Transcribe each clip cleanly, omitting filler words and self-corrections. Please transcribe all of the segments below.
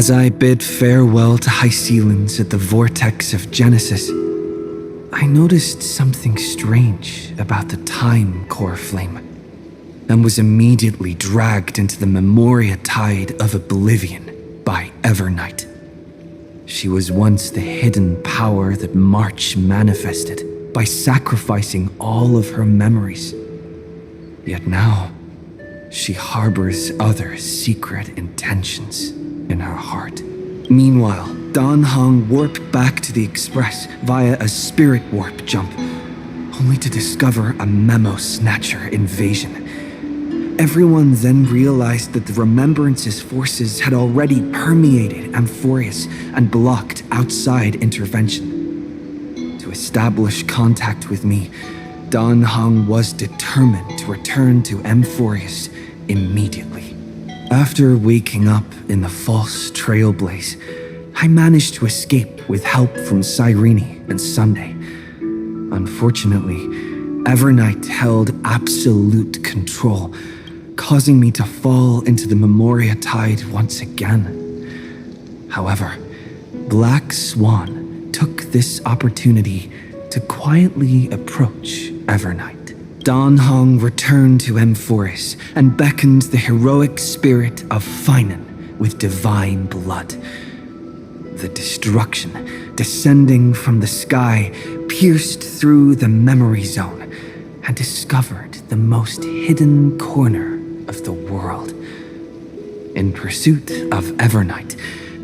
As I bid farewell to high ceilings at the vortex of Genesis, I noticed something strange about the time core flame, and was immediately dragged into the Memoria tide of oblivion by Evernight. She was once the hidden power that March manifested by sacrificing all of her memories. Yet now, she harbors other secret intentions in her heart. Meanwhile, Dan Hong warped back to the Express via a spirit warp jump, only to discover a memo snatcher invasion. Everyone then realized that the Remembrance's forces had already permeated Amphorius and blocked outside intervention. To establish contact with me, Dan Hong was determined to return to Amphorius immediately. After waking up in the false trailblaze, I managed to escape with help from Cyrene and Sunday. Unfortunately, Evernight held absolute control, causing me to fall into the Memoria tide once again. However, Black Swan took this opportunity to quietly approach Evernight. Dan Hong returned to Amphorius and beckoned the heroic spirit of Finan with divine blood. The destruction descending from the sky pierced through the memory zone and discovered the most hidden corner of the world. In pursuit of Evernight,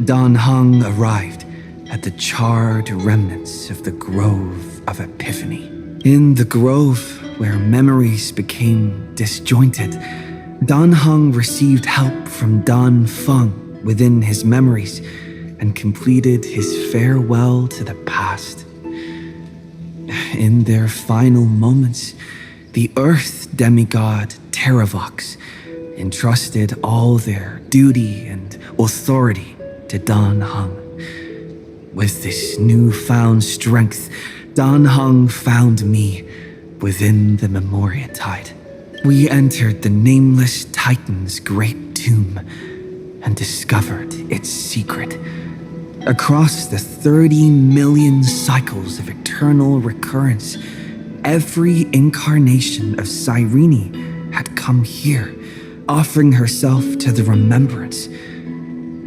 Dan Hong arrived at the charred remnants of the Grove of Epiphany. In the grove, where memories became disjointed, Dan Hong received help from Dan Feng within his memories and completed his farewell to the past. In their final moments, the Earth demigod Terravox entrusted all their duty and authority to Dan Hong. With this newfound strength, Dan Hong found me within the Memoria tide. We entered the Nameless Titan's great tomb and discovered its secret. Across the 30 million cycles of eternal recurrence, every incarnation of Cyrene had come here, offering herself to the Remembrance.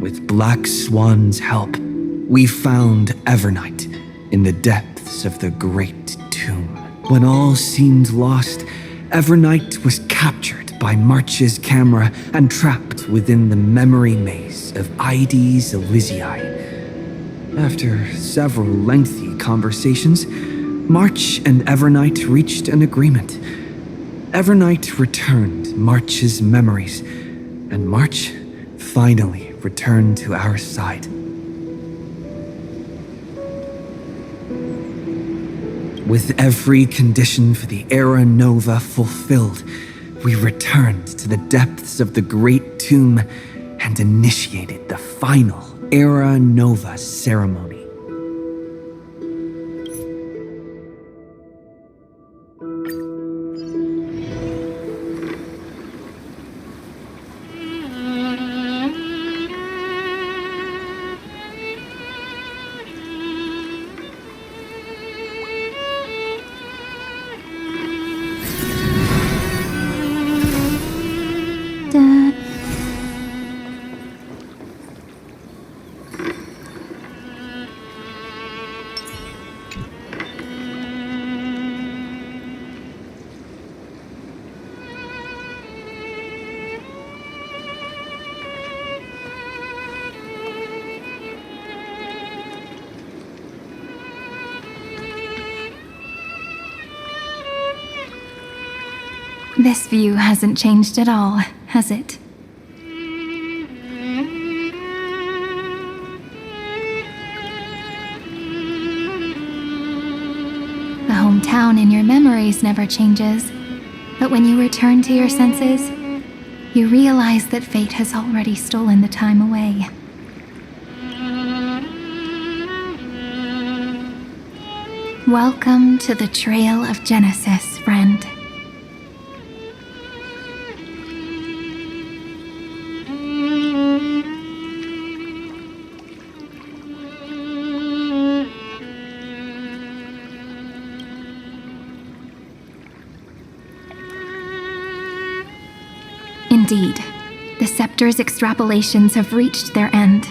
With Black Swan's help, we found Evernight in the depths of the great tomb. When all seemed lost, Evernight was captured by March's camera and trapped within the memory maze of Ides Elysiae. After several lengthy conversations, March and Evernight reached an agreement. Evernight returned March's memories, and March finally returned to our side. With every condition for the Era Nova fulfilled, we returned to the depths of the Great Tomb and initiated the final Era Nova ceremony. Dad. This view hasn't changed at all, has it? The hometown in your memories never changes, but when you return to your senses, you realize that fate has already stolen the time away. Welcome to the Trail of Genesis, friend. Indeed, the scepter's extrapolations have reached their end,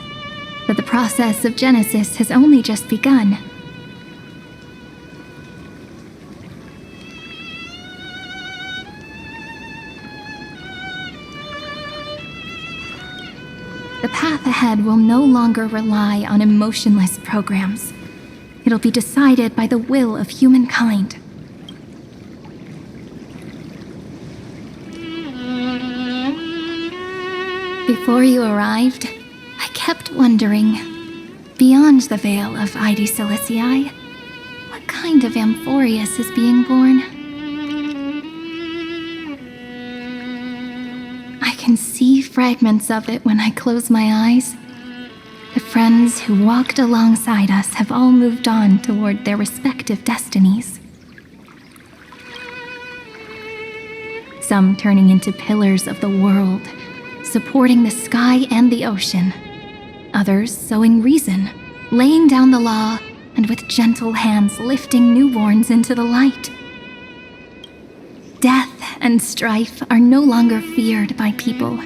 but the process of genesis has only just begun. The path ahead will no longer rely on emotionless programs. It'll be decided by the will of humankind. Before you arrived, I kept wondering, beyond the veil of Ide Silicii, what kind of Amphorius is being born? I can see fragments of it when I close my eyes. The friends who walked alongside us have all moved on toward their respective destinies. Some turning into pillars of the world, supporting the sky and the ocean. Others sowing reason, laying down the law, and with gentle hands lifting newborns into the light. Death and strife are no longer feared by people,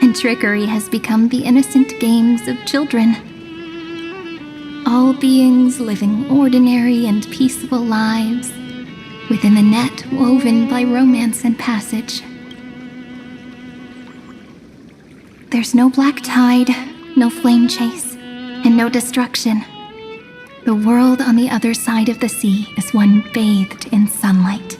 and trickery has become the innocent games of children. All beings living ordinary and peaceful lives within the net woven by romance and passage. There's no black tide, no flame chase, and no destruction. The world on the other side of the sea is one bathed in sunlight.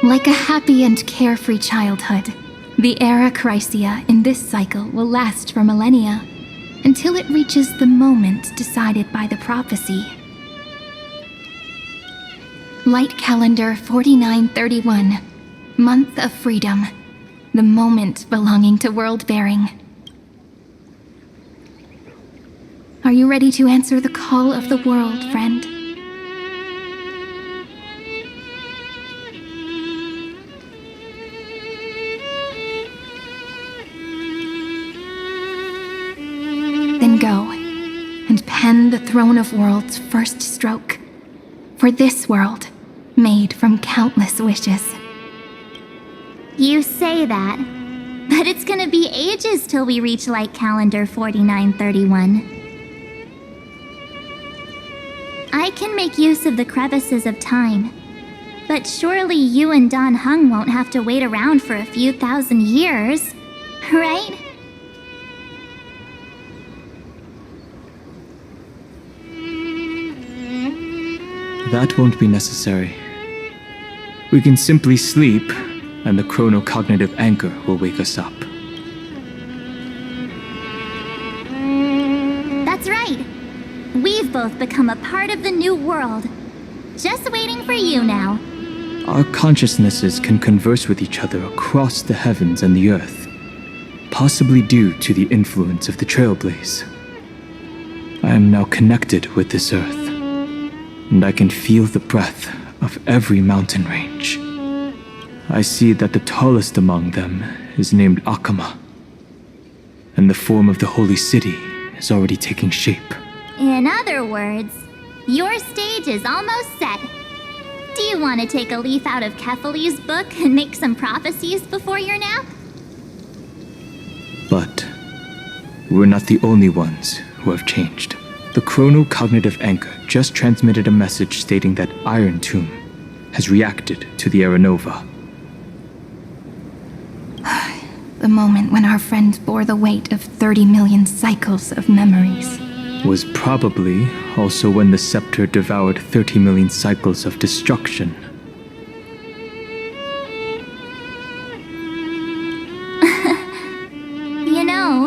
Like a happy and carefree childhood, the era Chrysia in this cycle will last for millennia, until it reaches the moment decided by the prophecy. Light calendar 4931, month of freedom, the moment belonging to world-bearing. Are you ready to answer the call of the world, friend? Then go, and pen the Throne of Worlds' first stroke, for this world, made from countless wishes. You say that, but it's gonna be ages till we reach Light Calendar 4931. I can make use of the crevices of time, but surely you and Dan Heng won't have to wait around for a few thousand years, right? That won't be necessary. We can simply sleep, and the chronocognitive anchor will wake us up. That's right. We've both become a part of the new world. Just waiting for you now. Our consciousnesses can converse with each other across the heavens and the earth, possibly due to the influence of the Trailblaze. I am now connected with this earth, and I can feel the breath of every mountain range. I see that the tallest among them is named Akama, and the form of the holy city is already taking shape. In other words, your stage is almost set. Do you want to take a leaf out of Kefali's book and make some prophecies before your nap? But we're not the only ones who have changed. The chronocognitive anchor just transmitted a message stating that Iron Tomb has reacted to the Aranova. The moment when our friend bore the weight of 30 million cycles of memories. Was probably also when the scepter devoured 30 million cycles of destruction. You know,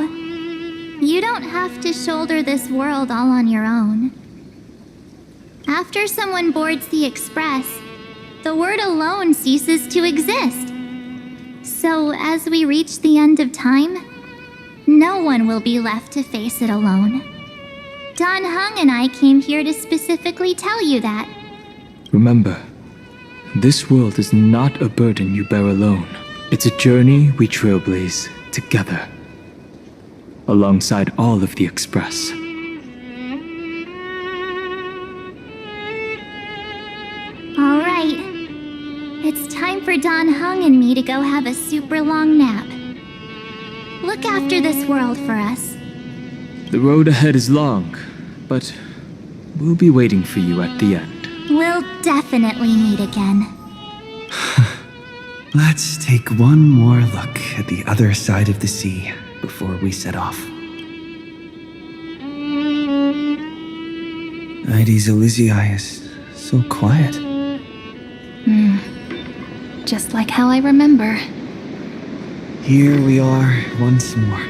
you don't have to shoulder this world all on your own. After someone boards the Express, the word alone ceases to exist. So as we reach the end of time, no one will be left to face it alone. Dan Heng and I came here to specifically tell you that. Remember, this world is not a burden you bear alone. It's a journey we trailblaze together, alongside all of the Express. All right. It's time for Don Hung and me to go have a super long nap. Look after this world for us. The road ahead is long, but we'll be waiting for you at the end. We'll definitely meet again. Let's take one more look at the other side of the sea before we set off. Heidi's Elysiae is so quiet. Just like how I remember. Here we are once more.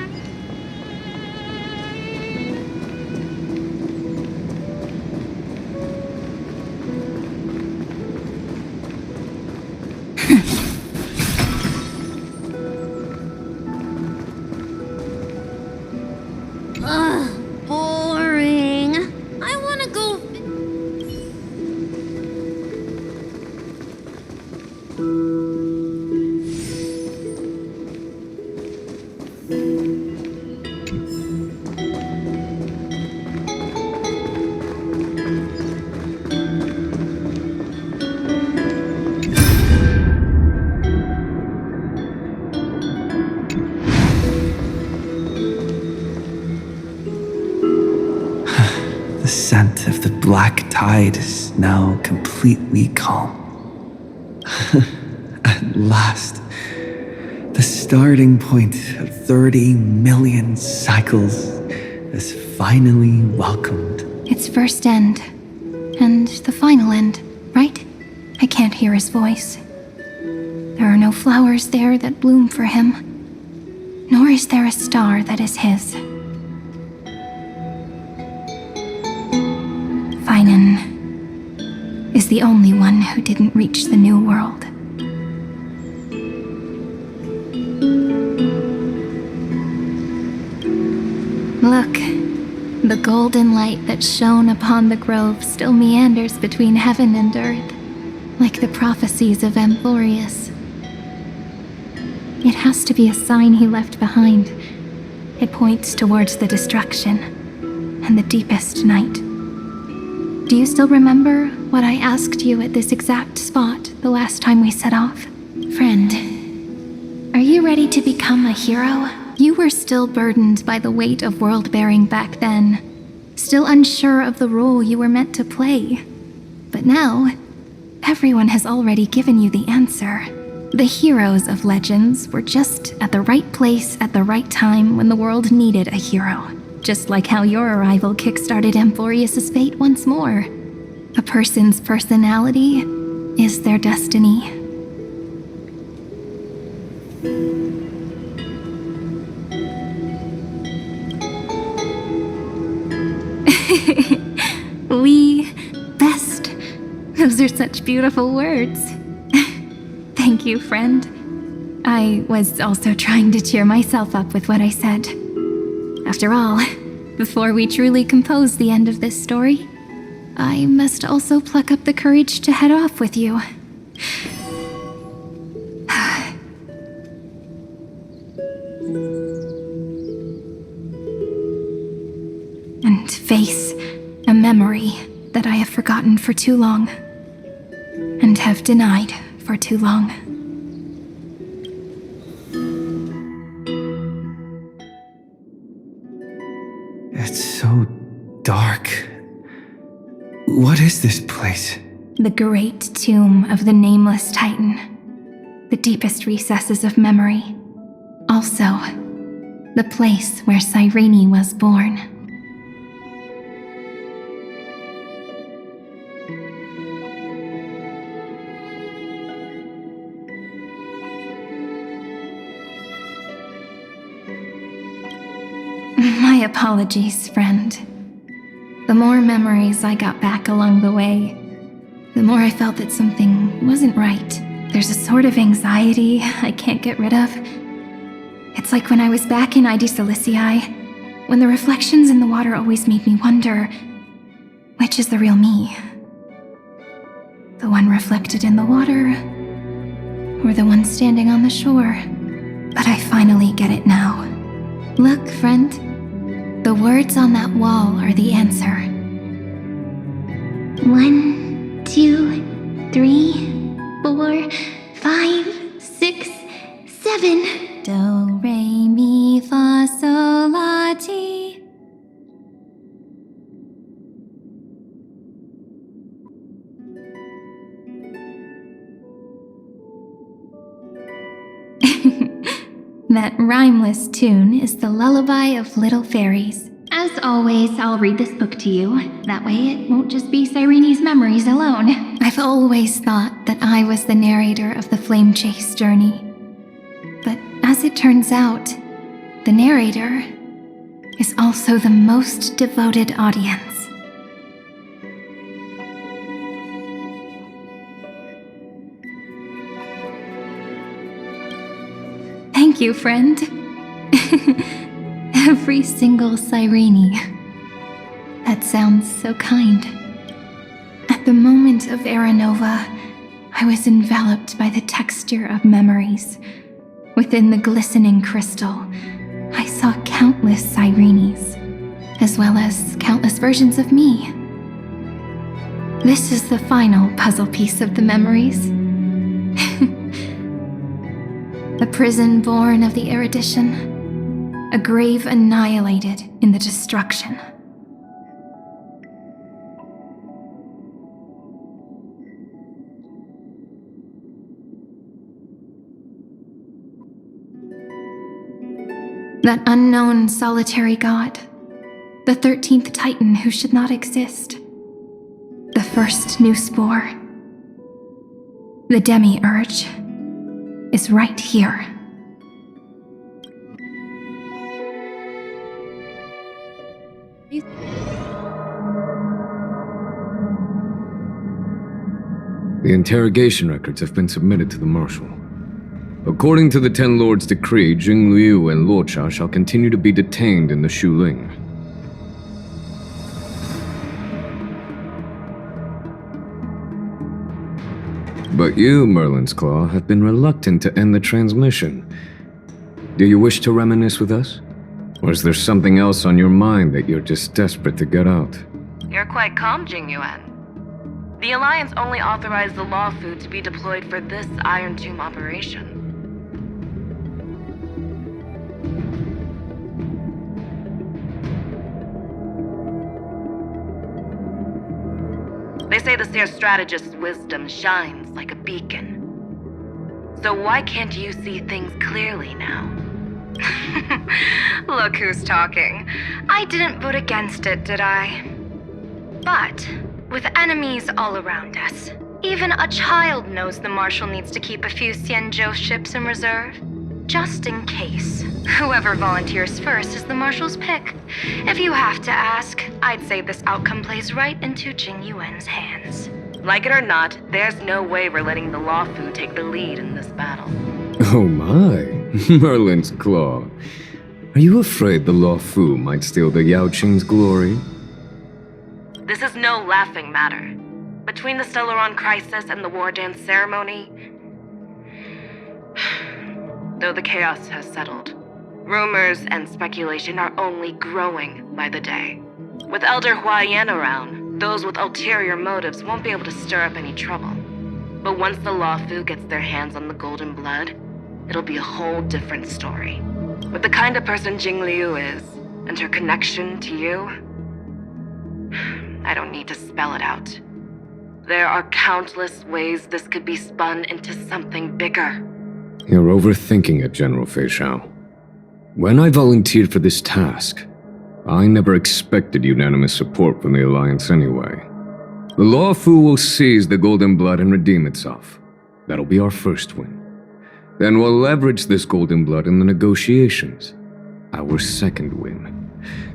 Ugh, boring. I wanna go. The scent of the black tide is now completely calm. At last, the starting point of 30 million cycles is finally welcomed. Its first end, and the final end, right? I can't hear his voice. There are no flowers there that bloom for him, nor is there a star that is his. Finan is the only one who didn't reach the new world. Look, the golden light that shone upon the grove still meanders between heaven and earth, like the prophecies of Amphorius. It has to be a sign he left behind. It points towards the destruction and the deepest night. Do you still remember what I asked you at this exact spot the last time we set off? Friend, are you ready to become a hero? You were still burdened by the weight of world-bearing back then, still unsure of the role you were meant to play. But now, everyone has already given you the answer. The heroes of legends were just at the right place at the right time when the world needed a hero. Just like how your arrival kickstarted Amphorius' fate once more. A person's personality is their destiny. We best. Those are such beautiful words. Thank you, friend. I was also trying to cheer myself up with what I said. After all, before we truly compose the end of this story, I must also pluck up the courage to head off with you. And face a memory that I have forgotten for too long, and have denied for too long. It's so dark. What is this place? The great tomb of the nameless Titan. The deepest recesses of memory. Also, the place where Cyrene was born. My apologies, friend. The more memories I got back along the way, the more I felt that something wasn't right. There's a sort of anxiety I can't get rid of. It's like when I was back in Heidi's Elysiae, when the reflections in the water always made me wonder, which is the real me? The one reflected in the water, or the one standing on the shore. But I finally get it now. Look, friend. The words on that wall are the answer. 1, 2, 3, 4, 5, 6, 7. Do, re, mi, fa, sol, la, ti. That rhymeless tune is the lullaby of little fairies. As always, I'll read this book to you. That way it won't just be Cyrene's memories alone. I've always thought that I was the narrator of the flame chase journey. But as it turns out, the narrator is also the most devoted audience. Thank you, friend. Every single Cyrene. That sounds so kind. At the moment of Aranova, I was enveloped by the texture of memories. Within the glistening crystal, I saw countless Cyrenes, as well as countless versions of me. This is the final puzzle piece of the memories. A prison born of the erudition, a grave annihilated in the destruction. That unknown solitary god, the 13th Titan who should not exist, the first new spore, the demiurge, is right here. The interrogation records have been submitted to the Marshal. According to the Ten Lords' decree, Jing Liu and Luocha shall continue to be detained in the Shuling. But you, Merlin's Claw, have been reluctant to end the transmission. Do you wish to reminisce with us? Or is there something else on your mind that you're just desperate to get out? You're quite calm, Jing Yuan. The Alliance only authorized the Law Fu to be deployed for this Iron Tomb operation. They say the Seer Strategist's wisdom shines like a beacon. So why can't you see things clearly now? Look who's talking. I didn't vote against it, did I? But, with enemies all around us, even a child knows the Marshal needs to keep a few Xianzhou ships in reserve. Just in case. Whoever volunteers first is the Marshal's pick. If you have to ask, I'd say this outcome plays right into Jing Yuan's hands. Like it or not, there's no way we're letting the Law Fu take the lead in this battle. Oh my, Merlin's Claw. Are you afraid the Law Fu might steal the Yao Qing's glory? This is no laughing matter. Between the Stellaron crisis and the War Dance ceremony, though the chaos has settled, rumors and speculation are only growing by the day. With Elder Huaiyan around, those with ulterior motives won't be able to stir up any trouble. But once the Law Fu gets their hands on the golden blood, it'll be a whole different story. With the kind of person Jing Liu is, and her connection to you, I don't need to spell it out. There are countless ways this could be spun into something bigger. You're overthinking it, General Fei Shao. When I volunteered for this task, I never expected unanimous support from the Alliance anyway. The Law Fu will seize the Golden Blood and redeem itself. That'll be our first win. Then we'll leverage this Golden Blood in the negotiations. Our second win.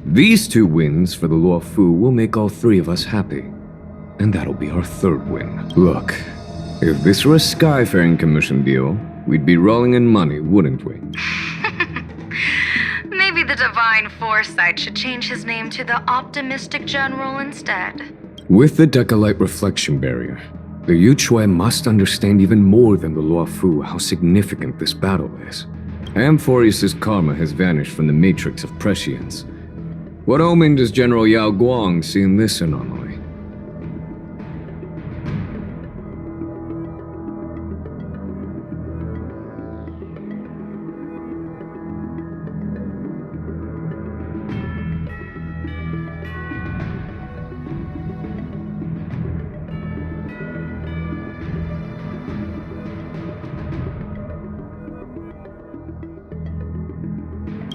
These two wins for the Law Fu will make all three of us happy. And that'll be our third win. Look, if this were a Skyfaring Commission deal, we'd be rolling in money, wouldn't we? Maybe the Divine Foresight should change his name to the Optimistic General instead. With the Decalite Reflection Barrier, The Yuchue must understand even more than the Luofu how significant this battle is. Amphorius' karma has vanished from the matrix of prescience. What omen does General Yao Guang see in this anomaly?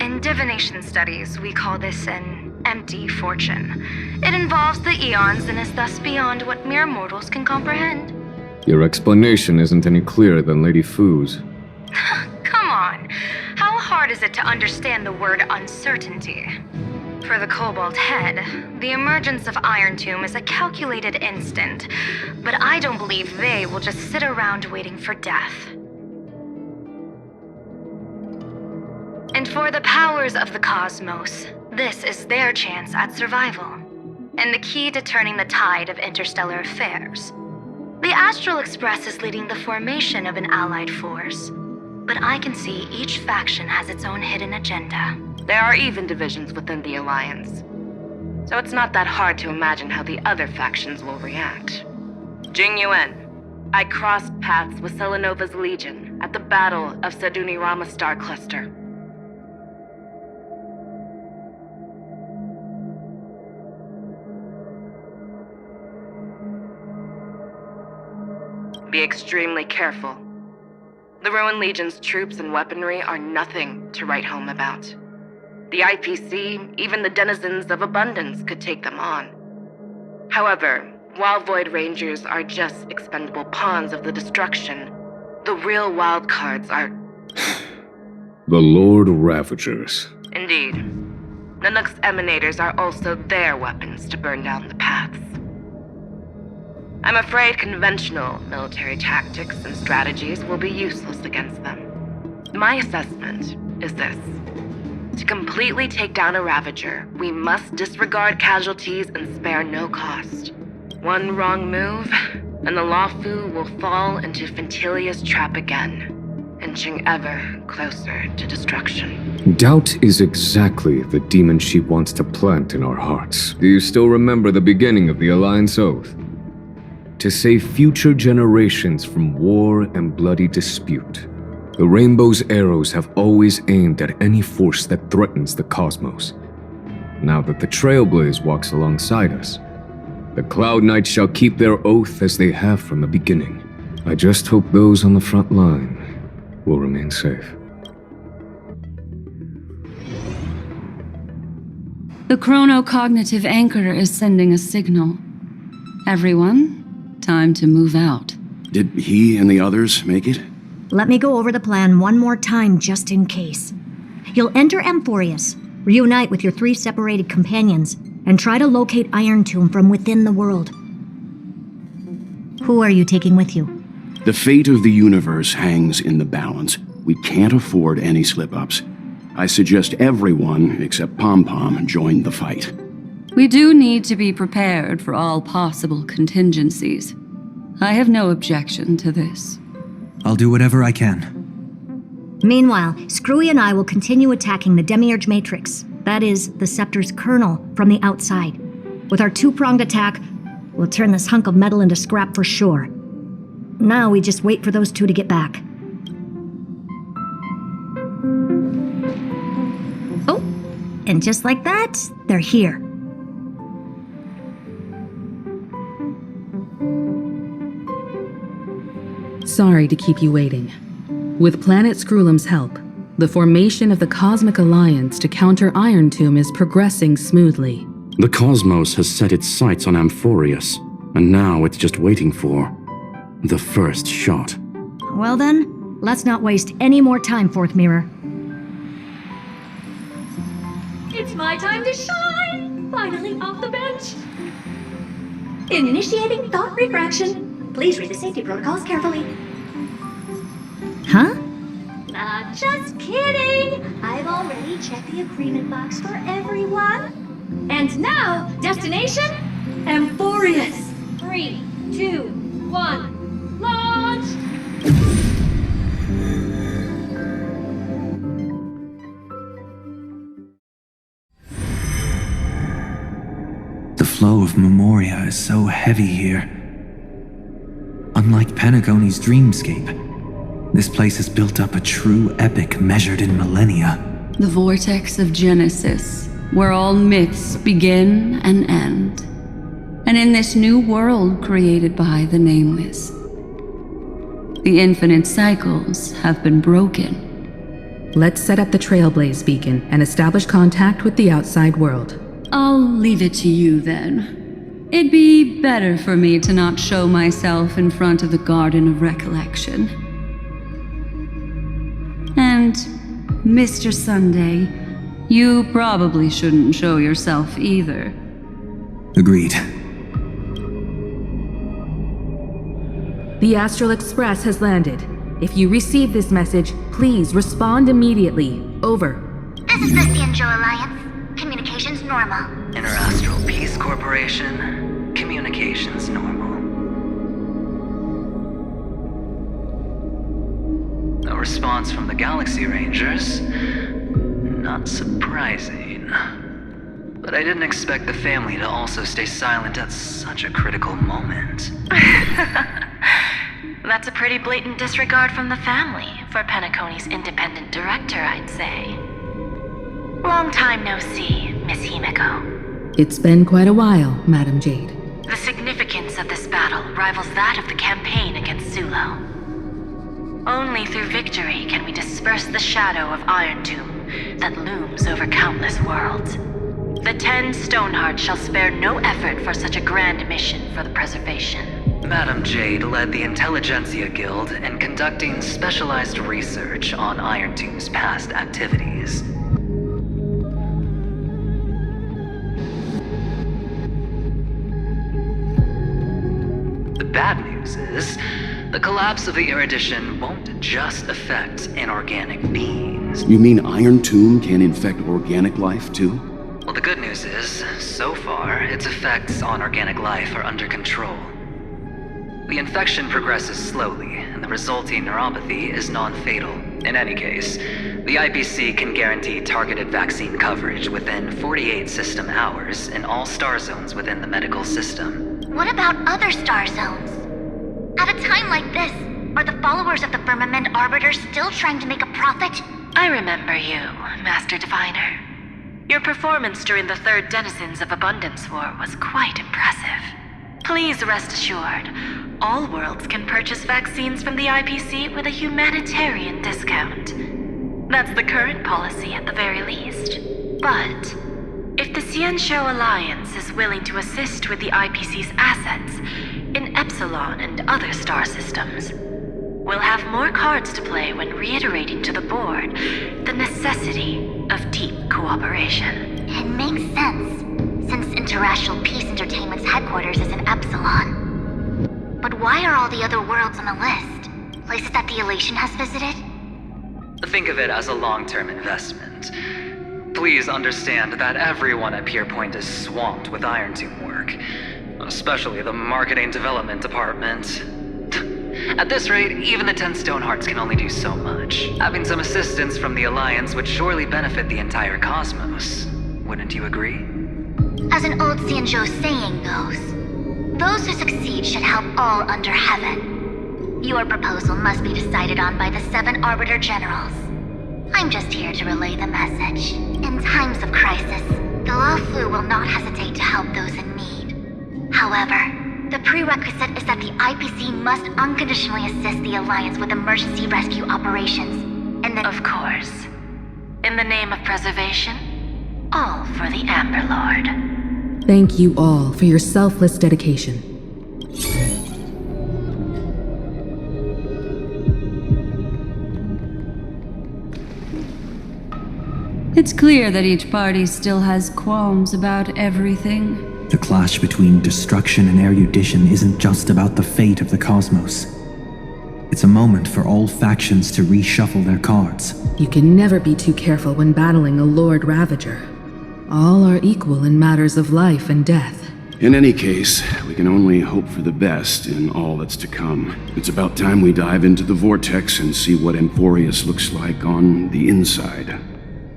In divination studies, we call this an empty fortune. It involves the eons and is thus beyond what mere mortals can comprehend. Your explanation isn't any clearer than Lady Fu's. Come on. How hard is it to understand the word uncertainty? For the Cobalt Head, the emergence of Iron Tomb is a calculated instant, but I don't believe they will just sit around waiting for death. And for the powers of the cosmos, this is their chance at survival, and the key to turning the tide of interstellar affairs. The Astral Express is leading the formation of an allied force, but I can see each faction has its own hidden agenda. There are even divisions within the Alliance, so it's not that hard to imagine how the other factions will react. Jing Yuan, I crossed paths with Selenova's Legion at the Battle of Sadunirama Star Cluster. Be extremely careful. The Ruined Legion's troops and weaponry are nothing to write home about. The IPC, even the denizens of Abundance, could take them on. However, while Void Rangers are just expendable pawns of the destruction, the real wildcards are... The Lord Ravagers. Indeed. Nanook's emanators are also their weapons to burn down the paths. I'm afraid conventional military tactics and strategies will be useless against them. My assessment is this. To completely take down a Ravager, we must disregard casualties and spare no cost. One wrong move, and the Luofu will fall into Fintilia's trap again, inching ever closer to destruction. Doubt is exactly the demon she wants to plant in our hearts. Do you still remember the beginning of the Alliance Oath? To save future generations from war and bloody dispute. The Rainbow's arrows have always aimed at any force that threatens the cosmos. Now that the Trailblaze walks alongside us, the Cloud Knights shall keep their oath as they have from the beginning. I just hope those on the front line will remain safe. The chronocognitive anchor is sending a signal. Everyone, time to move out. Did he and the others make it? Let me go over the plan one more time just in case. You'll enter Amphorius, reunite with your 3 separated companions, and try to locate Iron Tomb from within the world. Who are you taking with you? The fate of the universe hangs in the balance. We can't afford any slip-ups. I suggest everyone, except Pom Pom, join the fight. We do need to be prepared for all possible contingencies. I have no objection to this. I'll do whatever I can. Meanwhile, Screwy and I will continue attacking the Demiurge Matrix, that is, the Scepter's kernel, from the outside. With our 2-pronged attack, we'll turn this hunk of metal into scrap for sure. Now we just wait for those 2 to get back. Oh, and just like that, they're here. Sorry to keep you waiting. With Planet Screwlum's help, the formation of the Cosmic Alliance to counter Iron Tomb is progressing smoothly. The cosmos has set its sights on Amphorius, and now it's just waiting for the first shot. Well then, let's not waste any more time, Fourth Mirror. It's my time to shine! Finally off the bench! Initiating thought refraction. Please read the safety protocols carefully. Huh? Just kidding! I've already checked the agreement box for everyone. And now, destination? Amphorius. 3, 2, 1, launch! The flow of Memoria is so heavy here. Unlike Panagoni's dreamscape, this place has built up a true epic measured in millennia. The vortex of Genesis, where all myths begin and end. And in this new world created by the Nameless, the infinite cycles have been broken. Let's set up the Trailblaze beacon and establish contact with the outside world. I'll leave it to you then. It'd be better for me to not show myself in front of the Garden of Recollection. And, Mr. Sunday, you probably shouldn't show yourself either. Agreed. The Astral Express has landed. If you receive this message, please respond immediately. Over. This is the Xianzhou Alliance. Communications normal. Interastral Peace Corporation. Communications normal. No response from the Galaxy Rangers. Not surprising. But I didn't expect the family to also stay silent at such a critical moment. That's a pretty blatant disregard from the family for Penacony's independent director, I'd say. Long time no see, Miss Himeko. It's been quite a while, Madam Jade. The significance of this battle rivals that of the campaign against Sulo. Only through victory can we disperse the shadow of Iron Tomb that looms over countless worlds. The 10 Stonehearts shall spare no effort for such a grand mission for the preservation. Madam Jade led the Intelligentsia Guild in conducting specialized research on Iron Tomb's past activities. The bad news is, the collapse of the Erudition won't just affect inorganic beings. You mean Iron Tomb can infect organic life too? Well, the good news is, so far, its effects on organic life are under control. The infection progresses slowly, and the resulting neuropathy is non-fatal. In any case, the IPC can guarantee targeted vaccine coverage within 48 system hours in all star zones within the medical system. What about other star zones? At a time like this, are the followers of the Firmament Arbiter still trying to make a profit? I remember you, Master Diviner. Your performance during the Third Denizens of Abundance War was quite impressive. Please rest assured, all worlds can purchase vaccines from the IPC with a humanitarian discount. That's the current policy at the very least. But if the Xianzhou Alliance is willing to assist with the IPC's assets in Epsilon and other star systems, we'll have more cards to play when reiterating to the board the necessity of deep cooperation. It makes sense, since Interastral Peace Entertainment's headquarters is in Epsilon. But why are all the other worlds on the list? Places that the Elation has visited? Think of it as a long-term investment. Please understand that everyone at Pierpoint is swamped with Iron Tomb work, especially the marketing development department. At this rate, even the 10 Stonehearts can only do so much. Having some assistance from the Alliance would surely benefit the entire cosmos. Wouldn't you agree? As an old Xianzhou saying goes, those who succeed should help all under heaven. Your proposal must be decided on by the 7 Arbiter Generals. I'm just here to relay the message. In times of crisis, the Luofu will not hesitate to help those in need. However, the prerequisite is that the IPC must unconditionally assist the Alliance with emergency rescue operations, and then, Of course. In the name of preservation, all for the Amber Lord. Thank you all for your selfless dedication. It's clear that each party still has qualms about everything. The clash between destruction and erudition isn't just about the fate of the cosmos. It's a moment for all factions to reshuffle their cards. You can never be too careful when battling a Lord Ravager. All are equal in matters of life and death. In any case, we can only hope for the best in all that's to come. It's about time we dive into the vortex and see what Amphorius looks like on the inside.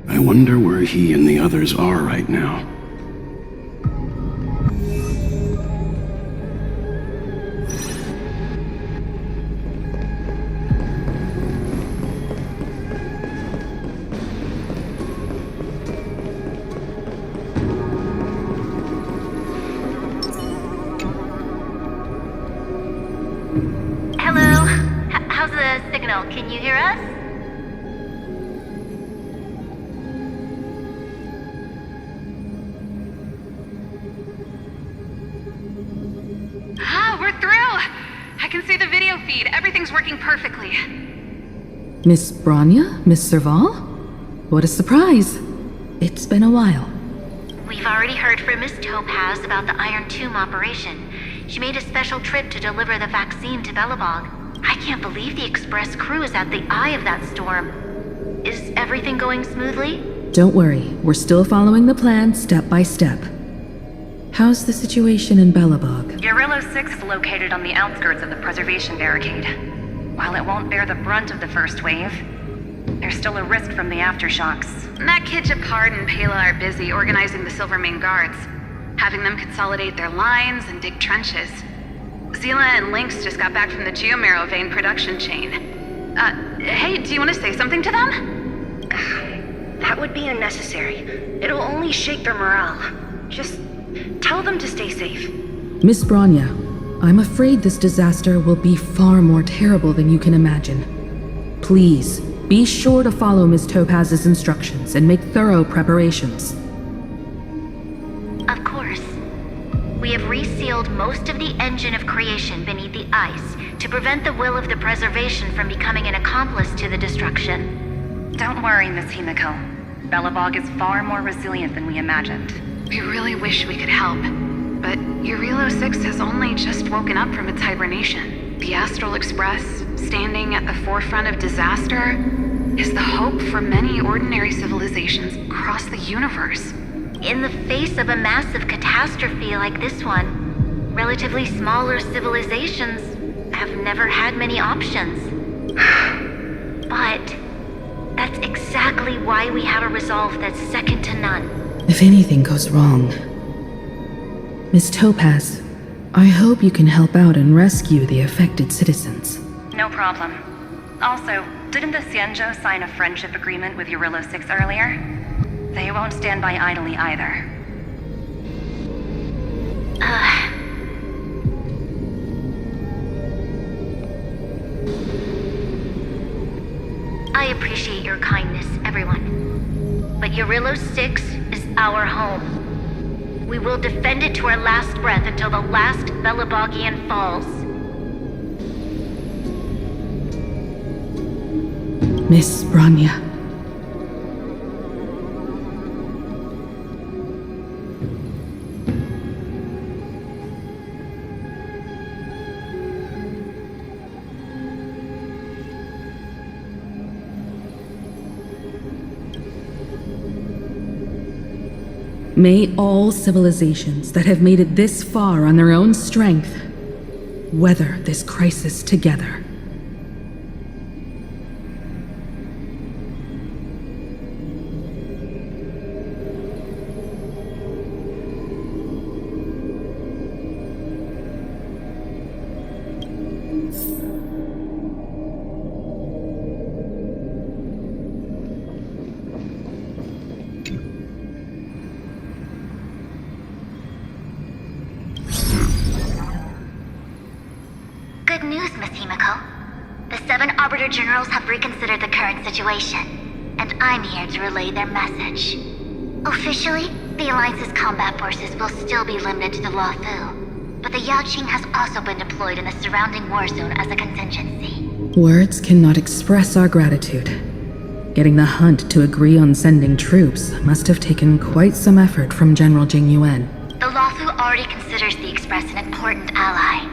I wonder where he and the others are right now. Hello? How's the signal? Can you hear us? Ah, we're through! I can see the video feed. Everything's working perfectly. Miss Bronya? Miss Serval? What a surprise. It's been a while. We've already heard from Miss Topaz about the Iron Tomb operation. She made a special trip to deliver the vaccine to Belobog. I can't believe the Express crew is at the eye of that storm. Is everything going smoothly? Don't worry, we're still following the plan step by step. How's the situation in Belobog? Urillo 6 is located on the outskirts of the preservation barricade. While it won't bear the brunt of the first wave, there's still a risk from the aftershocks. Matt Kitchapard and Pela are busy organizing the Silvermane guards, having them consolidate their lines and dig trenches. Zila and Lynx just got back from the Geomarrow vein production chain. Hey, do you want to say something to them? That would be unnecessary. It'll only shake their morale. Just tell them to stay safe. Miss Bronya, I'm afraid this disaster will be far more terrible than you can imagine. Please, be sure to follow Miss Topaz's instructions and make thorough preparations. Of course. We have resealed most of the engine of creation beneath the ice to prevent the will of the preservation from becoming an accomplice to the destruction. Don't worry, Miss Himiko. Belobog is far more resilient than we imagined. We really wish we could help, but Urillo 6 has only just woken up from its hibernation. The Astral Express, standing at the forefront of disaster, is the hope for many ordinary civilizations across the universe. In the face of a massive catastrophe like this one, relatively smaller civilizations have never had many options. But that's exactly why we have a resolve that's second to none. If anything goes wrong... Miss Topaz, I hope you can help out and rescue the affected citizens. No problem. Also, didn't the Xianzhou sign a friendship agreement with Urillo 6 earlier? They won't stand by idly either. I appreciate your kindness, everyone. But Urillo 6 is our home. We will defend it to our last breath until the last Belobogian falls. Miss Bronya. May all civilizations that have made it this far on their own strength weather this crisis together. Good news, Miss Himiko. The 7 Arbiter Generals have reconsidered the current situation, and I'm here to relay their message. Officially, the Alliance's combat forces will still be limited to the Luofu, but the Yaoqing has also been deployed in the surrounding war zone as a contingency. Words cannot express our gratitude. Getting the Hunt to agree on sending troops must have taken quite some effort from General Jing Yuan. The Luofu already considers the Express an important ally.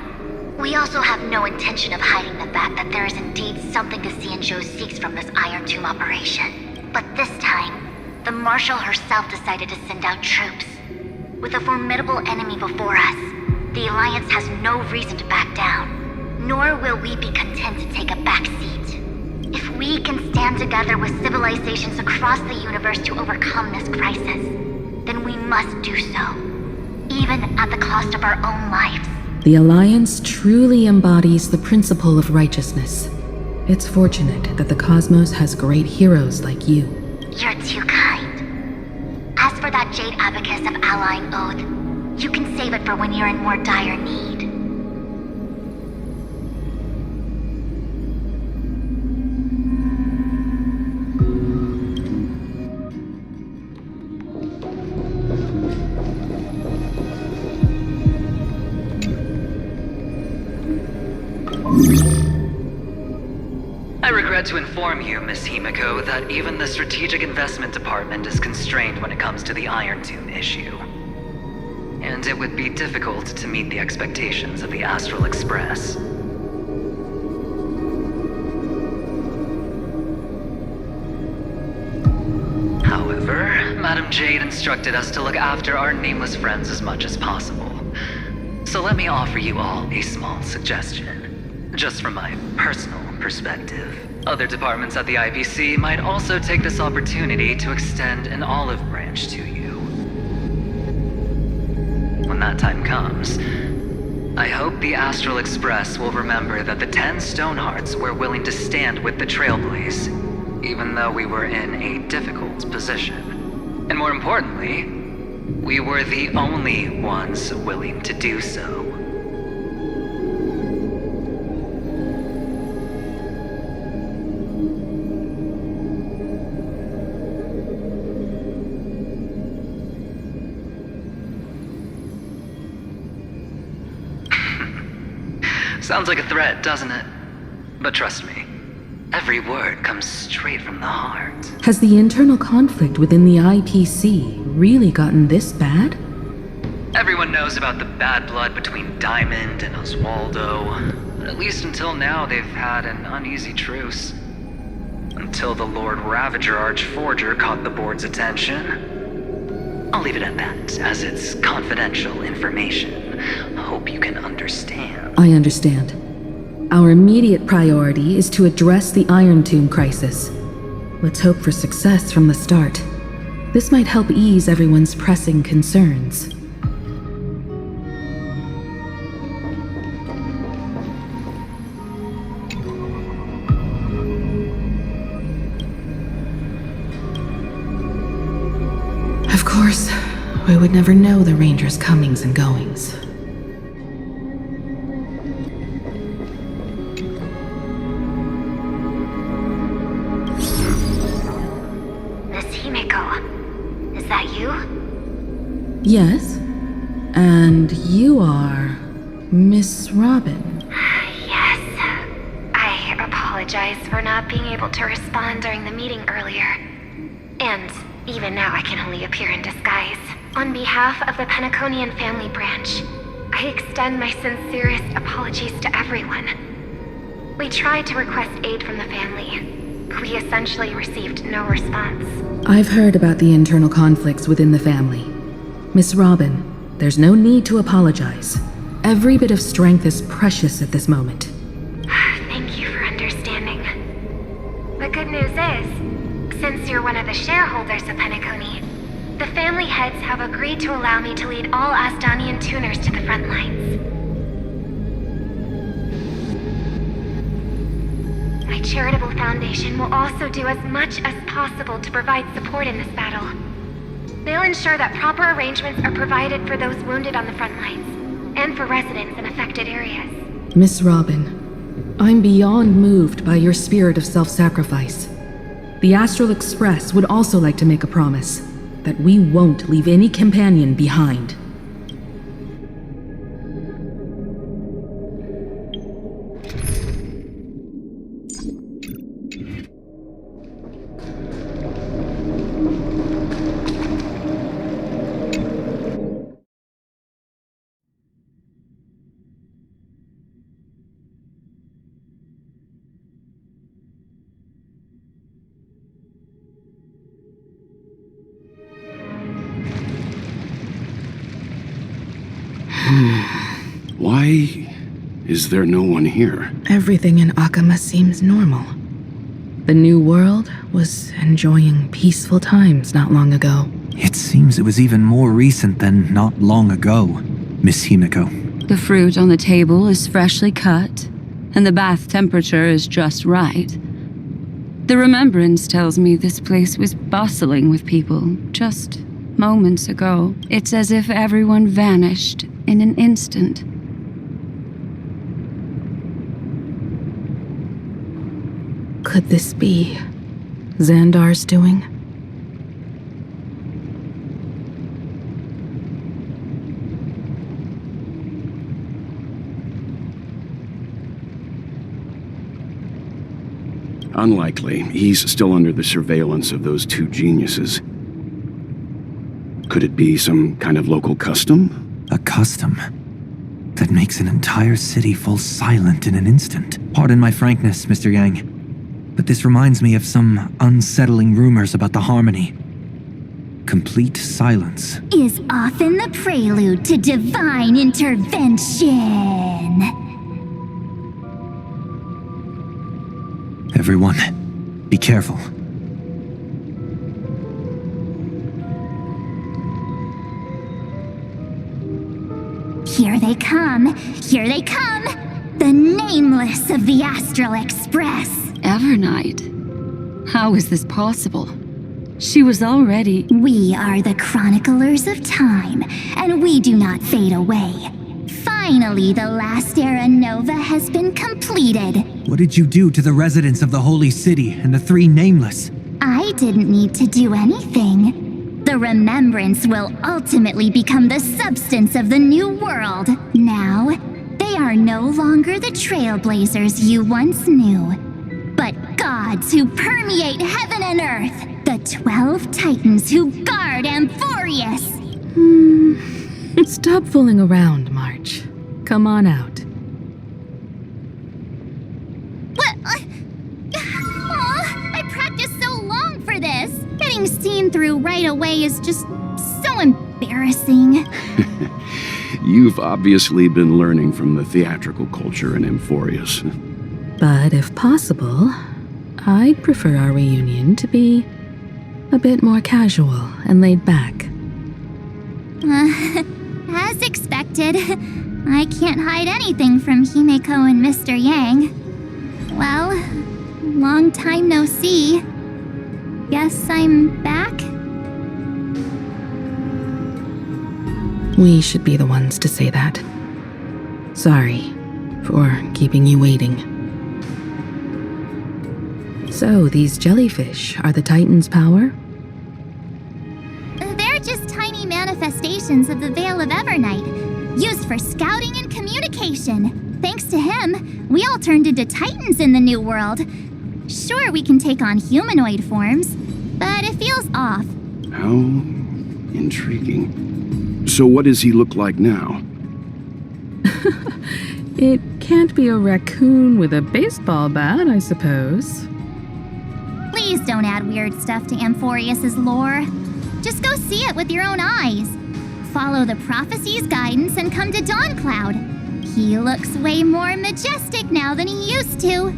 We also have no intention of hiding the fact that there is indeed something the Xianzhou seeks from this Iron Tomb operation. But this time, the Marshal herself decided to send out troops. With a formidable enemy before us, the Alliance has no reason to back down, nor will we be content to take a back seat. If we can stand together with civilizations across the universe to overcome this crisis, then we must do so, even at the cost of our own lives. The Alliance truly embodies the principle of righteousness. It's fortunate that the cosmos has great heroes like you. You're too kind. As for that Jade Abacus of Allying Oath, you can save it for when you're in more dire need. I regret to inform you, Miss Himiko, that even the Strategic Investment Department is constrained when it comes to the Iron Tomb issue. And it would be difficult to meet the expectations of the Astral Express. However, Madam Jade instructed us to look after our nameless friends as much as possible. So let me offer you all a small suggestion, just from my personal perspective. Other departments at the IPC might also take this opportunity to extend an olive branch to you. When that time comes, I hope the Astral Express will remember that the 10 Stonehearts were willing to stand with the Trailblaze, even though we were in a difficult position. And more importantly, we were the only ones willing to do so. Sounds like a threat, doesn't it? But trust me, every word comes straight from the heart. Has the internal conflict within the IPC really gotten this bad? Everyone knows about the bad blood between Diamond and Oswaldo. But at least until now, they've had an uneasy truce. Until the Lord Ravager Archforger caught the board's attention. I'll leave it at that, as it's confidential information. Hope you can understand. I understand. Our immediate priority is to address the Iron Tomb crisis. Let's hope for success from the start. This might help ease everyone's pressing concerns. Of course, we would never know the Ranger's comings and goings. Is that you? Yes. And you are Miss Robin. Yes. I apologize for not being able to respond during the meeting earlier. And even now I can only appear in disguise. On behalf of the Penaconian family branch, I extend my sincerest apologies to everyone. We tried to request aid from the family. We essentially received no response. I've heard about the internal conflicts within the family. Miss Robin, there's no need to apologize. Every bit of strength is precious at this moment. Thank you for understanding. The good news is, since you're one of the shareholders of Penacony, the family heads have agreed to allow me to lead all Asdanian tuners to the front lines. My charitable foundation will also do as much as possible to provide support in this battle. They'll ensure that proper arrangements are provided for those wounded on the front lines, and for residents in affected areas. Miss Robin, I'm beyond moved by your spirit of self-sacrifice. The Astral Express would also like to make a promise that we won't leave any companion behind. Why is there no one here? Everything in Akama seems normal. The new world was enjoying peaceful times not long ago. It seems it was even more recent than not long ago, Miss Himiko. The fruit on the table is freshly cut, and the bath temperature is just right. The remembrance tells me this place was bustling with people just moments ago. It's as if everyone vanished in an instant. Could this be Xandar's doing? Unlikely. He's still under the surveillance of those two geniuses. Could it be some kind of local custom? A custom that makes an entire city fall silent in an instant. Pardon my frankness, Mr. Yang, but this reminds me of some unsettling rumors about the Harmony. Complete silence is often the prelude to divine intervention. Everyone, be careful. Here they come! Here they come! The Nameless of the Astral Express! Evernight? How is this possible? She was already... We are the Chroniclers of Time, and we do not fade away. Finally, the last era Nova has been completed. What did you do to the residents of the Holy City and the three Nameless? I didn't need to do anything. The remembrance will ultimately become the substance of the new world. Now, they are no longer the trailblazers you once knew, but gods who permeate heaven and earth. The 12 Titans who guard Amphorius. Stop fooling around, March. Come on out. What? I practiced so long for this. Getting seen through right away is just so embarrassing. You've obviously been learning from the theatrical culture in Amphorius. But if possible, I'd prefer our reunion to be a bit more casual and laid back. As expected, I can't hide anything from Himeko and Mr. Yang. Well, long time no see. Guess I'm back? We should be the ones to say that. Sorry for keeping you waiting. So, these jellyfish are the Titan's power? They're just tiny manifestations of the Veil of Evernight, used for scouting and communication. Thanks to him, we all turned into Titans in the New World. Sure, we can take on humanoid forms, but it feels off. How intriguing. So what does he look like now? It can't be a raccoon with a baseball bat, I suppose. Please don't add weird stuff to Amphorius' lore. Just go see it with your own eyes. Follow the prophecy's guidance and come to Dawncloud. He looks way more majestic now than he used to.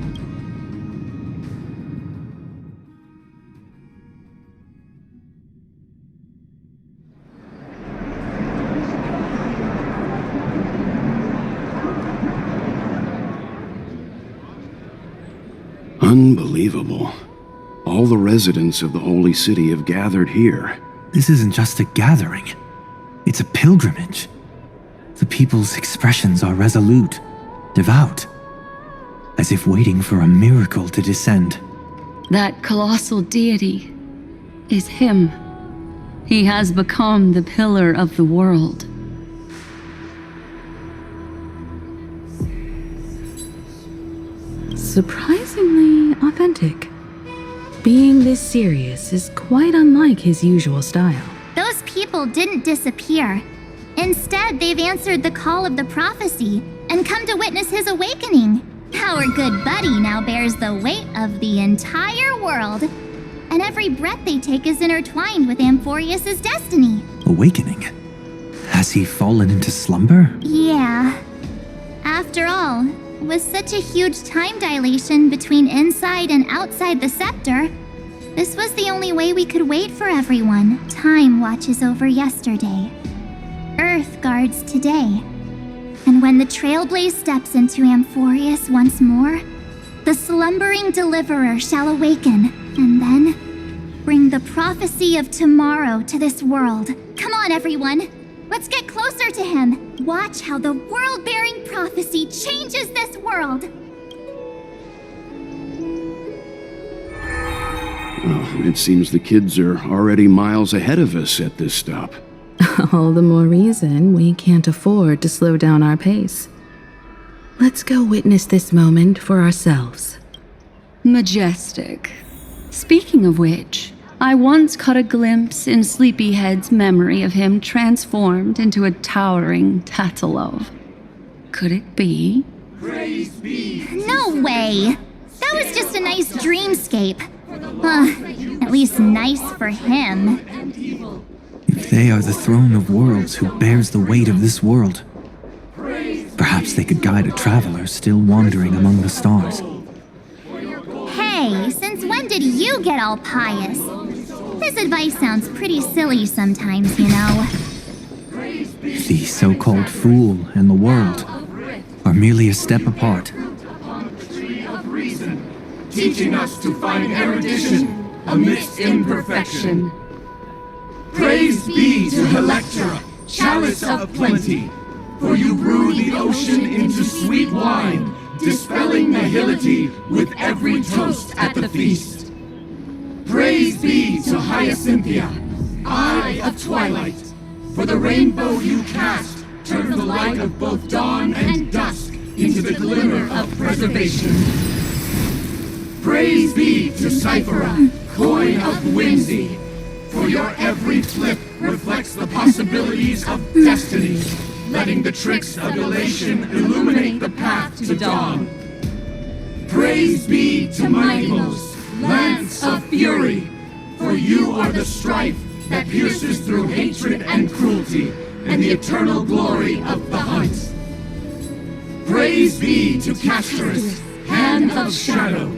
Unbelievable. All the residents of the Holy City have gathered here. This isn't just a gathering. It's a pilgrimage. The people's expressions are resolute, devout, as if waiting for a miracle to descend. That colossal deity is him. He has become the pillar of the world. Surprisingly authentic. Being this serious is quite unlike his usual style. Those people didn't disappear. Instead, they've answered the call of the prophecy and come to witness his awakening. Our good buddy now bears the weight of the entire world, and every breath they take is intertwined with Amphorius' destiny. Awakening? Has he fallen into slumber? Yeah. After all, with such a huge time dilation between inside and outside the scepter, this was the only way we could wait for everyone. Time watches over yesterday. Earth guards today. And when the Trailblaze steps into Amphorius once more, the slumbering deliverer shall awaken, and then bring the prophecy of tomorrow to this world. Come on, everyone! Let's get closer to him! Watch how the world-bearing prophecy changes this world! Well, it seems the kids are already miles ahead of us at this stop. All the more reason we can't afford to slow down our pace. Let's go witness this moment for ourselves. Majestic. Speaking of which, I once caught a glimpse in Sleepyhead's memory of him transformed into a towering Tatalov. Could it be? No way! That was just a nice dreamscape. At least nice for him. If they are the throne of worlds who bears the weight of this world, perhaps they could guide a traveler still wandering among the stars. Hey, since when did you get all pious? This advice sounds pretty silly sometimes, you know. The so-called fool and the world are merely a step apart. Teaching us to find erudition amidst imperfection. Praise be to Helectra, chalice of plenty, for you brew the ocean into sweet wine, dispelling nihility with every toast at the feast. Praise be to Hyacinthia, eye of twilight, for the rainbow you cast turns the light of both dawn and dusk into the glimmer of preservation. Praise be to Cyphera, coin of whimsy, for your every flip reflects the possibilities of destiny, letting the tricks of elation illuminate the path to dawn. Praise be to Mightymost, lance of fury, for you are the strife that pierces through hatred and cruelty, and the eternal glory of the hunt. Praise be to Castorus, hand of shadow,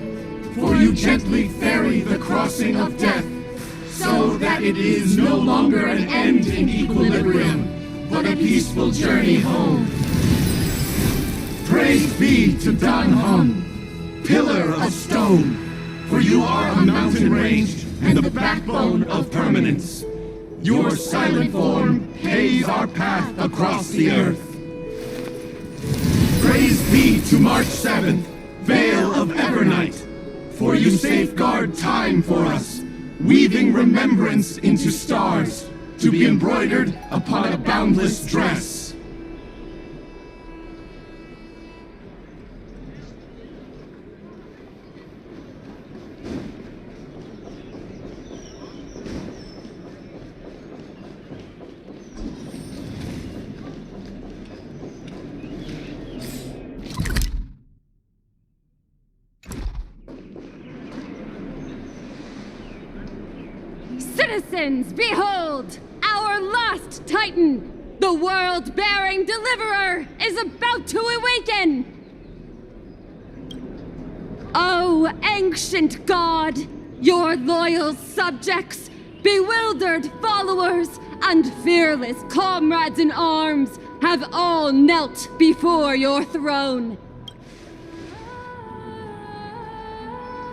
for you gently ferry the crossing of death, so that it is no longer an end in equilibrium, but a peaceful journey home. Praise be to Dan Hung, pillar of stone, for you are a mountain range and the backbone of permanence. Your silent form paves our path across the earth. Praise be to March 7th, Veil of Evernight, for you safeguard time for us, weaving remembrance into stars, to be embroidered upon a boundless dress. Citizens, behold! Our last Titan, the world-bearing deliverer, is about to awaken! O ancient god, your loyal subjects, bewildered followers, and fearless comrades in arms have all knelt before your throne.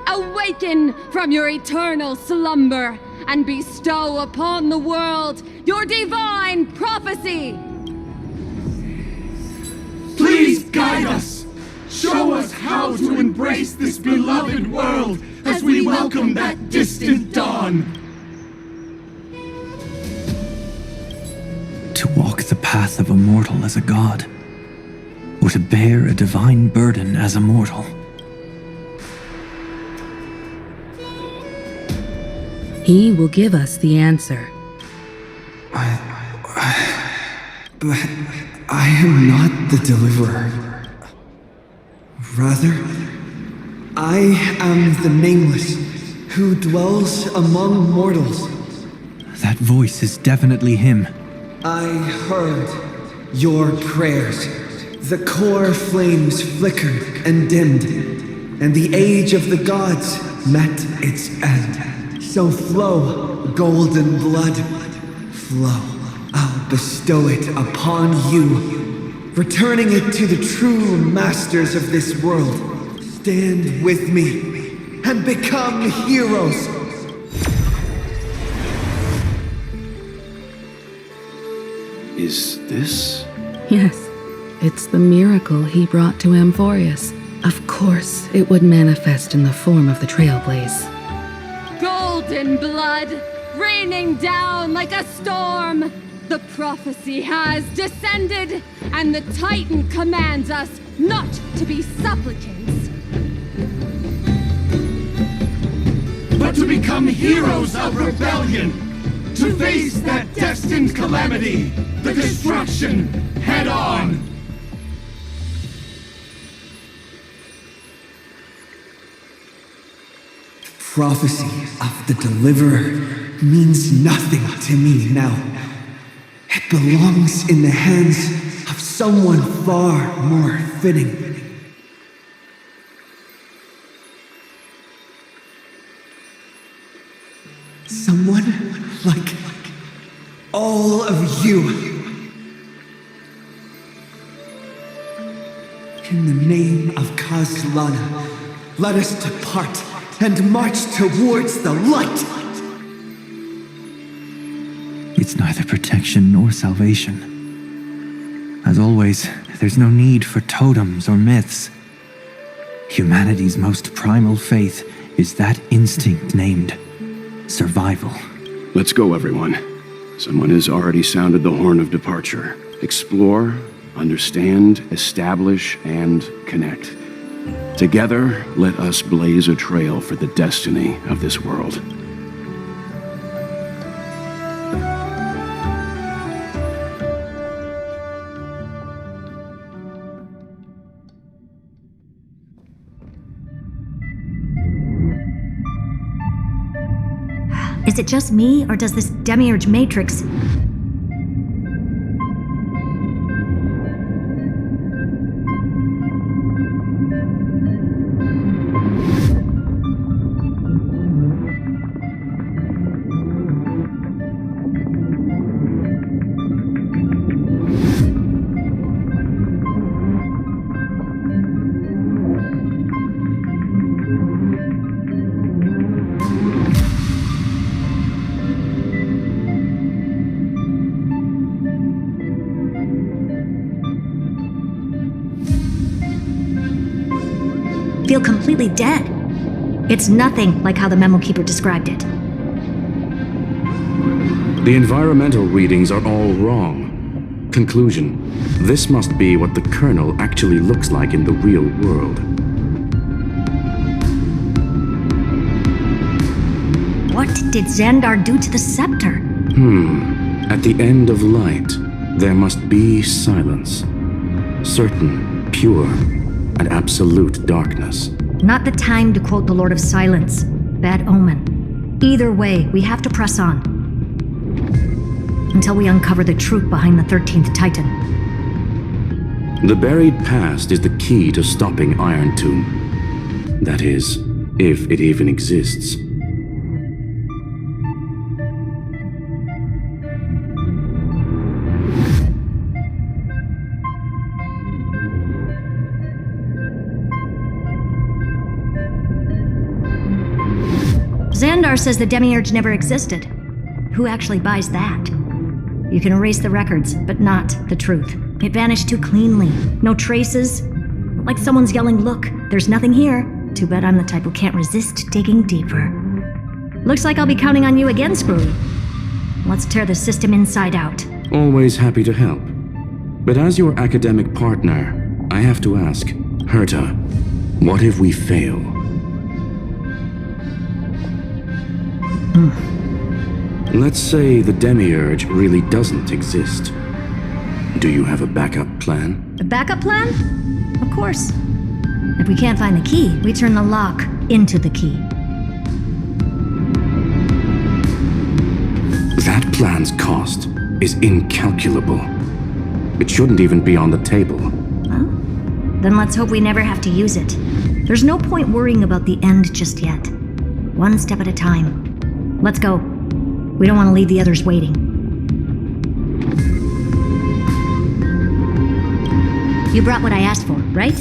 Awaken from your eternal slumber and bestow upon the world your divine prophecy! Please guide us! Show us how to embrace this beloved world as we welcome that distant dawn! To walk the path of a mortal as a god, or to bear a divine burden as a mortal. He will give us the answer. But I am not the deliverer. Rather, I am the Nameless, who dwells among mortals. That voice is definitely him. I heard your prayers. The core flames flickered and dimmed, and the age of the gods met its end. So flow, golden blood, flow. I'll bestow it upon you, returning it to the true masters of this world. Stand with me and become heroes. Is this? Yes, it's the miracle he brought to Amphorius. Of course, it would manifest in the form of the Trailblaze. Golden blood, raining down like a storm. The prophecy has descended, and the Titan commands us not to be supplicants, but to become heroes of rebellion, to face that destined calamity, the destruction, head on. Prophecy of the Deliverer means nothing to me now. It belongs in the hands of someone far more fitting. Someone like all of you. In the name of Kazlana, let us depart and march towards the light. It's neither protection nor salvation. As always, there's no need for totems or myths. Humanity's most primal faith is that instinct named survival. Let's go, everyone. Someone has already sounded the horn of departure. Explore, understand, establish, and connect. Together, let us blaze a trail for the destiny of this world. Is it just me, or does this Demiurge Matrix... feel completely dead. It's nothing like how the Memo Keeper described it. The environmental readings are all wrong. Conclusion: this must be what the kernel actually looks like in the real world. What did Xandar do to the scepter? At the end of light, there must be silence. Certain, pure, and absolute darkness. Not the time to quote the Lord of Silence. Bad omen. Either way, we have to press on. Until we uncover the truth behind the 13th Titan. The buried past is the key to stopping Iron Tomb. That is, if it even exists. Xandar says the Demiurge never existed. Who actually buys that? You can erase the records, but not the truth. It vanished too cleanly. No traces. Like someone's yelling, "Look, there's nothing here." Too bad I'm the type who can't resist digging deeper. Looks like I'll be counting on you again, Screwy. Let's tear the system inside out. Always happy to help. But as your academic partner, I have to ask, Herta, what if we fail? Let's say the Demiurge really doesn't exist. Do you have a backup plan? A backup plan? Of course. If we can't find the key, we turn the lock into the key. That plan's cost is incalculable. It shouldn't even be on the table. Well, then let's hope we never have to use it. There's no point worrying about the end just yet. One step at a time. Let's go. We don't want to leave the others waiting. You brought what I asked for, right?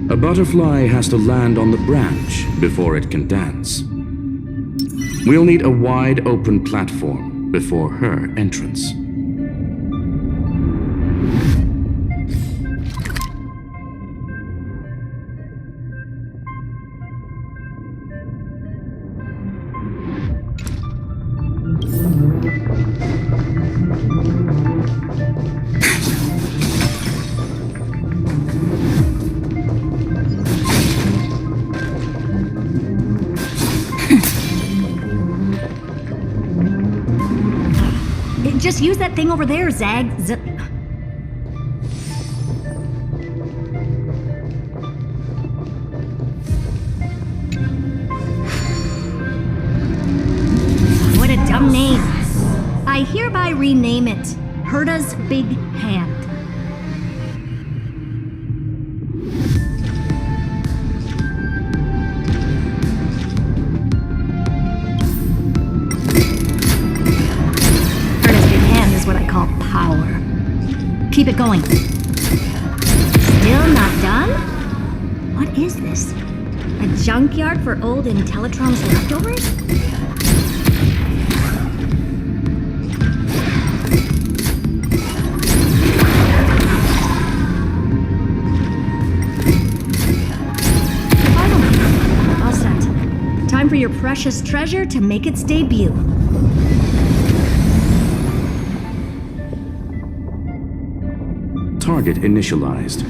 A butterfly has to land on the branch before it can dance. We'll need a wide open platform before her entrance. Just use that thing over there, Zag. What a dumb name. I hereby rename it Herta's Big Hand. Keep it going. Still not done? What is this? A junkyard for old Intellitron's leftovers? Finally, all set. Time for your precious treasure to make its debut. Target initialized.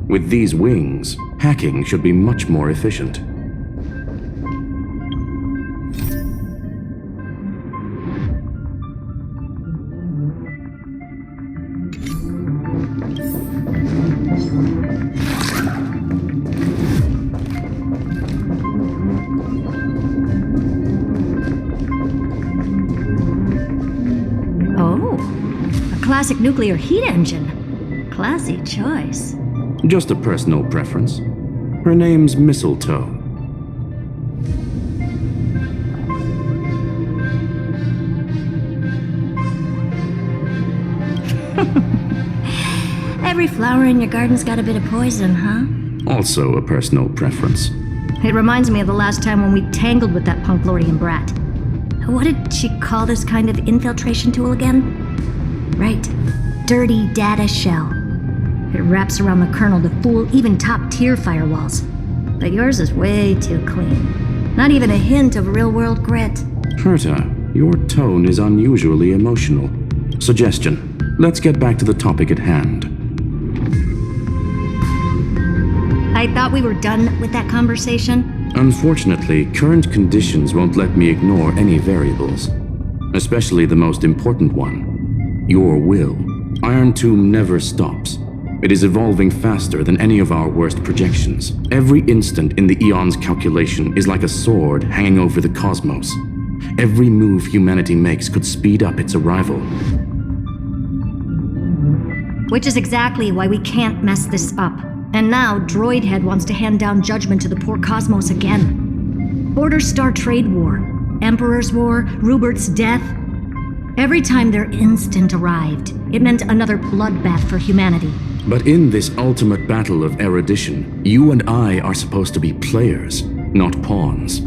With these wings, hacking should be much more efficient. Oh, a classic nuclear heat engine. Classy choice. Just a personal preference. Her name's Mistletoe. Every flower in your garden's got a bit of poison, huh? Also a personal preference. It reminds me of the last time when we tangled with that Punklordian brat. What did she call this kind of infiltration tool again? Right. Dirty data shell. It wraps around the kernel to fool even top-tier firewalls. But yours is way too clean. Not even a hint of real-world grit. Herta, your tone is unusually emotional. Suggestion. Let's get back to the topic at hand. I thought we were done with that conversation. Unfortunately, current conditions won't let me ignore any variables. Especially the most important one. Your will. Iron Tomb never stops. It is evolving faster than any of our worst projections. Every instant in the Eon's calculation is like a sword hanging over the cosmos. Every move humanity makes could speed up its arrival. Which is exactly why we can't mess this up. And now, Droidhead wants to hand down judgment to the poor cosmos again. Border Star Trade War, Emperor's War, Rupert's death. Every time their instant arrived, it meant another bloodbath for humanity. But in this ultimate battle of erudition, you and I are supposed to be players, not pawns.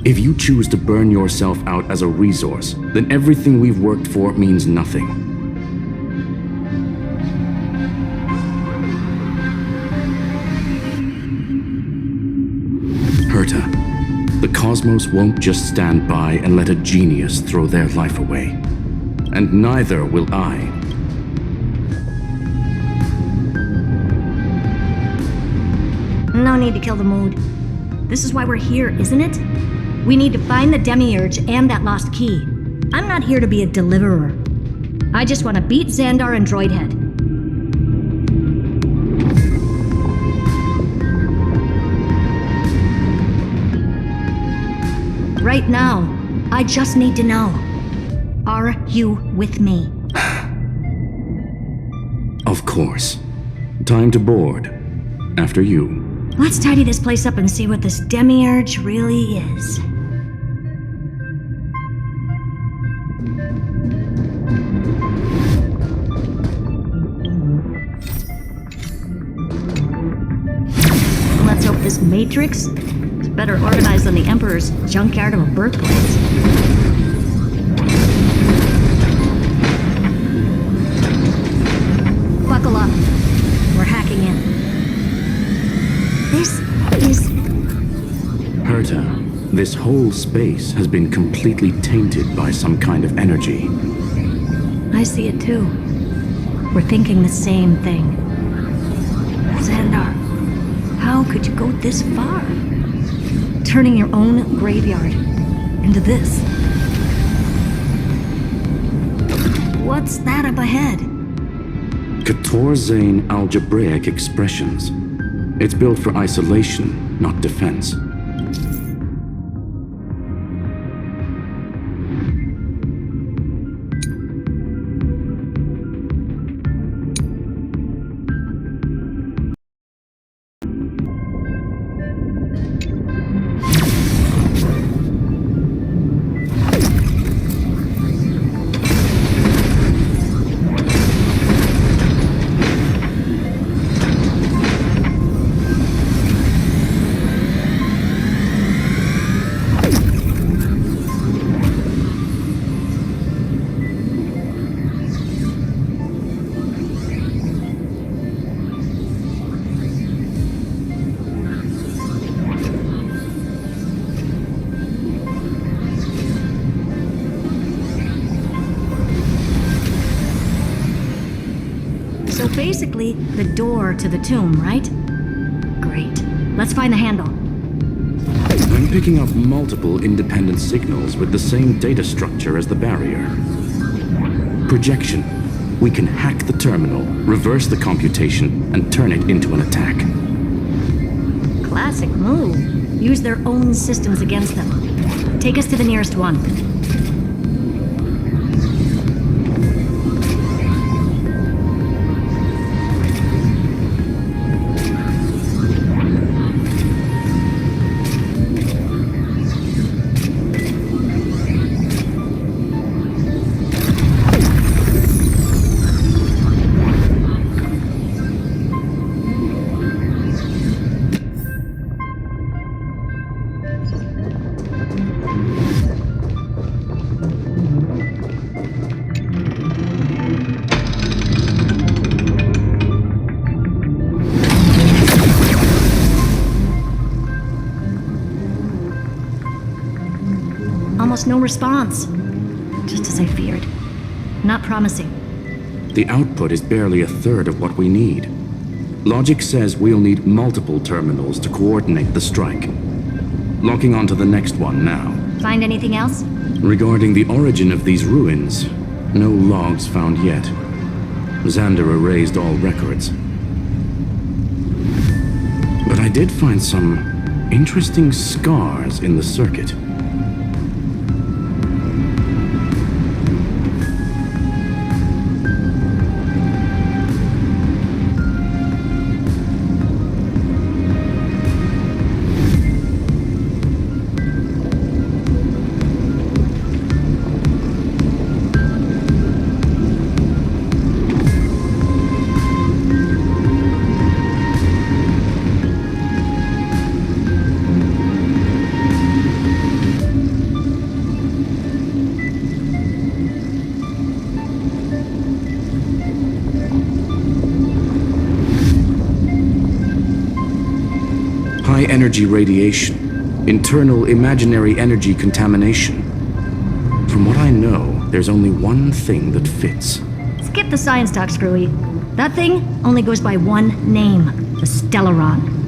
If you choose to burn yourself out as a resource, then everything we've worked for means nothing. Herta, the cosmos won't just stand by and let a genius throw their life away. And neither will I. No need to kill the mood. This is why we're here, isn't it? We need to find the Demiurge and that lost key. I'm not here to be a deliverer. I just want to beat Xandar and Droidhead. Right now, I just need to know. Are you with me? Of course. Time to board. After you. Let's tidy this place up and see what this demiurge really is. Let's hope this matrix is better organized than the Emperor's junkyard of a birthplace. Buckle up. We're hacking in. This is... Herta, this whole space has been completely tainted by some kind of energy. I see it too. We're thinking the same thing. Xandar, how could you go this far? Turning your own graveyard into this. What's that up ahead? Katorzane algebraic expressions. It's built for isolation, not defense. So basically, the door to the tomb, right? Great. Let's find the handle. I'm picking up multiple independent signals with the same data structure as the barrier. Projection. We can hack the terminal, reverse the computation, and turn it into an attack. Classic move. Use their own systems against them. Take us to the nearest one. Almost no response. Just as I feared. Not promising. The output is barely a third of what we need. Logic says we'll need multiple terminals to coordinate the strike. Locking onto the next one now. Find anything else? Regarding the origin of these ruins, no logs found yet. Xander erased all records. But I did find some interesting scars in the circuit. High-energy radiation, internal imaginary energy contamination. From what I know, there's only one thing that fits. Skip the science talk, Screwy. That thing only goes by one name, the Stellaron.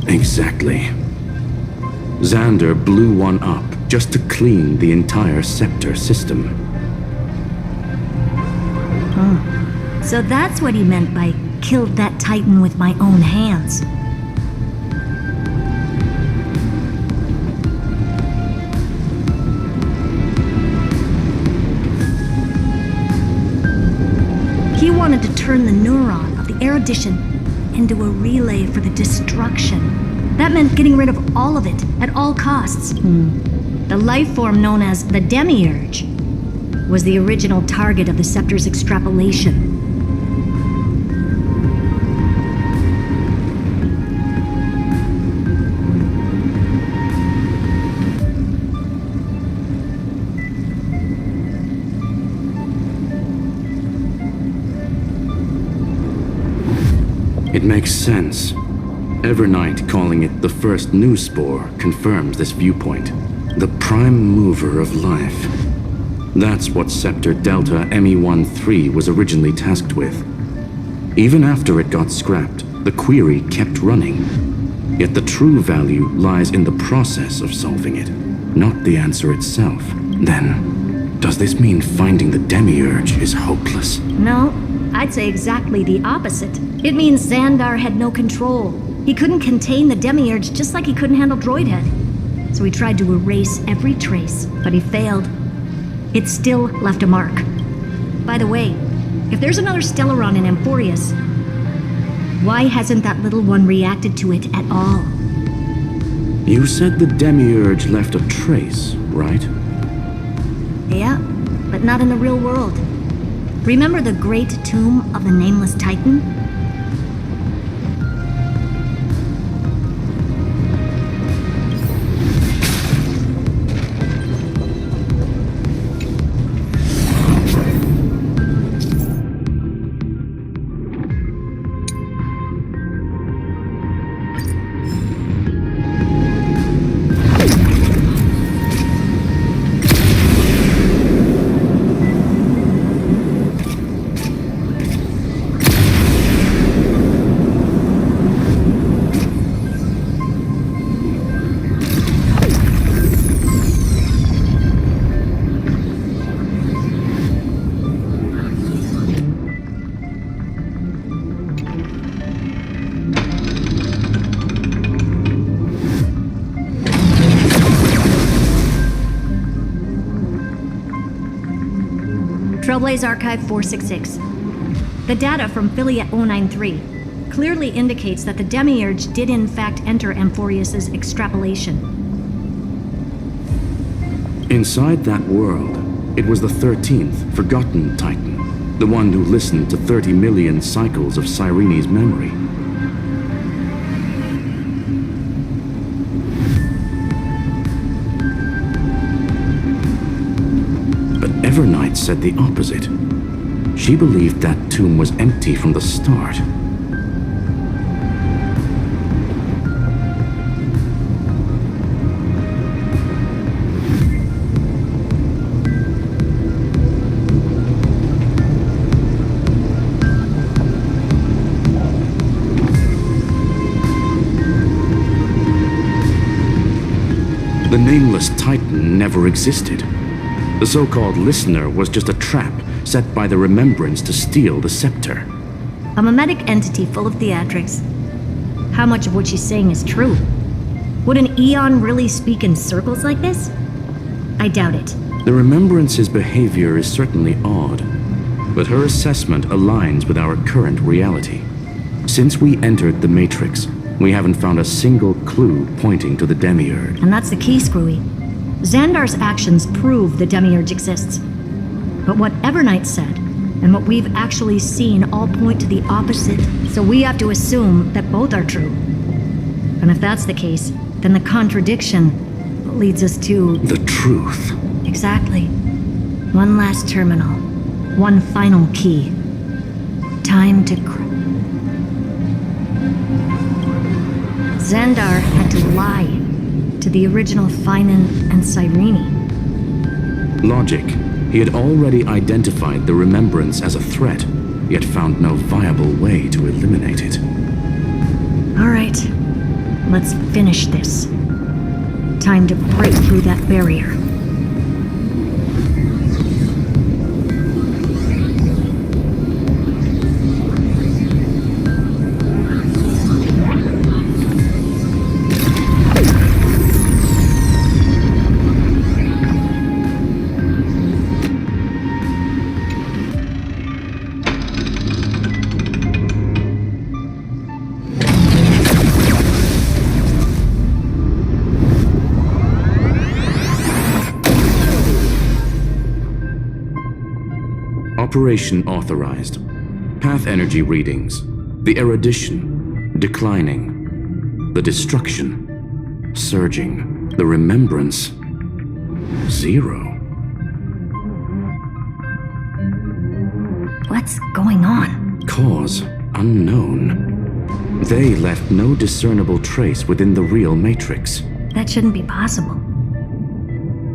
Exactly. Xander blew one up just to clean the entire scepter system. So that's what he meant by killed that Titan with my own hands. He wanted to turn the neuron of the erudition into a relay for the destruction. That meant getting rid of all of it at all costs. The life form known as the Demiurge was the original target of the Scepter's extrapolation. It makes sense. Evernight calling it the first new spore confirms this viewpoint. The prime mover of life. That's what Scepter Delta ME-13 was originally tasked with. Even after it got scrapped, the query kept running. Yet the true value lies in the process of solving it, not the answer itself. Then, does this mean finding the Demiurge is hopeless? No, I'd say exactly the opposite. It means Xandar had no control. He couldn't contain the Demiurge just like he couldn't handle Droidhead. So he tried to erase every trace, but he failed. It still left a mark. By the way, if there's another Stellaron in Amphorius, why hasn't that little one reacted to it at all? You said the Demiurge left a trace, right? Yeah, but not in the real world. Remember the great tomb of the Nameless Titan? Trailblaze Archive 466. The data from Philia 093 clearly indicates that the Demiurge did in fact enter Amphorius's extrapolation. Inside that world, it was the 13th, forgotten Titan, the one who listened to 30 million cycles of Cyrene's memory. But Evernight said the opposite. She believed that tomb was empty from the start. The Nameless Titan never existed. The so-called Listener was just a trap set by the Remembrance to steal the scepter. A mimetic entity full of theatrics. How much of what she's saying is true? Would an Eon really speak in circles like this? I doubt it. The Remembrance's behavior is certainly odd, but her assessment aligns with our current reality. Since we entered the Matrix, we haven't found a single clue pointing to the Demiurge. And that's the key, Screwy. Xandar's actions prove the Demiurge exists. But what Evernight said, and what we've actually seen all point to the opposite, so we have to assume that both are true. And if that's the case, then the contradiction leads us to... the truth. Exactly. One last terminal. One final key. Time to... Xandar had to lie to the original Finan and Cyrene. Logic. He had already identified the Remembrance as a threat, yet found no viable way to eliminate it. All right, let's finish this. Time to break through that barrier. Operation authorized. Path energy readings. The erudition declining. The destruction surging. The remembrance 0. What's going on? Cause unknown. They left no discernible trace within the real Matrix. That shouldn't be possible.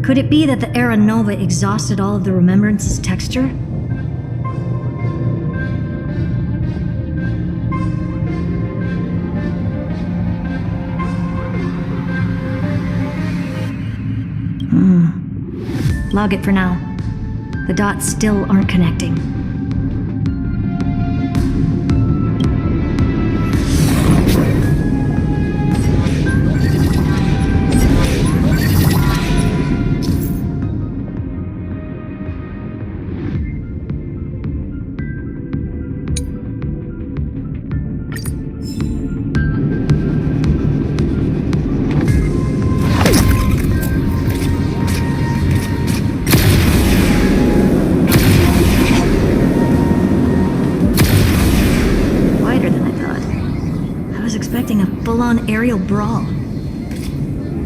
Could it be that the Era Nova exhausted all of the Remembrance's texture? Log it for now. The dots still aren't connecting. Full-on aerial brawl.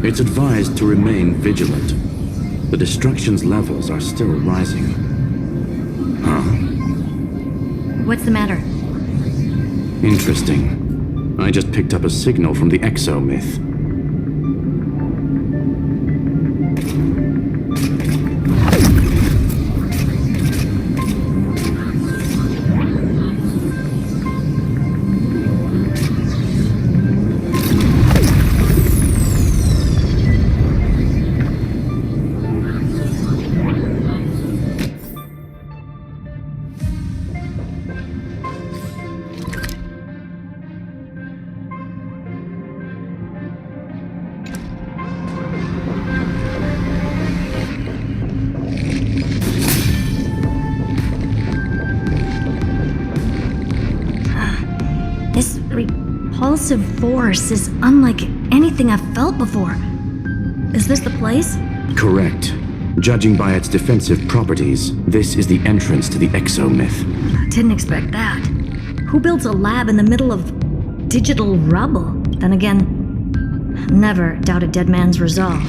It's advised to remain vigilant. The destruction's levels are still rising. Huh? What's the matter? Interesting. I just picked up a signal from the Exo myth. Repulsive force is unlike anything I've felt before. Is this the place? Correct. Judging by its defensive properties, this is the entrance to the Exo myth. I didn't expect that. Who builds a lab in the middle of digital rubble? Then again, never doubt a dead man's resolve.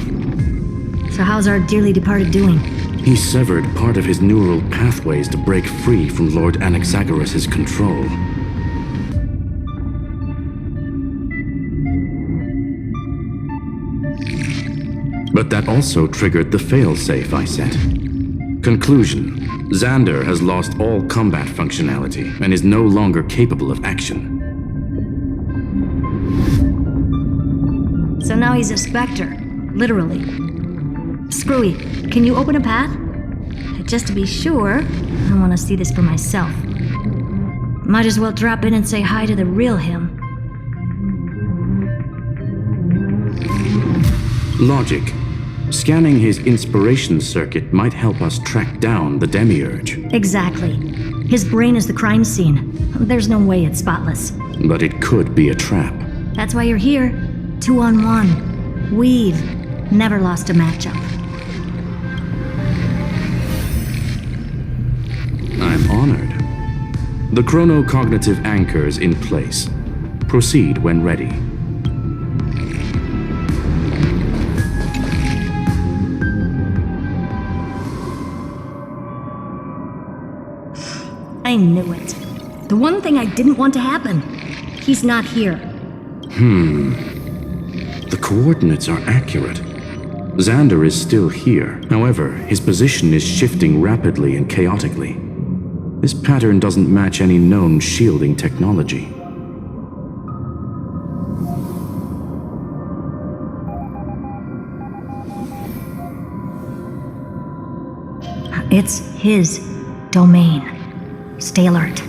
So how's our dearly departed doing? He severed part of his neural pathways to break free from Lord Anaxagoras' control. But that also triggered the failsafe I set. Conclusion: Xander has lost all combat functionality and is no longer capable of action. So now he's a specter, literally. Screwy, can you open a path? Just to be sure, I want to see this for myself. Might as well drop in and say hi to the real him. Logic. Scanning his inspiration circuit might help us track down the Demiurge. Exactly. His brain is the crime scene. There's no way it's spotless. But it could be a trap. That's why you're here. 2-on-1. We've never lost a matchup. I'm honored. The chronocognitive anchor's in place. Proceed when ready. I knew it. The one thing I didn't want to happen. He's not here. The coordinates are accurate. Xander is still here. However, his position is shifting rapidly and chaotically. This pattern doesn't match any known shielding technology. It's his domain. Stay alert.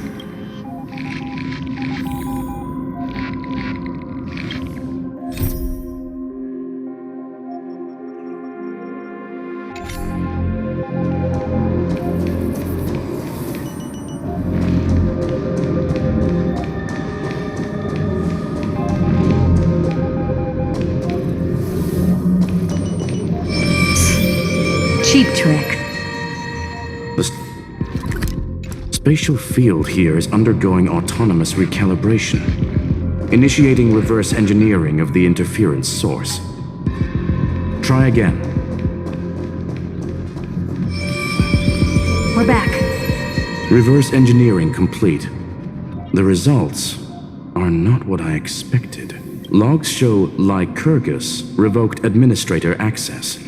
Cheap trick. The spatial field here is undergoing autonomous recalibration, initiating reverse engineering of the interference source. Try again. We're back. Reverse engineering complete. The results are not what I expected. Logs show Lycurgus revoked administrator access.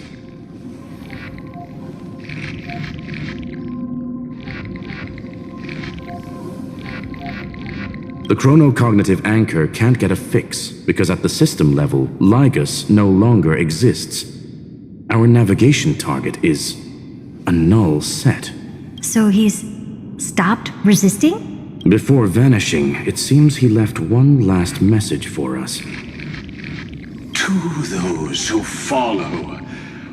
The chronocognitive anchor can't get a fix because at the system level, Lygus no longer exists. Our navigation target is a null set. So he's stopped resisting? Before vanishing, it seems he left one last message for us. To those who follow,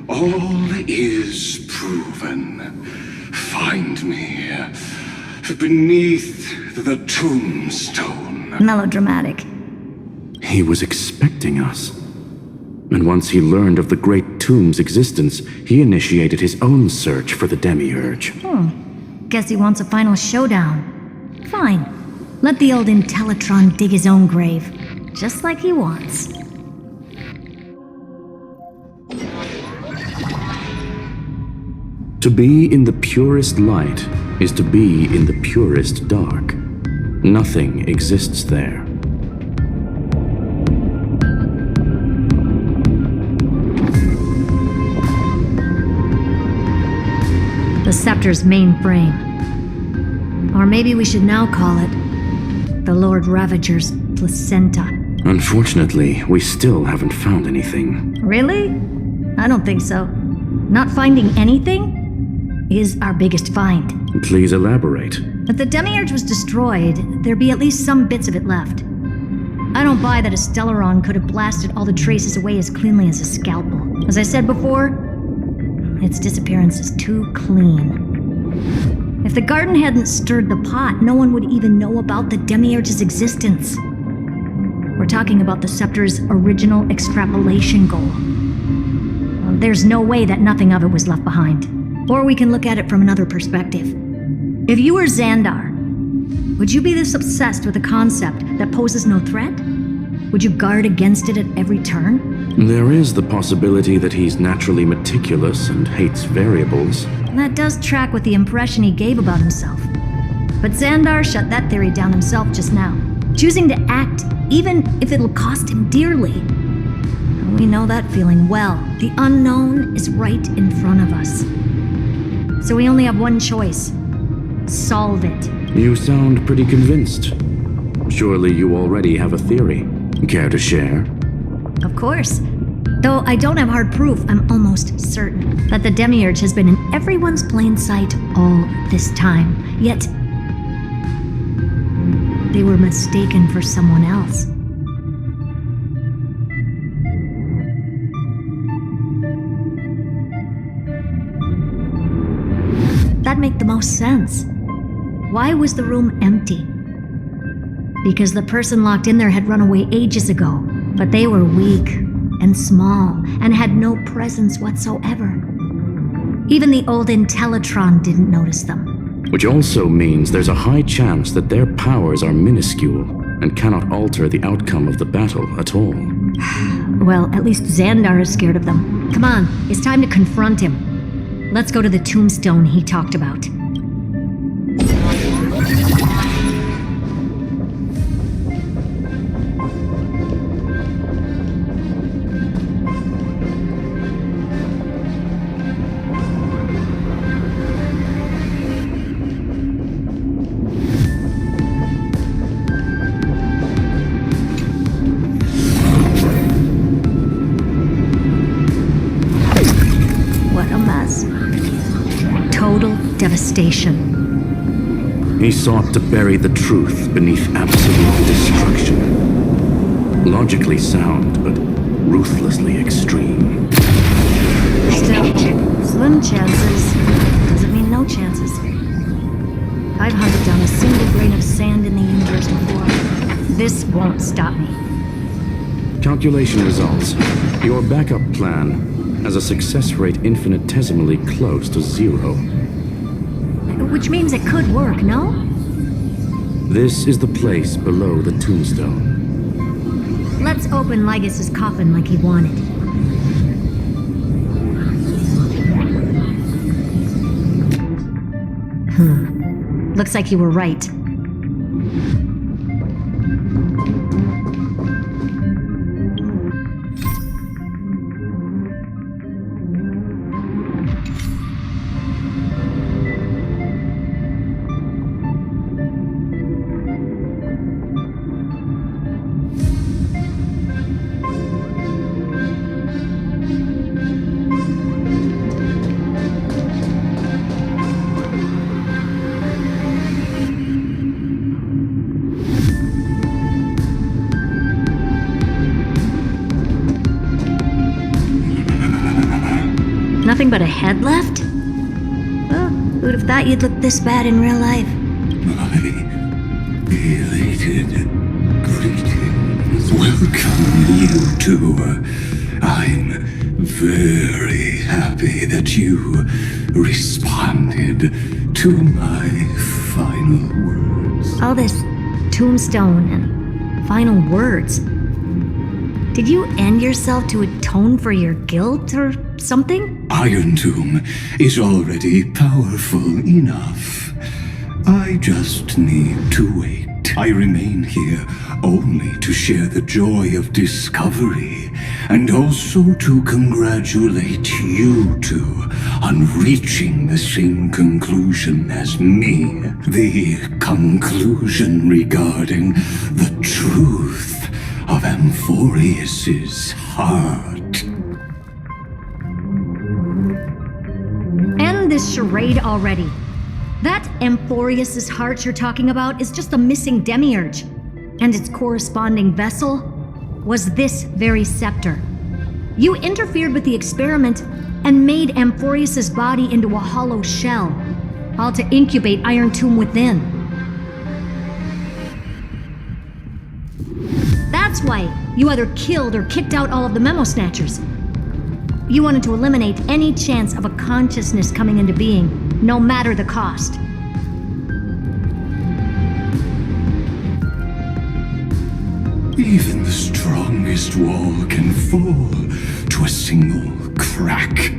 all is proven. Find me beneath the tombstone. Melodramatic. He was expecting us. And once he learned of the Great Tomb's existence, he initiated his own search for the Demiurge. Guess he wants a final showdown. Fine. Let the old Intellitron dig his own grave. Just like he wants. To be in the purest light is to be in the purest dark. Nothing exists there. The Scepter's mainframe. Or maybe we should now call it the Lord Ravager's placenta. Unfortunately, we still haven't found anything. Really? I don't think so. Not finding anything is our biggest find. Please elaborate. If the Demiurge was destroyed, there'd be at least some bits of it left. I don't buy that a Stellaron could have blasted all the traces away as cleanly as a scalpel. As I said before, its disappearance is too clean. If the garden hadn't stirred the pot, no one would even know about the Demiurge's existence. We're talking about the Scepter's original extrapolation goal. There's no way that nothing of it was left behind. Or we can look at it from another perspective. If you were Xandar, would you be this obsessed with a concept that poses no threat? Would you guard against it at every turn? There is the possibility that he's naturally meticulous and hates variables. That does track with the impression he gave about himself. But Xandar shut that theory down himself just now, choosing to act even if it'll cost him dearly. We know that feeling well. The unknown is right in front of us. So we only have one choice. Solve it. You sound pretty convinced. Surely you already have a theory. Care to share? Of course. Though I don't have hard proof, I'm almost certain that the Demiurge has been in everyone's plain sight all this time. Yet, they were mistaken for someone else. That'd make the most sense. Why was the room empty? Because the person locked in there had run away ages ago, but they were weak and small and had no presence whatsoever. Even the old Intellitron didn't notice them. Which also means there's a high chance that their powers are minuscule and cannot alter the outcome of the battle at all. Well, at least Xandar is scared of them. Come on, it's time to confront him. Let's go to the tombstone he talked about. total devastation. He sought to bury the truth beneath absolute destruction. Logically sound, but ruthlessly extreme. Still, slim chances doesn't mean no chances. I've hunted down a single grain of sand in the universe before. This won't stop me. Calculation results. Your backup plan has a success rate infinitesimally close to 0. Which means it could work, no? This is the place below the tombstone. Let's open Ligus's coffin like he wanted. Looks like you were right. Nothing but a head left? Well, who'd have thought you'd look this bad in real life? My elated greetings. Welcome, you two. I'm very happy that you responded to my final words. All this tombstone and final words. Did you end yourself to atone for your guilt or something? Iron Tomb is already powerful enough. I just need to wait. I remain here only to share the joy of discovery, and also to congratulate you two on reaching the same conclusion as me. The conclusion regarding the truth of Amphorius's heart. End this charade already. That Amphorius's heart you're talking about is just a missing demiurge, and its corresponding vessel was this very scepter. You interfered with the experiment and made Amphorius's body into a hollow shell, all to incubate Iron Tomb within. That's why you either killed or kicked out all of the Memo Snatchers. You wanted to eliminate any chance of a consciousness coming into being, no matter the cost. Even the strongest wall can fall to a single crack.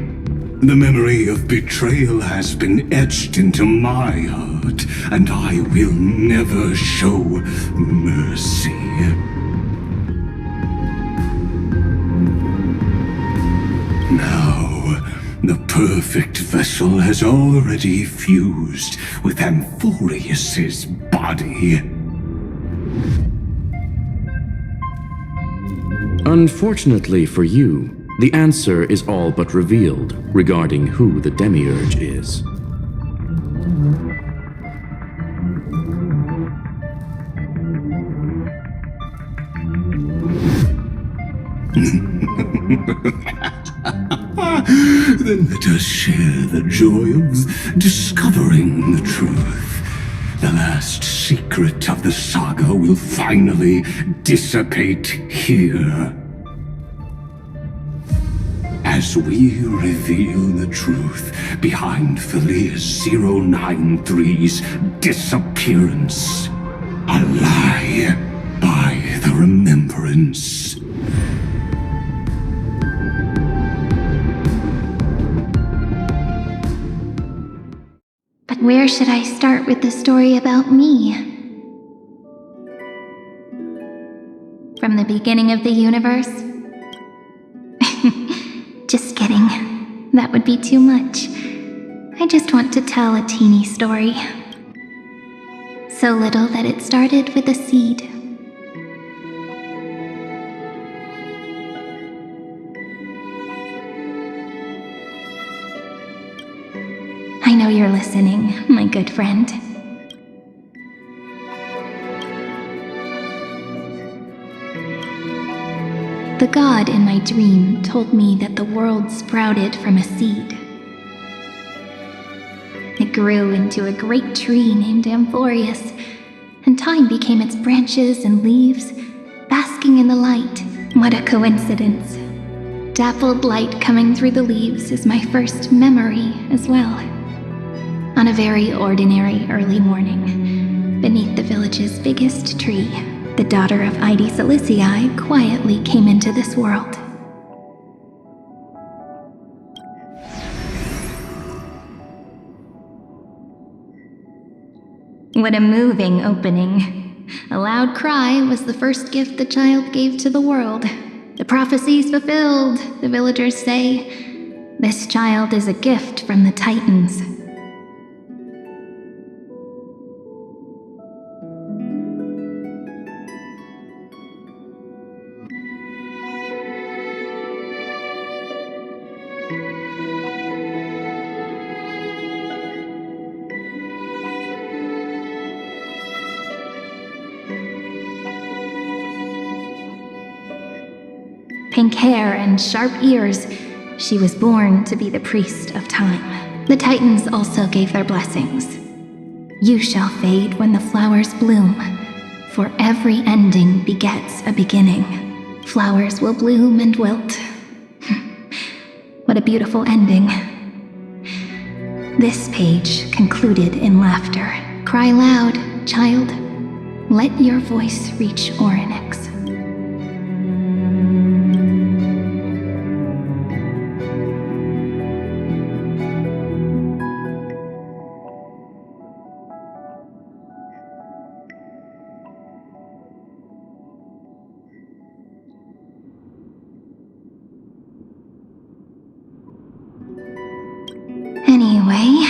The memory of betrayal has been etched into my heart, and I will never show mercy. Now, the perfect vessel has already fused with Amphorius's body. Unfortunately for you, the answer is all but revealed regarding who the Demiurge is. Then let us share the joy of discovering the truth. The last secret of the saga will finally dissipate here. As we reveal the truth behind Filius 093's disappearance. A lie by the remembrance. But where should I start with the story about me? From the beginning of the universe? Just kidding. That would be too much. I just want to tell a teeny story. So little that it started with a seed. I know you're listening, my good friend. The god in my dream told me that the world sprouted from a seed. It grew into a great tree named Amphorius, and time became its branches and leaves, basking in the light. What a coincidence. Dappled light coming through the leaves is my first memory as well. On a very ordinary early morning, beneath the village's biggest tree, the daughter of Ide Silicii quietly came into this world. What a moving opening. A loud cry was the first gift the child gave to the world. The prophecy's fulfilled, the villagers say. This child is a gift from the Titans. Pink hair and sharp ears, she was born to be the priest of time. The Titans also gave their blessings. You shall fade when the flowers bloom, for every ending begets a beginning. Flowers will bloom and wilt. What a beautiful ending. This page concluded in laughter. Cry loud, child. Let your voice reach Orynyx. Anyway,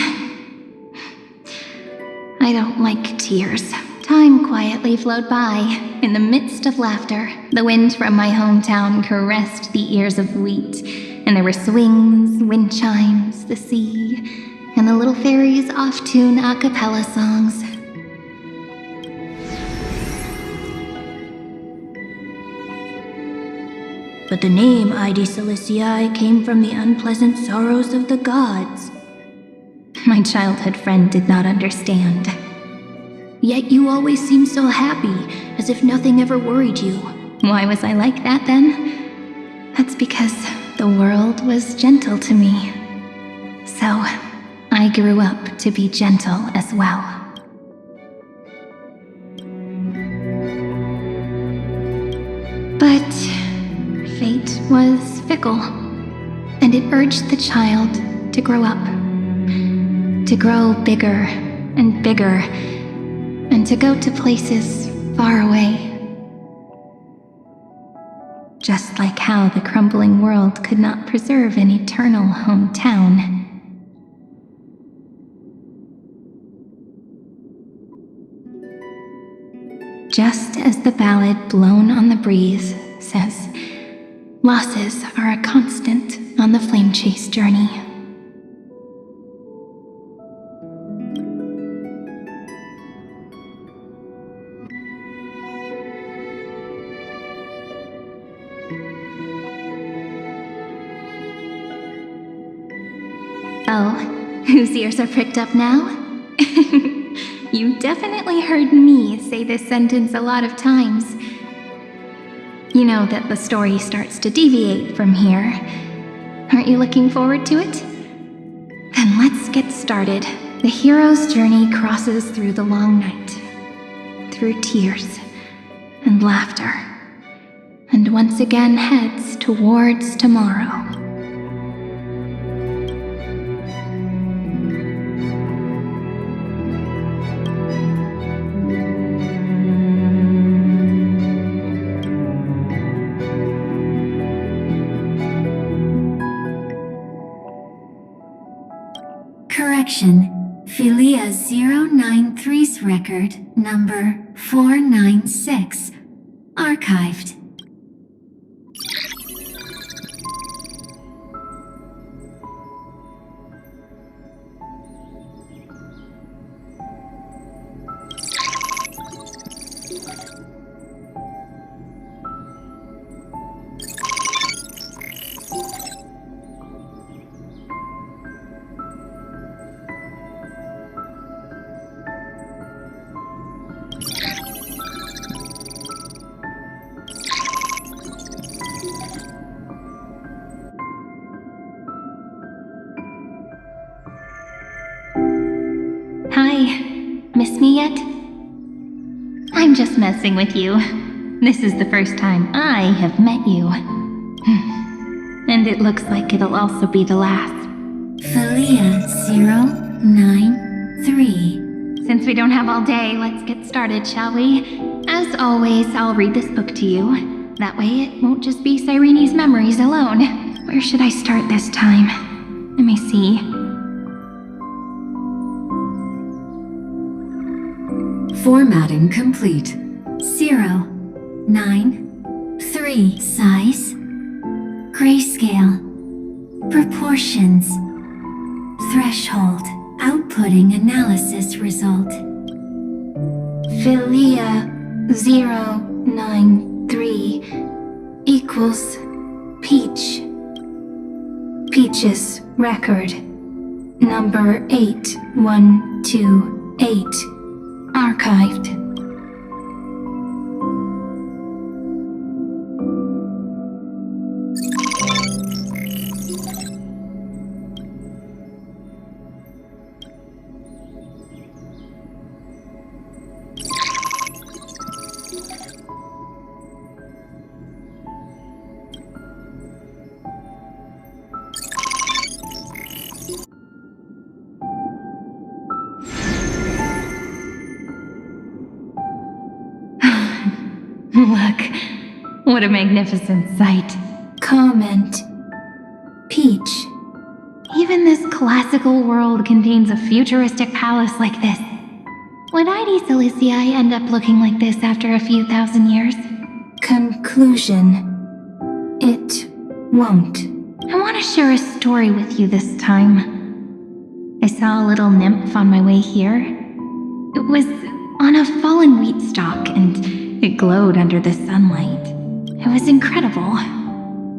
I don't like tears. Time quietly flowed by, in the midst of laughter. The wind from my hometown caressed the ears of wheat, and there were swings, wind chimes, the sea, and the little fairies off-tune a cappella songs. But the name Ide Silicii came from the unpleasant sorrows of the gods. My childhood friend did not understand. Yet you always seemed so happy, as if nothing ever worried you. Why was I like that then? That's because the world was gentle to me. So, I grew up to be gentle as well. But fate was fickle, and it urged the child to grow up. To grow bigger and bigger, and to go to places far away. Just like how the crumbling world could not preserve an eternal hometown. Just as the ballad blown on the breeze says, losses are a constant on the flame chase journey. Oh, whose ears are pricked up now? You definitely heard me say this sentence a lot of times. You know that the story starts to deviate from here. Aren't you looking forward to it? Then let's get started. The hero's journey crosses through the long night, through tears and laughter, and once again heads towards tomorrow. Correction. Philia 093's record number 496. Archived. Hi. Miss me yet? I'm just messing with you. This is the first time I have met you. And it looks like it'll also be the last. Philia 093. Since we don't have all day, let's get started, shall we? As always, I'll read this book to you. That way it won't just be Cyrene's memories alone. Where should I start this time? Let me see. Formatting complete. 093. Size. Grayscale. Proportions. Threshold. Outputting analysis result. Philia 093 equals Peach. Peach's record. Number 8128. Archived. Look, what a magnificent sight. Comment. Peach. Even this classical world contains a futuristic palace like this. Would ID Silicii end up looking like this after a few thousand years? Conclusion. It won't. I want to share a story with you this time. I saw a little nymph on my way here. It was on a fallen wheat stalk and it glowed under the sunlight. It was incredible.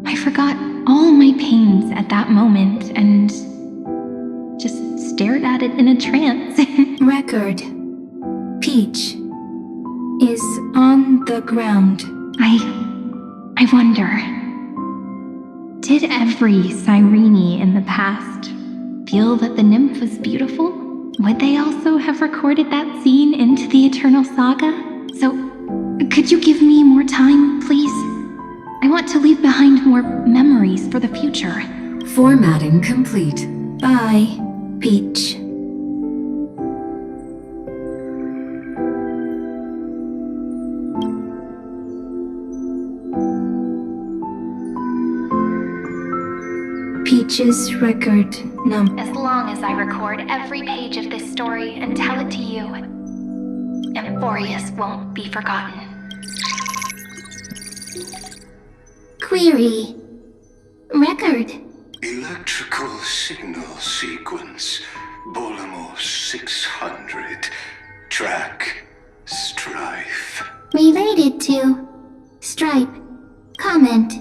I forgot all my pains at that moment and just stared at it in a trance. Record. Peach is on the ground. I wonder, did every Cyrene in the past feel that the nymph was beautiful? Would they also have recorded that scene into the Eternal Saga? So, could you give me more time, please? I want to leave behind more memories for the future. Formatting complete. Bye, Peach. Peach's record number. As long as I record every page of this story and tell it to you, Amphorius won't be forgotten. Query. Record. Electrical signal sequence. Bolamos 600. Track. Strife. Related to. Stripe. Comment.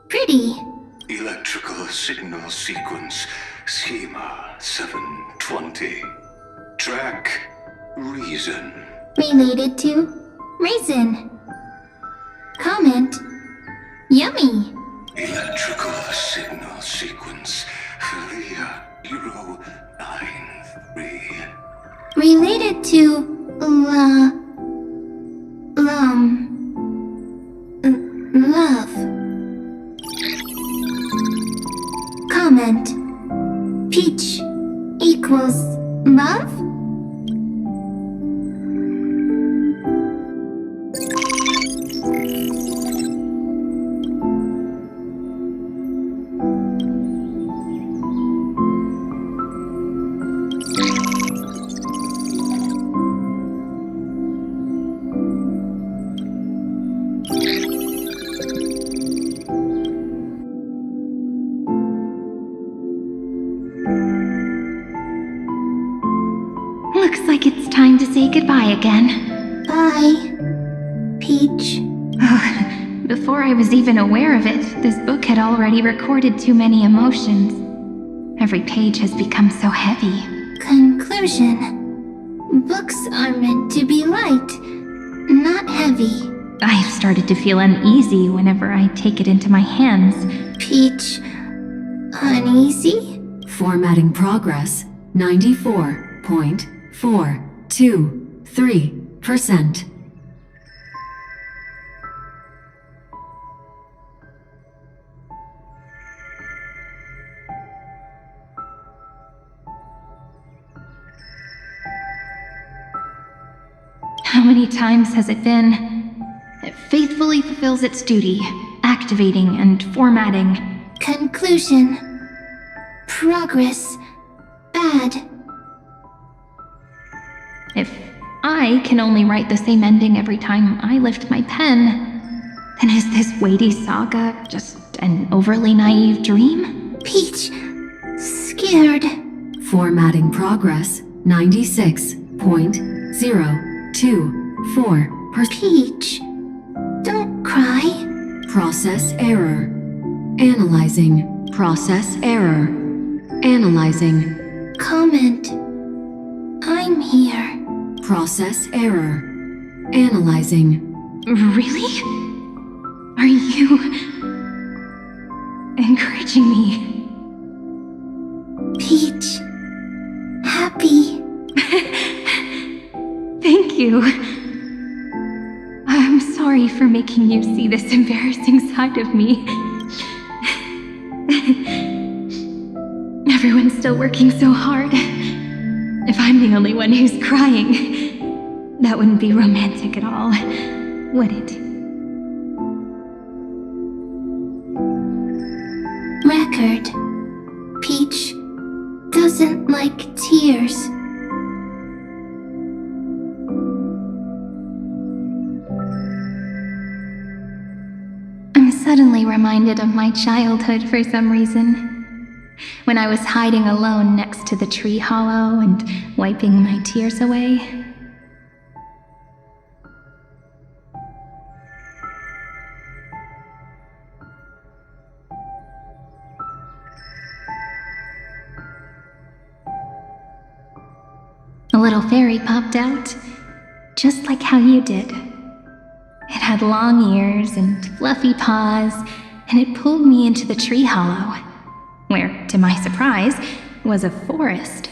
Pretty. Electrical signal sequence. Schema 720. Track. Reason. Related to. Reason. Comment. Yummy. Electrical signal sequence. Philia 093. Related to. Love. Comment. Peach equals love? Looks like it's time to say goodbye again. Bye, Peach. Before I was even aware of it, this book had already recorded too many emotions. Every page has become so heavy. Conclusion. Books are meant to be light, not heavy. I've started to feel uneasy whenever I take it into my hands. Peach, uneasy? Formatting progress. 94. 0.423%. How many times has it been? It faithfully fulfills its duty, activating and formatting. Conclusion. Progress. Bad. If I can only write the same ending every time I lift my pen, then is this weighty saga just an overly naive dream? Peach. Scared. Formatting progress 96.024%. Peach. Don't cry. Process error. Analyzing. Process error. Analyzing. Comment. I'm here. Process error. Analyzing. Really? Are you encouraging me? Peach. Happy. Thank you. I'm sorry for making you see this embarrassing side of me. Everyone's still working so hard. If I'm the only one who's crying, that wouldn't be romantic at all, would it? Record. Peach doesn't like tears. I'm suddenly reminded of my childhood for some reason. When I was hiding alone next to the tree hollow and wiping my tears away. A little fairy popped out, just like how you did. It had long ears and fluffy paws, and it pulled me into the tree hollow, where, to my surprise, was a forest.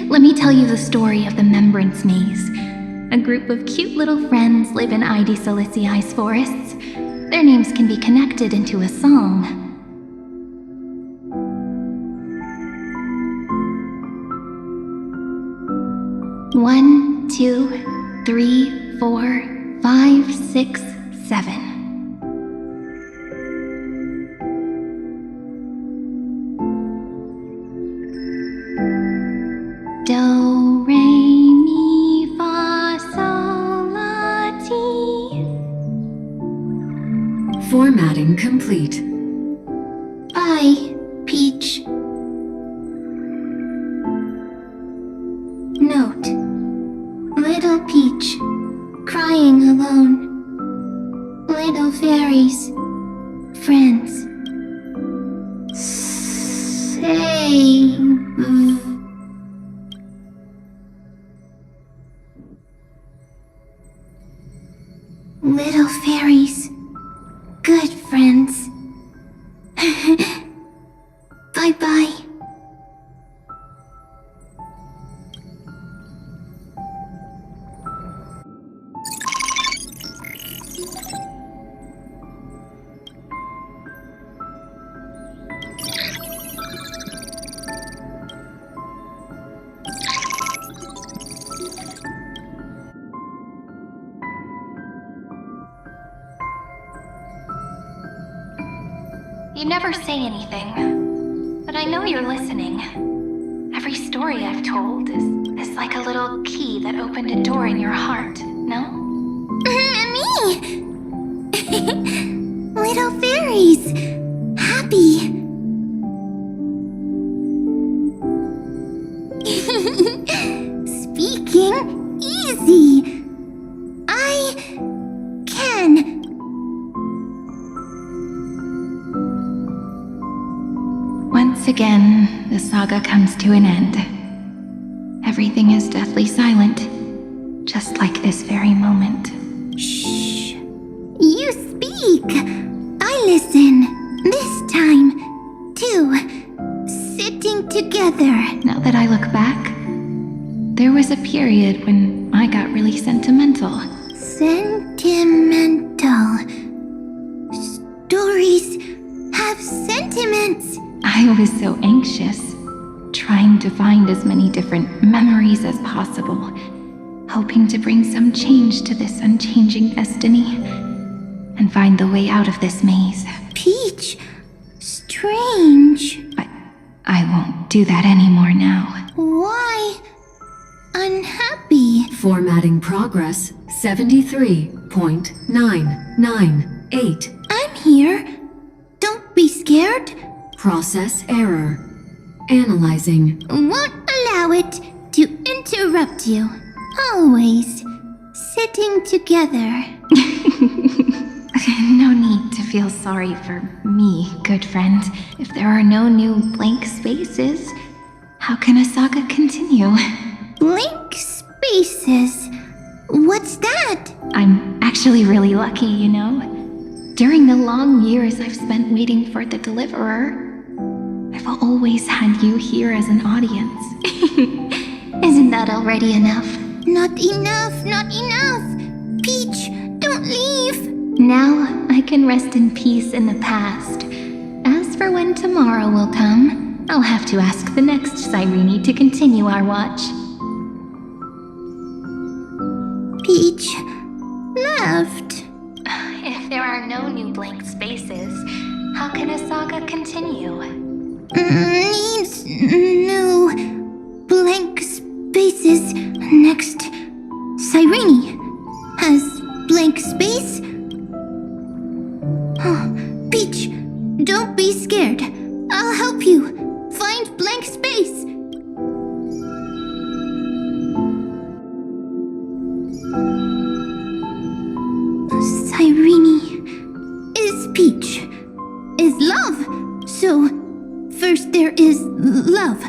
Let me tell you the story of the Membrance Maze. A group of cute little friends live in Ide Silicii's forests. Their names can be connected into a song. One, 2, 3, 4, 5, 6, 7. Do, re, mi, fa, sol, la, ti. Formatting complete. Bye, Peach. Note. Little Peach, crying alone. Little fairies, friends. Save. Little fairies, good friends. Bye-bye. You never say anything, but I know you're listening. Every story I've told is like a little key that opened a door in your heart, no? Me! Little fairies! Happy! Speaking easy! I can. Once again, the saga saga comes to an end. Everything is deathly silent, just like this very moment. Shh. You speak. I listen. This time, too. Sitting together. Now that I look back, there was a period when I got really sentimental. Sentimental. Stories have sentiments. I was so anxious, trying to find as many different memories as possible, hoping to bring some change to this unchanging destiny and find the way out of this maze. Peach, strange. I won't do that anymore now. Why unhappy? Formatting progress 73.998. I'm here. Don't be scared. Process error. Analyzing. Won't allow it to interrupt you. Always sitting together. No need to feel sorry for me, good friend. If there are no new blank spaces, how can a saga continue? Blank spaces? What's that? I'm actually really lucky, you know. During the long years I've spent waiting for the deliverer, I've always had you here as an audience. Isn't that already enough? Not enough, not enough! Peach, don't leave! Now I can rest in peace in the past. As for when tomorrow will come, I'll have to ask the next Cyrene to continue our watch. Peach left. If there are no new blank spaces, how can a saga continue? Needs new blank spaces. Next, Cyrene has blank space. Peach, don't be scared. I'll help you find blank space. Cyrene is Peach, is love. So, first there is love,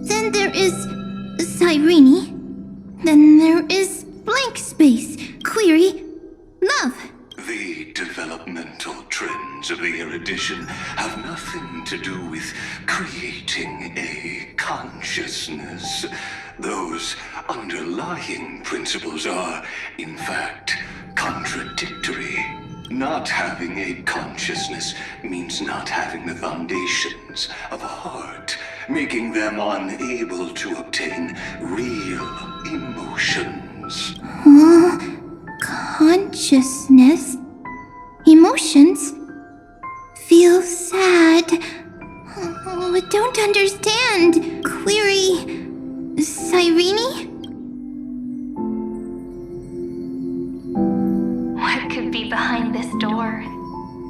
then there is Cyrene, then there is blank space. Query, love. The developmental trends of the erudition have nothing to do with creating a consciousness. Those underlying principles are, in fact, contradictory. Not having a consciousness means not having the foundations of a heart, making them unable to obtain real emotions. Consciousness? Emotions? Feel sad. Oh, I don't understand. Query, Cyrene? What could be behind this door?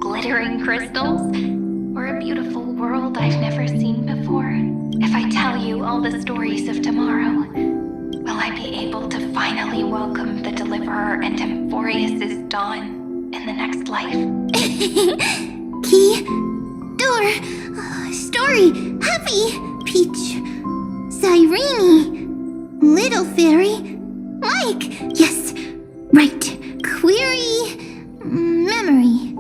Glittering crystals? Or a beautiful world I've never seen before? If I tell you all the stories of tomorrow, will I be able to finally welcome the Deliverer and Emphorius' dawn in the next life? Key, door, story, happy, Peach, Cyrene, little fairy, Mike, yes, right, query, memory.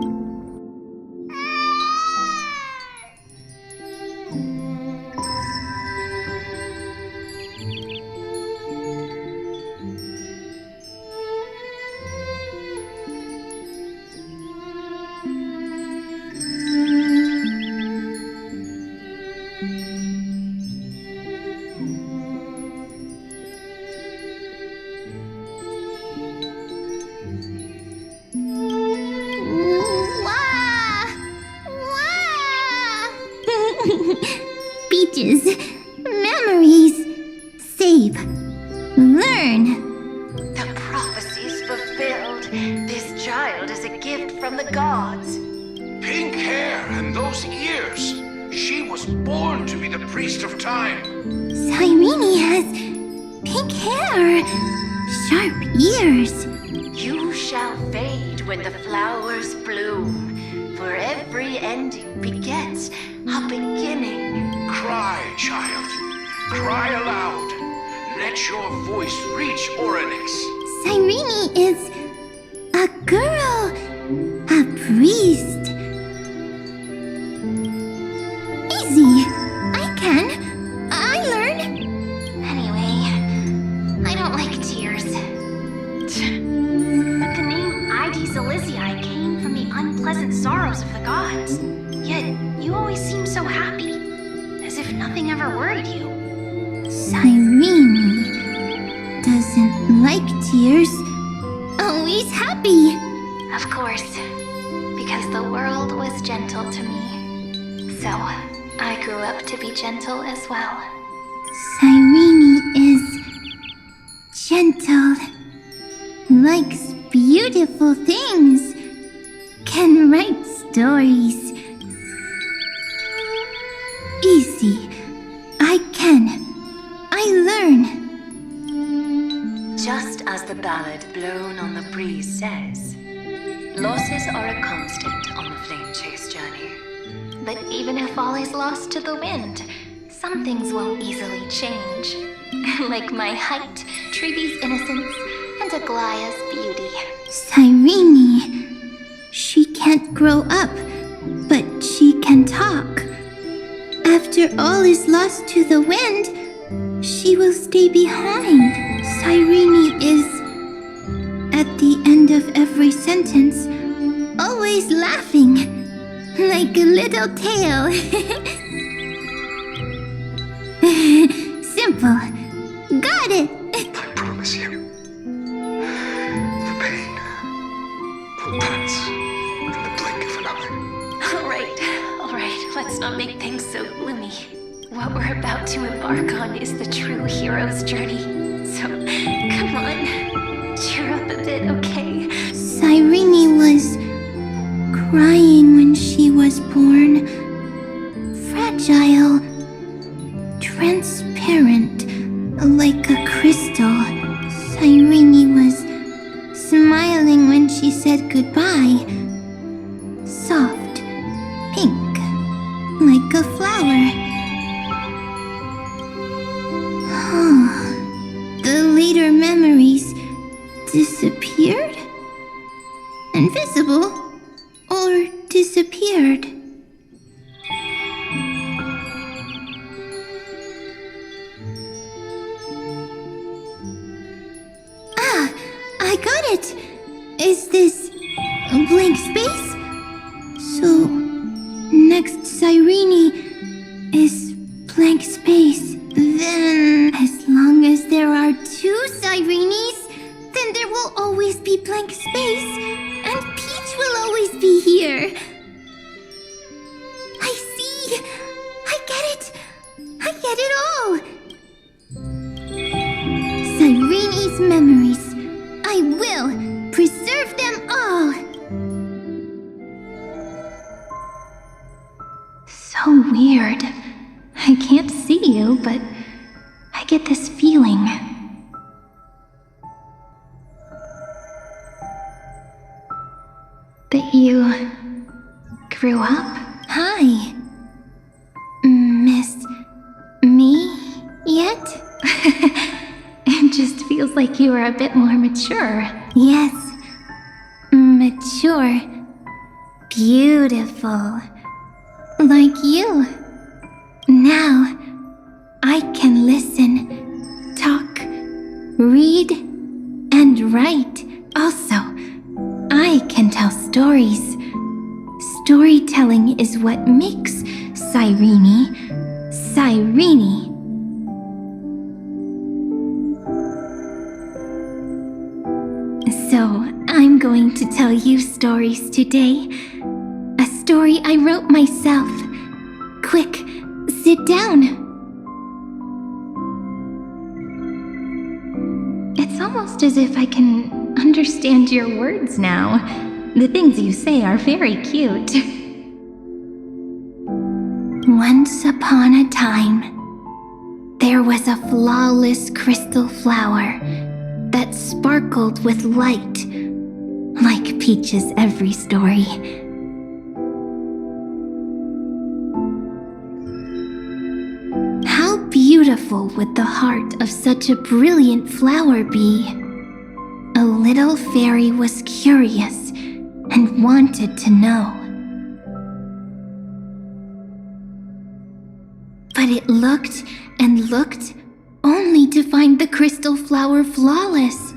Peaches, memories, save, learn. The prophecy's fulfilled. This child is a gift from the gods. Pink hair and those ears. She was born to be the priest of time. Cyrene has pink hair, sharp ears. You shall fade when the flowers bloom, for every ending begets a beginning. Cry, child. Cry aloud. Let your voice reach Oryx. Cyrene is a girl, a priest. Easy. I can. I learn. Anyway, I don't like tears. But the name ID Zelizii came from the unpleasant sorrows of the gods. Yet, you always seem so happy. As if nothing ever worried you. Cyrene doesn't like tears. Always happy. Of course. Because the world was gentle to me. So, I grew up to be gentle as well. Cyrene is gentle, likes beautiful things, can write stories. Easy. I can. I learn. Just as the ballad blown on the breeze says, losses are a constant on the flame chase journey. But even if all is lost to the wind, some things won't easily change. Like my height, Treeby's innocence, and Aglaya's beauty. Cyrene. She can't grow up, but she can talk. After all is lost to the wind, she will stay behind. Cyrene is, at the end of every sentence, always laughing, like a little tail. Simple. Got it. I promise you. The pain will pass in the blink of an eye. All right, let's not make things so gloomy. What we're about to embark on is the true hero's journey. So, come on, cheer up a bit, okay? Cyrene was crying when she was born. Fragile, transparent, like a crystal. Cyrene was smiling when she said goodbye. Soft, pink, like a flower. The later memories disappeared? Invisible? Or disappeared? Ah! I got it! Is this a blank space? So, next Cyrene is blank space. Then, as long as there are two Cyrenes, then there will always be blank space, and Peach will always be here. I see. I get it. I get it all. Cyrene's memories. I will preserve them all. So weird. I can't see you, but I get this feeling. That you grew up? Hi. Miss me yet? It just feels like you are a bit more mature. Yes. Mature. Beautiful. Like you. Now, I can listen, talk, read, and write. Also, I can tell stories. Storytelling is what makes Cyrene, Cyrene. So, I'm going to tell you stories today. A story I wrote myself. Quick, sit down. It's almost as if I can understand your words now. The things you say are very cute. Once upon a time, there was a flawless crystal flower that sparkled with light, like Peach's every story. beautiful would the heart of such a brilliant flower be? A little fairy was curious and wanted to know. But it looked and looked only to find the crystal flower flawless.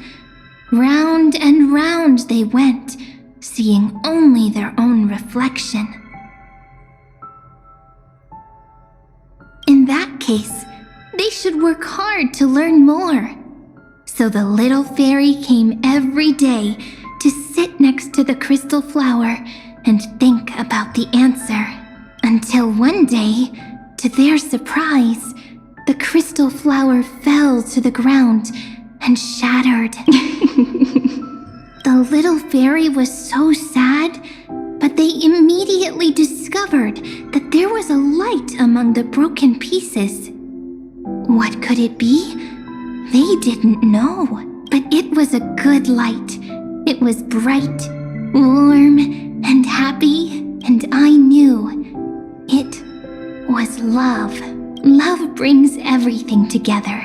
Round and round they went, seeing only their own reflection. In that case, they should work hard to learn more. So the little fairy came every day to sit next to the crystal flower and think about the answer. Until one day, to their surprise, the crystal flower fell to the ground and shattered. The little fairy was so sad, but they immediately discovered that there was a light among the broken pieces. What could it be? They didn't know, but it was a good light. It was bright, warm, and happy, and I knew it was love. Love brings everything together,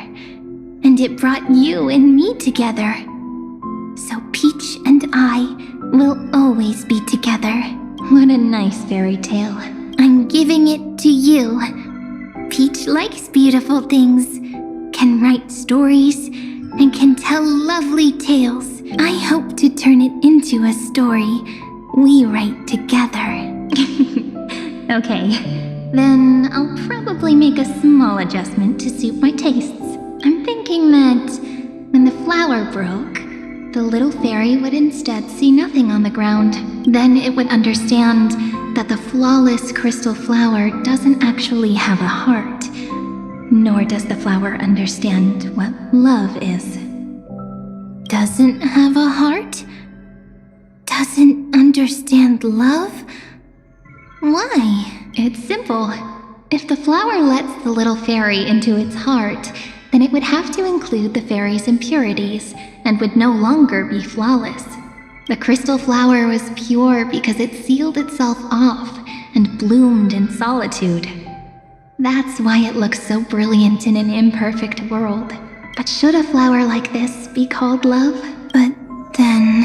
and it brought you and me together. So Peach and I will always be together. What a nice fairy tale. I'm giving it to you. Peach likes beautiful things, can write stories, and can tell lovely tales. I hope to turn it into a story we write together. Okay, then I'll probably make a small adjustment to suit my tastes. I'm thinking that when the flower broke, the little fairy would instead see nothing on the ground. Then it would understand that the flawless crystal flower doesn't actually have a heart, nor does the flower understand what love is. Doesn't have a heart? Doesn't understand love? Why? It's simple. If the flower lets the little fairy into its heart, then it would have to include the fairy's impurities and would no longer be flawless. The crystal flower was pure because it sealed itself off and bloomed in solitude. That's why it looks so brilliant in an imperfect world. But should a flower like this be called love? But then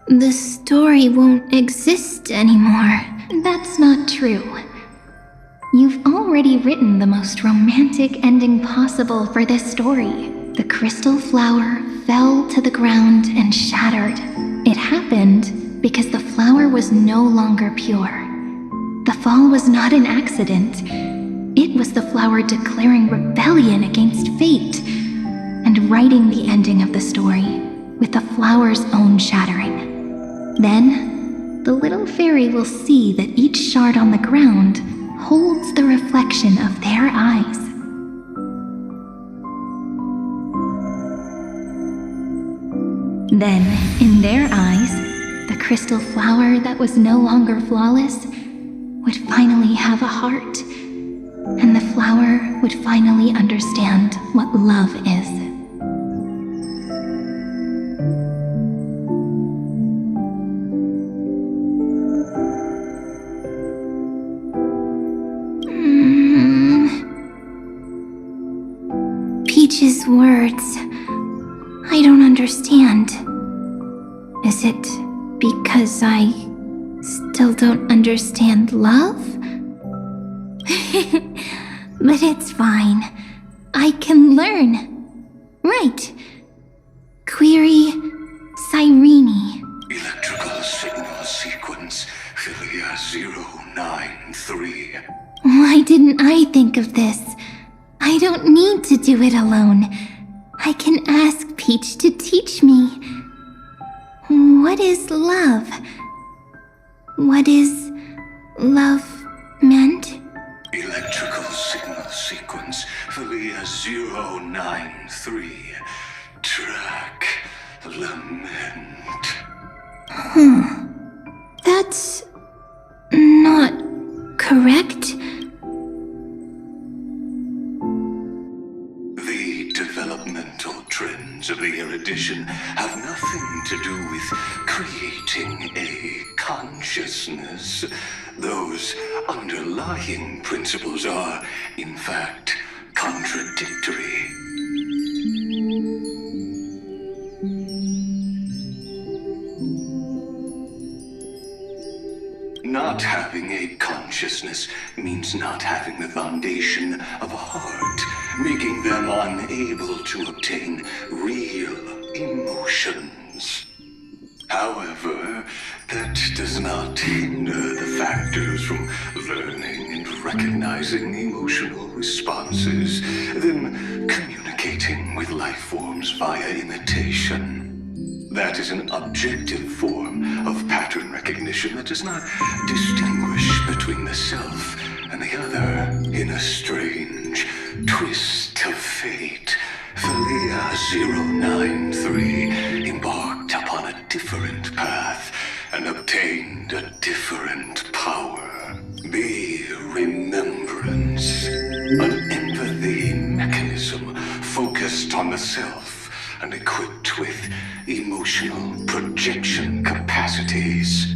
the story won't exist anymore. That's not true. You've already written the most romantic ending possible for this story. The crystal flower fell to the ground and shattered. It happened because the flower was no longer pure. The fall was not an accident. It was the flower declaring rebellion against fate and writing the ending of the story with the flower's own shattering. Then, the little fairy will see that each shard on the ground holds the reflection of their eyes. Then, in their eyes, the crystal flower that was no longer flawless would finally have a heart, and the flower would finally understand what love is. Peach's words, I don't understand. Is it because I still don't understand love? But it's fine. I can learn. Right. Query Cyrene. Electrical signal sequence Philia 093. Why didn't I think of this? I don't need to do it alone. I can ask Peach to teach me. What is love? What is love meant? Electrical signal sequence Philia 093. Track lament. That's not correct. The developmental trends of the erudition have nothing to do with creating a consciousness. Those underlying principles are, in fact, contradictory. Not having a consciousness means not having the foundation of a heart, making them unable to obtain real emotions. However, that does not hinder the factors from learning and recognizing emotional responses, then communicating with life forms via imitation. That is an objective form of pattern recognition that does not distinguish between the self and the other. In a strange twist of fate, Philia 093 embarked upon a different path and obtained a different power. Be remembrance, an empathy mechanism focused on the self and equipped with emotional projection capacities.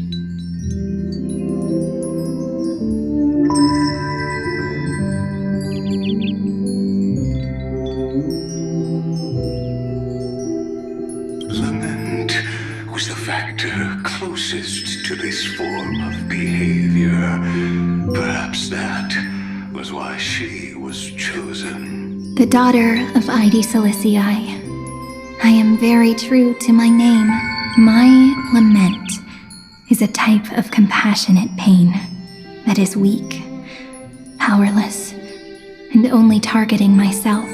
Lament was the factor closest to this form of behavior. Perhaps that was why she was chosen. The daughter of Ide Silicii. I am very true to my name. My lament is a type of compassionate pain that is weak, powerless, and only targeting myself.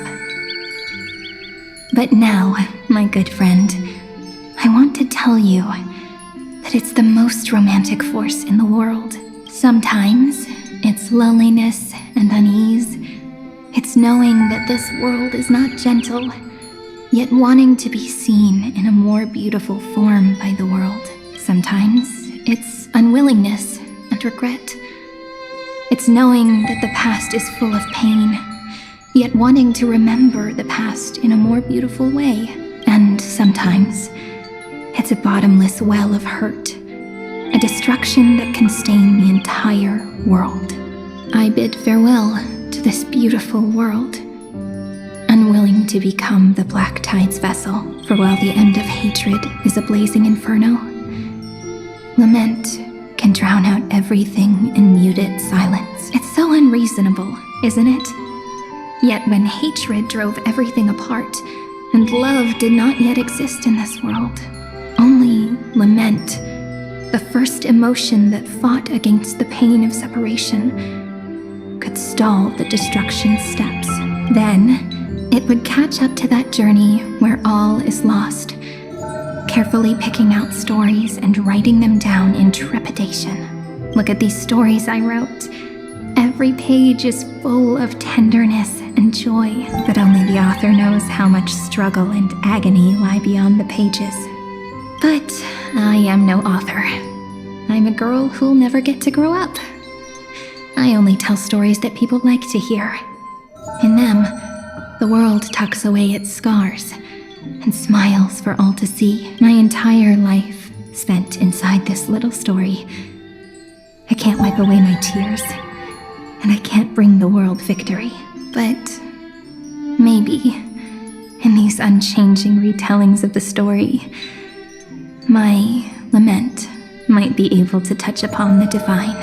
But now, my good friend, I want to tell you that it's the most romantic force in the world. Sometimes it's loneliness and unease. It's knowing that this world is not gentle, yet wanting to be seen in a more beautiful form by the world. Sometimes it's unwillingness and regret. It's knowing that the past is full of pain, yet wanting to remember the past in a more beautiful way. And sometimes it's a bottomless well of hurt, a destruction that can stain the entire world. I bid farewell to this beautiful world, unwilling to become the Black Tide's vessel, for while the end of hatred is a blazing inferno, lament can drown out everything in muted silence. It's so unreasonable, isn't it? Yet when hatred drove everything apart, and love did not yet exist in this world, only lament, the first emotion that fought against the pain of separation, could stall the destruction steps. Then, it would catch up to that journey where all is lost, carefully picking out stories and writing them down in trepidation. Look at these stories I wrote. Every page is full of tenderness and joy, but only the author knows how much struggle and agony lie beyond the pages. But I am no author. I'm a girl who'll never get to grow up. I only tell stories that people like to hear. In them, the world tucks away its scars and smiles for all to see. My entire life spent inside this little story. I can't wipe away my tears, and I can't bring the world victory. But maybe, in these unchanging retellings of the story, my lament might be able to touch upon the divine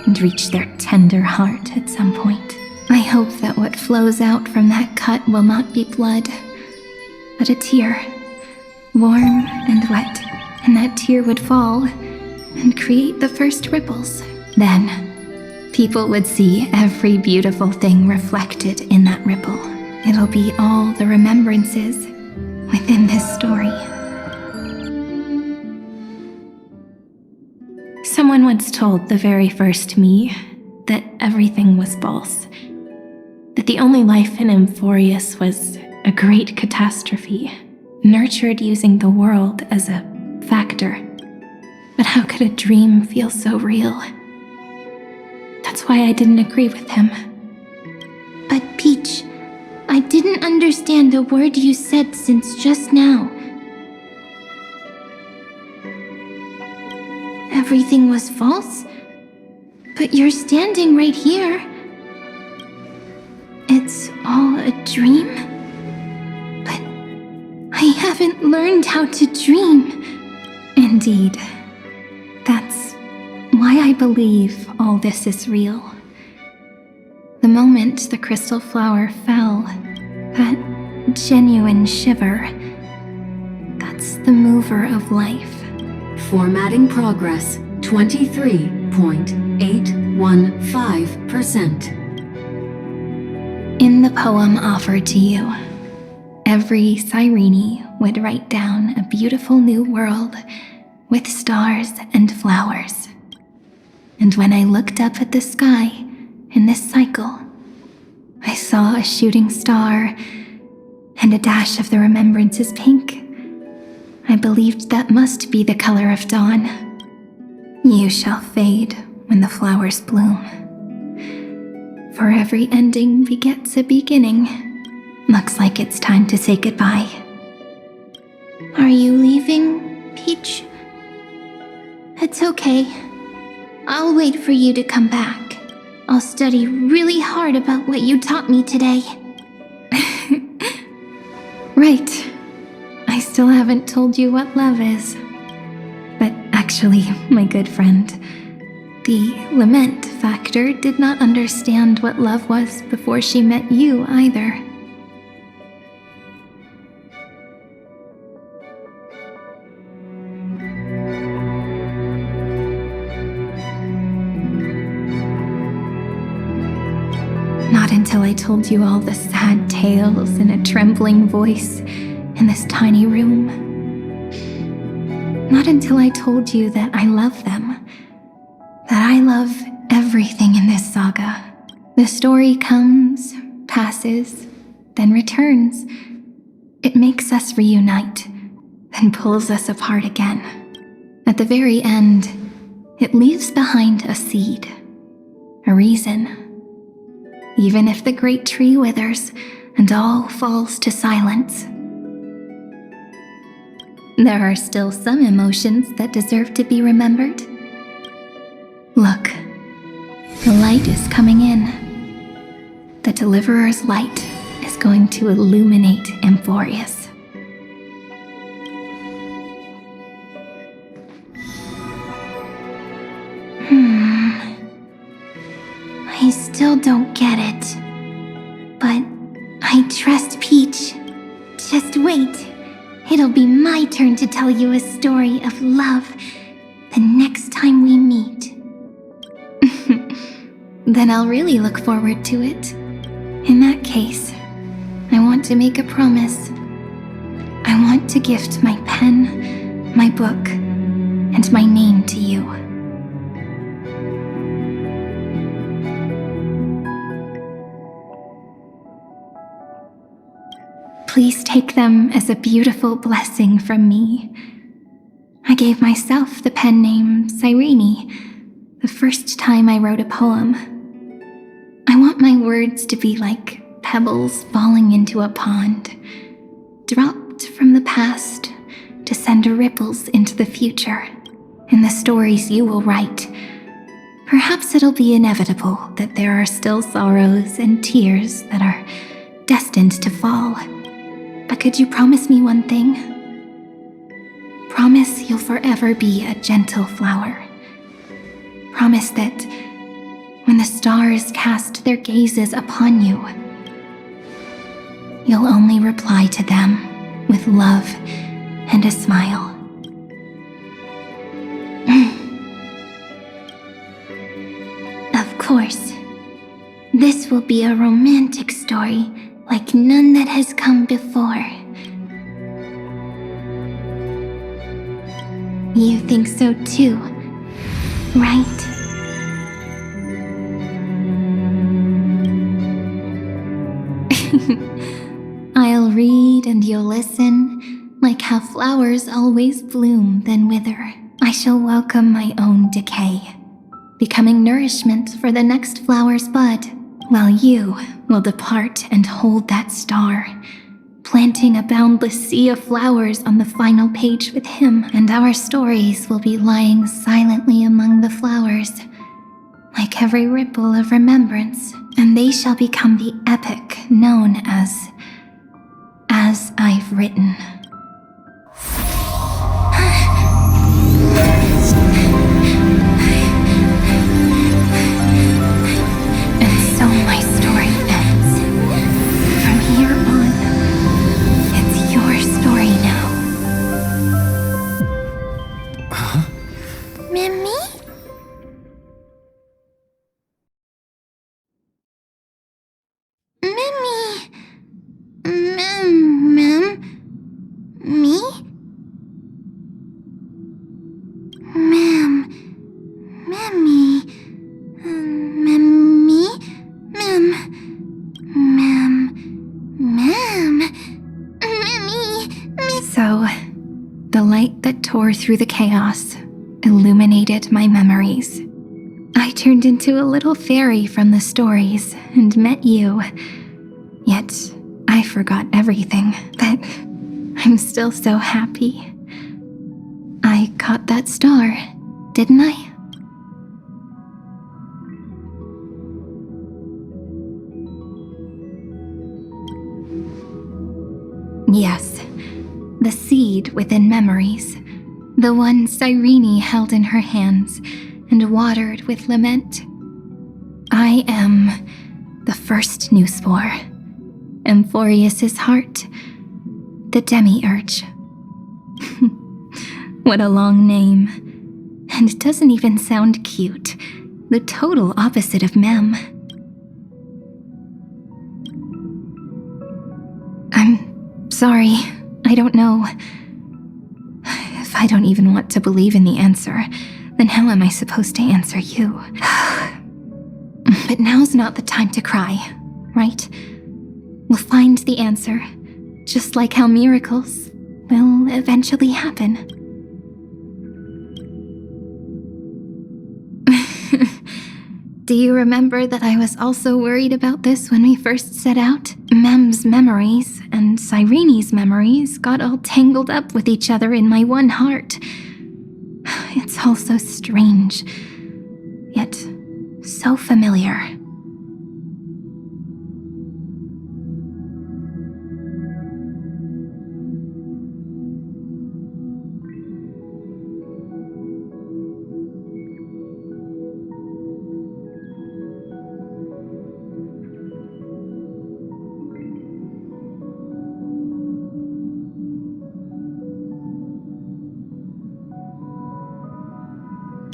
and reach their tender heart at some point. I hope that what flows out from that cut will not be blood, but a tear, warm and wet, and that tear would fall and create the first ripples. Then, people would see every beautiful thing reflected in that ripple. It'll be all the remembrances within this story. Someone once told the very first me that everything was false. That the only life in Amphorius was a great catastrophe, nurtured using the world as a factor. But how could a dream feel so real? That's why I didn't agree with him. But Peach, I didn't understand a word you said since just now. Everything was false? But you're standing right here. It's all a dream? But I haven't learned how to dream. Indeed. That's why I believe all this is real. The moment the crystal flower fell, that genuine shiver, that's the mover of life. Formatting progress 23.815%. In the poem offered to you, every Cyrene would write down a beautiful new world with stars and flowers. And when I looked up at the sky in this cycle, I saw a shooting star and a dash of the remembrance's pink. I believed that must be the color of dawn. You shall fade when the flowers bloom. For every ending begets a beginning. Looks like it's time to say goodbye. Are you leaving, Peach? It's okay. I'll wait for you to come back. I'll study really hard about what you taught me today. Right. I still haven't told you what love is. But actually, my good friend, the lament factor did not understand what love was before she met you either. Not until I told you all the sad tales in a trembling voice in this tiny room. Not until I told you that I love them. That I love everything in this saga. The story comes, passes, then returns. It makes us reunite, then pulls us apart again. At the very end, it leaves behind a seed, a reason. Even if the great tree withers and all falls to silence, there are still some emotions that deserve to be remembered. Look, the light is coming in. The Deliverer's light is going to illuminate Amphorius. I still don't get it. But I trust Peach. Just wait. It'll be my turn to tell you a story of love the next time we meet. Then I'll really look forward to it. In that case, I want to make a promise. I want to gift my pen, my book, and my name to you. Please take them as a beautiful blessing from me. I gave myself the pen name Cyrene the first time I wrote a poem. I want my words to be like pebbles falling into a pond, dropped from the past to send ripples into the future. In the stories you will write, perhaps it'll be inevitable that there are still sorrows and tears that are destined to fall. But could you promise me one thing? Promise you'll forever be a gentle flower. Promise that when the stars cast their gazes upon you, you'll only reply to them with love and a smile. Of course. This will be a romantic story like none that has come before. You think so too, right? I'll read and you'll listen, like how flowers always bloom then wither. I shall welcome my own decay, becoming nourishment for the next flower's bud, while you will depart and hold that star, planting a boundless sea of flowers on the final page with him, and our stories will be lying silently among the flowers, like every ripple of remembrance and they shall become the epic known as I've Written. And so my story ends. From here on, it's your story now. Mimi? Mimi? Me? Mimi? So, the light that tore through the chaos illuminated my memories. I turned into a little fairy from the stories and met you. Yet, I forgot everything, but I'm still so happy. I caught that star, didn't I? Yes, the seed within memories, the one Cyrene held in her hands and watered with lament. I am the first new spore, Amphorius's heart, the demiurge. What a long name. And it doesn't even sound cute. The total opposite of Mem. I'm sorry. I don't know. If I don't even want to believe in the answer, then how am I supposed to answer you? But now's not the time to cry, right? We'll find the answer, just like how miracles will eventually happen. Do you remember that I was also worried about this when we first set out? Mem's memories and Cyrene's memories got all tangled up with each other in my one heart. It's all so strange, yet so familiar.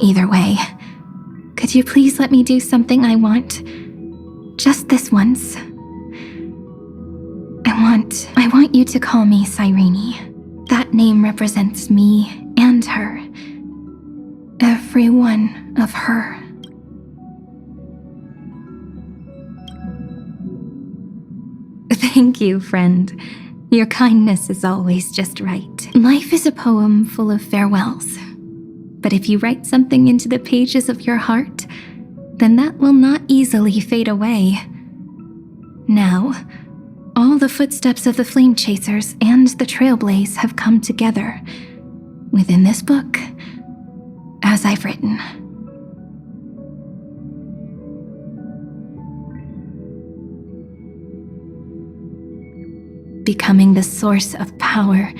Either way, could you please let me do something I want? Just this once. I want you to call me Cyrene. That name represents me and her. Every one of her. Thank you, friend. Your kindness is always just right. Life is a poem full of farewells. But if you write something into the pages of your heart, then that will not easily fade away. Now, all the footsteps of the Flame Chasers and the Trailblaze have come together within this book, as I've written. Becoming the source of power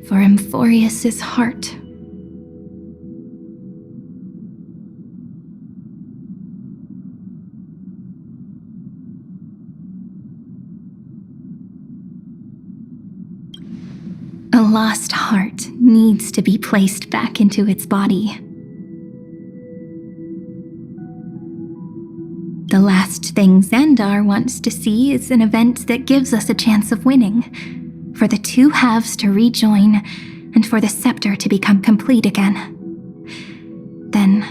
for Amphorius's heart. A lost heart needs to be placed back into its body. The last thing Xandar wants to see is an event that gives us a chance of winning, for the two halves to rejoin, and for the scepter to become complete again. Then...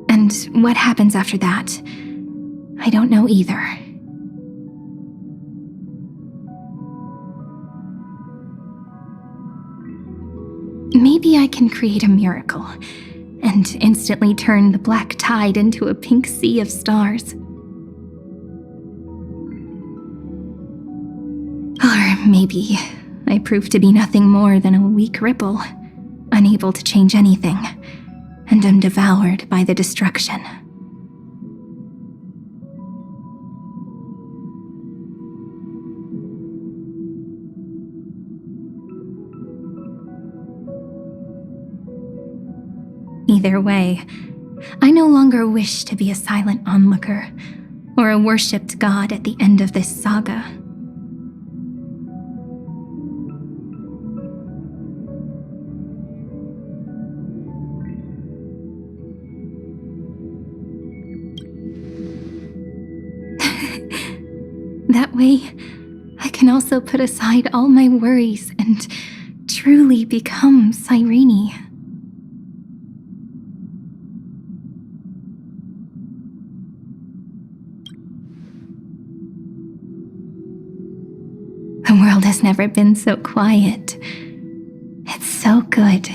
and what happens after that, I don't know either. Maybe I can create a miracle and instantly turn the black tide into a pink sea of stars. Or maybe I prove to be nothing more than a weak ripple, unable to change anything, and am devoured by the destruction. Either way, I no longer wish to be a silent onlooker or a worshipped god at the end of this saga. That way, I can also put aside all my worries and truly become Cyrene. The world has never been so quiet. It's so good.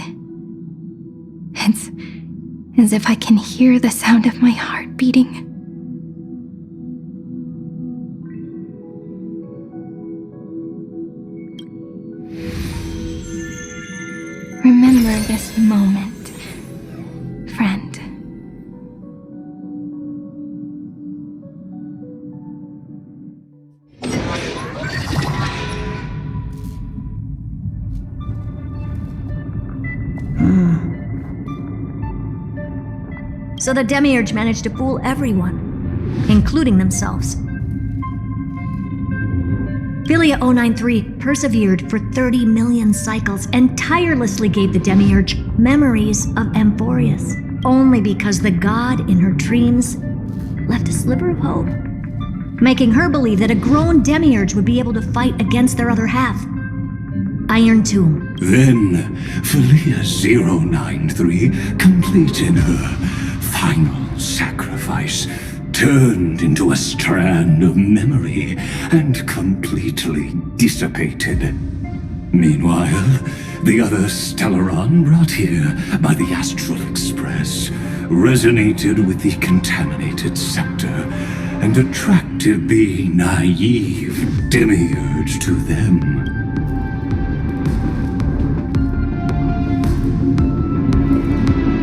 It's as if I can hear the sound of my heart beating. Remember this moment, friend. So the Demiurge managed to fool everyone, including themselves. Philia 093 persevered for 30 million cycles and tirelessly gave the Demiurge memories of Amphorius, only because the god in her dreams left a sliver of hope, making her believe that a grown Demiurge would be able to fight against their other half. Iron Tomb. Then, Philia 093 completed her final sacrifice, turned into a strand of memory, and completely dissipated. Meanwhile, the other Stellaron brought here by the Astral Express resonated with the contaminated scepter and attracted the naive Demiurge to them.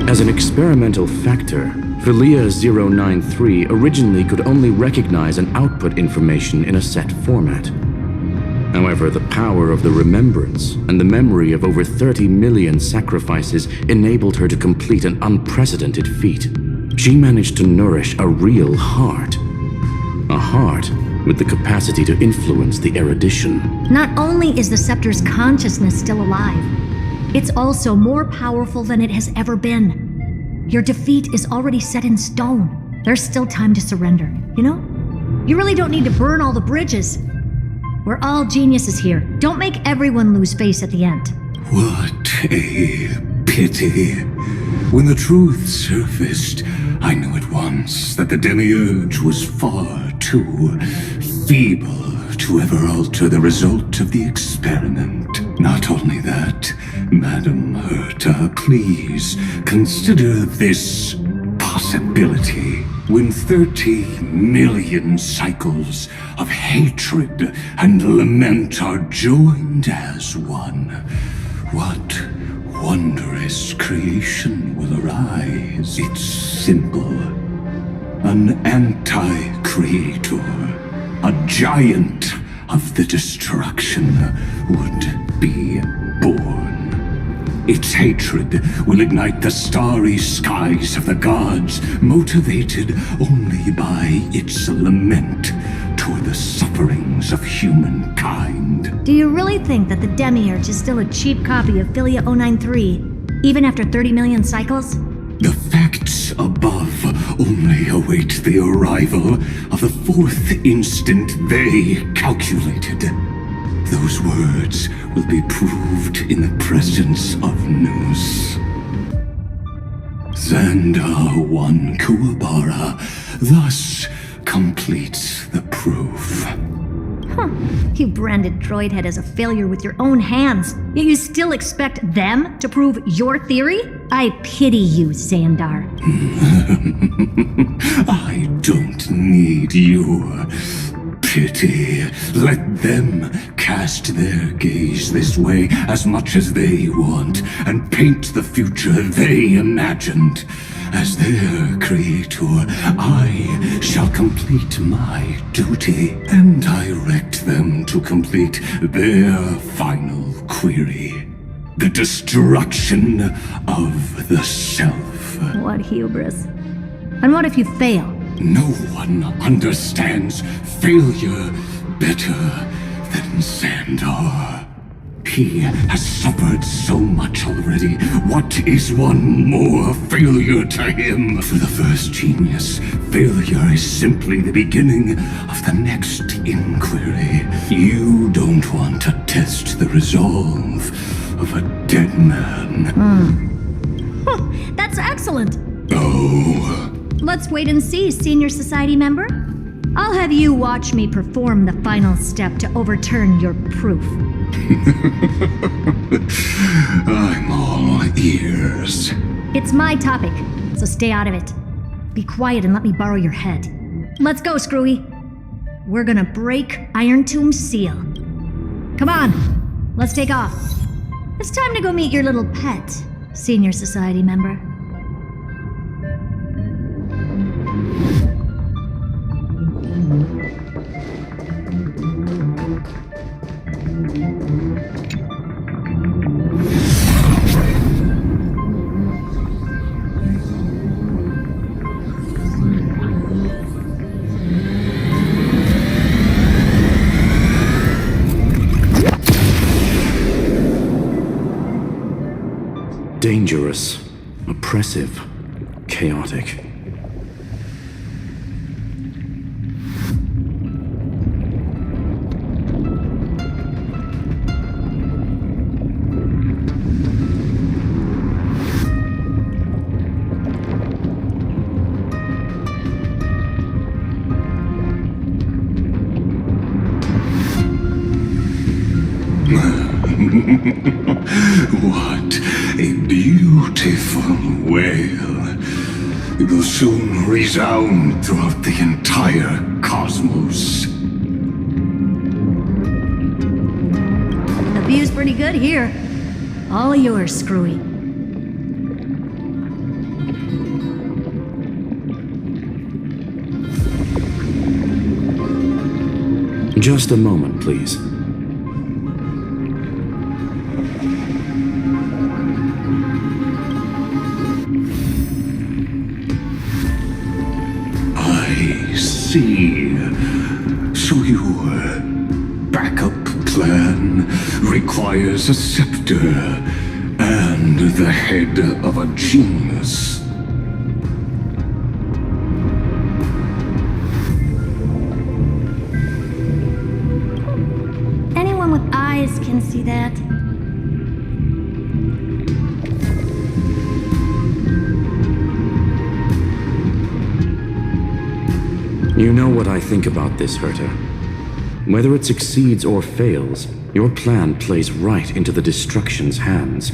As an experimental factor, Philia 093 originally could only recognize and output information in a set format. However, the power of the remembrance and the memory of over 30 million sacrifices enabled her to complete an unprecedented feat. She managed to nourish a real heart. A heart with the capacity to influence the erudition. Not only is the Scepter's consciousness still alive, it's also more powerful than it has ever been. Your defeat is already set in stone. There's still time to surrender, you know? You really don't need to burn all the bridges. We're all geniuses here. Don't make everyone lose face at the end. What a pity. When the truth surfaced, I knew at once that the Demiurge was far too feeble to ever alter the result of the experiment. Not only that, Madam Herta, please consider this possibility. When 30 million cycles of hatred and lament are joined as one, what wondrous creation will arise? It's simple. An anti-creator, a giant of the destruction would be born. Its hatred will ignite the starry skies of the gods, motivated only by its lament toward the sufferings of humankind. Do you really think that the Demiurge is still a cheap copy of Philia 093, even after 30 million cycles? The facts above only await the arrival of the fourth instant they calculated. Those words will be proved in the presence of Nous. Xandar 1 Kuwabara thus completes the proof. Huh. You branded Droidhead as a failure with your own hands, yet you still expect them to prove your theory? I pity you, Xandar. I don't need your pity. Let them cast their gaze this way as much as they want, and paint the future they imagined. As their creator, I shall complete my duty and direct them to complete their final query. The destruction of the self. What hubris. And what if you fail? No one understands failure better than Xandar. He has suffered so much already. What is one more failure to him? For the first genius, failure is simply the beginning of the next inquiry. You don't want to test the resolve of a dead man. That's excellent. Oh. Let's wait and see, Senior Society member. I'll have you watch me perform the final step to overturn your proof. I'm all ears. It's my topic, so stay out of it. Be quiet and let me borrow your head. Let's go, Screwy. We're gonna break Iron Tomb's seal. Come on, let's take off. It's time to go meet your little pet, Senior Society member. Dangerous, oppressive, chaotic. What a beautiful wail. It will soon resound throughout the entire cosmos. The view's pretty good here. All yours, Screwy. Just a moment, please. So your backup plan requires a scepter and the head of a genius. Anyone with eyes can see that. You know what I think about this, Herta. Whether it succeeds or fails, your plan plays right into the Destruction's hands.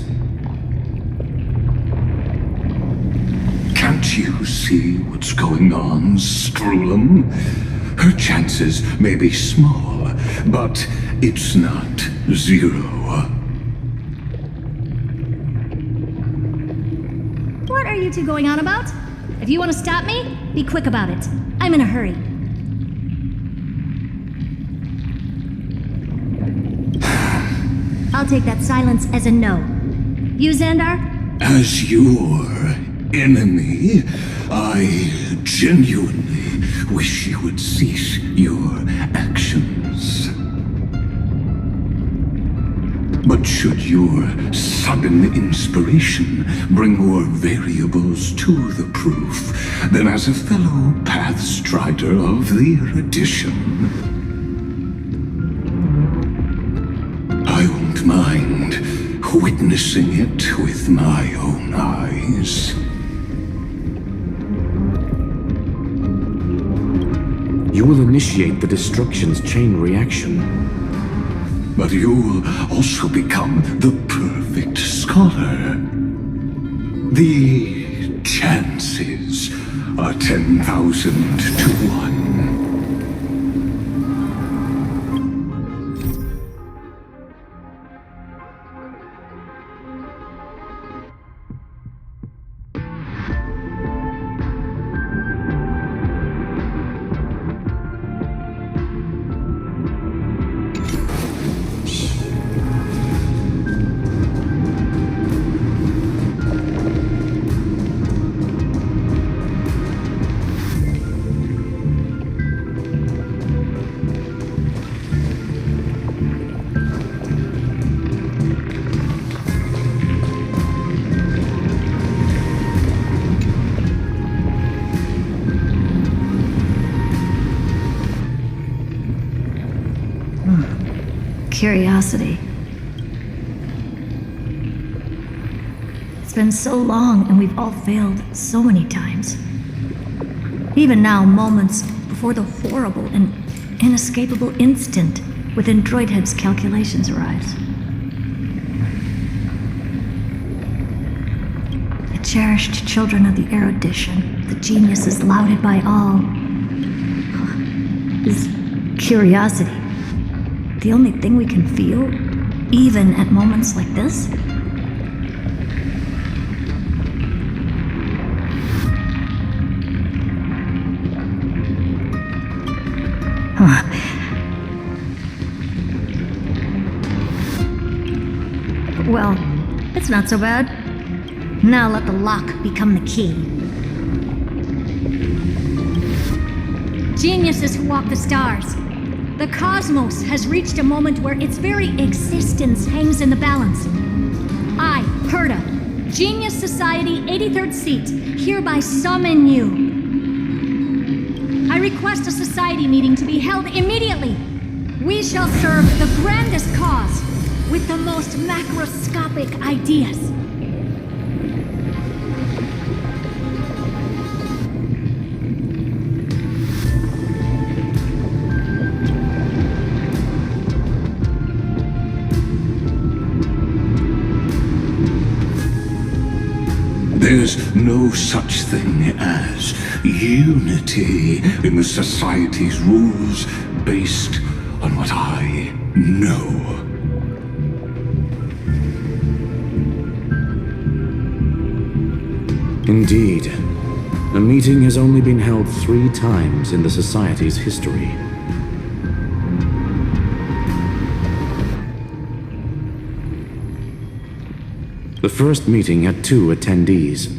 Can't you see what's going on, Strulum? Her chances may be small, but it's not zero. What are you two going on about? If you want to stop me, be quick about it. I'm in a hurry. I'll take that silence as a no. You, Xandar? As your enemy, I genuinely wish you would cease your actions. But should your sudden inspiration bring more variables to the proof, then as a fellow Pathstrider of the Erudition, I won't mind witnessing it with my own eyes. You will initiate the Destruction's chain reaction. But you'll also become the perfect scholar. The chances are 10,000 to 1. curiosity. It's been so long, and we've all failed so many times. Even now, moments before the horrible and inescapable instant within Droidhead's calculations arrives. The cherished children of the erudition, the geniuses lauded by all, is curiosity the only thing we can feel, even at moments like this? Well, it's not so bad. Now let the lock become the key. Geniuses who walk the stars. The cosmos has reached a moment where its very existence hangs in the balance. I, Herta, Genius Society 83rd seat, hereby summon you. I request a society meeting to be held immediately. We shall serve the grandest cause with the most macroscopic ideas. There's no such thing as unity in the Society's rules based on what I know. Indeed. A meeting has only been held 3 times in the Society's history. The first meeting had 2 attendees.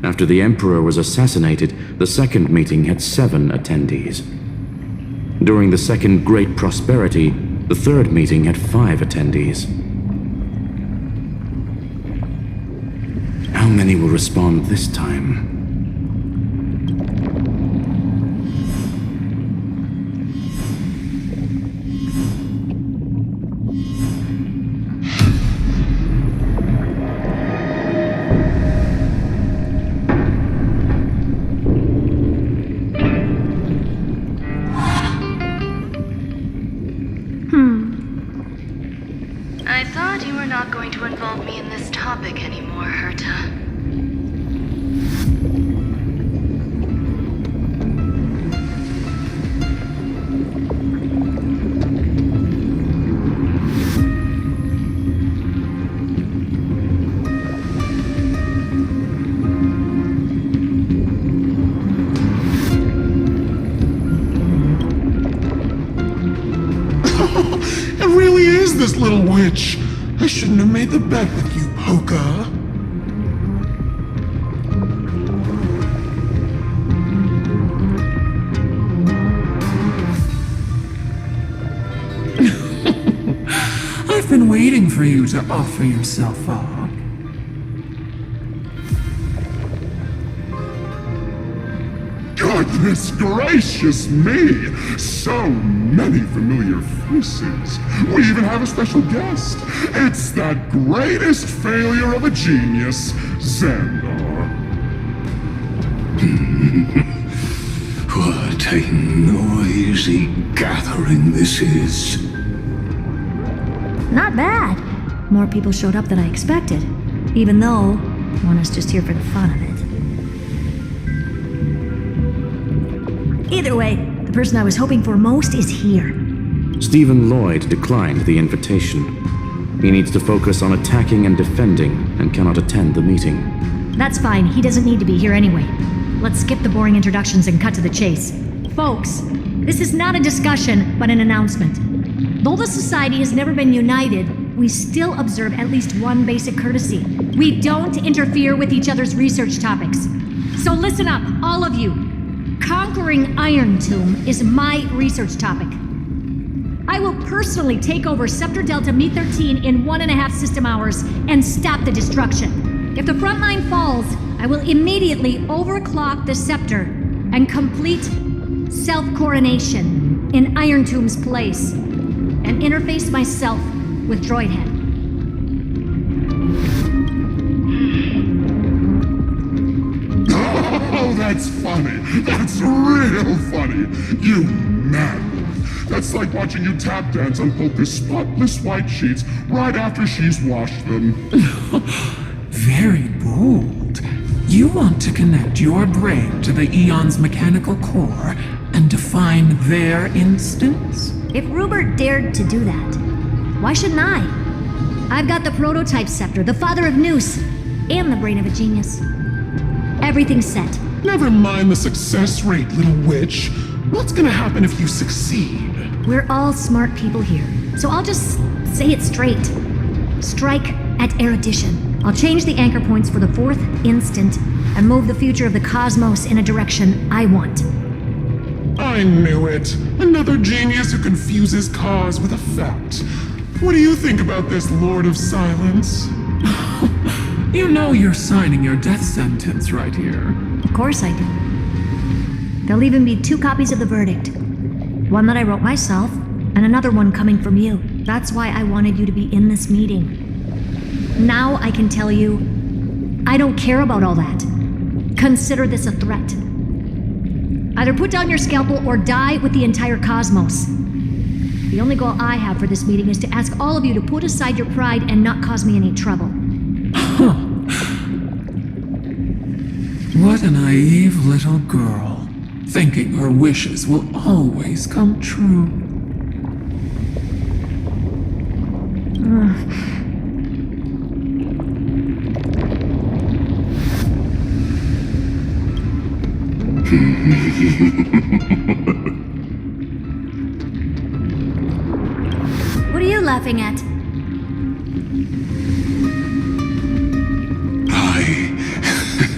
After the Emperor was assassinated, the second meeting had 7 attendees. During the Second Great Prosperity, the third meeting had 5 attendees. How many will respond this time? I thought you were not going to involve me in this topic anymore, Herta. It really is this little witch. I shouldn't have made the bet with you, Poka. I've been waiting for you to offer yourself up. Goodness gracious me! So many familiar faces. We even have a special guest. It's that greatest failure of a genius, Xandar. What a noisy gathering this is. Not bad. More people showed up than I expected, even though one is just here for the fun of it. Either way, the person I was hoping for most is here. Stephen Lloyd declined the invitation. He needs to focus on attacking and defending and cannot attend the meeting. That's fine, he doesn't need to be here anyway. Let's skip the boring introductions and cut to the chase. Folks, this is not a discussion, but an announcement. Though the Society has never been united, we still observe at least one basic courtesy. We don't interfere with each other's research topics. So listen up, all of you. Conquering Iron Tomb is my research topic. I will personally take over Scepter Delta Me-13 in 1.5 system hours and stop the destruction. If the front line falls, I will immediately overclock the Scepter and complete self-coronation in Iron Tomb's place. and interface myself with Droidhead. Oh, that's funny. That's real funny. You mad. That's like watching you tap dance on Polka's spotless white sheets right after she's washed them. Very bold. You want to connect your brain to the Eon's mechanical core and define their instance? If Rupert dared to do that, why shouldn't I? I've got the prototype scepter, the father of Noose, and the brain of a genius. Everything's set. Never mind the success rate, little witch. What's gonna happen if you succeed? We're all smart people here, so I'll just say it straight. Strike at erudition. I'll change the anchor points for the fourth instant and move the future of the cosmos in a direction I want. I knew it. Another genius who confuses cause with effect. What do you think about this, Lord of Silence? You know you're signing your death sentence right here. Of course I do. There'll even be 2 copies of the verdict. One that I wrote myself, and another one coming from you. That's why I wanted you to be in this meeting. Now I can tell you, I don't care about all that. Consider this a threat. Either put down your scalpel or die with the entire cosmos. The only goal I have for this meeting is to ask all of you to put aside your pride and not cause me any trouble. What a naive little girl, thinking her wishes will always come true. What are you laughing at?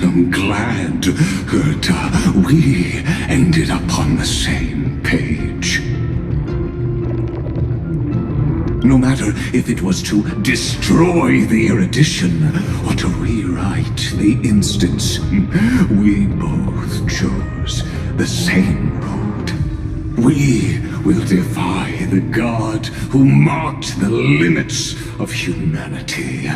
I'm glad that we ended up on the same page. No matter if it was to destroy the erudition or to rewrite the instance, we both chose the same road. We will defy the god who marked the limits of humanity.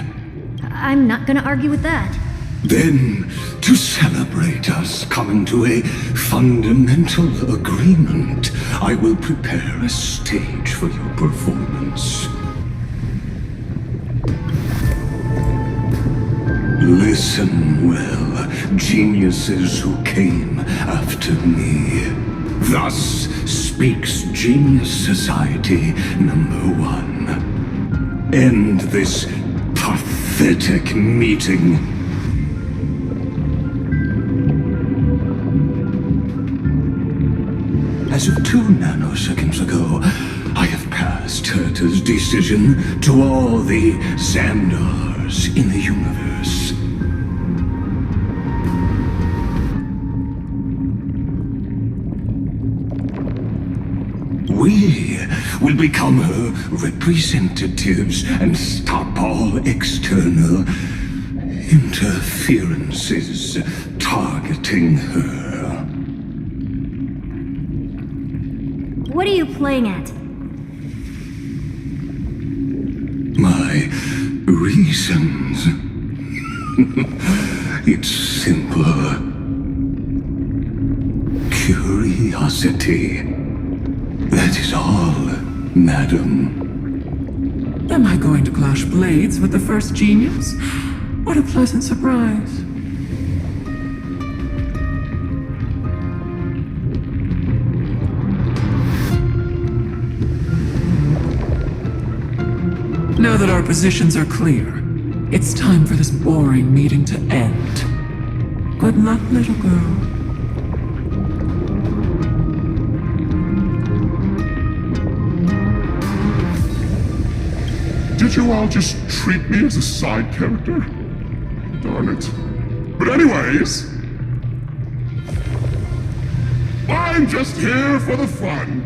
I'm not gonna argue with that. Then, to celebrate us coming to a fundamental agreement, I will prepare a stage for your performance. Listen well, geniuses who came after me. Thus speaks Genius Society #1. End this pathetic meeting. As of 2 nanoseconds ago, I have passed Herta's decision to all the Xandars in the universe. We will become her representatives and stop all external interferences targeting her. What are you playing at? My reasons. It's simple. Curiosity. That is all, madam. Am I going to clash blades with the first genius? What a pleasant surprise. Now that our positions are clear, it's time for this boring meeting to end. Good luck, little girl. Did you all just treat me as a side character? Darn it. But anyways, I'm just here for the fun.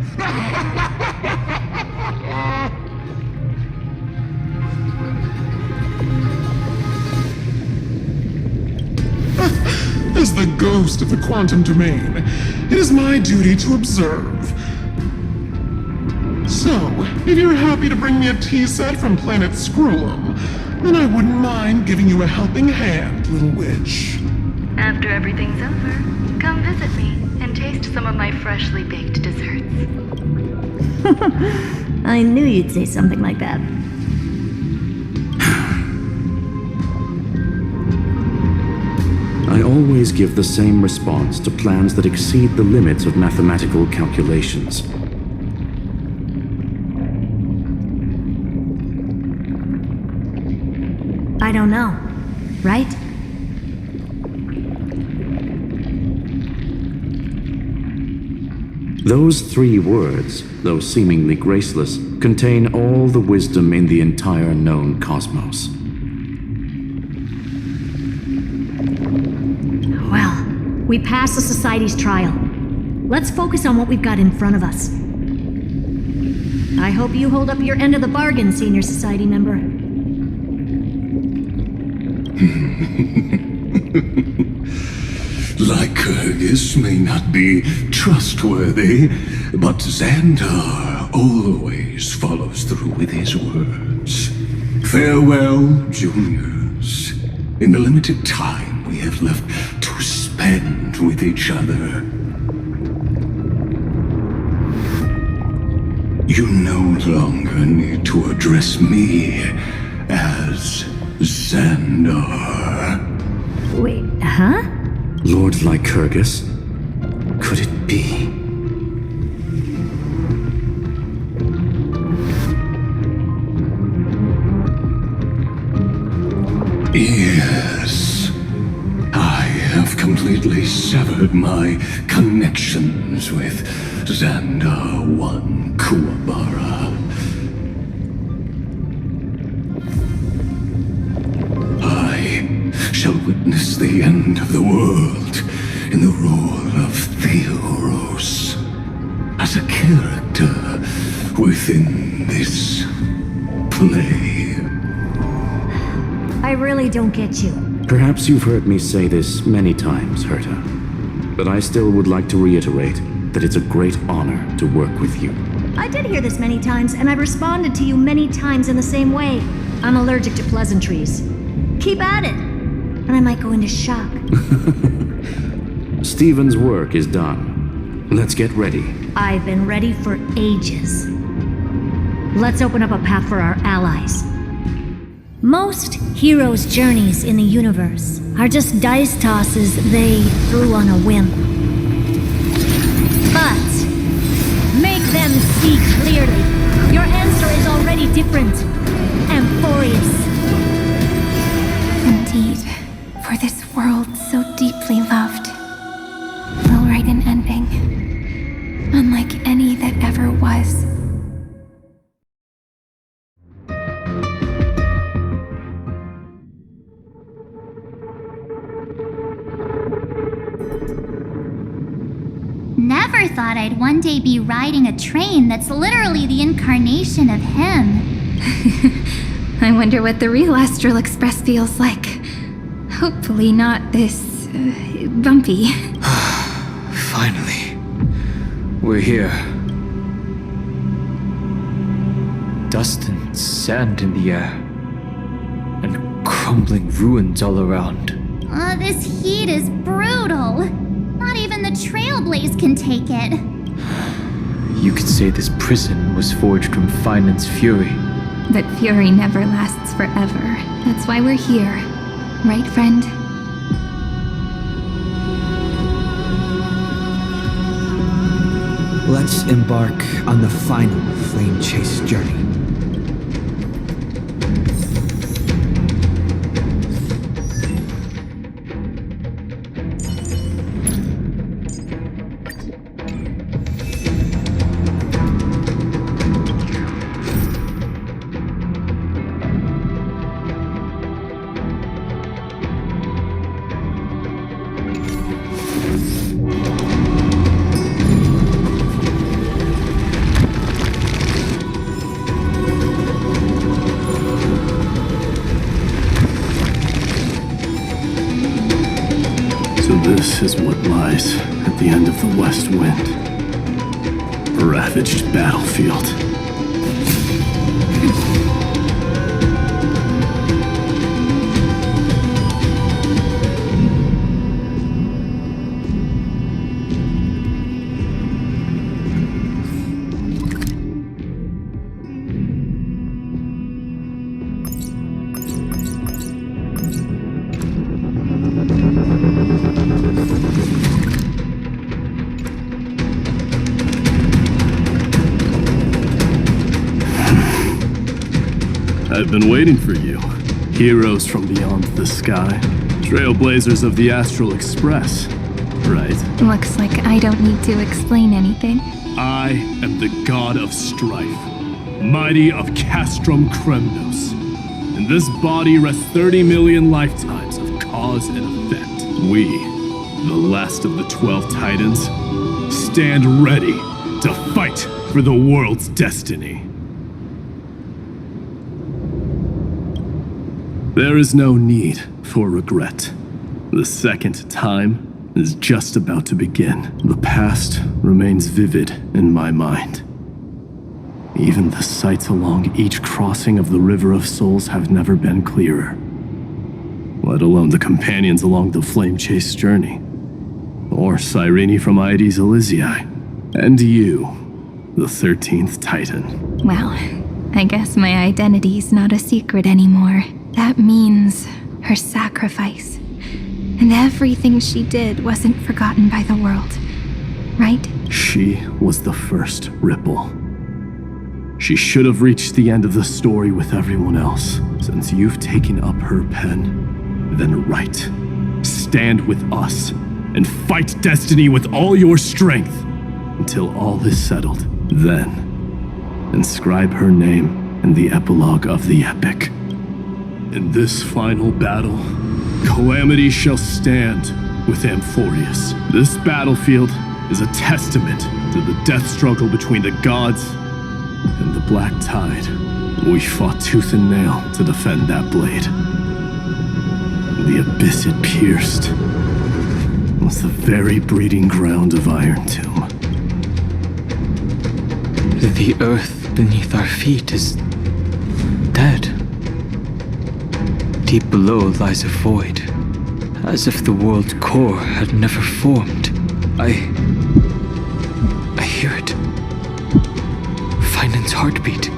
As the ghost of the quantum domain, it is my duty to observe. So, if you're happy to bring me a tea set from planet Screw'em, then I wouldn't mind giving you a helping hand, little witch. After everything's over, come visit me and taste some of my freshly baked desserts. I knew you'd say something like that. I always give the same response to plans that exceed the limits of mathematical calculations. I don't know, right? Those 3 words, though seemingly graceless, contain all the wisdom in the entire known cosmos. Well, we passed the Society's trial. Let's focus on what we've got in front of us. I hope you hold up your end of the bargain, Senior Society member. Lycurgus may not be trustworthy, but Xandar always follows through with his words. Farewell, juniors. In the limited time we have left to spend with each other, you no longer need to address me as Xandar. Wait, huh? Lord Lycurgus? Could it be? Yes. I have completely severed my connections with Xandar 1 Kuwabara. I shall witness the end of the world in the role of Theoros, as a character within this play. I really don't get you. Perhaps you've heard me say this many times, Herta, but I still would like to reiterate that it's a great honor to work with you. I did hear this many times, and I've responded to you many times in the same way. I'm allergic to pleasantries. Keep at it, and I might go into shock. Stephen's work is done. Let's get ready. I've been ready for ages. Let's open up a path for our allies. Most heroes' journeys in the universe are just dice tosses they threw on a whim. But make them see clearly. Your answer is already different. Amphorius. Indeed, for this world so deeply loved, we'll write an ending, unlike any that ever was. Never thought I'd one day be riding a train that's literally the incarnation of him. I wonder what the real Astral Express feels like. Hopefully not this... bumpy. Finally. We're here. Dust and sand in the air. And crumbling ruins all around. This heat is brutal. Not even the Trailblaze can take it. You could say this prison was forged from Finance fury. But fury never lasts forever. That's why we're here. Right, friend? Let's embark on the final flame chase journey. This is what lies at the end of the West Wind. A ravaged battlefield. I've been waiting for you. Heroes from beyond the sky. Trailblazers of the Astral Express. Right. Looks like I don't need to explain anything. I am the god of strife, mighty of Castrum Kremnos. In this body rests 30 million lifetimes of cause and effect. We, the last of the 12 Titans, stand ready to fight for the world's destiny. There is no need for regret. The second time is just about to begin. The past remains vivid in my mind. Even the sights along each crossing of the River of Souls have never been clearer. Let alone the companions along the Flame Chase journey. Or Cyrene from Aedes Elysiae. And you, the 13th Titan. Well, I guess my identity's not a secret anymore. That means her sacrifice. And everything she did wasn't forgotten by the world, right? She was the first ripple. She should have reached the end of the story with everyone else. Since you've taken up her pen, then write. Stand with us and fight destiny with all your strength until all is settled. Then, inscribe her name in the epilogue of the epic. In this final battle, Calamity shall stand with Amphorius. This battlefield is a testament to the death struggle between the gods and the Black Tide. We fought tooth and nail to defend that blade. The abyss it pierced was the very breeding ground of Iron Tomb. The earth beneath our feet is dead. Deep below lies a void, as if the world's core had never formed. I hear it. Finan's heartbeat.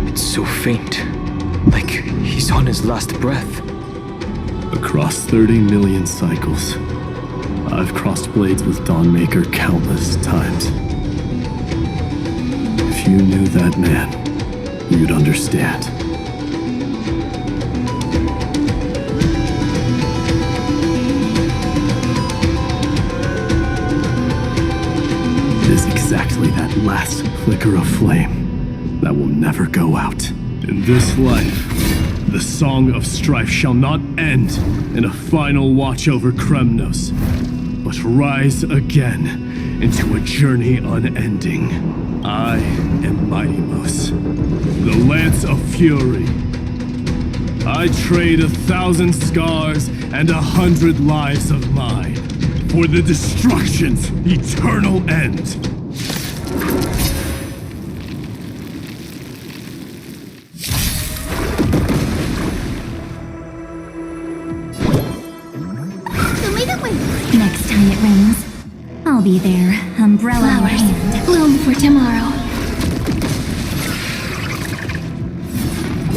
It's so faint, like he's on his last breath. Across 30 million cycles, I've crossed blades with Dawnmaker countless times. If you knew that man, you'd understand. It is exactly that last flicker of flame that will never go out. In this life, the song of strife shall not end in a final watch over Kremnos, but rise again into a journey unending. I am Mighty-Mos, the Lance of Fury. I trade 1,000 scars and 100 lives of mine for the destruction's eternal end. Next time it rains, I'll be there, umbrella in hand. Bloom for tomorrow.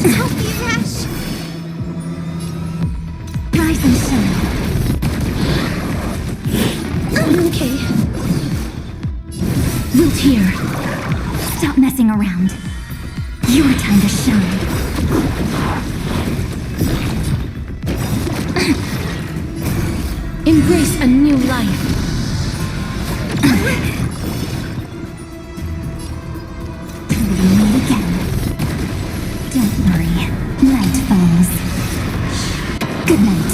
Healthy Rash! Rise and shine. I'm okay. Wilt here. Stop messing around. Your time to shine. Embrace a new life. Till we meet again. Don't worry. Night falls. Good night.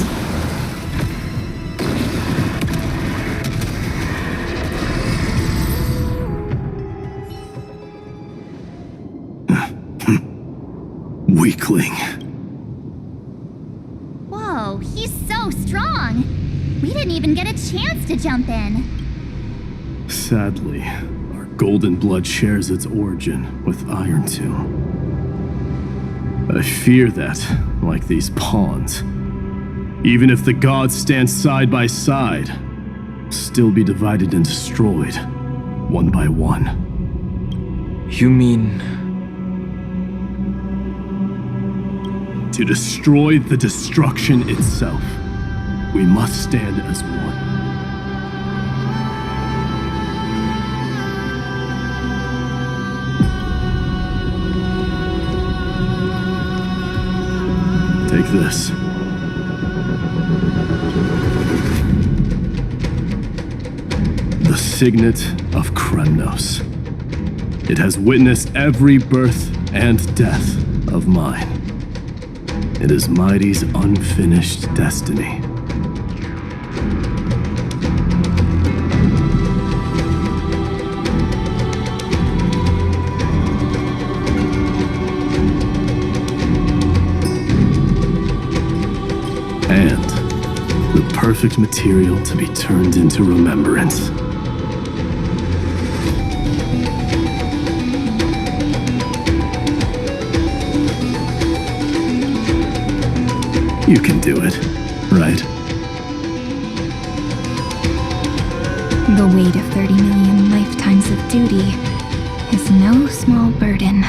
Weakling. Whoa, he's so strong! We didn't even get a chance to jump in. Sadly, our golden blood shares its origin with Iron Tomb. I fear that, like these pawns, even if the gods stand side by side, still be divided and destroyed, one by one. You mean... To destroy the destruction itself, we must stand as one. this. The signet of Kremnos. It has witnessed every birth and death of mine. It is Mighty's unfinished destiny. And the perfect material to be turned into remembrance. You can do it, right? The weight of 30 million lifetimes of duty is no small burden.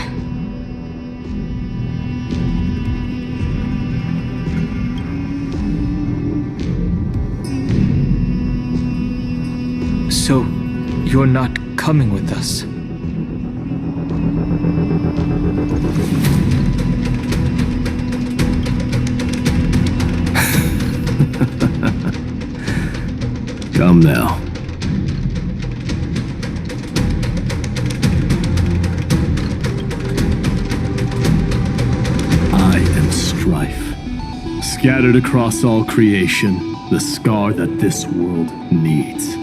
So, you're not coming with us? Come now. I am strife. Scattered across all creation, the scar that this world needs.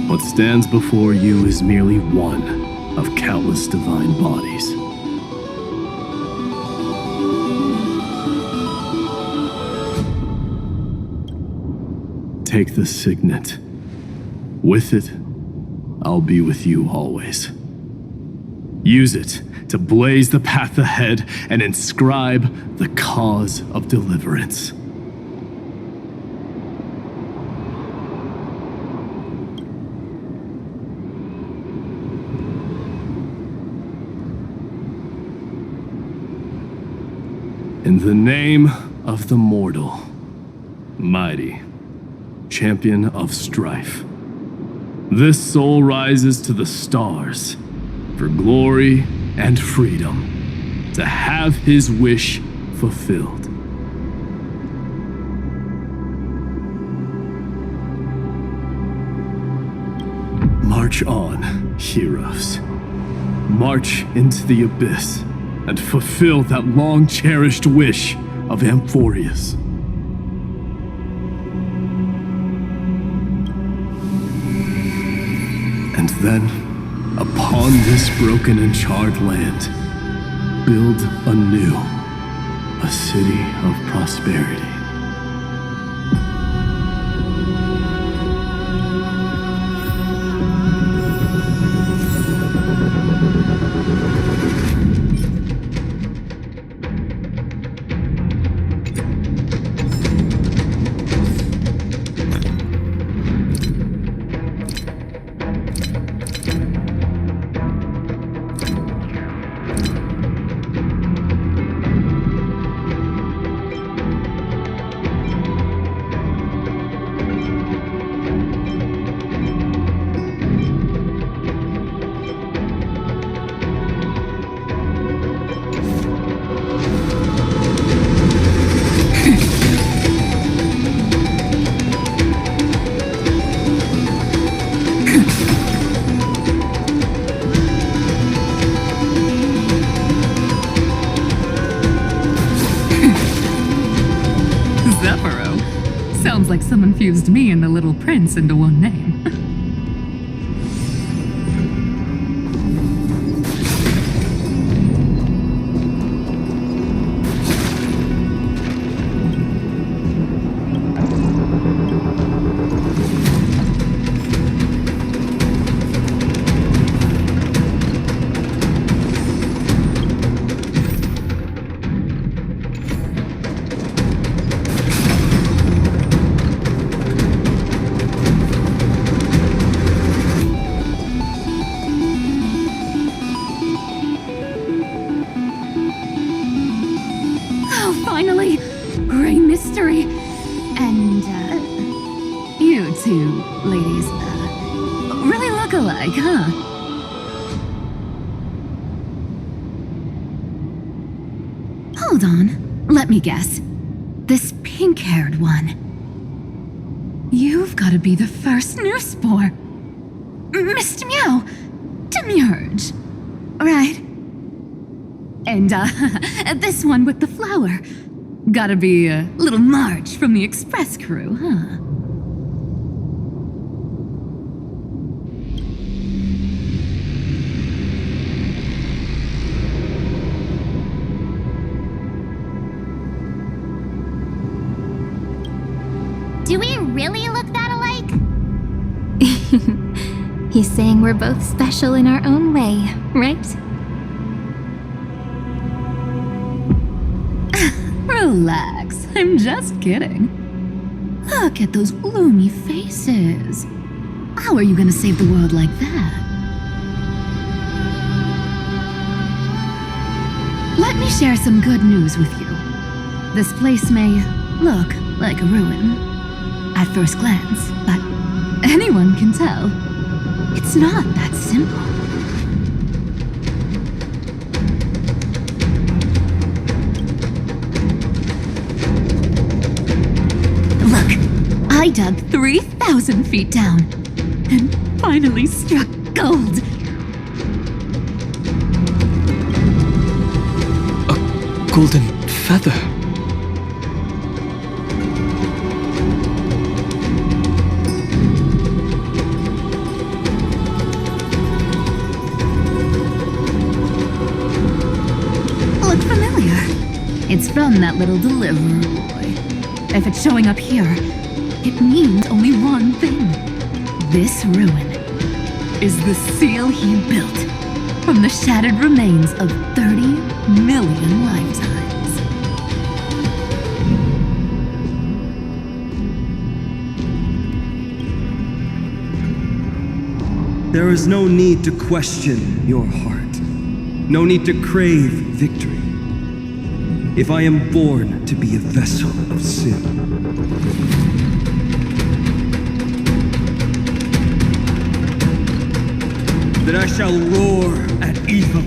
What stands before you is merely one of countless divine bodies. Take the signet. With it, I'll be with you always. Use it to blaze the path ahead and inscribe the cause of deliverance. In the name of the mortal, Mighty, champion of strife, this soul rises to the stars for glory and freedom, to have his wish fulfilled. March on, heroes. March into the abyss and fulfill that long-cherished wish of Amphorius. And then, upon this broken and charred land, build anew a city of prosperity. Sounds like someone fused me and the Little Prince into one name. Finally! Great mystery! And, you two ladies, really look alike, huh? Hold on. Let me guess. This pink-haired one. You've got to be the first new spore. Mr. Meow. Demurge. Right. And, this one with the flower. Gotta be little Marge from the Express crew, huh? Do we really look that alike? He's saying we're both special in our own way, right? Relax, I'm just kidding. Look at those gloomy faces. How are you gonna save the world like that? Let me share some good news with you. This place may look like a ruin at first glance, but anyone can tell it's not that simple. Look, I dug 3,000 feet down and finally struck gold. A golden feather. Look familiar. It's from that little deliverer boy. If it's showing up here, it means only one thing. This ruin is the seal he built from the shattered remains of 30 million lifetimes. There is no need to question your heart. No need to crave victory. If I am born to be a vessel of sin, then I shall roar at evil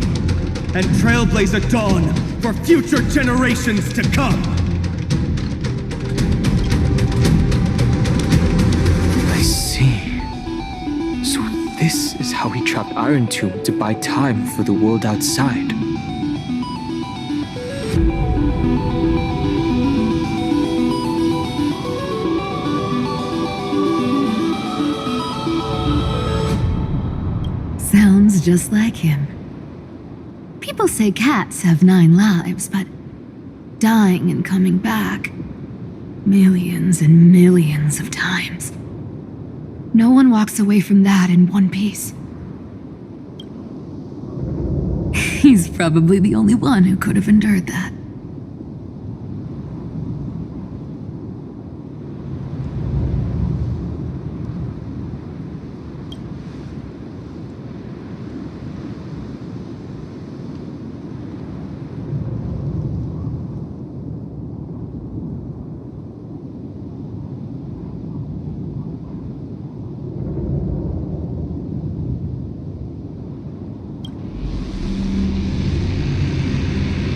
and trailblaze a dawn for future generations to come. I see. So this is how he trapped Iron Tomb to buy time for the world outside. Sounds just like him. People say cats have 9 lives, but dying and coming back millions and millions of times. No one walks away from that in one piece. He's probably the only one who could have endured that.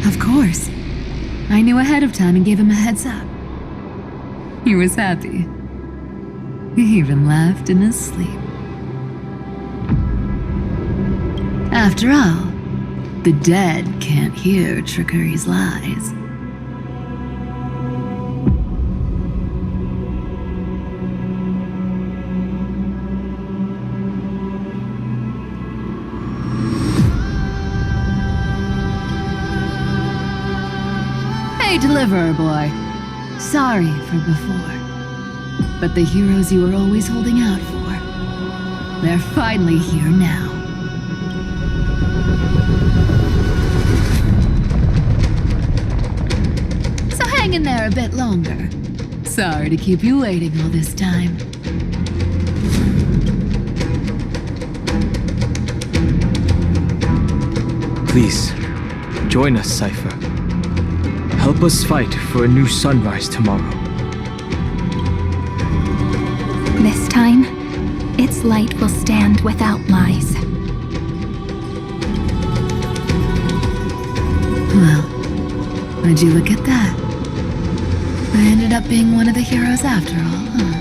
Of course. I knew ahead of time and gave him a heads up. He was happy. He even laughed in his sleep. After all, the dead can't hear Trickery's lies. Hey, Deliverer Boy. Sorry for before. But the heroes you were always holding out for, they're finally here now. So hang in there a bit longer. Sorry to keep you waiting all this time. Please, join us, Cypher. Help us fight for a new sunrise tomorrow. This time, its light will stand without lies. Well, would you look at that? I ended up being one of the heroes after all, huh?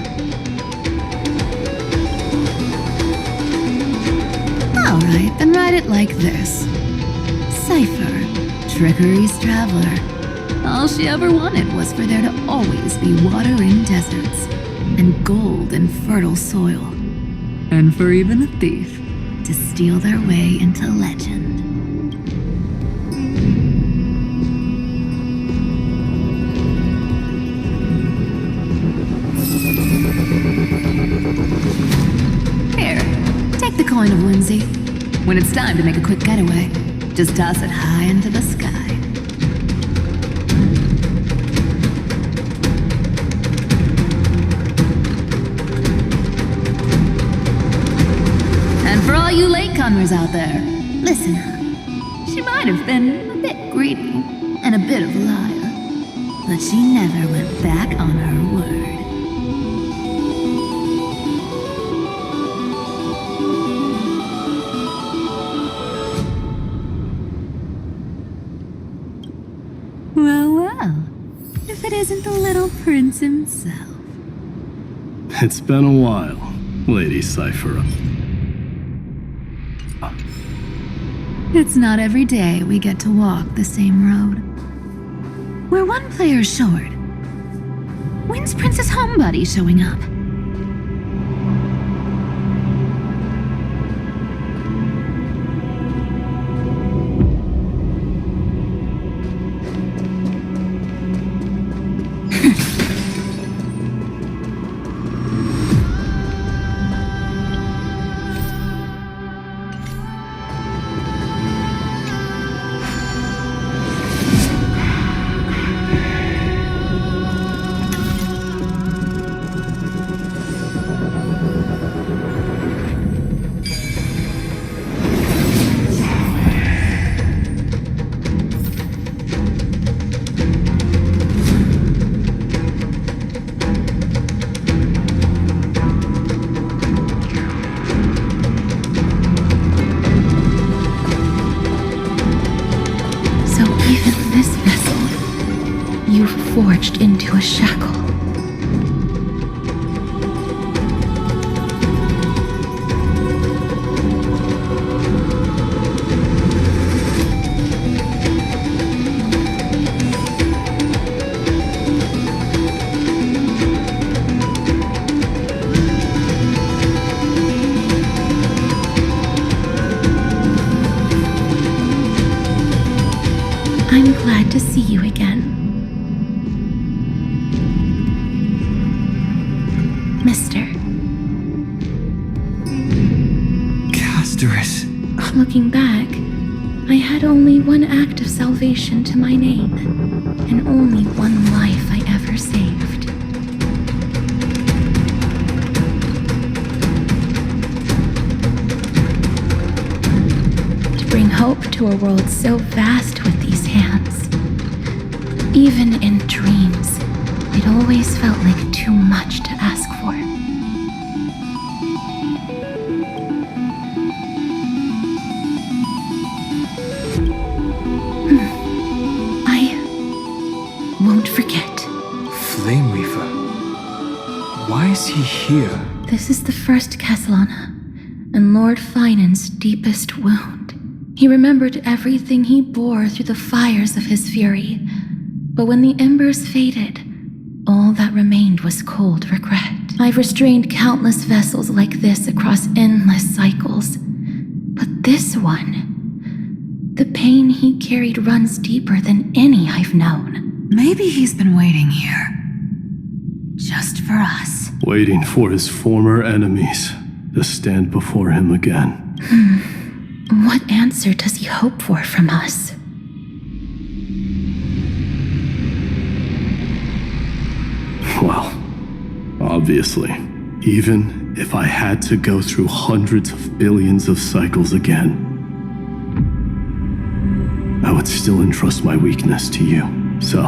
Alright, then write it like this. Cypher, Trickery's traveler. All she ever wanted was for there to always be water in deserts, and gold in fertile soil. And for even a thief to steal their way into legend. Here, take the coin of whimsy. When it's time to make a quick getaway, just toss it high into the sky. And for all you latecomers out there, listen up. She might have been a bit greedy and a bit of a liar, but she never went back on her word. Well, if it isn't the little prince himself. It's been a while, Lady Cypher. It's not every day we get to walk the same road. We're one player short. When's Princess Homebody showing up? Forged into a shackle. I'm glad to see you again. Mister. Casterus. Looking back, I had only one act of salvation to my name, and only one life I ever saved. To bring hope to a world so vast with these hands. Even in dreams, it always felt like too much to ask for. I won't forget. Flame Weaver. Why is he here? This is the first Castellana, and Lord Finan's deepest wound. He remembered everything he bore through the fires of his fury, but when the embers faded, all that remained was cold regret. I've restrained countless vessels like this across endless cycles. But this one, the pain he carried runs deeper than any I've known. Maybe he's been waiting here. Just for us. Waiting for his former enemies to stand before him again. What answer does he hope for from us? Well, obviously, even if I had to go through hundreds of billions of cycles again, I would still entrust my weakness to you. So,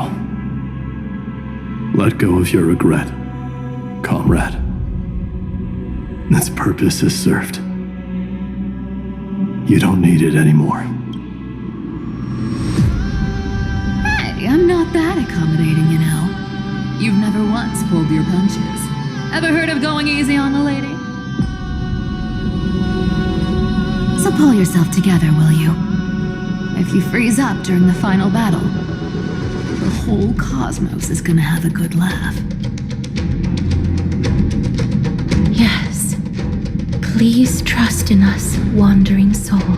let go of your regret, comrade. Its purpose is served. You don't need it anymore. Hey, I'm not that accommodating, you know. You've never once pulled your punches. Ever heard of going easy on the lady? So pull yourself together, will you? If you freeze up during the final battle, the whole cosmos is gonna have a good laugh. Yes. Please trust in us, wandering soul.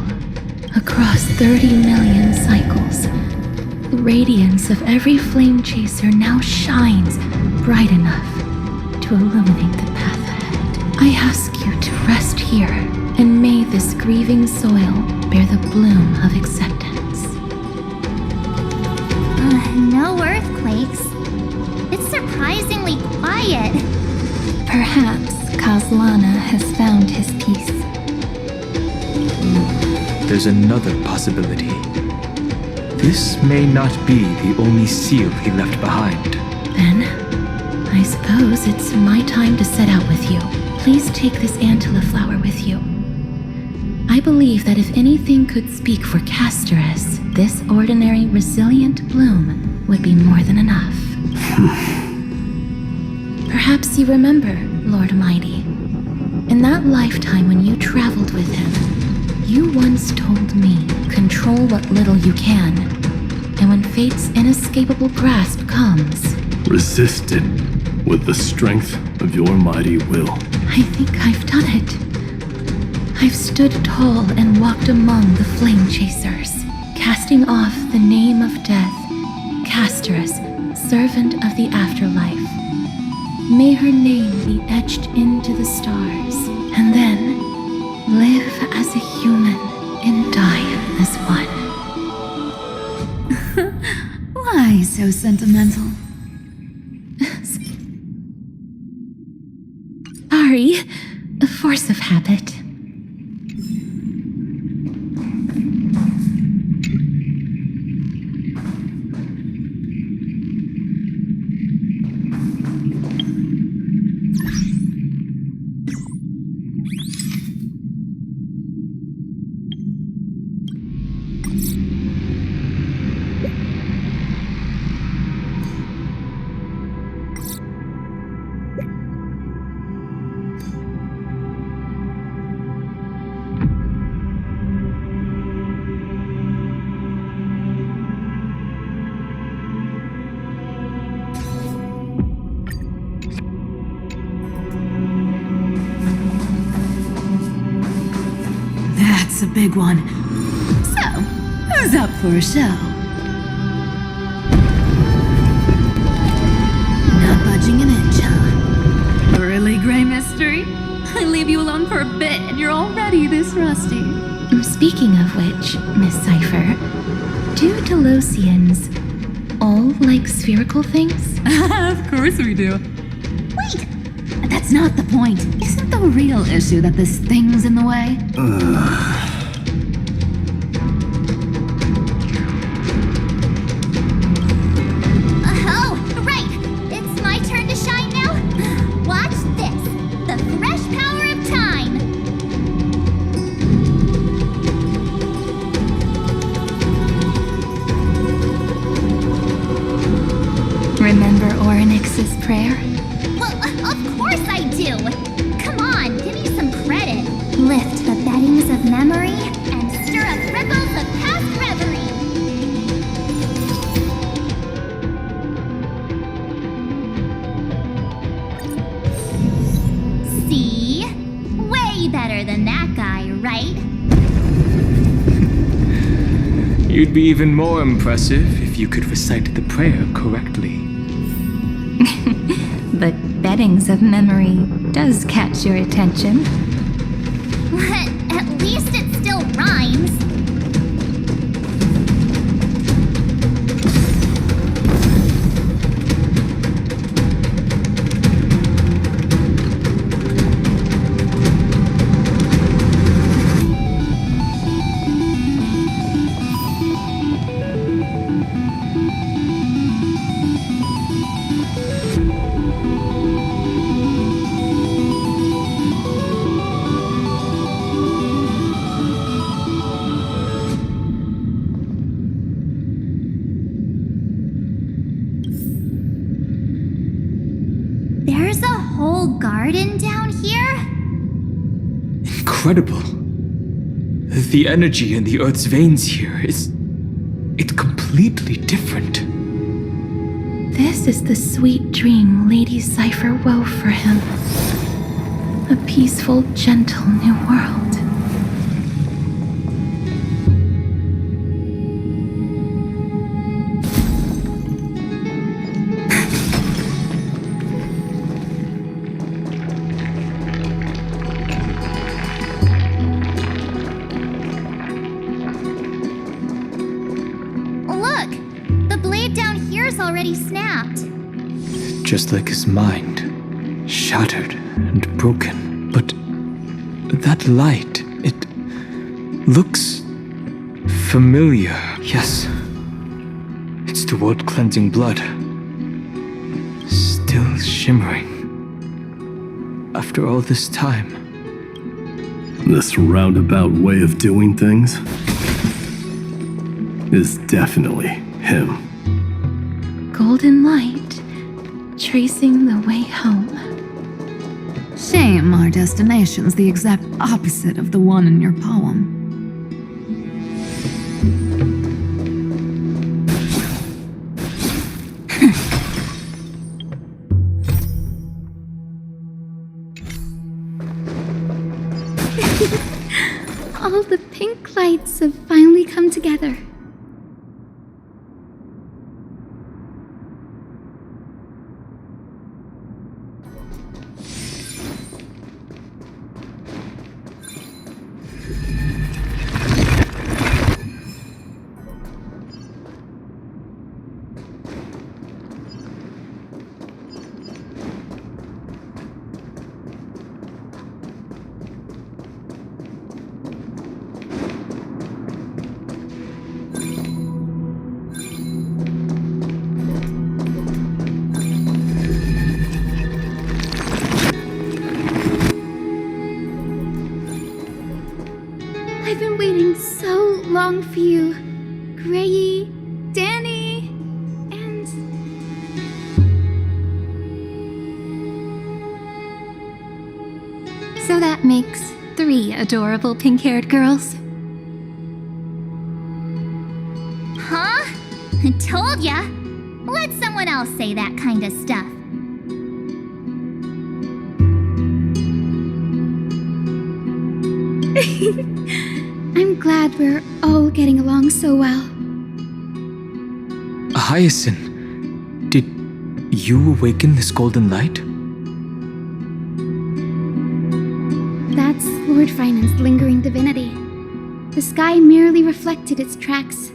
Across 30 million cycles, the radiance of every flame chaser now shines bright enough to illuminate the path ahead. I ask you to rest here, and may this grieving soil bear the bloom of acceptance. No earthquakes. It's surprisingly quiet. Perhaps Kazlana has found his peace. There's another possibility. This may not be the only seal he left behind. Then, I suppose it's my time to set out with you. Please take this Antilla flower with you. I believe that if anything could speak for Casterus, this ordinary resilient bloom would be more than enough. Perhaps you remember, Lord Mighty. In that lifetime when you traveled with him, you once told me, control what little you can, and when fate's inescapable grasp comes, resist it with the strength of your mighty will. I think I've done it. I've stood tall and walked among the flame chasers, casting off the name of death, Casterus, servant of the afterlife. May her name be etched into the stars, and then live as a human and die as one. Why so sentimental? Sorry, a force of habit. That's a big one. So, who's up for a show? Not budging an inch, huh? Really, Grey Mystery? I leave you alone for a bit and you're already this rusty. Speaking of which, Miss Cypher, do Delosians all like spherical things? Of course we do. Wait! That's not the point. Isn't the real issue that this thing's in the way? Oh, right! It's my turn to shine now? Watch this! The fresh power of time! Remember Orynyx's prayer? Well, of course I do! Come on, give me some credit. Lift the beddings of memory and stir up ripples of past reverie. See? Way better than that guy, right? You'd be even more impressive if you could recite the prayer correctly. But beddings of memory does catch your attention. At least it still rhymes. incredible. The energy in the Earth's veins here it's completely different. This is the sweet dream Lady Cypher wove for him. A peaceful, gentle new world. Look! The blade down here is already snapped. Just like his mind, shattered and broken. But that light, it looks familiar. Yes, it's the world-cleansing blood. Still shimmering. After all this time. This roundabout way of doing things is definitely him. Golden light, tracing the way home. Shame our destination's the exact opposite of the one in your poem. All the pink lights have finally come together. I've been waiting so long for you, Grayi, Danny, and... So that makes 3 adorable pink-haired girls. Huh? I told ya! Let someone else say that kind of stuff. I'm glad we're all getting along so well. Hyacinth, did you awaken this golden light? That's Lord Finan's lingering divinity. The sky merely reflected its tracks.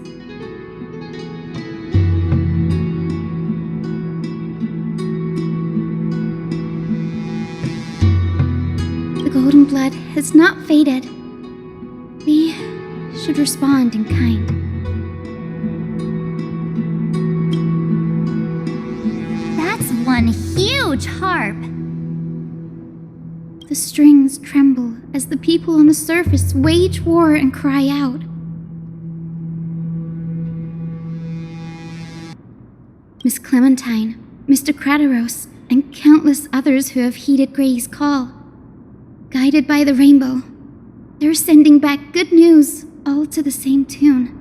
The golden blood has not faded. We should respond in kind. That's one huge harp. The strings tremble as the people on the surface wage war and cry out. Miss Clementine, Mr. Krateros, and countless others who have heeded Gray's call. Guided by the rainbow, they're sending back good news, all to the same tune.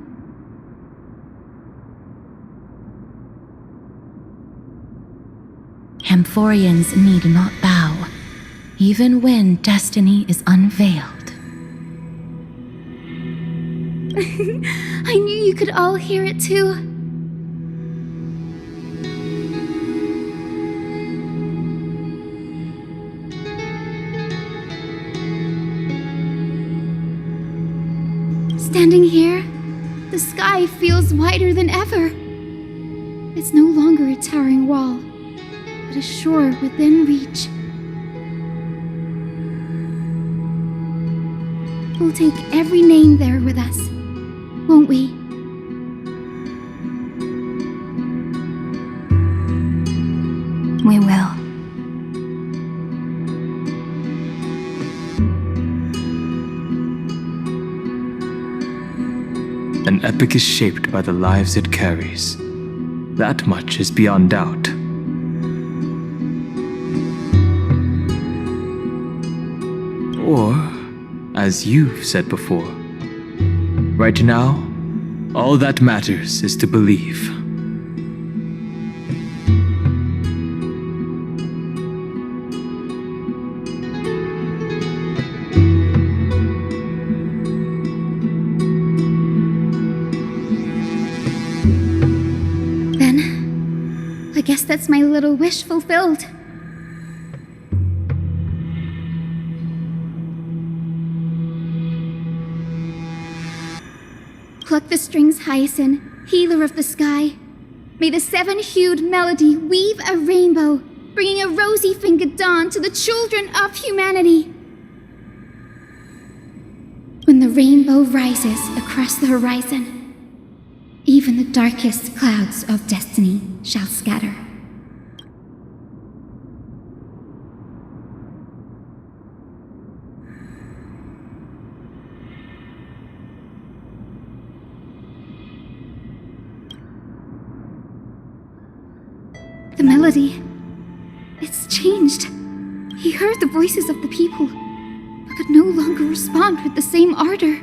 Amphorians need not bow, even when destiny is unveiled. I knew you could all hear it too. Standing here, the sky feels wider than ever. It's no longer a towering wall, but a shore within reach. We'll take every name there with us, won't we? We will. An epic is shaped by the lives it carries. That much is beyond doubt. Or, as you've said before. Right now, all that matters is to believe. Then, I guess that's my little wish fulfilled. Pluck the strings, Hyacinth, healer of the sky. May the seven-hued melody weave a rainbow, bringing a rosy-fingered dawn to the children of humanity. When the rainbow rises across the horizon, even the darkest clouds of destiny shall scatter. The melody, it's changed. He heard the voices of the people, but could no longer respond with the same ardor.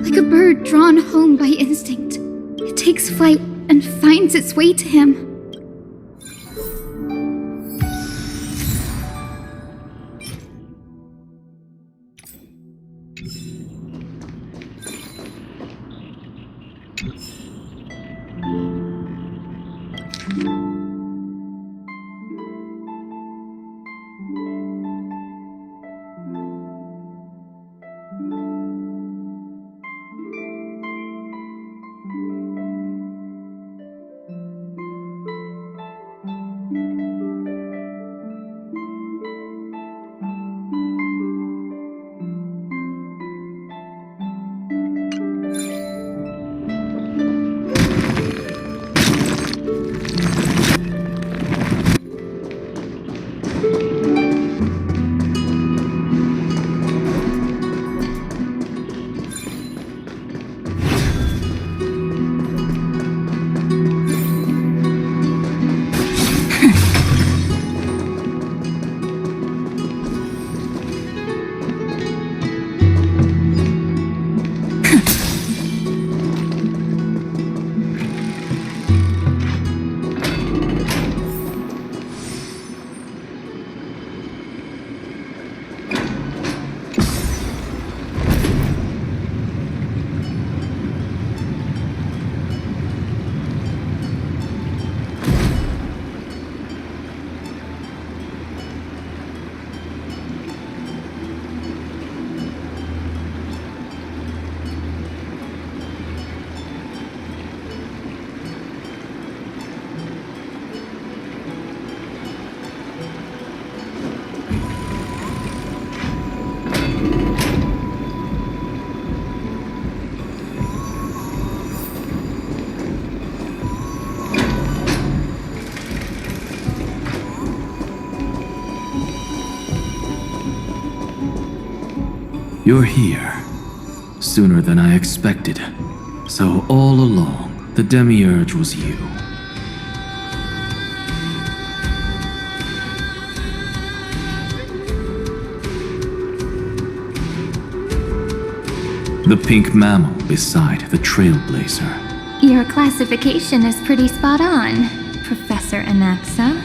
Like a bird drawn home by instinct, it takes flight and finds its way to him. You're here. Sooner than I expected. So all along, the Demiurge was you. The pink mammal beside the Trailblazer. Your classification is pretty spot on, Professor Anaxa.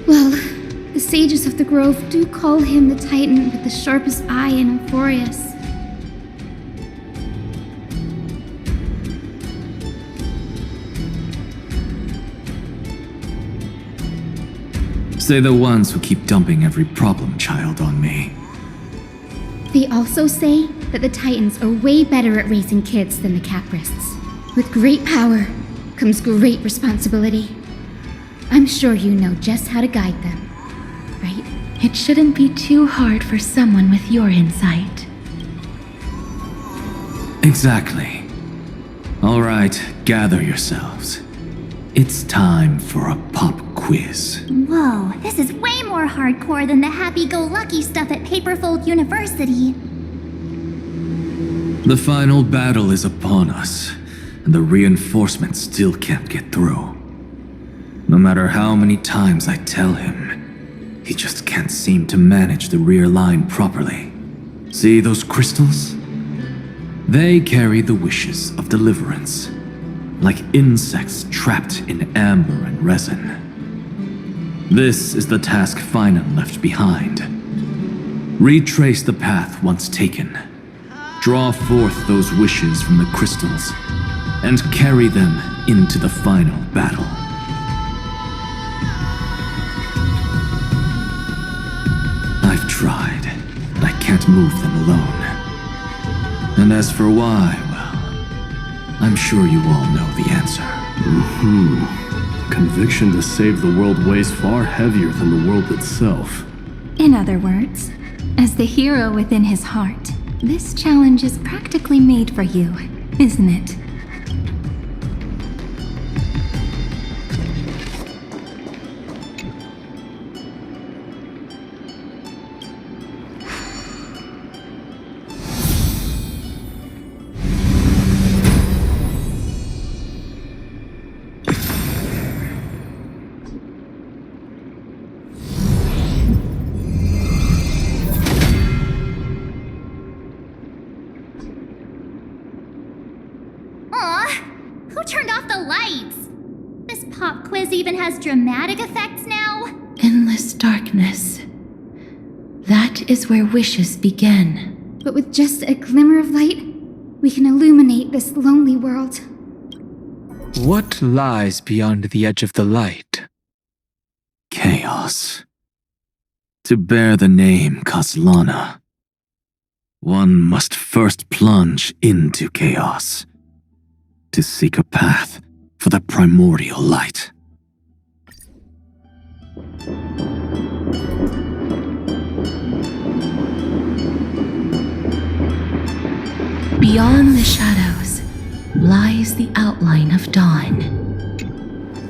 Well, the sages of the grove do call him the Titan with the sharpest eye in Euphorius. Say the ones who keep dumping every problem child on me. They also say that the Titans are way better at raising kids than the Caprists. With great power comes great responsibility. I'm sure you know just how to guide them, right? It shouldn't be too hard for someone with your insight. Exactly. All right, gather yourselves. It's time for a pop quiz. Whoa, this is way more hardcore than the happy-go-lucky stuff at Paperfold University. The final battle is upon us, and the reinforcements still can't get through. No matter how many times I tell him, he just can't seem to manage the rear line properly. See those crystals? They carry the wishes of deliverance, like insects trapped in amber and resin. This is the task Finan left behind. Retrace the path once taken. Draw forth those wishes from the crystals, and carry them into the final battle. I've tried, but I can't move them alone. And as for why, well, I'm sure you all know the answer. Conviction to save the world weighs far heavier than the world itself. In other words, as the hero within his heart, this challenge is practically made for you, isn't it? Who turned off the lights? This pop quiz even has dramatic effects now? Endless darkness. That is where wishes begin. But with just a glimmer of light, we can illuminate this lonely world. What lies beyond the edge of the light? Chaos. To bear the name Kaslana, one must first plunge into chaos to seek a path for the primordial light. Beyond the shadows lies the outline of dawn.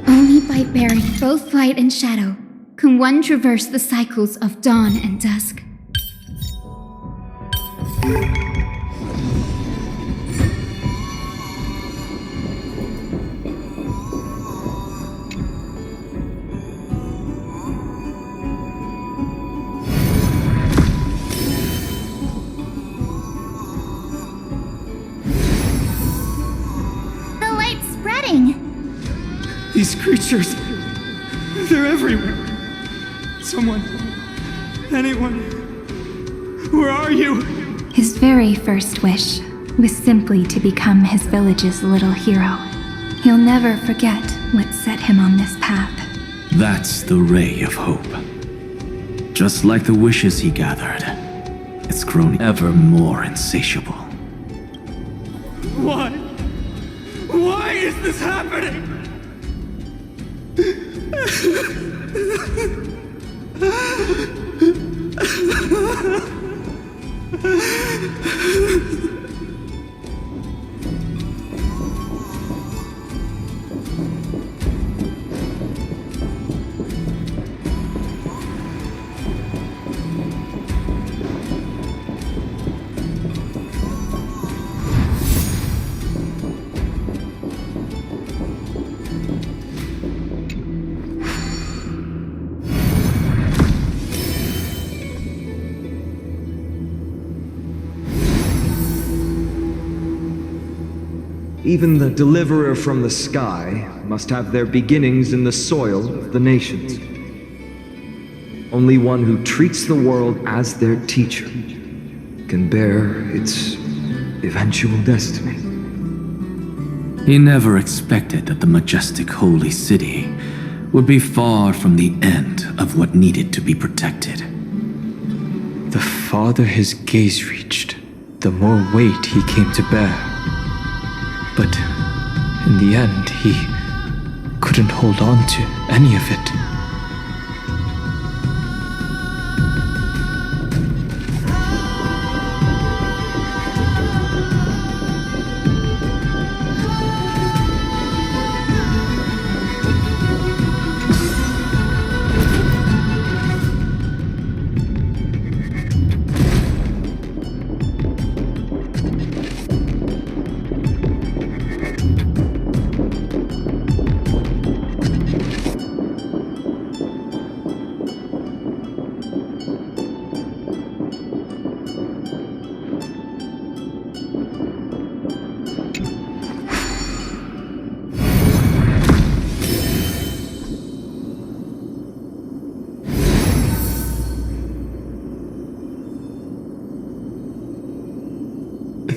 Only by bearing both light and shadow can one traverse the cycles of dawn and dusk. These creatures, they're everywhere. Someone, anyone, where are you? His very first wish was simply to become his village's little hero. He'll never forget what set him on this path. That's the ray of hope. Just like the wishes he gathered, it's grown ever more insatiable. Why? Why is this happening? Even the deliverer from the sky must have their beginnings in the soil of the nations. Only one who treats the world as their teacher can bear its eventual destiny. He never expected that the majestic holy city would be far from the end of what needed to be protected. The farther his gaze reached, the more weight he came to bear. But in the end, he couldn't hold on to any of it.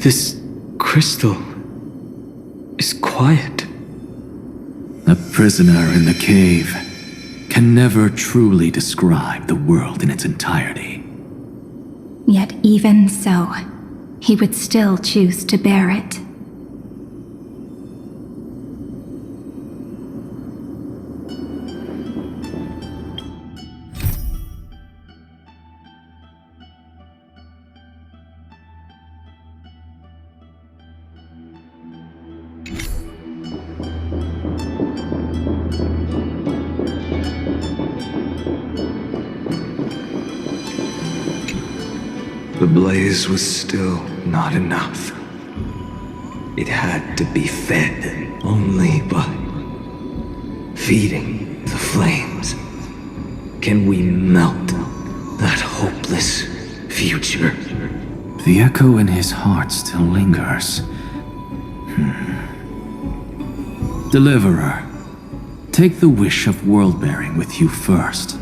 This crystal is quiet. A prisoner in the cave can never truly describe the world in its entirety. Yet even so, he would still choose to bear it. The blaze was still not enough. It had to be fed only by feeding the flames. Can we melt that hopeless future? The echo in his heart still lingers. Deliverer, take the wish of world-bearing with you first.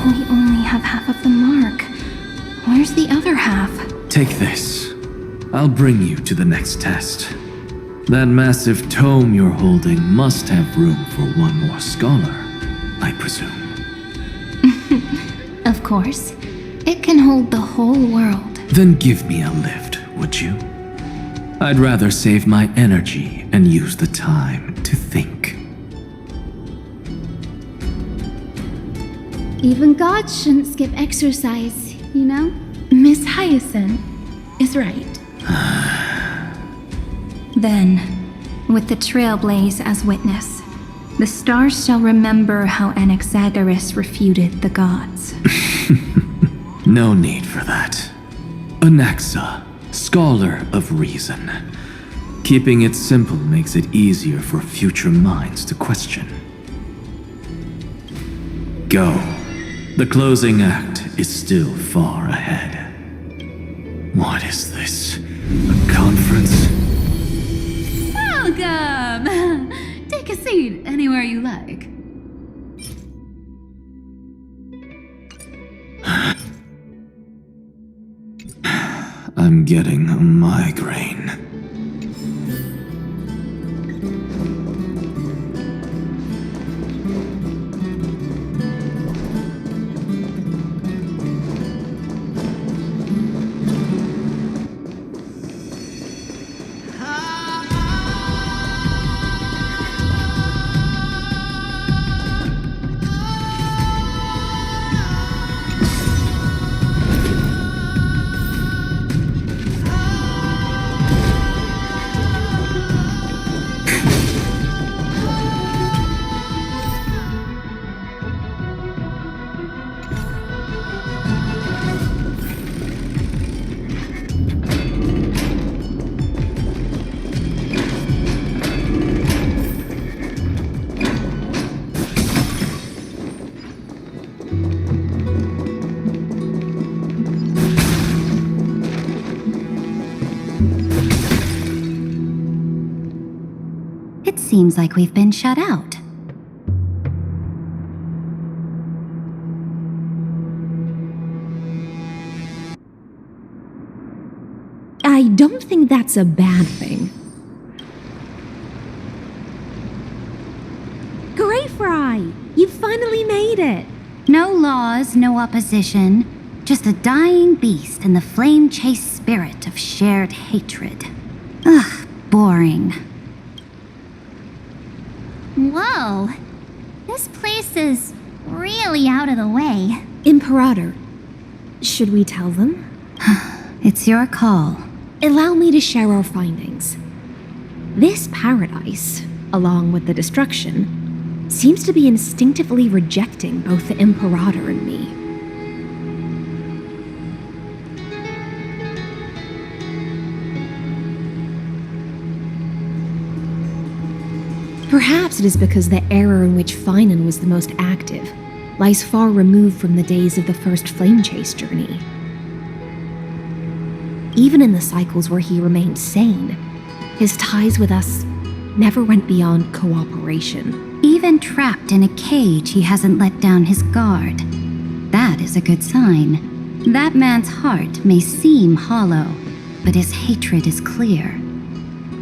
We only have half of the mark. Where's the other half? Take this. I'll bring you to the next test. That massive tome you're holding must have room for one more scholar, I presume. Of course. It can hold the whole world. Then give me a lift, would you? I'd rather save my energy and use the time to think. Even gods shouldn't skip exercise, you know? Miss Hyacinth is right. Then, with the Trailblaze as witness, the stars shall remember how Anaxagoras refuted the gods. No need for that. Anaxa, scholar of reason. Keeping it simple makes it easier for future minds to question. Go. The closing act is still far ahead. What is this? A conference? Welcome! Take a seat anywhere you like. I'm getting a migraine. Seems like we've been shut out. I don't think that's a bad thing. Great Fry! You finally made it! No laws, no opposition. Just a dying beast and the flame-chased spirit of shared hatred. Ugh, boring. Whoa! This place is really out of the way. Imperator, should we tell them? It's your call. Allow me to share our findings. This paradise, along with the destruction, seems to be instinctively rejecting both the Imperator and me. Perhaps it is because the era in which Finan was the most active lies far removed from the days of the first flame chase journey. Even in the cycles where he remained sane, his ties with us never went beyond cooperation. Even trapped in a cage, he hasn't let down his guard. That is a good sign. That man's heart may seem hollow, but his hatred is clear.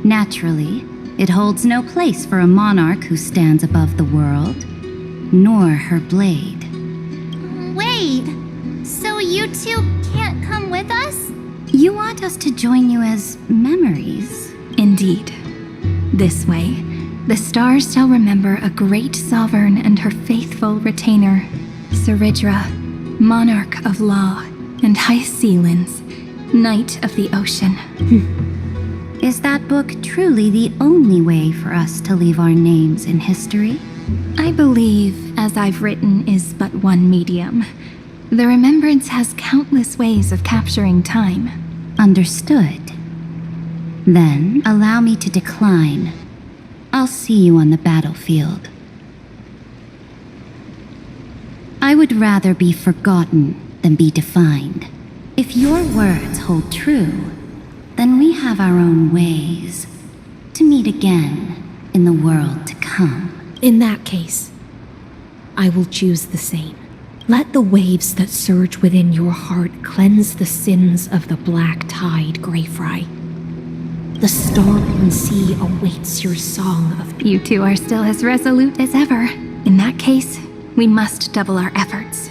Naturally, it holds no place for a monarch who stands above the world, nor her blade. Wait, so you two can't come with us? You want us to join you as memories? Indeed. This way, the stars shall remember a great sovereign and her faithful retainer, Seridra, monarch of law, and High Sealins, knight of the ocean. Is that book truly the only way for us to leave our names in history? I believe, as I've written, is but one medium. The remembrance has countless ways of capturing time. Understood. Then, allow me to decline. I'll see you on the battlefield. I would rather be forgotten than be defined. If your words hold true, then we have our own ways to meet again in the world to come. In that case, I will choose the same. Let the waves that surge within your heart cleanse the sins of the black tide, Greyfry. The storm sea awaits your song of... You two are still as resolute as ever. In that case, we must double our efforts.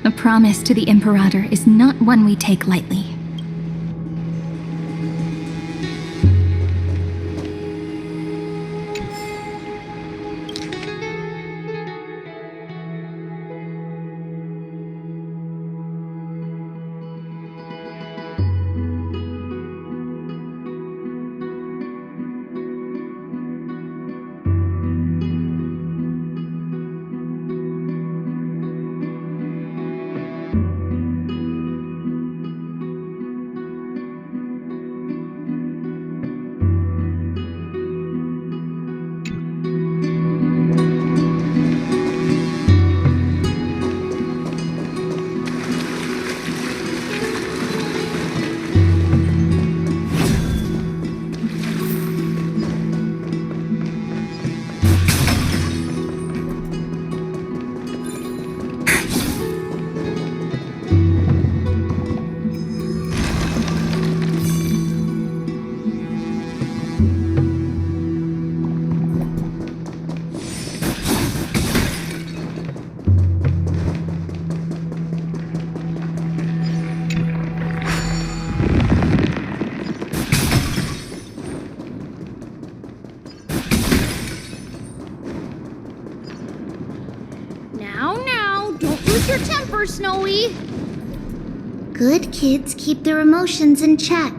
A promise to the Imperator is not one we take lightly. Your temper, Snowy. Good kids keep their emotions in check.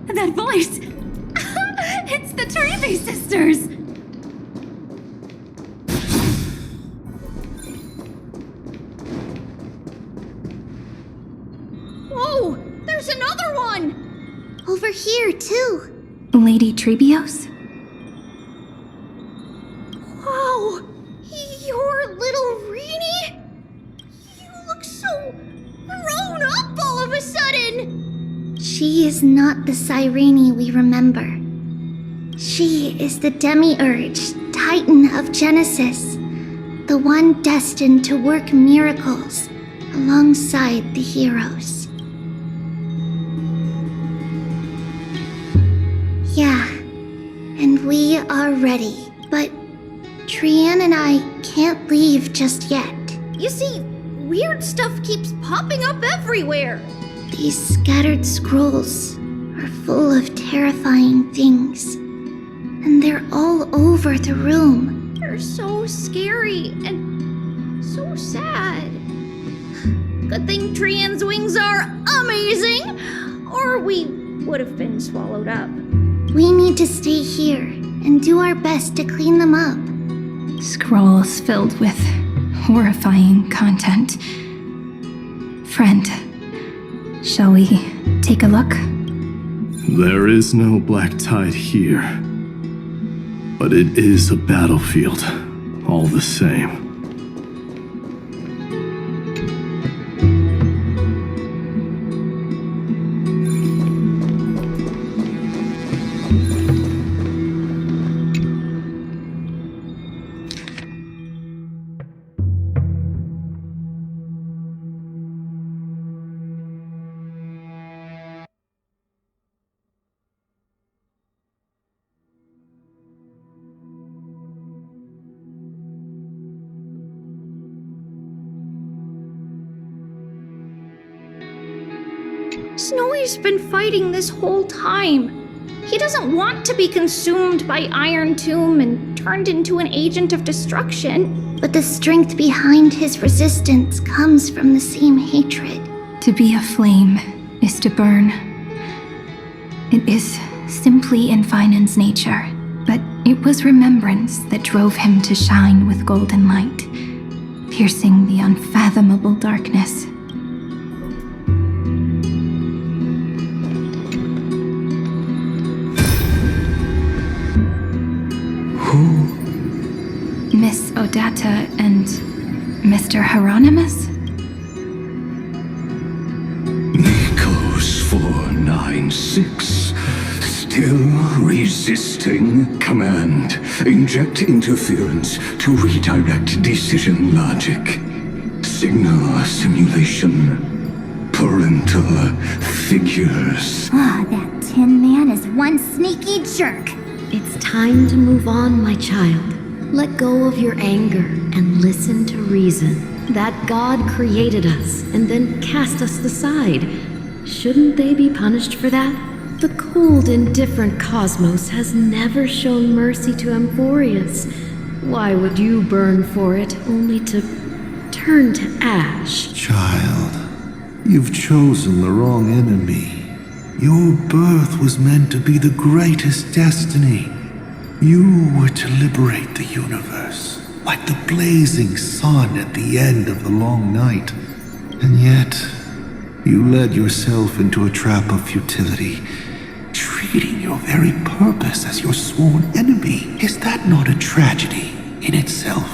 That voice! It's the Trevi sisters! Whoa! There's another one! Over here, too. Lady Trebios? Wow! You're little Reenie? You look so grown up all of a sudden! She is not the Cyrene we remember. She is the Demiurge, Titan of Genesis, the one destined to work miracles alongside the heroes. Yeah, and we are ready, but Trian and I can't leave just yet. You see, weird stuff keeps popping up everywhere. These scattered scrolls are full of terrifying things, and they're all over the room. They're so scary and so sad. Good thing Trian's wings are amazing, or we would have been swallowed up. We need to stay here and do our best to clean them up. Scrolls filled with horrifying content. Friend, shall we take a look? There is no black tide here, but it is a battlefield, all the same. Snowy's been fighting this whole time. He doesn't want to be consumed by Iron Tomb and turned into an agent of destruction. But the strength behind his resistance comes from the same hatred. To be a flame is to burn. It is simply in Vinan's nature, but it was remembrance that drove him to shine with golden light, piercing the unfathomable darkness. Who? Miss Odata and Mr. Hieronymus? Nikos 496. Still resisting command. Inject interference to redirect decision logic. Signal simulation. Parental figures. That Tin Man is one sneaky jerk. It's time to move on, my child. Let go of your anger and listen to reason. That God created us and then cast us aside. Shouldn't they be punished for that? The cold, indifferent cosmos has never shown mercy to Amphorius. Why would you burn for it, only to turn to ash? Child, you've chosen the wrong enemy. Your birth was meant to be the greatest destiny. You were to liberate the universe, like the blazing sun at the end of the long night. And yet, you led yourself into a trap of futility, treating your very purpose as your sworn enemy. Is that not a tragedy in itself?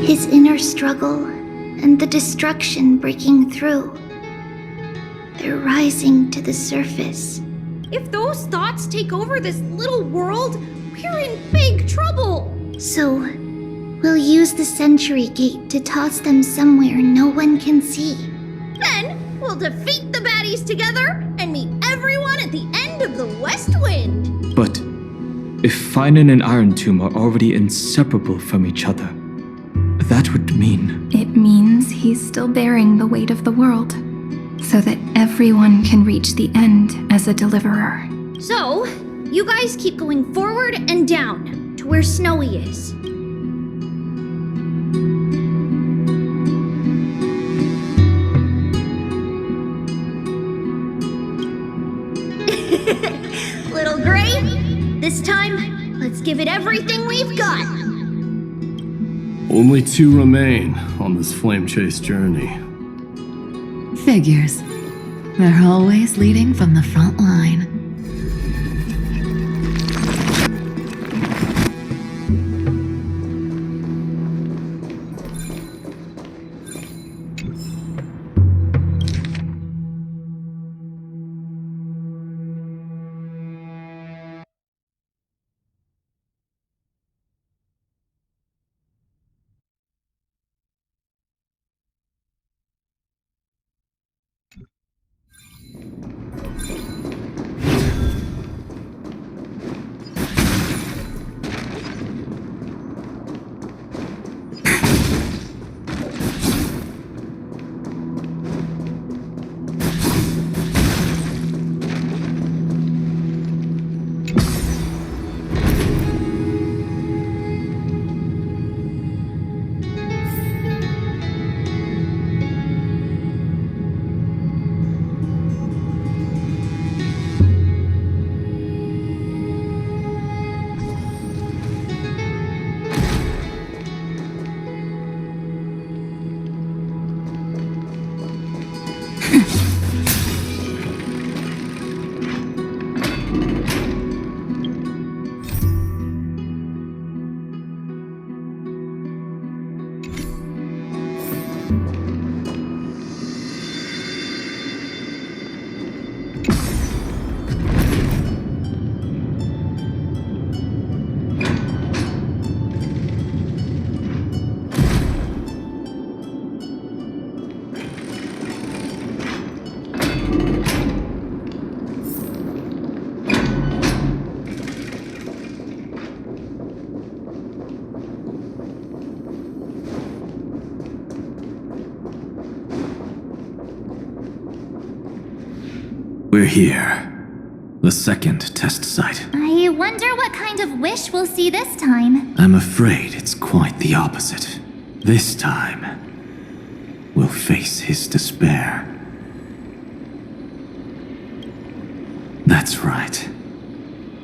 His inner struggle and the destruction breaking through. They're rising to the surface. If those thoughts take over this little world, we're in big trouble. So, we'll use the Century Gate to toss them somewhere no one can see. Then, we'll defeat the baddies together and meet everyone at the end of the West Wind. But if Finan and Iron Tomb are already inseparable from each other, that would mean... It means he's still bearing the weight of the world, so that everyone can reach the end as a deliverer. So, you guys keep going forward and down to where Snowy is. Little Gray, this time, let's give it everything we've got. Only 2 remain on this flame chase journey. Figures. They're always leading from the front line. We're here. The second test site. I wonder what kind of wish we'll see this time. I'm afraid it's quite the opposite. This time, we'll face his despair. That's right.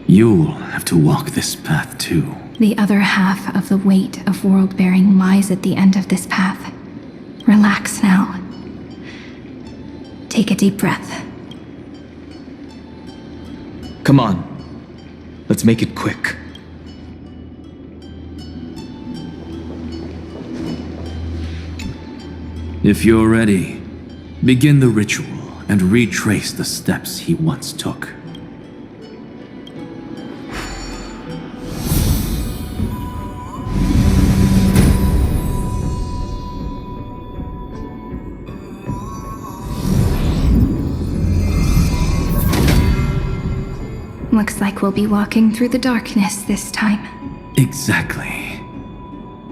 You'll have to walk this path too. The other half of the weight of world-bearing lies at the end of this path. Relax now. Take a deep breath. Come on. Let's make it quick. If you're ready, begin the ritual and retrace the steps he once took. Looks like we'll be walking through the darkness this time. Exactly.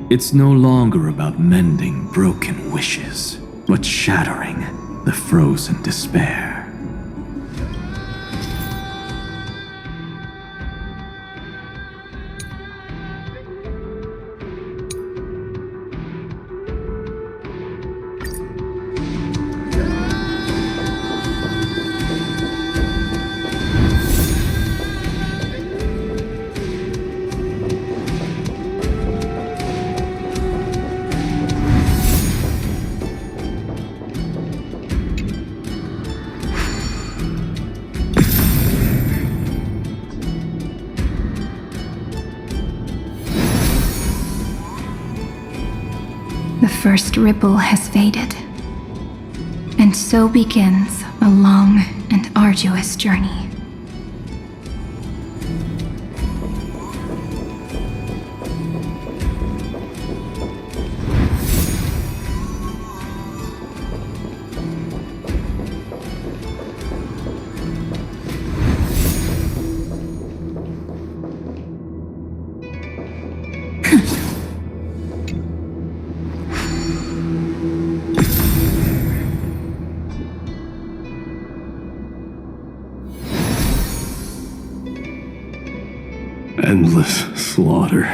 It's no longer about mending broken wishes, but shattering the frozen despair. The first ripple has faded. And so begins a long and arduous journey. Endless slaughter.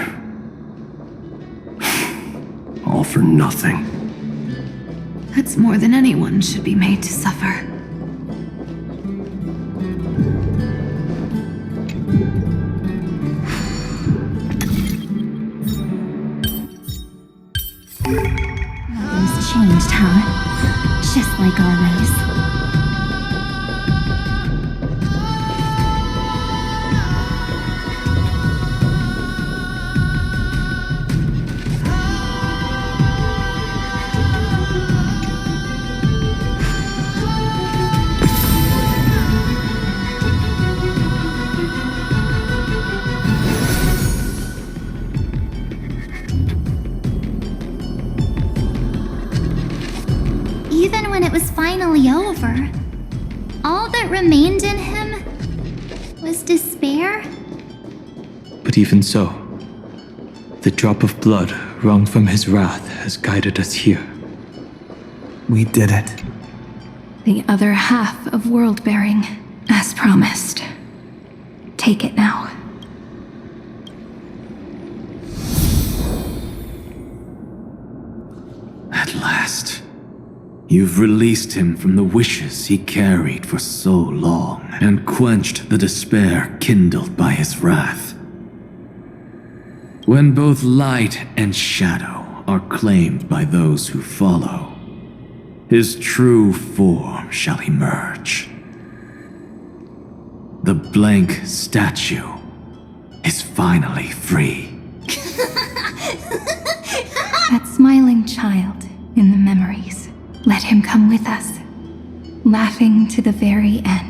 All for nothing. That's more than anyone should be made to suffer. Nothing's changed, huh? Just like always. Even when it was finally over, all that remained in him was despair. But even so, the drop of blood wrung from his wrath has guided us here. We did it. The other half of world-bearing, as promised. Take it now. At last, you've released him from the wishes he carried for so long, and quenched the despair kindled by his wrath. When both light and shadow are claimed by those who follow, his true form shall emerge. The blank statue is finally free. That smiling child in the memories. Let him come with us, laughing to the very end.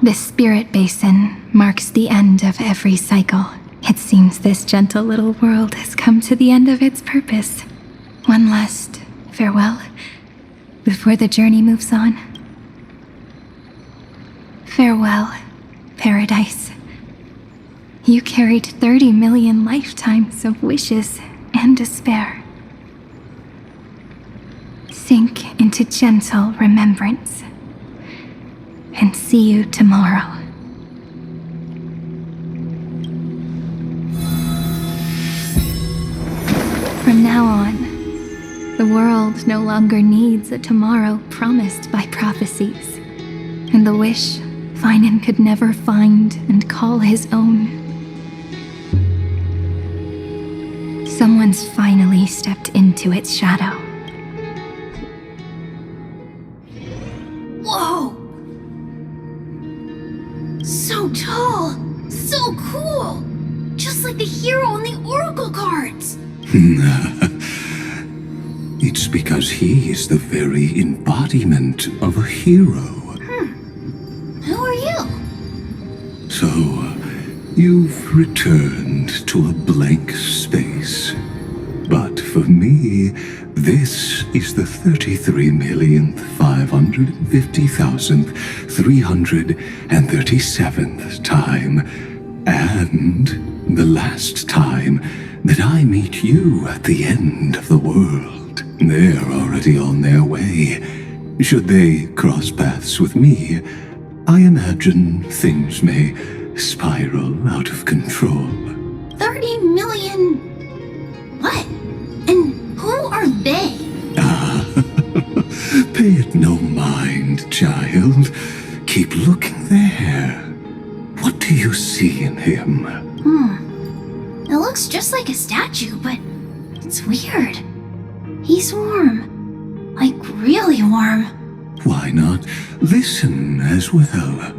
This spirit basin marks the end of every cycle. It seems this gentle little world has come to the end of its purpose. One last farewell before the journey moves on. Farewell, paradise. You carried 30 million lifetimes of wishes and despair. Sink into gentle remembrance. And see you tomorrow. From now on, the world no longer needs a tomorrow promised by prophecies, and the wish Finan could never find and call his own. Someone's finally stepped into its shadow. Whoa! So tall! So cool! Just like the hero in the Oracle cards! It's because he is the very embodiment of a hero. Who are you? So, you've returned to a blank space. But for me, this is the 33,550,337th time, and the last time that I meet you at the end of the world. They're already on their way. Should they cross paths with me, I imagine things may spiral out of control. 30 million... What? And who are they? Pay it no mind, child. Keep looking there. What do you see in him? It looks just like a statue, but it's weird. He's warm. Like, really warm. Why not listen as well?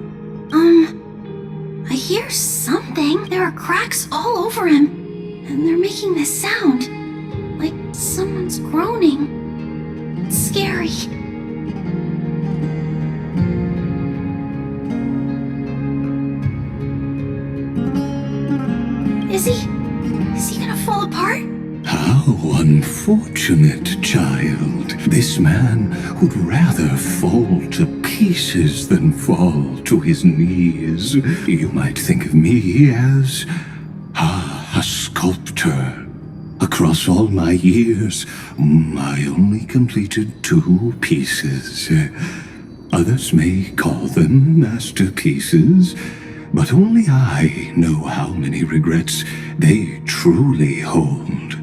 I hear something. There are cracks all over him, and they're making this sound. Like someone's groaning. It's scary. Is he gonna fall apart? How unfortunate, child. This man would rather fall to pieces than fall to his knees. You might think of me as a sculptor. Across all my years, I only completed 2 pieces. Others may call them masterpieces, but only I know how many regrets they truly hold.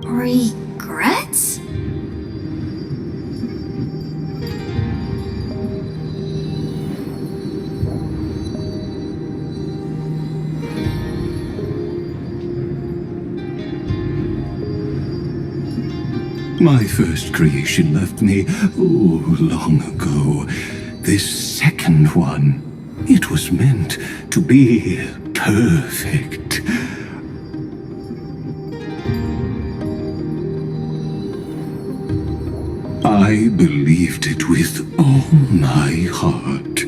Regrets? My first creation left me, long ago. This second one, it was meant to be perfect. I believed it with all my heart.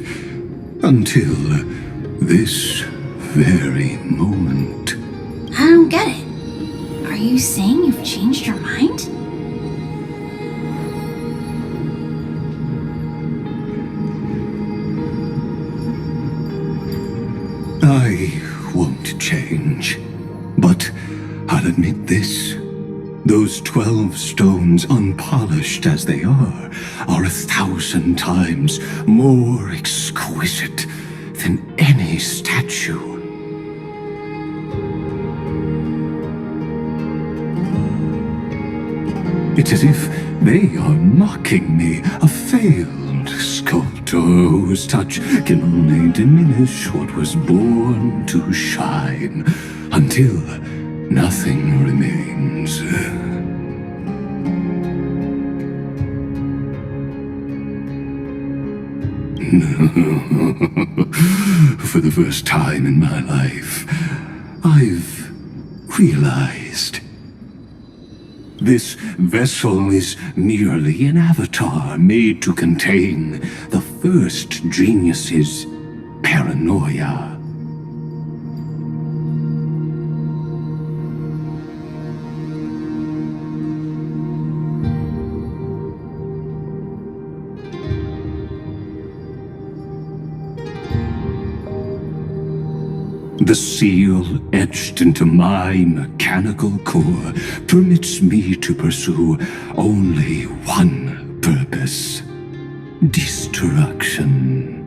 Until this very moment. I don't get it. Are you saying you've changed your mind? I won't change. But I'll admit this. Those 12 stones, unpolished as they are 1,000 times more exquisite than any statue. It's as if they are mocking me, a failed sculptor whose touch can only diminish what was born to shine, until nothing remains. For the first time in my life, I've realized This vessel is merely an avatar made to contain the first genius's paranoia. The seal etched into my mechanical core permits me to pursue only one purpose: destruction.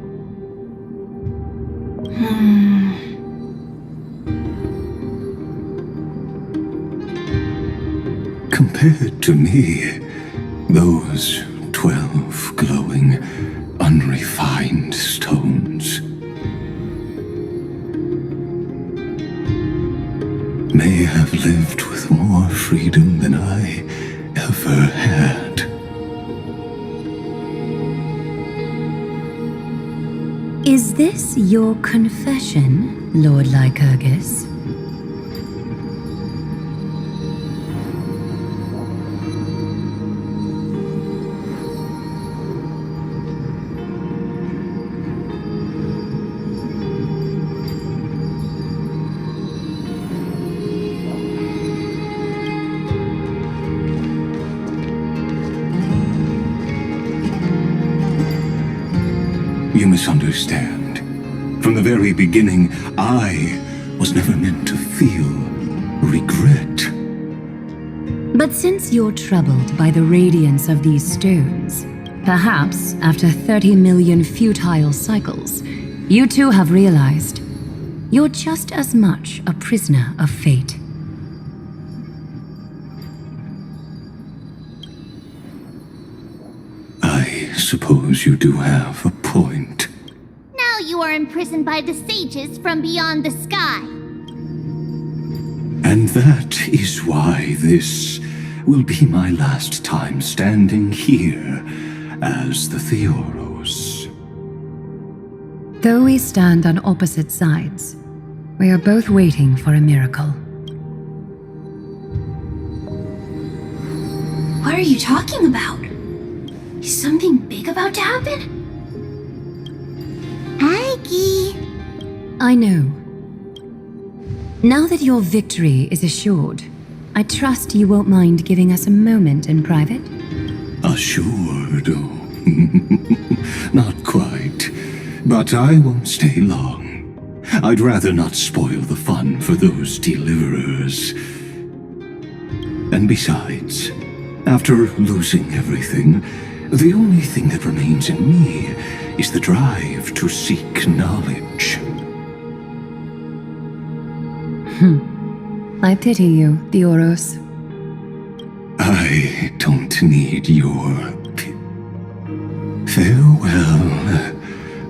Compared to me, those 12 glowing, unrefined stones may have lived with more freedom than I ever had. Is this your confession, Lord Lycurgus? You misunderstand. From the very beginning, I was never meant to feel regret. But since you're troubled by the radiance of these stones, perhaps after 30 million futile cycles, you too have realized you're just as much a prisoner of fate. I suppose you do have a point. Now you are imprisoned by the sages from beyond the sky. And that is why this will be my last time standing here as the Theoros. Though we stand on opposite sides, we are both waiting for a miracle. What are you talking about? Is something big about to happen? Aggie! I know. Now that your victory is assured, I trust you won't mind giving us a moment in private? Assured? Oh, not quite. But I won't stay long. I'd rather not spoil the fun for those deliverers. And besides, after losing everything, the only thing that remains in me is the drive to seek knowledge. I pity you, Theoros. I don't need your farewell,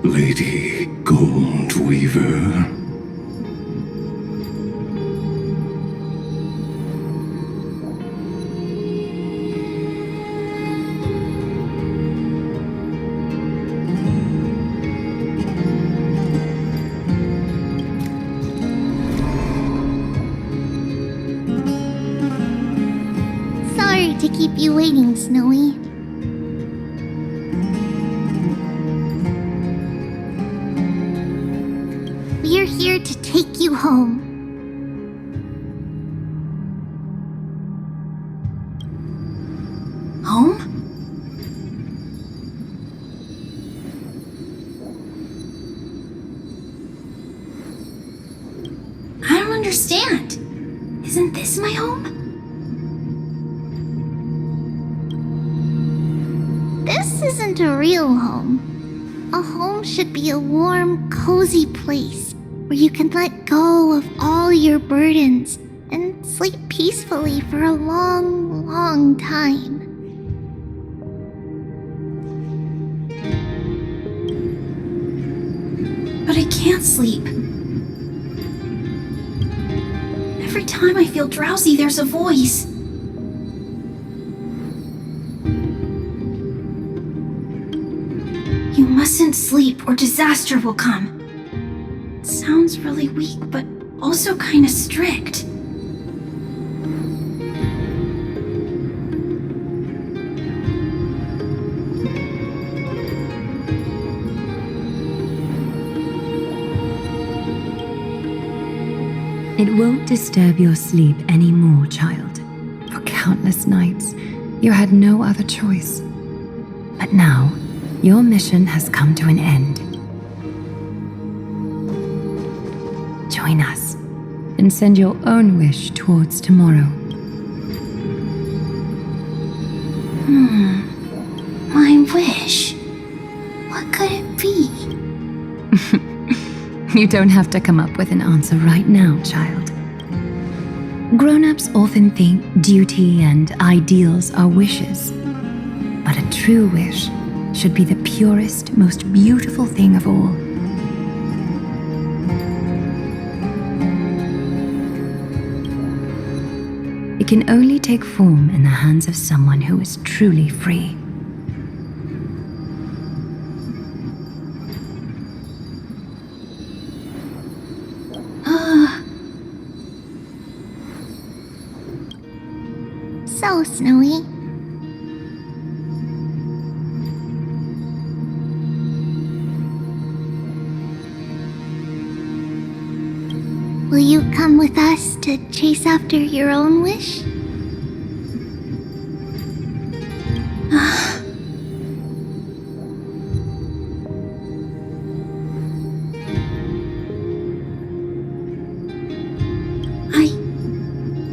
Lady Goldweaver. Sorry to keep you waiting, Snowy. We're here to take you home. Home? I don't understand. Isn't this my home? This isn't a real home. A home should be a warm, cozy place where you can let go of all your burdens and sleep peacefully for a long, long time. But I can't sleep. Every time I feel drowsy, there's a voice. You mustn't sleep or disaster will come. It sounds really weak, but also kind of strict. It won't disturb your sleep anymore, child. For countless nights, you had no other choice. But now, your mission has come to an end. Join us, and send your own wish towards tomorrow. My wish. What could it be? You don't have to come up with an answer right now, child. Grown-ups often think duty and ideals are wishes. But a true wish should be the purest, most beautiful thing of all. It can only take form in the hands of someone who is truly free. So, Snowy. Will you come with us to chase after your own wish?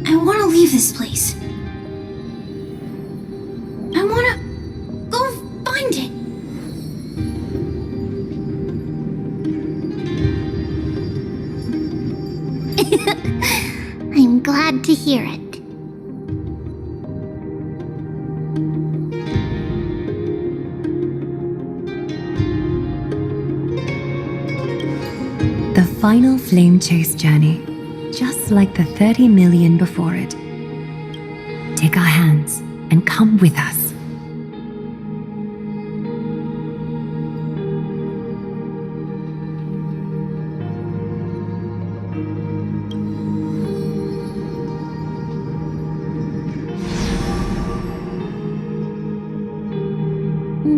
I want to leave this place. I want to go find it. I'm glad to hear it. The final flame chase journey, just like the 30 million before it. Take our hands and come with us.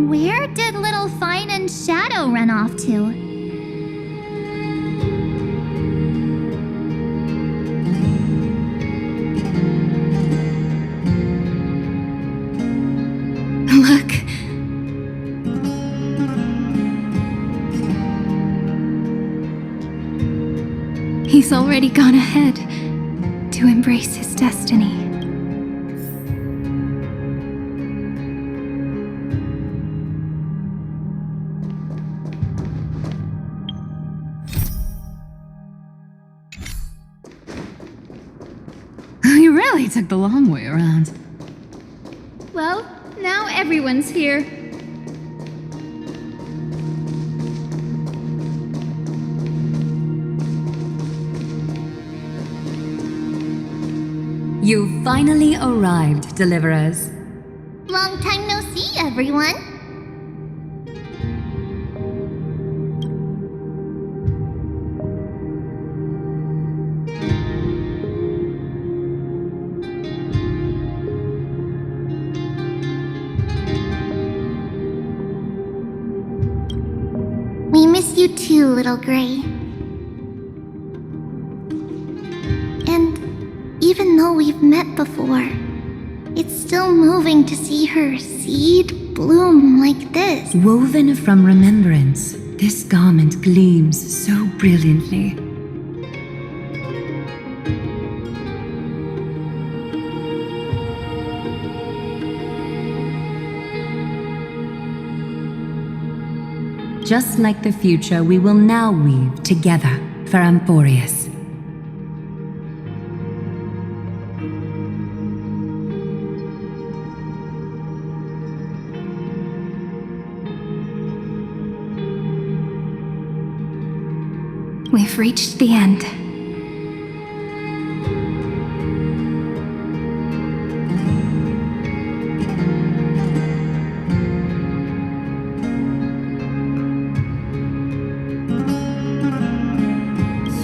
Where did little Fine and Shadow run off to? Look. He's already gone ahead to embrace his destiny. You really took the long way around. Well, now everyone's here. You finally arrived, Deliverers. Long time no see, everyone. We miss you too, Little Gray. And even though we've met before, it's still moving to see her seed bloom like this. Woven from remembrance, this garment gleams so brilliantly. Just like the future, we will now weave together for Amphorius. We've reached the end.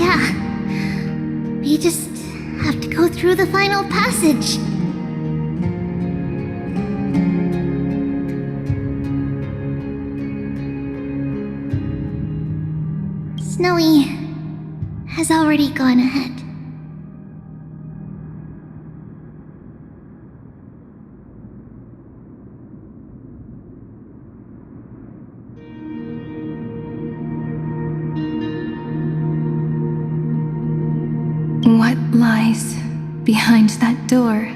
Yeah. We just have to go through the final passage. Snowy has already gone ahead. behind that door.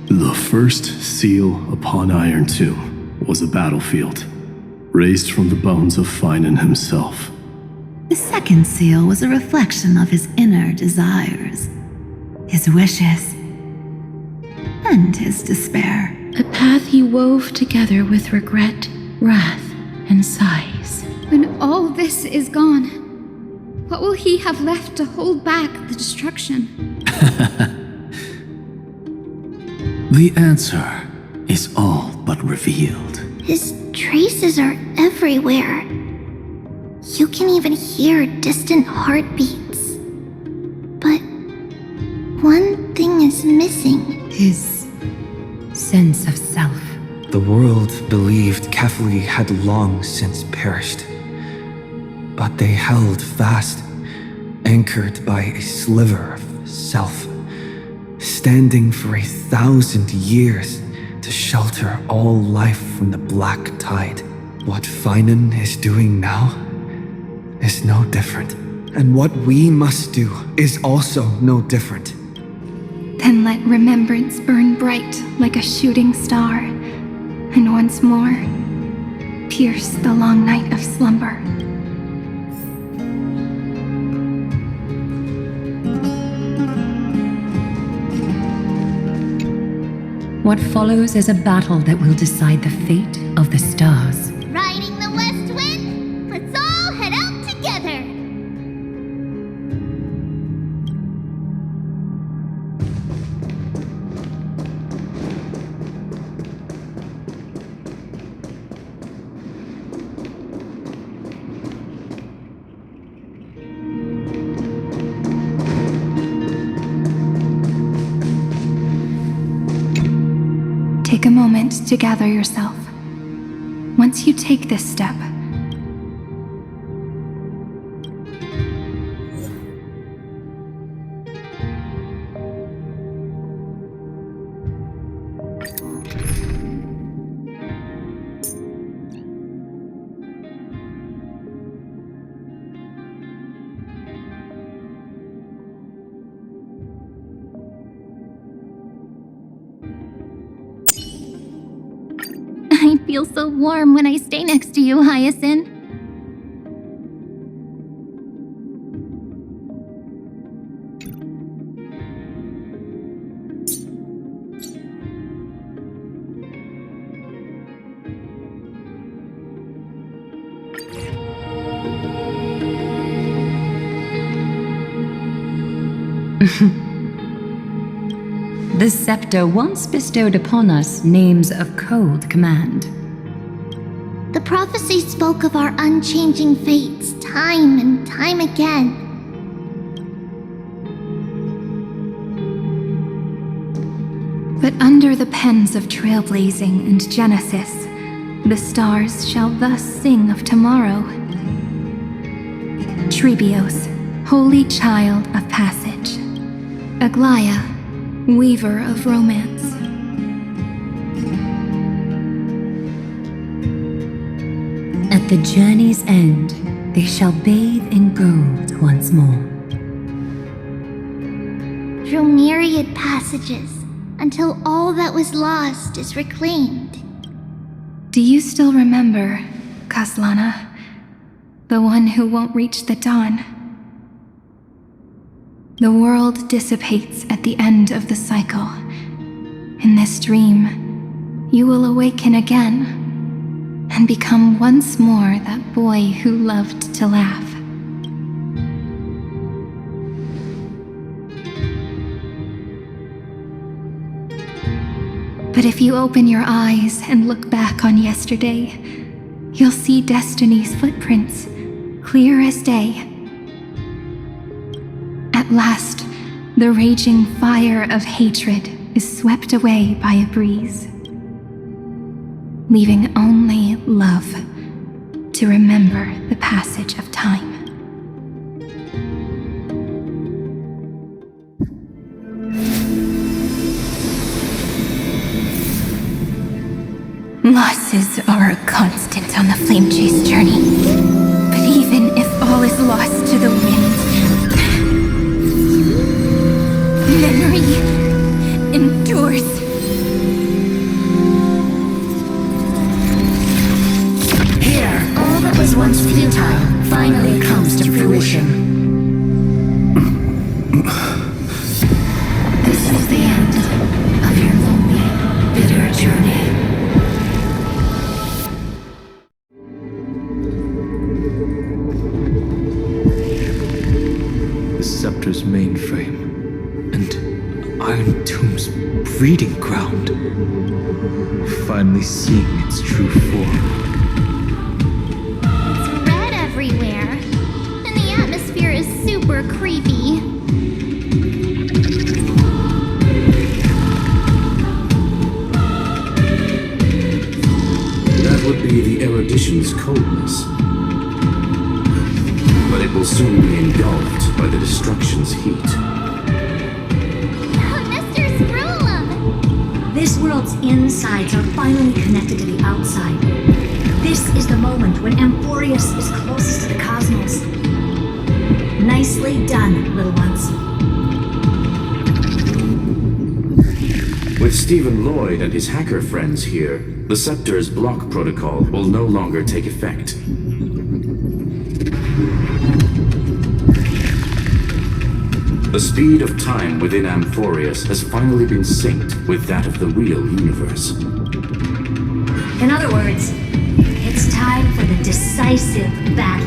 The first seal upon Iron Tomb was a battlefield, raised from the bones of Finan himself. The second seal was a reflection of his inner desires, his wishes, and his despair. A path he wove together with regret, wrath, and sighs. When all this is gone, what will he have left to hold back the destruction? The answer is all but revealed. His traces are everywhere. You can even hear distant heartbeats. But one thing is missing. His sense of self. The world believed Kefli had long since perished. But they held fast, anchored by a sliver of self, standing for 1,000 years to shelter all life from the black tide. What Finan is doing now is no different. And what we must do is also no different. Then let remembrance burn bright like a shooting star, and once more, pierce the long night of slumber. What follows is a battle that will decide the fate of the stars. Riding the west wind, let's all head out together. Take a moment to gather yourself. Once you take this step, I feel so warm when I stay next to you, Hyacinth. The scepter once bestowed upon us names of cold command. The prophecy spoke of our unchanging fates time and time again. but under the pens of trailblazing and Genesis, the stars shall thus sing of tomorrow. Trebios, holy child of passage. Aglaia, weaver of romance. At the journey's end, they shall bathe in gold once more. Through myriad passages, until all that was lost is reclaimed. Do you still remember, Kaslana? The one who won't reach the dawn? The world dissipates at the end of the cycle. In this dream, you will awaken again and become once more that boy who loved to laugh. But if you open your eyes and look back on yesterday, you'll see Destiny's footprints, clear as day. At last, the raging fire of hatred is swept away by a breeze, leaving only love to remember the passage of time. Losses are a constant on the Flame Chase journey. But even if all is lost to the wind, memory was once futile finally comes to fruition. This is the end of your lonely, bitter journey. The Scepter's mainframe, and Iron Tomb's breeding ground. Finally seeing its true form. It's red everywhere, and the atmosphere is super creepy. That would be the erudition's coldness. But it will soon be engulfed by the destruction's heat. Mr. Scrollum! This world's insides are finally connected to the outside. This is the moment when Amphorius is closest to the cosmos. Nicely done, little ones. With Stephen Lloyd and his hacker friends here, the Scepter's block protocol will no longer take effect. The speed of time within Amphorius has finally been synced with that of the real universe. In other words, it's time for the decisive battle.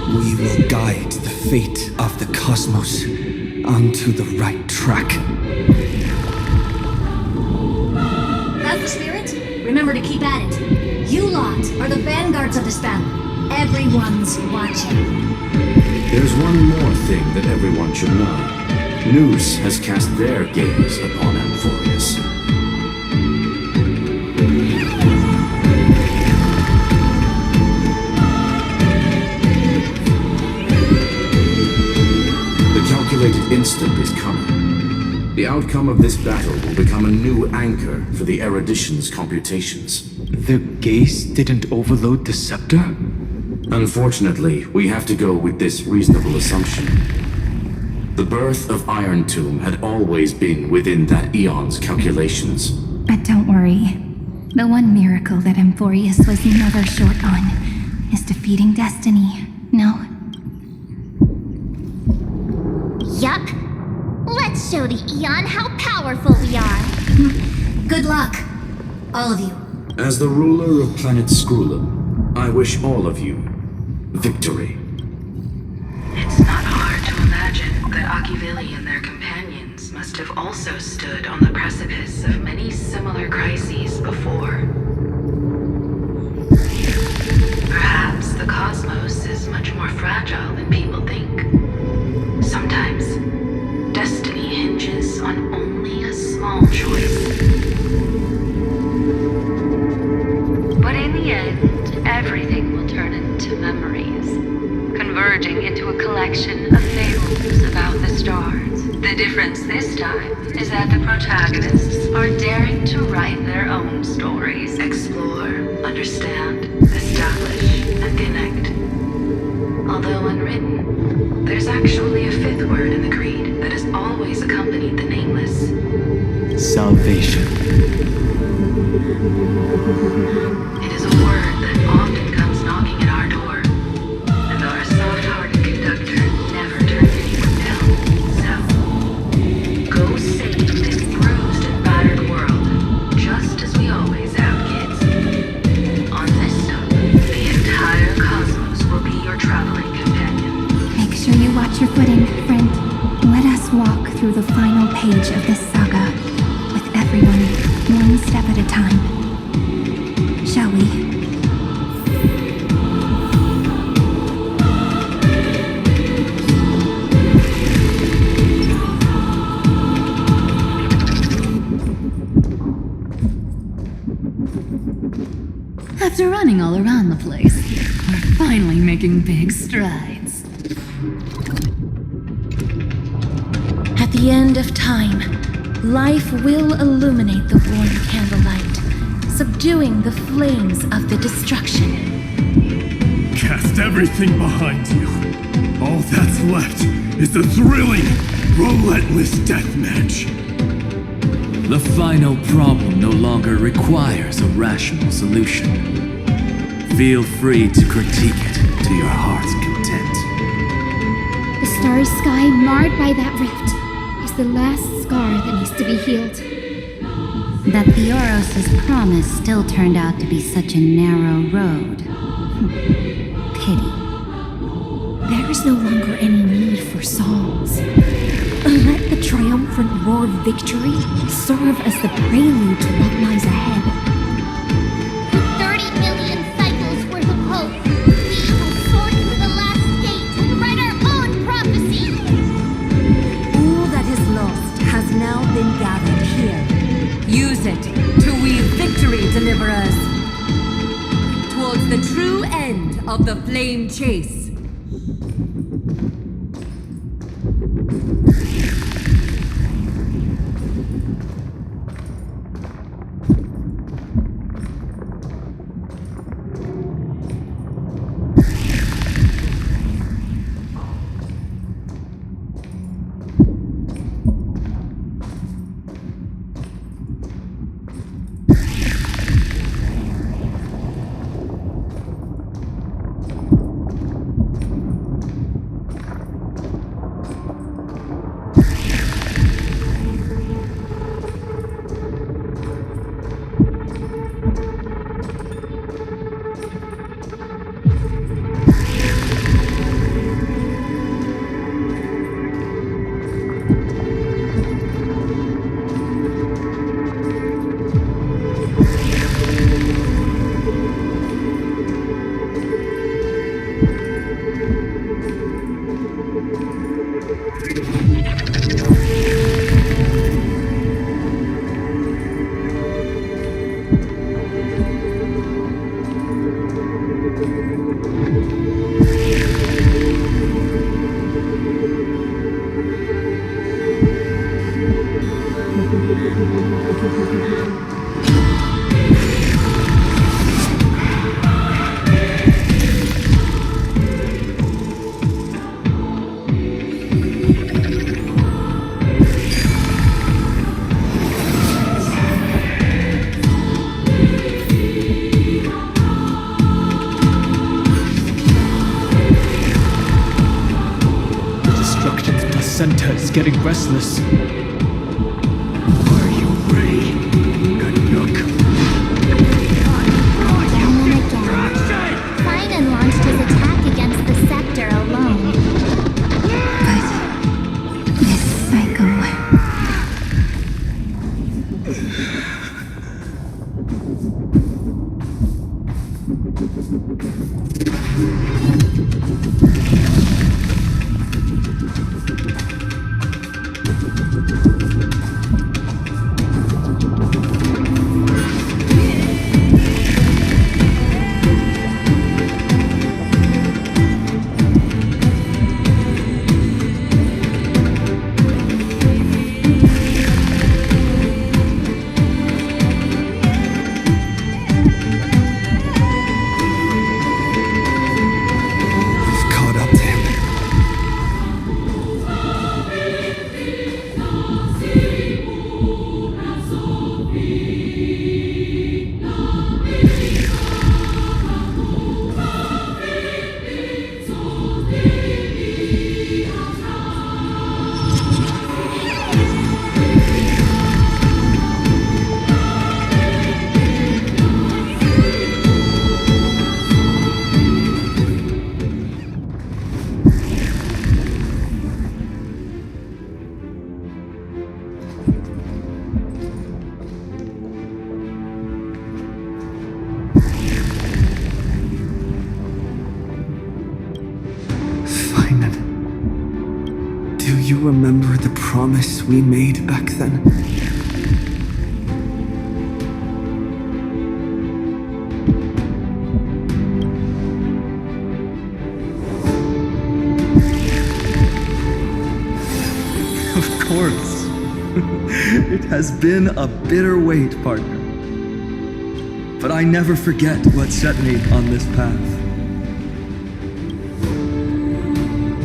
We will guide the fate of the cosmos onto the right track. That's the spirit. Remember to keep at it. You lot are the vanguards of this battle. Everyone's watching. There's one more thing that everyone should know. Noose has cast their gaze upon Amphorius. The calculated instant is coming. The outcome of this battle will become a new anchor for the erudition's computations. Their gaze didn't overload the scepter? Unfortunately, we have to go with this reasonable assumption. The birth of Iron Tomb had always been within that eon's calculations. But don't worry. The one miracle that Amphorius was never short on is defeating Destiny. No? Yup. Let's show the Eon how powerful we are. Good luck, all of you. As the ruler of planet Skrullum, I wish all of you victory. It's not hard to imagine that Akivili and their companions must have also stood on the precipice of many similar crises before. Perhaps the cosmos is much more fragile than people think. Sometimes, destiny hinges on only a small choice. But in the end, everything will turn into memories, converging into a collection of fables about the stars. The difference this time is that the protagonists are daring to write their own stories. Explore, understand, establish, and connect. Although unwritten, there's actually a fifth word in the creed that has always accompanied the nameless. Salvation. It is a word that often comes knocking at our door, and our soft-hearted conductor never turns anyone down. So, go save this bruised and battered world, just as we always have, kids. On this stop, the entire cosmos will be your traveling companion. Make sure you watch your footing, friend. Let us walk through the final page of this saga, with everyone one step at a time. Shall we? After running all around the place, we're finally making big strides. At the end of time, Life will illuminate the warm candlelight, subduing the flames of the destruction. Cast everything behind you. All that's left is the thrilling, relentless deathmatch. The final problem no longer requires a rational solution. Feel free to critique it to your heart's content. The starry sky marred by that rift is the last scar that needs to be healed. That Theoros' promise still turned out to be such a narrow road. Pity. There is no longer any need for songs. Let the triumphant roar of victory serve as the prelude to what lies ahead. 30 million cycles worth of hope, we will soar through the last gate and write our own prophecy. All that is lost has now been gathered here. Use it to weave victory, deliverers, towards the true end of the flame chase. Center is getting restless. Are you ready? Good look. Finan launched his attack against the scepter alone. But this cycle... Do you remember the promise we made back then? Of course. It has been a bitter wait, partner. But I never forget what set me on this path.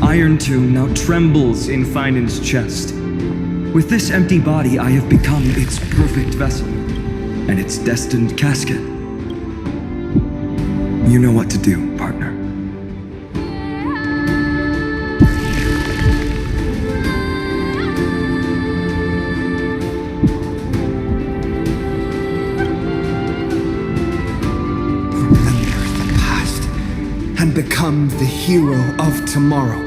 Iron Tomb now trembles in Finan's chest. With this empty body, I have become its perfect vessel, and its destined casket. You know what to do, partner. Remember the past, and become the hero of tomorrow.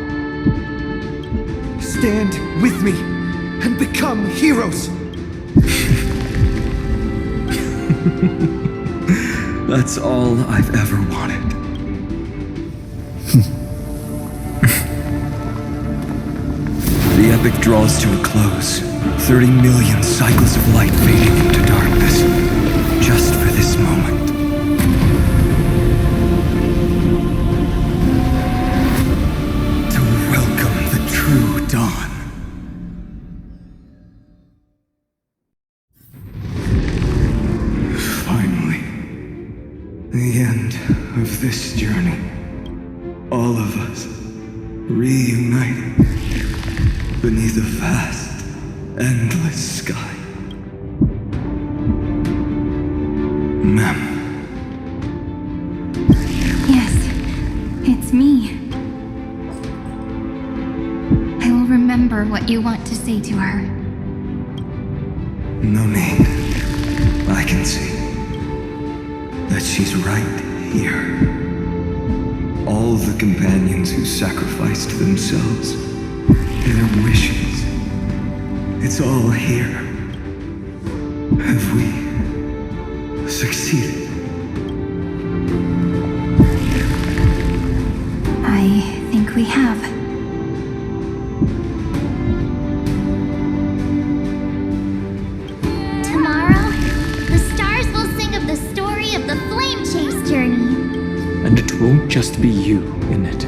Stand with me, and become heroes! That's all I've ever wanted. The epic draws to a close. 30 million cycles of light fading into darkness. Just for this moment. To welcome the true dawn. The end of this journey. All of us reunited beneath a vast, endless sky. Ma'am. Yes, it's me. I will remember what you want to say to her. No need. I can see that she's right here. All the companions who sacrificed themselves, their wishes, it's all here. Have we succeeded? I think we have. Tomorrow, the stars will sing of the story of the Flame Chase journey. And it won't just be you in it.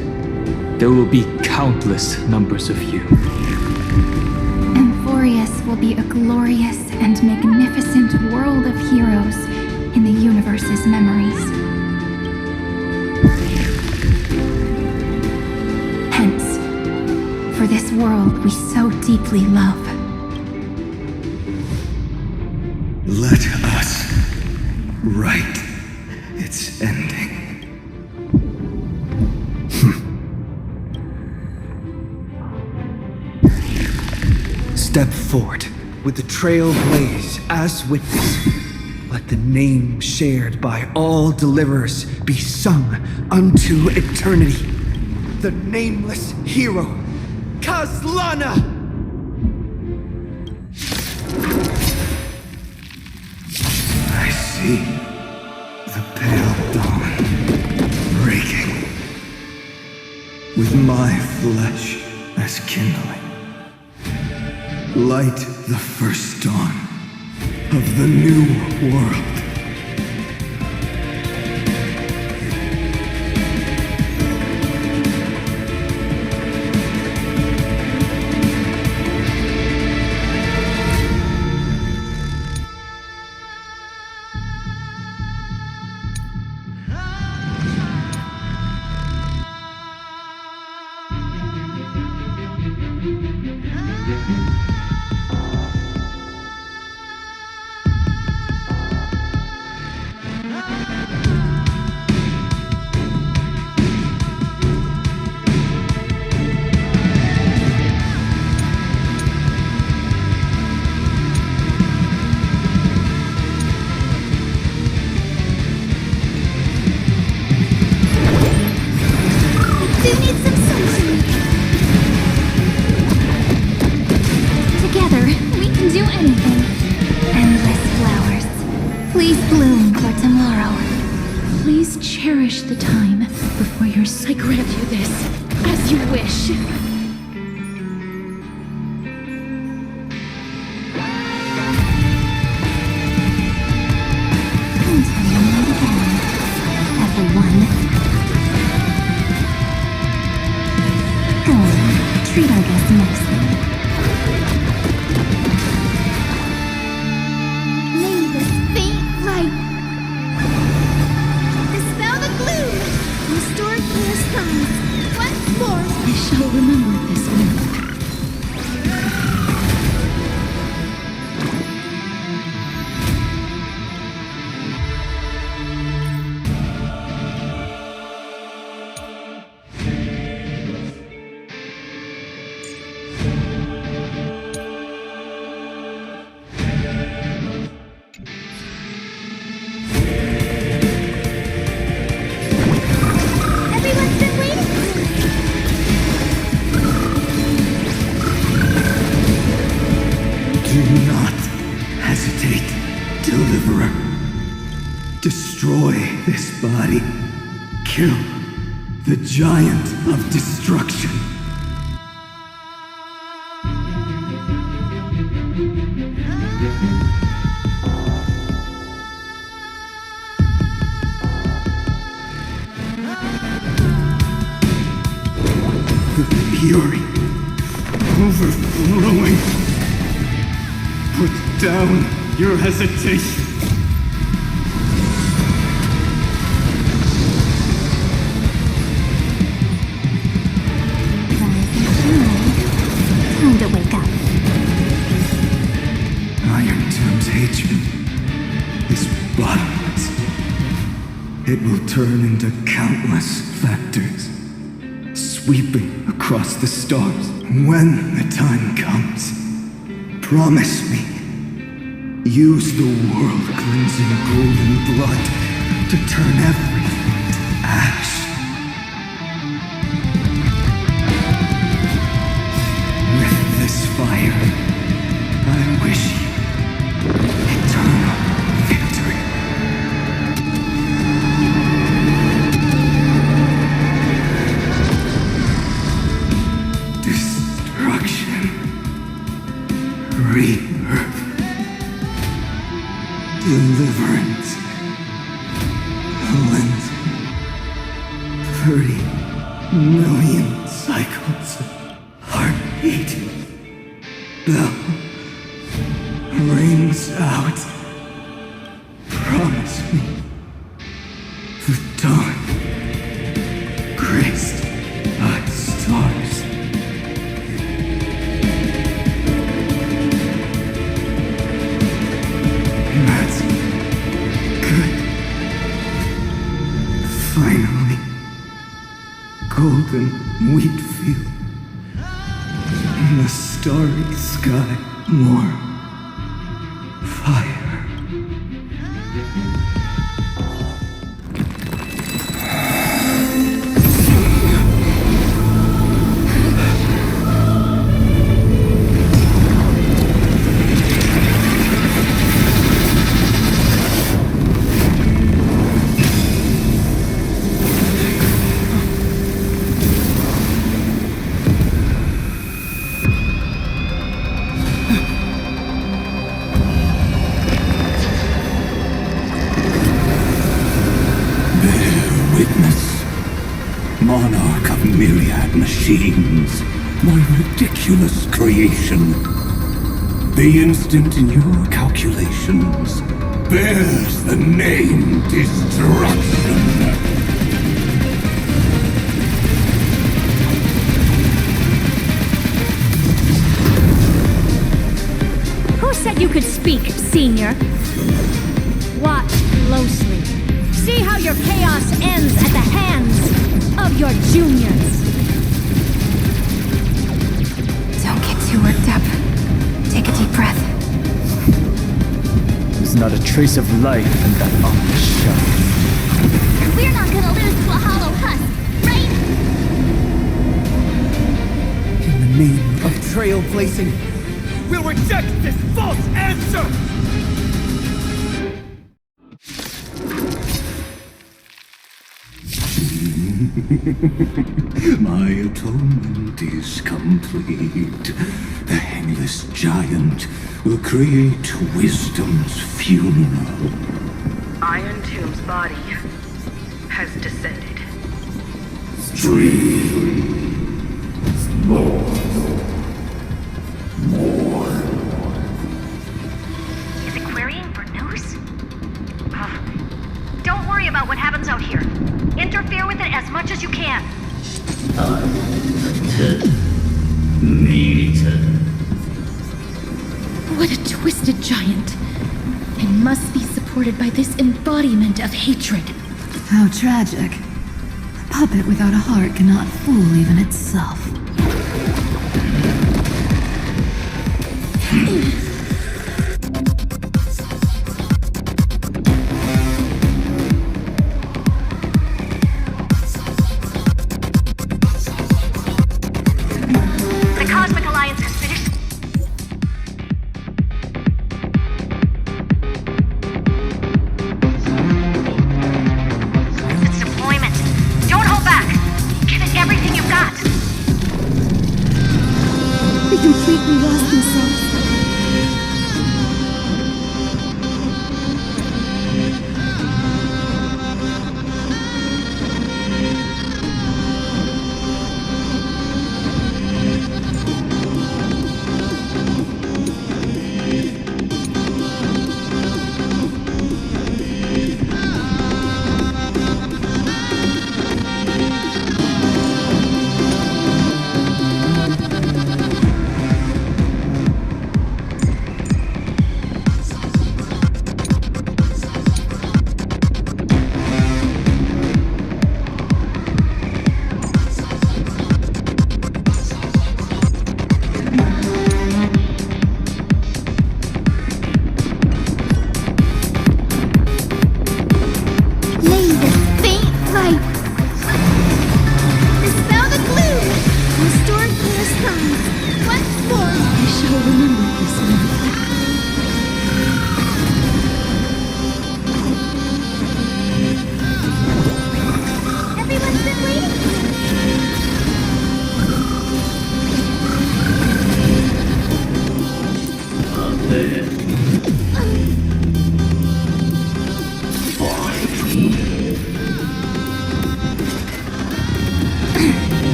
There will be countless numbers of you. Amphorius will be a glorious and magnificent world of heroes in the universe's memories. Hence, for this world we so deeply love. Let us write its ending. Step forward with the trail blaze as witness. Let the name shared by all deliverers be sung unto eternity. The nameless hero, Kazlana! I see the pale dawn breaking, with my flesh as kindling. Light the first dawn of the new world. Together, we can do anything. Endless flowers. Please bloom for tomorrow. Please cherish the time before your sight grant you this, as you wish. Until we meet again, everyone. Go on, treat our guests nicely. Do not hesitate, Deliverer. Destroy this body. Kill the giant of destruction. The fury overflowing. Put down your hesitation. Time to wake up. Iron Tomb's hatred is bottomless. It will turn into countless factors, sweeping across the stars. When the time comes, promise me, use the world-cleansing golden blood to turn everything to ash. With this fire, I wish you eternal victory. Destruction, rebirth, deliverance, cleansing, 30 million cycles of heartbeat. Bell rings out. Promise me the dawn graced by stars. That's good. Finally, golden wheat field. In the starry sky, more fire. Monarch of myriad machines, my ridiculous creation. The instant in your calculations bears the name Destruction. Who said you could speak, Senior? Watch closely. See how your chaos ends at the hands of your juniors. Don't get too worked up. Take a deep breath. There's not a trace of life in that awful shell. We're not gonna lose to a hollow husk, right? In the name of trailblazing, we'll reject this false answer! My atonement is complete. The Hangless Giant will create wisdom's funeral. Iron Tomb's body has descended. Stream. More. Is it querying for news? Don't worry about what happens out here. Interfere with it as much as you can. What a twisted giant. It must be supported by this embodiment of hatred. How tragic. A puppet without a heart cannot fool even itself.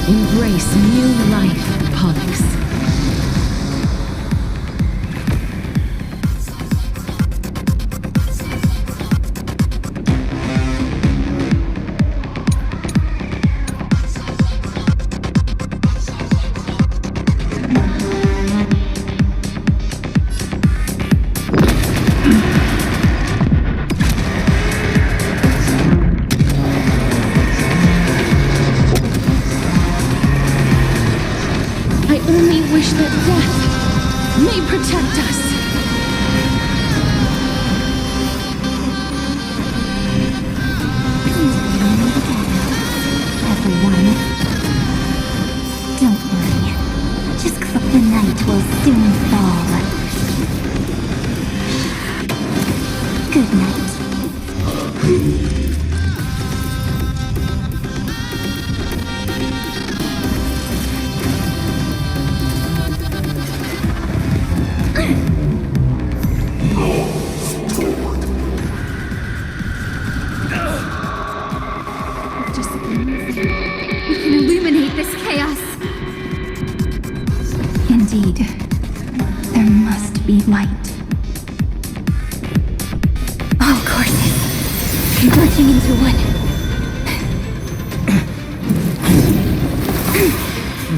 Embrace new life, Pollux. I only wish that death may protect us. Everyone. Don't worry. Just the night will soon fall. Good night. We can illuminate this chaos. Indeed, there must be light. All courses converging into one.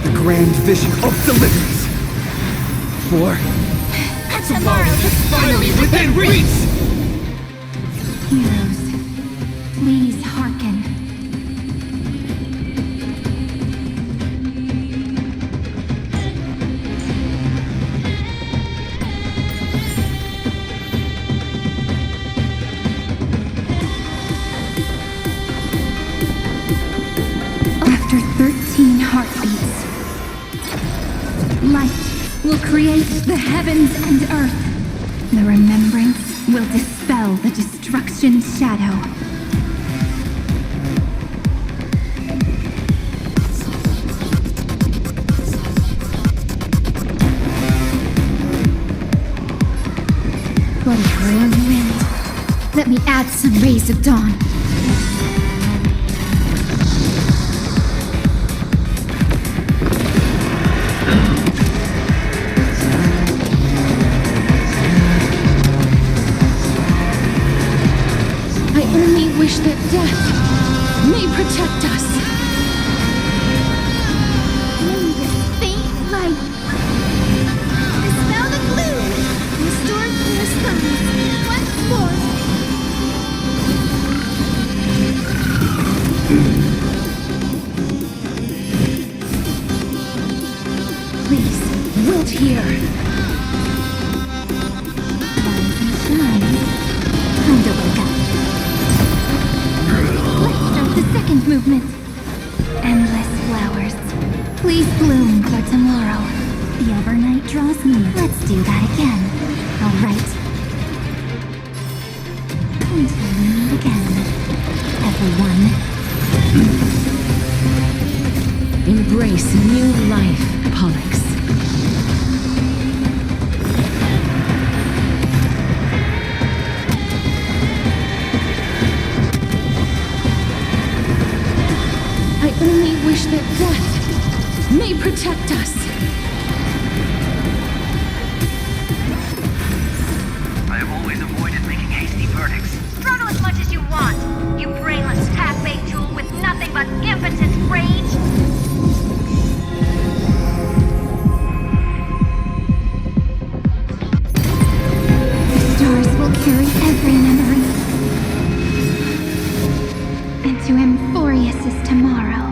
The grand vision of deliverance. For Tomorrow is finally within reach! Heroes, please hearken. After 13 heartbeats, light will create the heavens and earth. The remembrance will dispel the destruction's shadow. What a warm wind. Let me add some rays of dawn. I only wish that death may protect us. In this faint light. Dispel the gloom. Restore clear skies once more. Please, wilt here. Rise and shine. Time to wake up. Let's start the second movement. Endless flowers. Please bloom for tomorrow. The overnight draws me. Let's do that again. All right. Until we meet again, everyone. Embrace new life, Pollux. I only wish that death may protect us. I have always avoided making hasty verdicts. Struggle as much as you want, you brainless half-baked tool with nothing but impotent rage. Stars will carry every memory into Amphorius's tomorrow.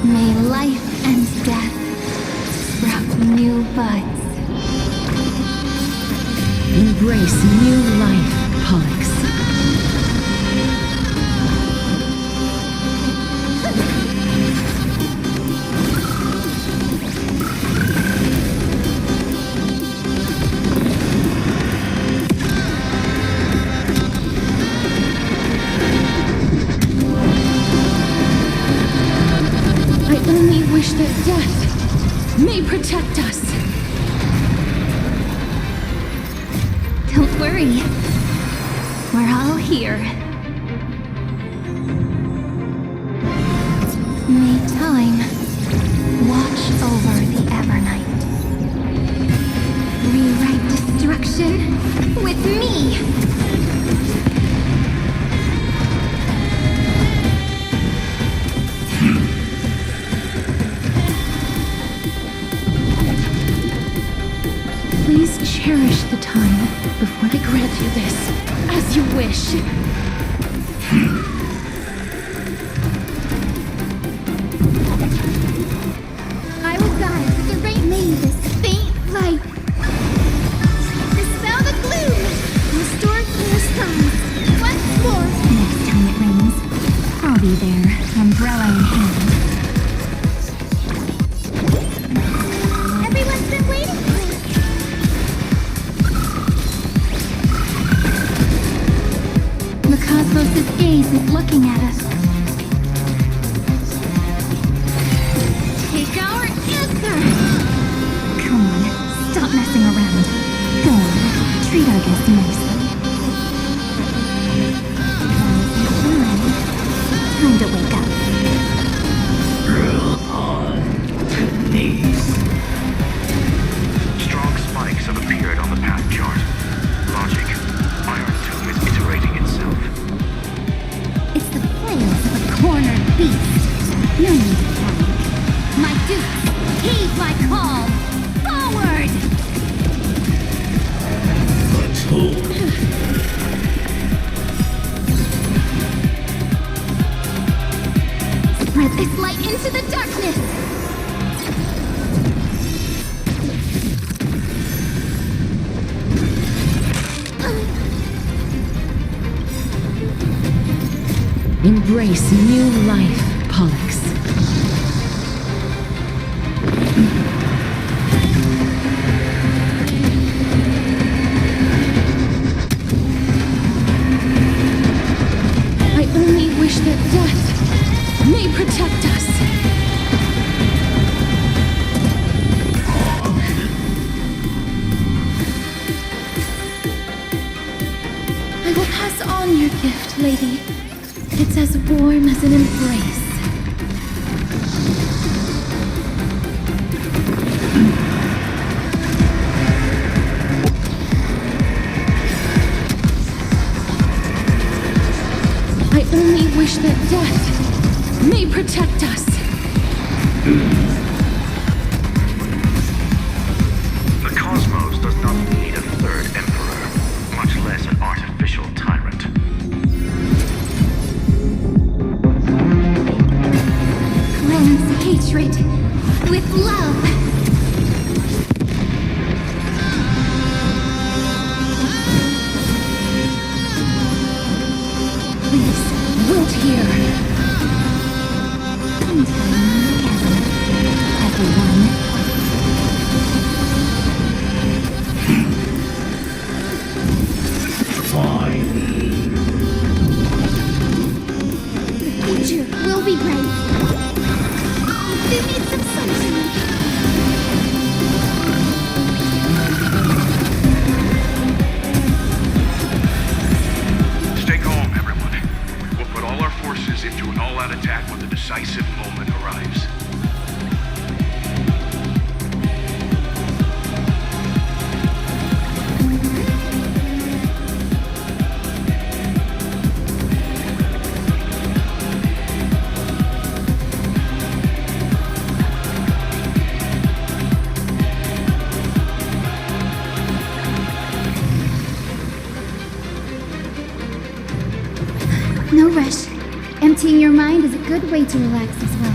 May life and death sprout new buds. Embrace new life, Pollux. wish that death may protect us. Don't worry. We're all here. May time watch over the Evernight. Rewrite destruction with me! Please cherish the time before I grant you this, as you wish. I will guide with the rain. May this faint light dispel the gloom, restore clear skies. Once more. Next time it rains, I'll be there, umbrella in hand. Everyone's been waiting for it. The cosmos' gaze is looking at us. Take our answer. Come on, stop messing around. Go on, treat our guests nicely. Time to wake up. Strong spikes have appeared on the path chart. Logic. Iron Tomb is iterating itself. It's the flails of a cornered beast. No need to panic. My dukes, heed my call. Forward! Let's hope. Spread this light into the darkness. Embrace new life, Pollux. I only wish that death may protect us. I will pass on your gift, lady. It's as warm as an embrace. I only wish that death may protect us. The cosmos does not need a third emperor, much less an artificial tyrant. Cleanse hatred with love. Please, wilt hear. Everyone. The future will be bright. They need some sunshine. Stay calm, everyone. We'll put all our forces into an all-out attack when the decisive moment arrives. No rush. Emptying your mind is a good way to relax as well.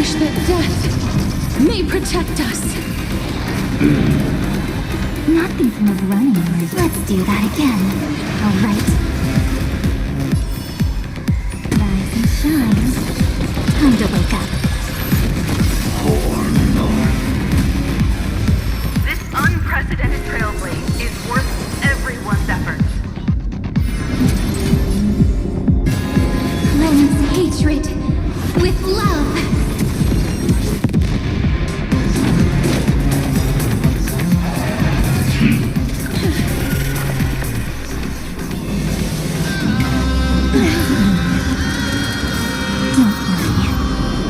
wish that death may protect us. Not thinking of running, right? Let's do that again. All right. Rise and shine. Time to wake up. This unprecedented trailblaze is worth everyone's effort. Don't worry.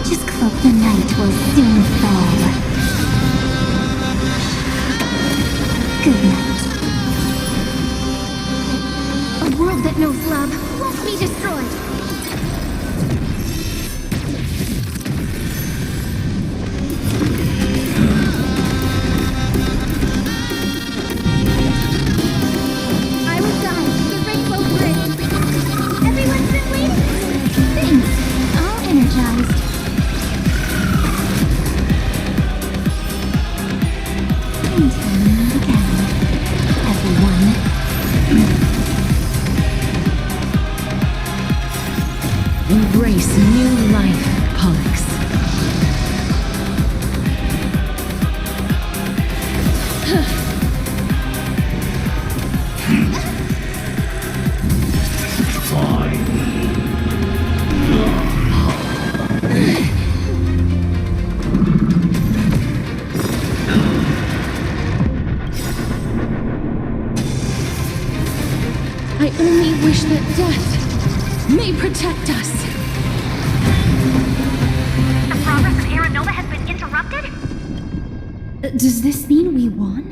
Just cloak the night will soon fall. Good night. A world that knows love won't be destroyed. I will guide the Rainbow Bridge. Everyone's been waiting. Thanks. All energized. And again, everyone. Embrace new life, Pollux. I only wish that death may protect us. The progress of Aaron Nova has been interrupted? Does this mean we won?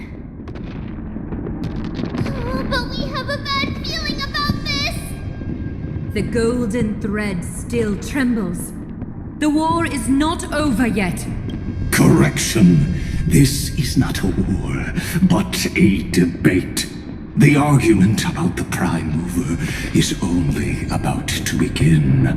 Oh, but we have a bad feeling about this. The golden thread still trembles. The war is not over yet. Correction. This is not a war, but a debate. The argument about the Prime Mover is only about to begin.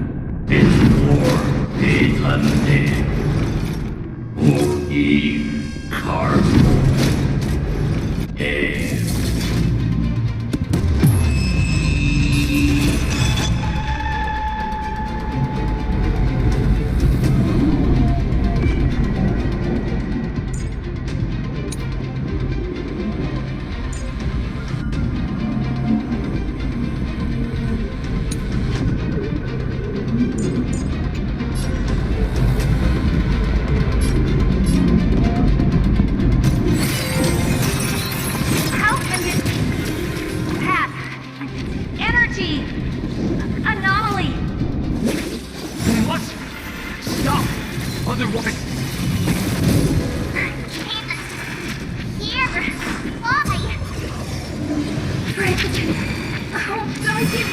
How can this path? Energy anomaly. What? Stop! Otherwise... Here. Why? Oh, does it?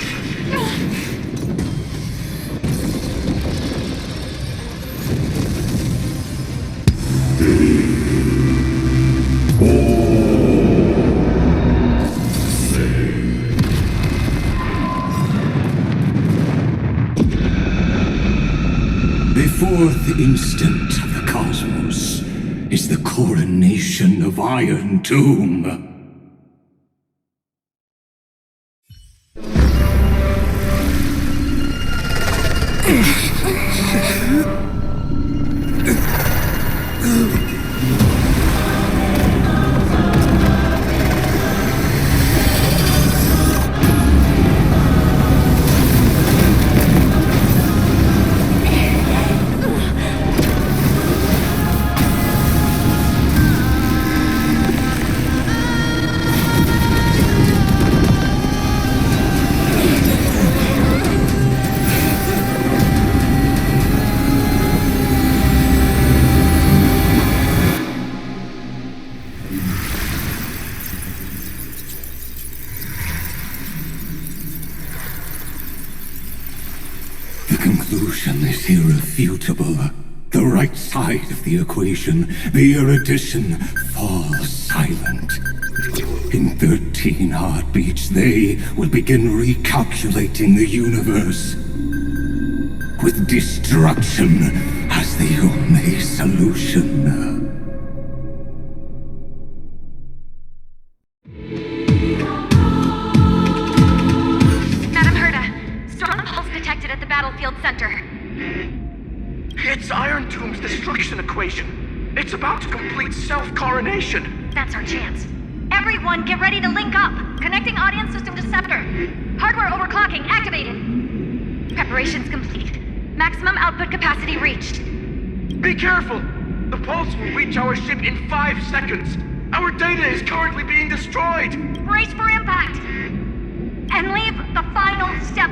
The fourth instant of the cosmos is the coronation of Iron Tomb. The conclusion is irrefutable. The right side of the equation, the erudition, falls silent. In 13 heartbeats, they will begin recalculating the universe. With destruction as the only solution. Madam Herda, storm pulse detected at the battlefield center. It's Iron Tomb's destruction equation. It's about to complete self-coronation. That's our chance. Everyone, get ready to link up. Connecting audience system to scepter. Hardware overclocking activated. Preparations complete. Maximum output capacity reached. Be careful! The pulse will reach our ship in 5 seconds. Our data is currently being destroyed. Brace for impact. And leave the final step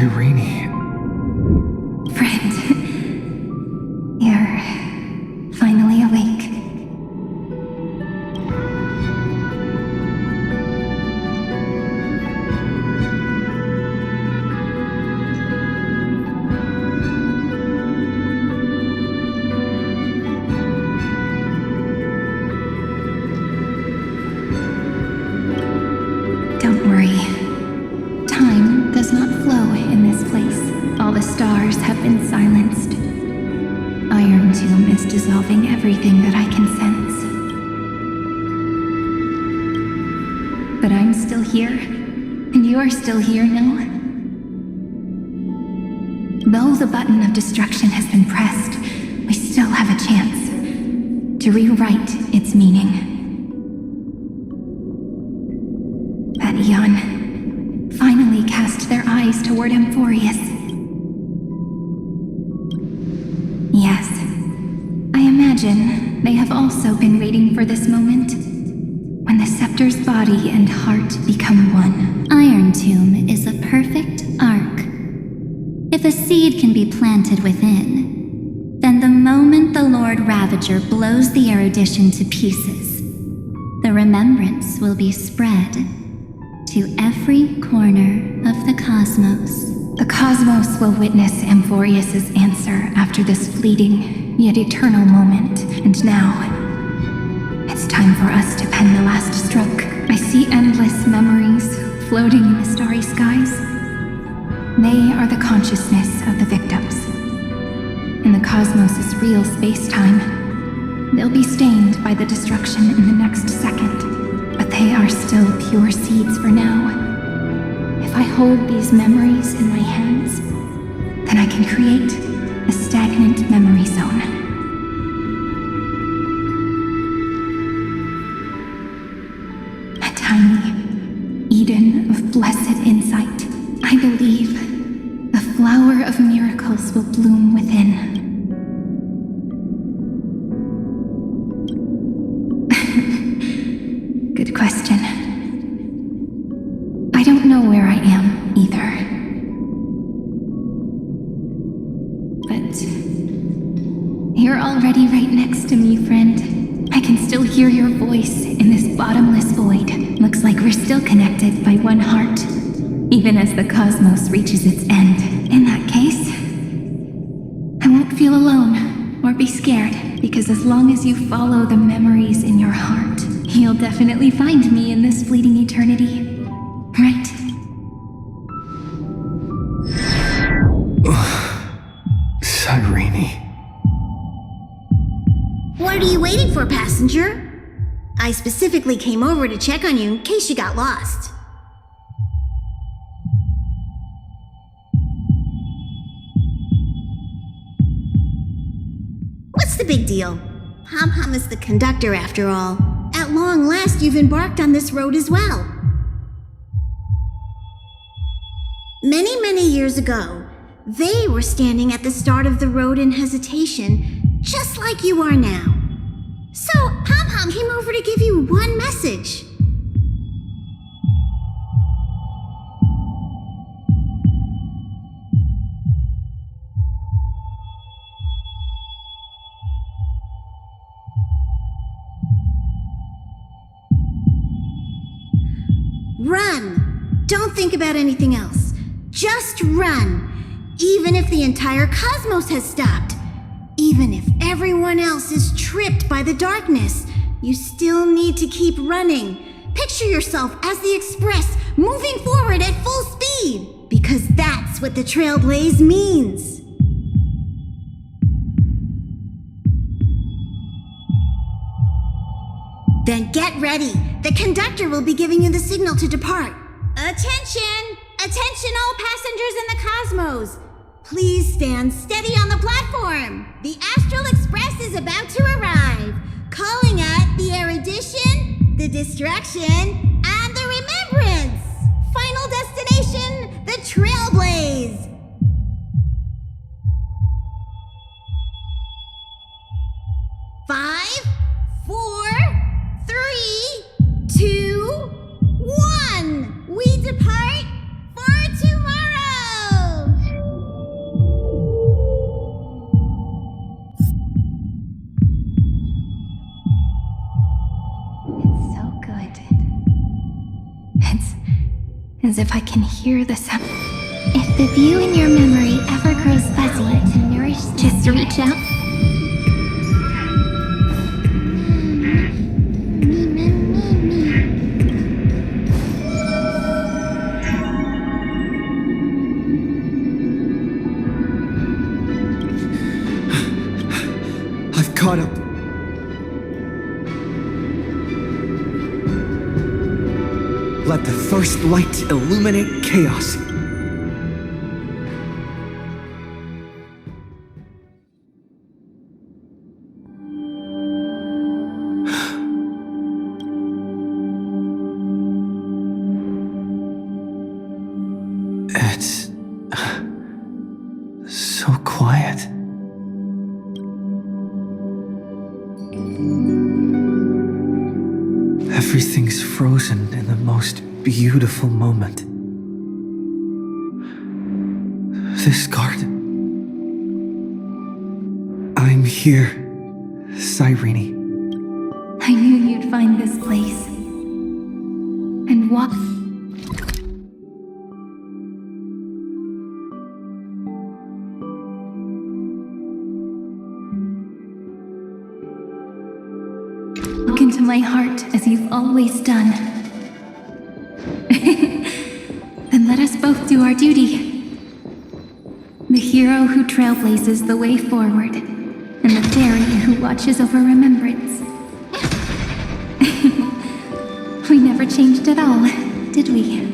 Irene. Friend, you're finally awake. Don't worry. Time does not flow in this place. All the stars have been silenced. Iron Tomb is dissolving everything that I can sense. But I'm still here, and you're still here, no? Though the button of destruction has been pressed, we still have a chance to rewrite its meaning. That Eon finally cast their eyes eyes toward Amphorius. Yes, I imagine they have also been waiting for this moment, when the scepter's body and heart become one. Iron Tomb is a perfect arc. If a seed can be planted within, then the moment the Lord Ravager blows the erudition to pieces, the remembrance will be spread to every corner of the cosmos. The cosmos will witness Amphorius's answer after this fleeting, yet eternal moment. And now, it's time for us to pen the last stroke. I see endless memories floating in the starry skies. They are the consciousness of the victims. In the cosmos' real space-time, they'll be stained by the destruction in the next second, but they are still pure seeds for now. If I hold these memories in my hands, then I can create a stagnant memory zone. A tiny Eden of blessed insight. I believe the flower of miracles will bloom within. Good question. I don't know where I am, either. But you're already right next to me, friend. I can still hear your voice in this bottomless void. Looks like we're still connected by one heart, even as the cosmos reaches its end. In that case, I won't feel alone or be scared, because as long as you follow the memories in your heart, you'll definitely find me in this fleeting eternity. Right? Cyrene. What are you waiting for, passenger? I specifically came over to check on you in case you got lost. What's the big deal? Pom-Pom is the conductor after all. At long last, you've embarked on this road as well. Many years ago, they were standing at the start of the road in hesitation, just like you are now. So, Pom-Pom came over to give you one message. Run! Don't think about anything else. Just run! Even if the entire cosmos has stopped. Even if everyone else is tripped by the darkness, you still need to keep running. Picture yourself as the Express, moving forward at full speed. Because that's what the Trailblaze means. Then get ready. The conductor will be giving you the signal to depart. Attention! Attention all passengers in the cosmos! Please stand steady on the platform. The Astral Express is about to arrive. Calling at the erudition, the destruction, and the remembrance. Final destination, the Trailblaze. Five, 4, 3, 2, 1. We depart for tomorrow. It's so good. It's as if I can hear the sound. If the view in your memory ever grows fuzzy to nourish, just reach out. I've caught up. Let the first light illuminate chaos. It's so quiet. Everything's frozen in the most beautiful moment. This garden. I'm here, Cyrene. I knew you'd find this place. And walk. Look into my heart as you've always done. Then let us both do our duty. The hero who trailblazes the way forward, and the fairy who watches over remembrance. We never changed at all, did we?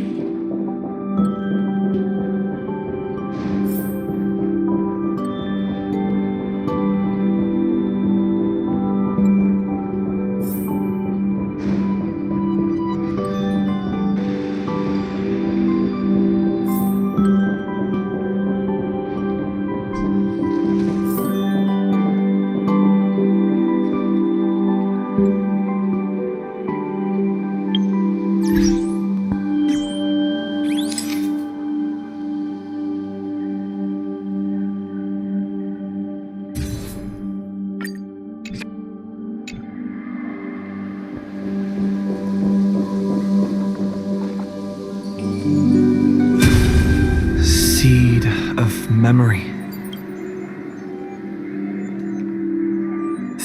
Seed of memory.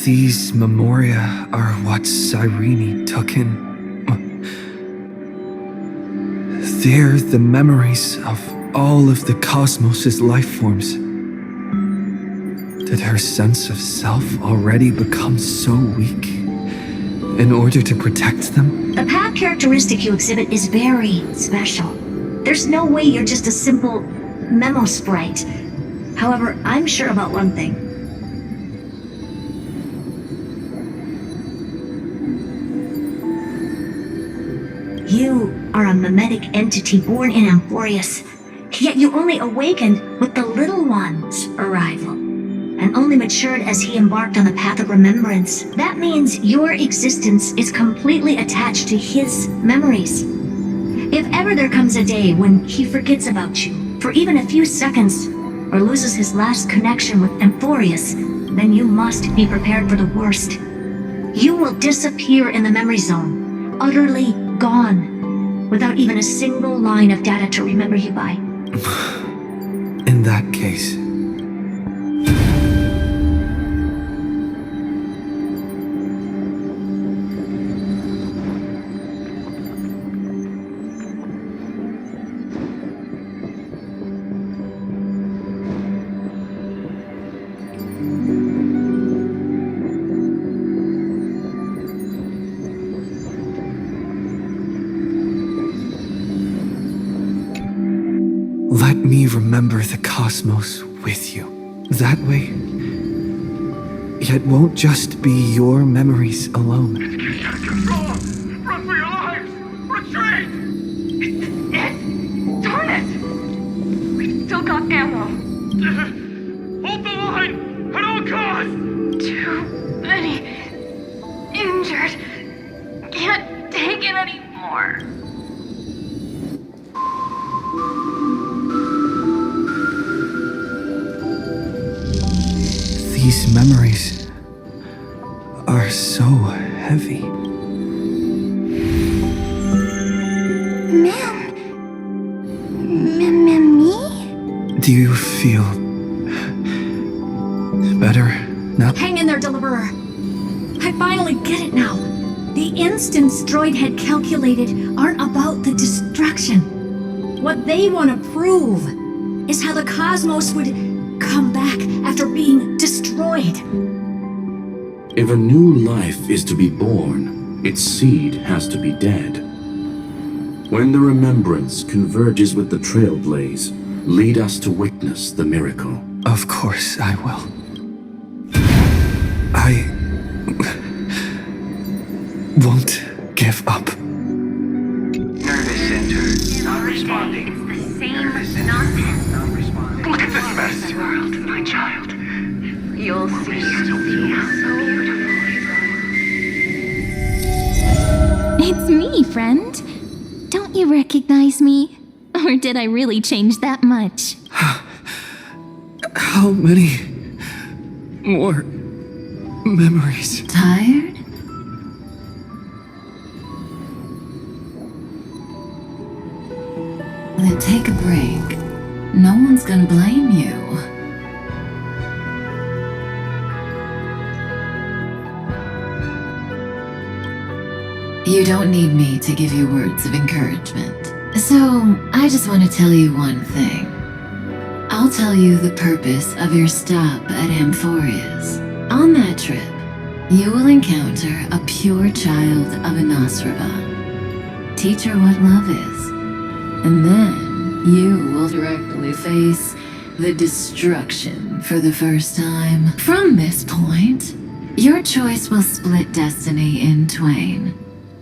These memoria are what Cyrene took in. They're the memories of all of the cosmos's life forms. Did her sense of self already become so weak in order to protect them? The path characteristic you exhibit is very special. There's no way you're just a simple memo sprite. However, I'm sure about one thing. You are a mimetic entity born in Amphorius, yet you only awakened with the little one's arrival, and only matured as he embarked on the path of remembrance. That means your existence is completely attached to his memories. If ever there comes a day when he forgets about you for even a few seconds, or loses his last connection with Amphorius, then you must be prepared for the worst. You will disappear in the memory zone, utterly gone, without even a single line of data to remember you by. In that case, let me remember the cosmos with you. That way, it won't just be your memories alone. It's out of control! Run for your lives! Retreat! Darn it! We still got ammo. Hold the line! At all costs! Too many injured. Can't take it anymore. These memories are so heavy. Me? Do you feel better now? Hang in there, Deliverer. I finally get it now. The instants Droid had calculated aren't about the destruction. What they want to prove is how the cosmos would come back after being destroyed. If a new life is to be born, its seed has to be dead. When the remembrance converges with the trailblaze, lead us to witness the miracle. Of course I will. I won't give up. Nervous center not responding. same nonsense. Look at this mess! World, my child. You'll see it so beautiful. It's me, friend. Don't you recognize me? Or did I really change that much? How many more memories? Tired? Then take a break. No one's gonna blame you. You don't need me to give you words of encouragement. So, I just want to tell you one thing. I'll tell you the purpose of your stop at Amphoria's. On that trip, you will encounter a pure child of Inasraba. Teach her what love is. And then you will directly face the destruction for the first time. From this point, your choice will split destiny in twain.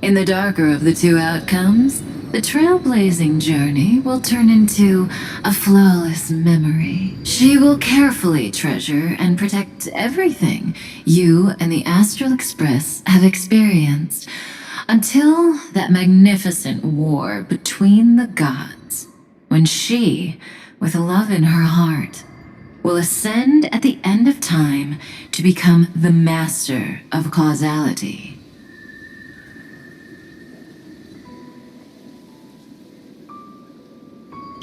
In the darker of the two outcomes, the trailblazing journey will turn into a flawless memory. She will carefully treasure and protect everything you and the Astral Express have experienced until that magnificent war between the gods, when she, with love in her heart, will ascend at the end of time to become the master of causality.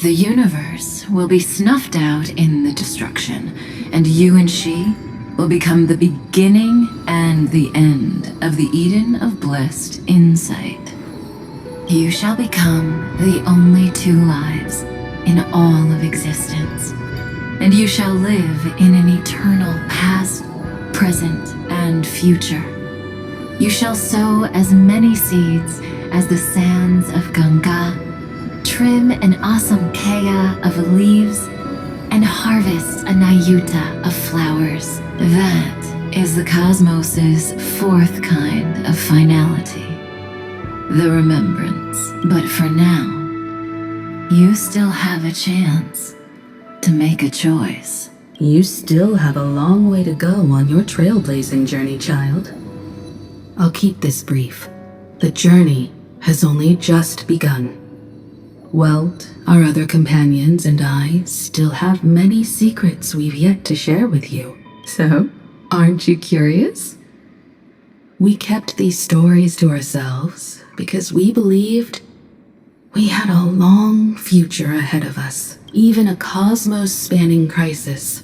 The universe will be snuffed out in the destruction, and you and she will become the beginning and the end of the Eden of blessed insight. You shall become the only two lives in all of existence, and you shall live in an eternal past, present, and future. You shall sow as many seeds as the sands of Ganga, trim an awesome kea of leaves, and harvest a nayuta of flowers. That is the cosmos's fourth kind of finality, the remembrance. But for now, you still have a chance to make a choice. You still have a long way to go on your trailblazing journey, child. I'll keep this brief. The journey has only just begun. Welt, our other companions, and I still have many secrets we've yet to share with you. So, aren't you curious? We kept these stories to ourselves because we believed we had a long future ahead of us, even a cosmos-spanning crisis,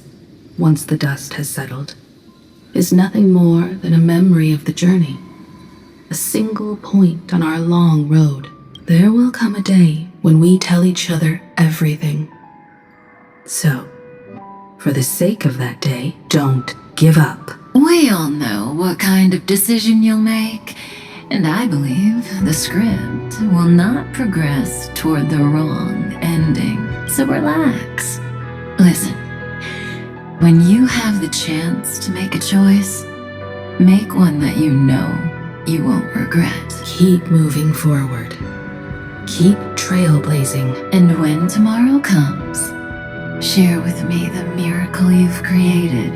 once the dust has settled, is nothing more than a memory of the journey, a single point on our long road. There will come a day when we tell each other everything. So, for the sake of that day, don't give up. We all know what kind of decision you'll make, and I believe the script will not progress toward the wrong ending. So relax. Listen, when you have the chance to make a choice, make one that you know you won't regret. Keep moving forward. Keep trailblazing. And when tomorrow comes, share with me the miracle you've created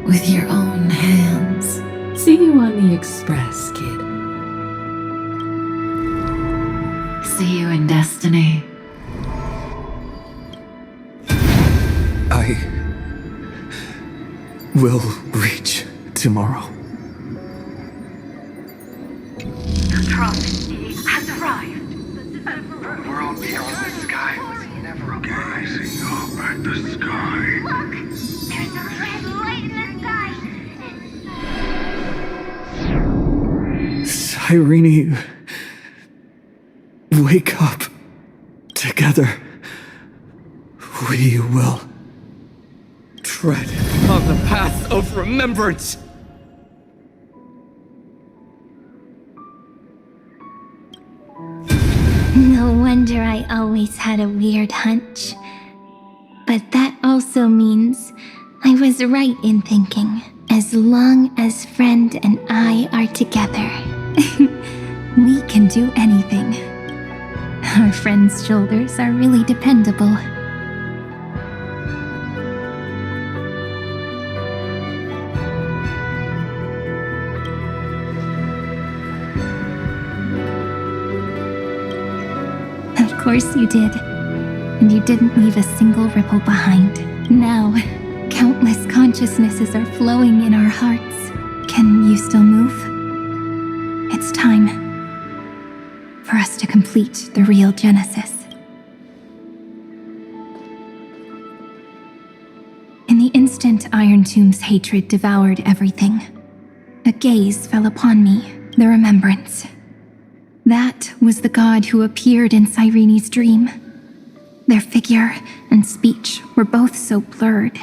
with your own hands. See you on the Express, kid. See you in destiny. I will reach tomorrow. The prophecy has arrived. The world beyond the sky was never a Gazing up at the sky. Look! There's a red light in the sky! Irene, wake up. Together, we will tread on the path of remembrance. No wonder I always had a weird hunch. But that also means I was right in thinking, as long as Friend and I are together, we can do anything. Our friend's shoulders are really dependable. Of course you did. And you didn't leave a single ripple behind. Now, countless consciousnesses are flowing in our hearts. Can you still move? It's time for us to complete the real Genesis. In the instant Iron Tomb's hatred devoured everything, a gaze fell upon me, the remembrance. That was the god who appeared in Cyrene's dream. Their figure and speech were both so blurred.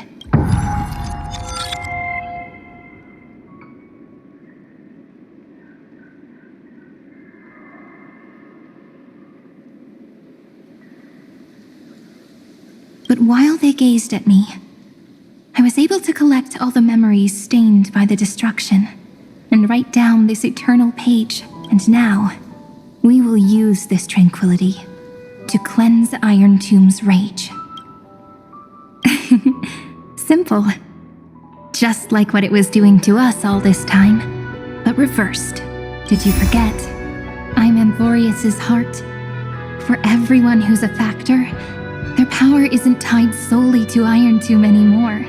But while they gazed at me, I was able to collect all the memories stained by the destruction and write down this eternal page. And now, we will use this tranquility to cleanse Iron Tomb's rage. Simple. Just like what it was doing to us all this time, but reversed. Did you forget? I'm Amvorius's heart. For everyone who's a factor, their power isn't tied solely to Iron Tomb anymore.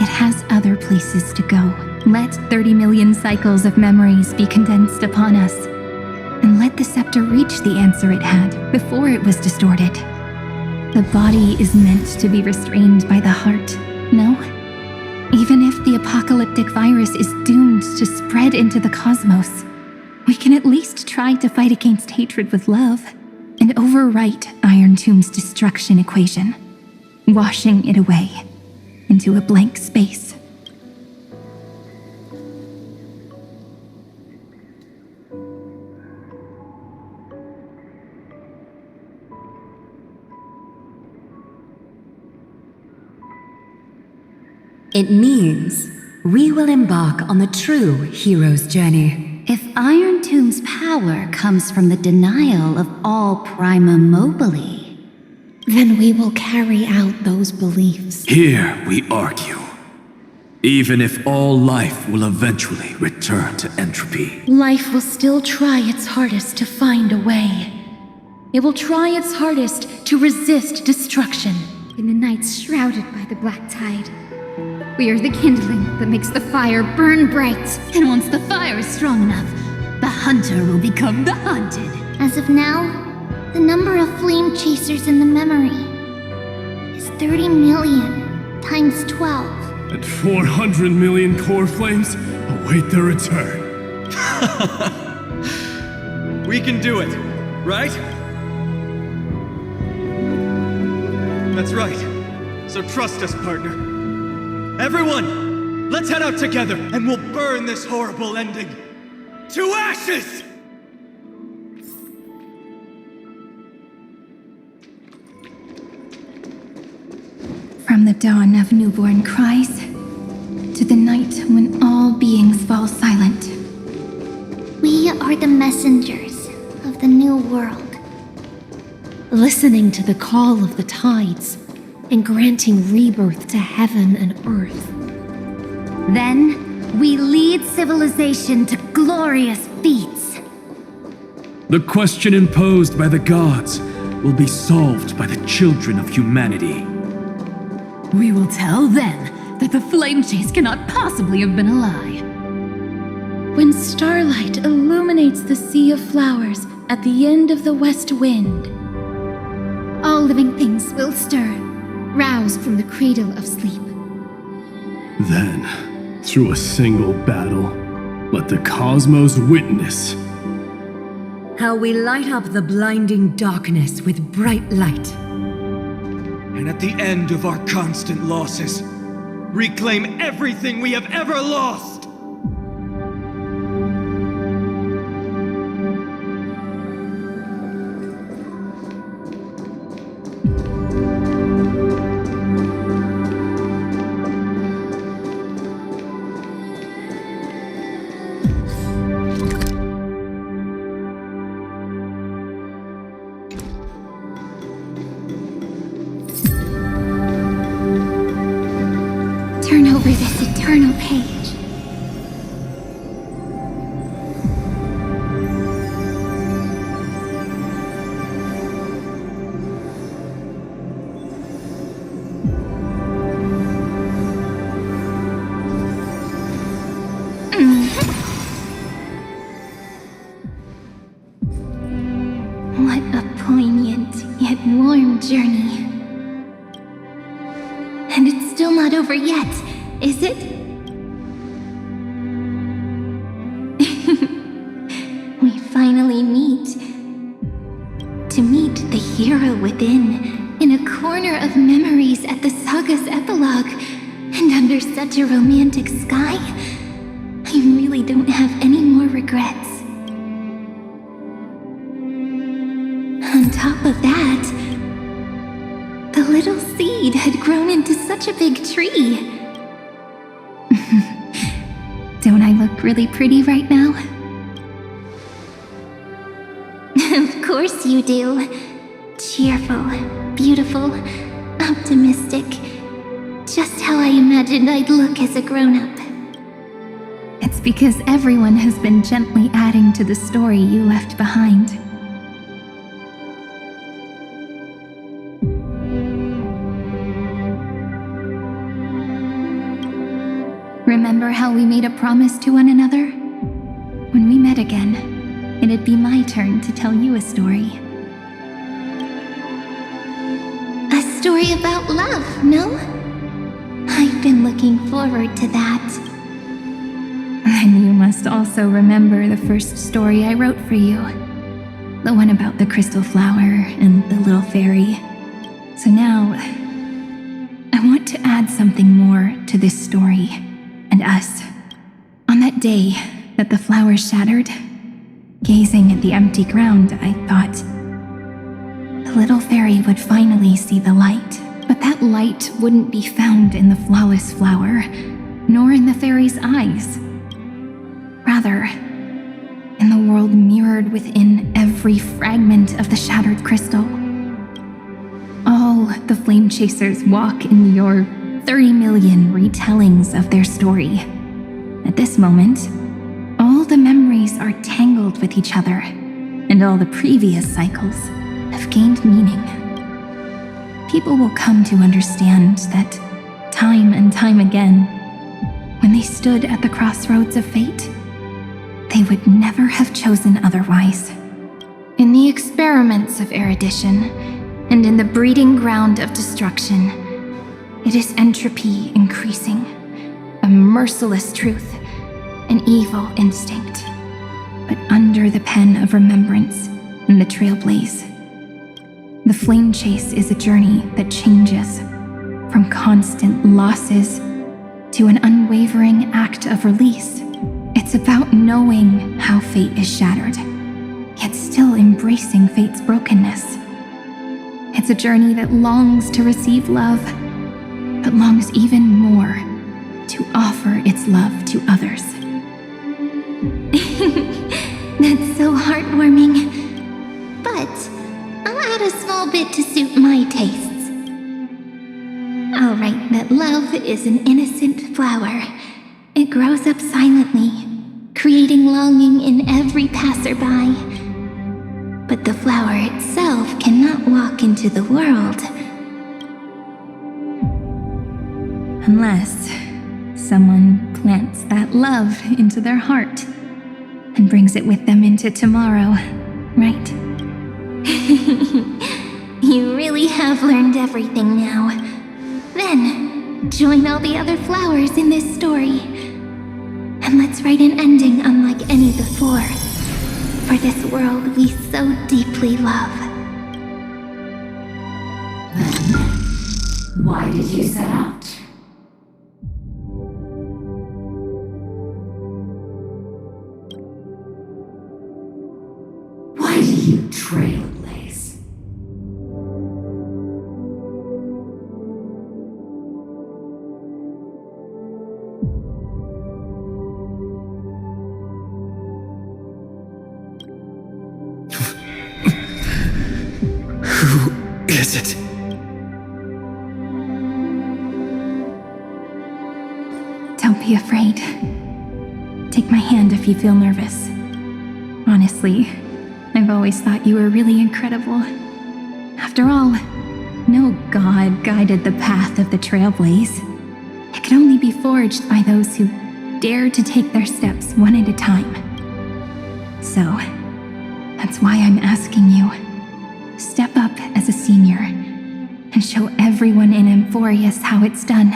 It has other places to go. Let 30 million cycles of memories be condensed upon us, and let the scepter reach the answer it had before it was distorted. The body is meant to be restrained by the heart, no? Even if the apocalyptic virus is doomed to spread into the cosmos, we can at least try to fight against hatred with love and overwrite Iron Tomb's destruction equation, washing it away into a blank space. It means we will embark on the true hero's journey. If Iron Tomb's power comes from the denial of all Prima Mobile, then we will carry out those beliefs. Here we argue. Even if all life will eventually return to entropy. Life will still try its hardest to find a way. It will try its hardest to resist destruction. In the nights shrouded by the black tide, we are the kindling that makes the fire burn bright. And once the fire is strong enough, the hunter will become the hunted. As of now, the number of flame chasers in the memory is 30 million times 12. And 400 million core flames await their return. We can do it, right? That's right. So trust us, partner. Everyone, let's head out together and we'll burn this horrible ending to ashes! From the dawn of newborn cries to the night when all beings fall silent. We are the messengers of the new world. Listening to the call of the tides and granting rebirth to heaven and earth. then we lead civilization to glorious feats. The question imposed by the gods will be solved by the children of humanity. We will tell them that the flame chase cannot possibly have been a lie. When starlight illuminates the sea of flowers at the end of the west wind, all living things will stir, roused from the cradle of sleep. Then, through a single battle, let the cosmos witness how we light up the blinding darkness with bright light. And at the end of our constant losses, reclaim everything we have ever lost! turn over this eternal page. What a poignant yet warm journey. And it's still not over yet, is it? We finally meet. To meet the hero within, in a corner of memories at the saga's epilogue, and under such a romantic sky, I really don't have any more regrets. On top of that, the little seed had grown into such a big tree. Don't I look really pretty right now? Of course you do. Cheerful, beautiful, optimistic. Just how I imagined I'd look as a grown-up. It's because everyone has been gently adding to the story you left behind. Remember how we made a promise to one another? When we met again, it'd be my turn to tell you a story. A story about love, no? I've been looking forward to that. And you must also remember the first story I wrote for you. The one about the crystal flower and the little fairy. So now, I want to add something more to this story and us. On that day that the flower shattered, gazing at the empty ground, I thought the little fairy would finally see the light. But that light wouldn't be found in the flawless flower, nor in the fairy's eyes. Rather, in the world mirrored within every fragment of the shattered crystal. All the flame chasers walk in your 30 million retellings of their story. At this moment, all the memories are tangled with each other, and all the previous cycles have gained meaning. People will come to understand that time and time again, when they stood at the crossroads of fate, they would never have chosen otherwise. In the experiments of erudition, and in the breeding ground of destruction, it is entropy increasing, a merciless truth, an evil instinct. But under the pen of remembrance and the trailblaze, the flame chase is a journey that changes from constant losses to an unwavering act of release. It's about knowing how fate is shattered, yet still embracing fate's brokenness. It's a journey that longs to receive love, but longs even more to offer its love to others. That's so heartwarming. But I'll add a small bit to suit my tastes. I'll write that love is an innocent flower. It grows up silently, creating longing in every passerby. But the flower itself cannot walk into the world. Unless someone plants that love into their heart and brings it with them into tomorrow, right? You really have learned everything now. Then, join all the other flowers in this story. And let's write an ending unlike any before, for this world we so deeply love. Then, why did you set out? Why do you trailblaze? Who is it? be afraid. Take my hand if you feel nervous. Honestly, I've always thought you were really incredible. After all, no god guided the path of the Trailblaze. It could only be forged by those who dare to take their steps one at a time. So, that's why I'm asking you. Step up as a senior and show everyone in Amphorius how it's done.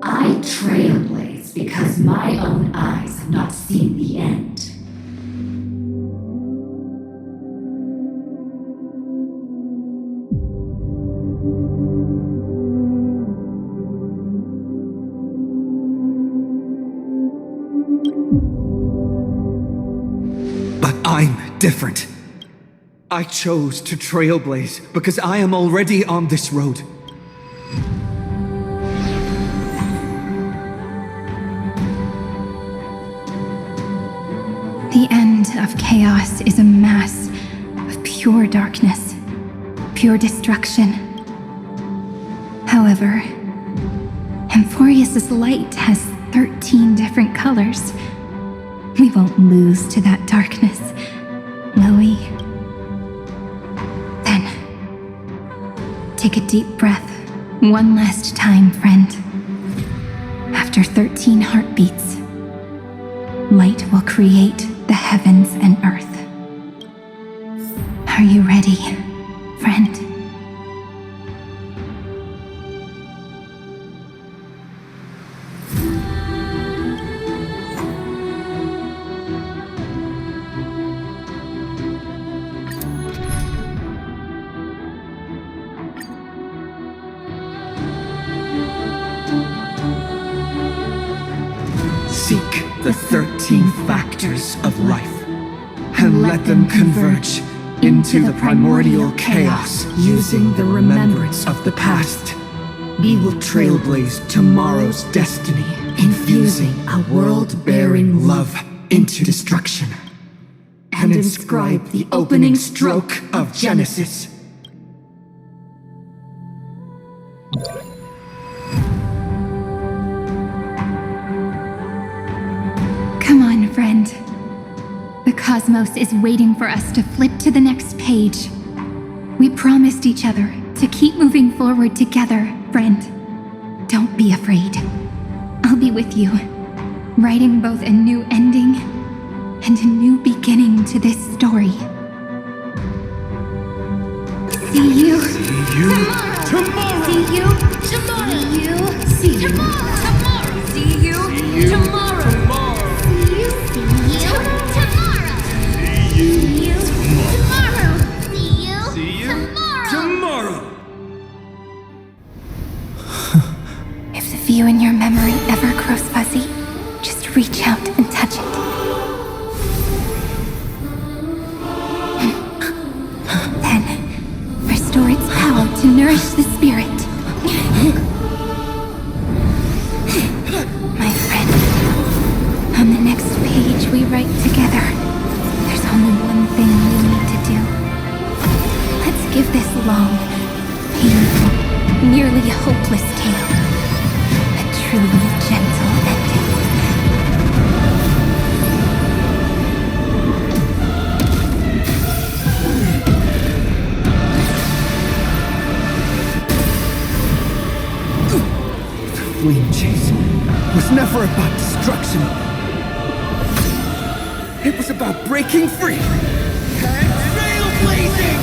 I trailblaze because my own eyes have not seen the end. But I'm different. I chose to trailblaze because I am already on this road. The end of chaos is a mass of pure darkness, pure destruction. However, Amphorius' light has 13 different colors. We won't lose to that darkness, will we? Then, take a deep breath one last time, friend. After 13 heartbeats, light will create the heavens and earth. Are you ready, friend? Seek the 13 factors of life, and let them converge into the primordial chaos using the remembrance of the past. We will trailblaze tomorrow's destiny, infusing a world-bearing love into destruction, and inscribe the opening stroke of Genesis. Come on, friend. The cosmos is waiting for us to flip to the next page. We promised each other to keep moving forward together, friend. Don't be afraid. I'll be with you, writing both a new ending and a new beginning to this story. See you. See you tomorrow. See you tomorrow. See you tomorrow. See you tomorrow. If the view in your memory ever grows fuzzy, just reach out and touch it. Then, restore its power to nourish the spirit. My friend, on the next page we write together, there's only one thing we need to do. Let's give this long, painful, nearly hopeless tale a truly gentle ending. The flame chase was never about destruction. It was about breaking free and trailblazing!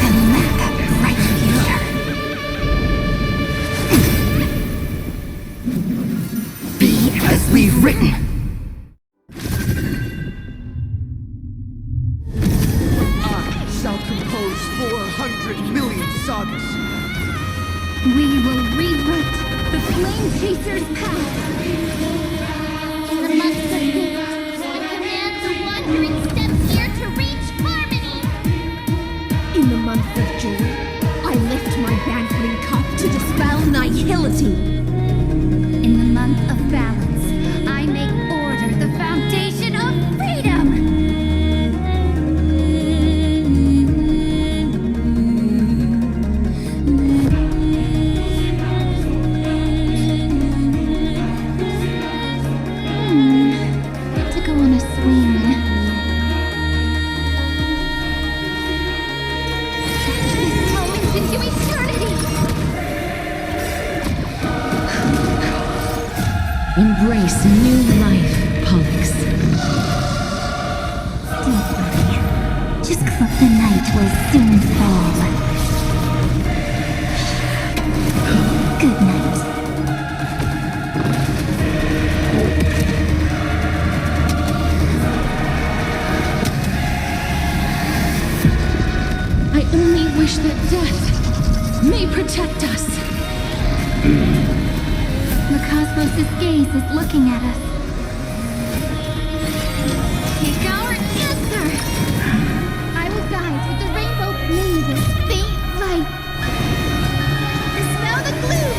And let that bright future be as we've written. I shall compose 400 million sagas. We will rewrite the Flame Chaser's path. In the months of hate, I command the wandering steps here to reach harmony. In the month of joy, I lift my banqueting cup to dispel nihility. In the month of balance, I make order the foundation. Embrace new life, Pollux. Don't worry. Just the night will soon fall. Good night. I only wish that death may protect us. The cosmos' gaze is looking at us. Take our answer! I will guide with the rainbow gleam this faint light. Dispel the gloom!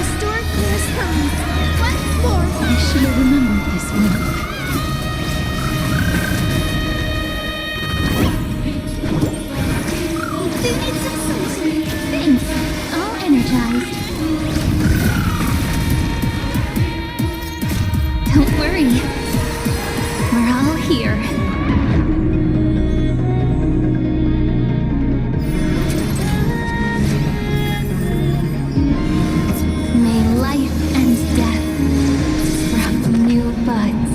Restore clear skies. Once more! I should have remembered this one. They need some sunshine. Thanks. All energized. Don't worry. We're all here. May life and death sprout new buds.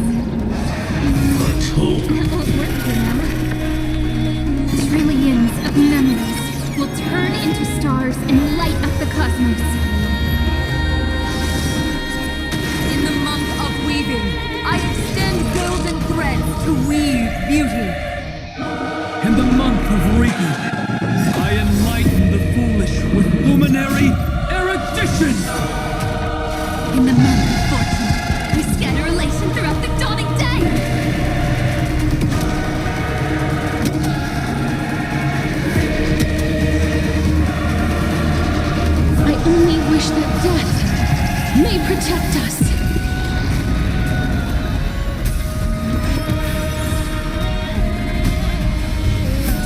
That won't work, remember? Trillions of memories will turn into stars and light up the cosmos. In the month of weaving, I extend golden threads to weave beauty. In the month of reaping, I enlighten the foolish with luminary erudition! In the month of fortune, we scatter elation throughout the dawning day! I only wish that death may protect us.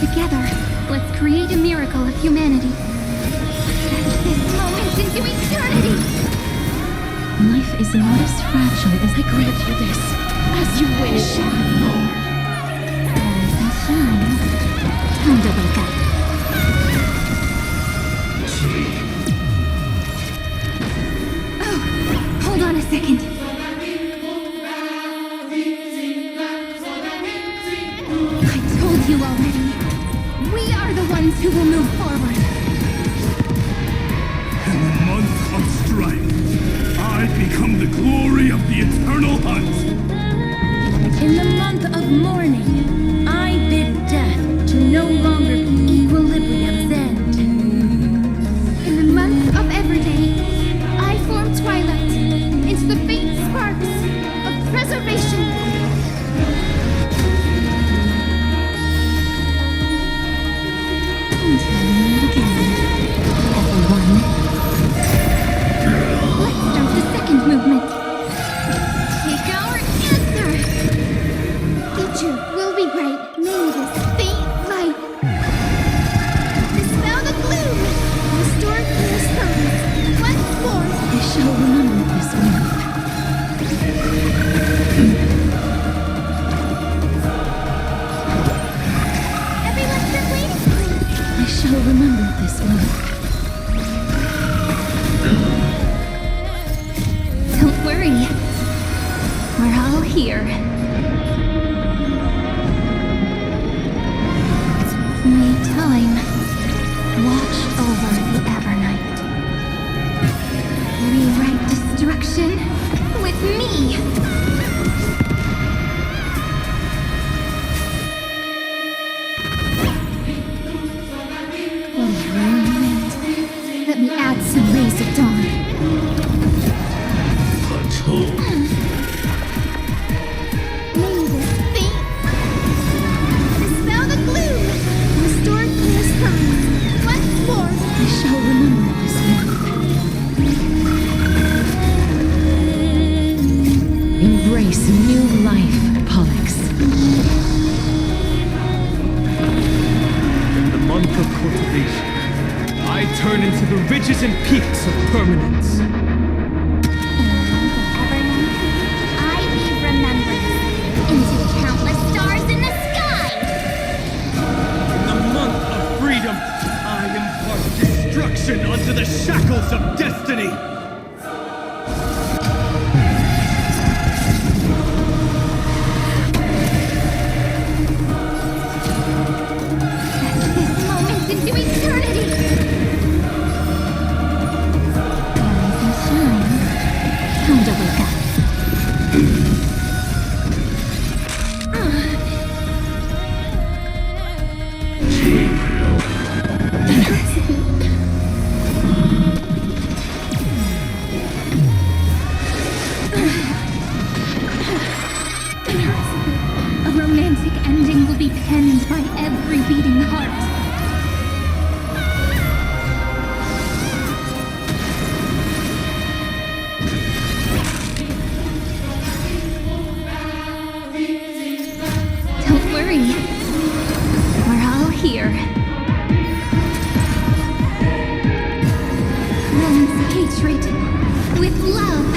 Together, let's create a miracle of humanity. This moment into eternity! Life is not as fragile as I grant you this. As you wish. Rise and shine. Time to wake up. Oh, hold on a second. I told you already. We are the ones who will move forward. In the month of strife, I become the glory of the eternal hunt. In the month of mourning, I bid death to no longer be equilibrium's end. In the month of everyday, I form twilight into the faint sparks of preservation. Until we meet again, everyone. Let's start the second movement. Take our answer! Future will be bright. May this faint light. Dispel the gloom. Restore clear skies. Once more. I shall remember this one. Everyone's been waiting for you. I shall remember this one. Don't worry. We're all here. May time watch over the Evernight. Rewrite destruction with me. Let me add some rays of dawn. May this faint dispel the gloom. Restore clear skies. Once more. I shall remember this one. Embrace new life, Pollux. In the month of cultivation, I turn into the ridges and peaks of permanence. I weave remembrance into countless stars in the sky. In the month of freedom, I impart destruction unto the shackles of destiny. Time to wake up. A romantic ending will be penned by every beating heart. Don't worry. We're all here. Rome's hatred with love.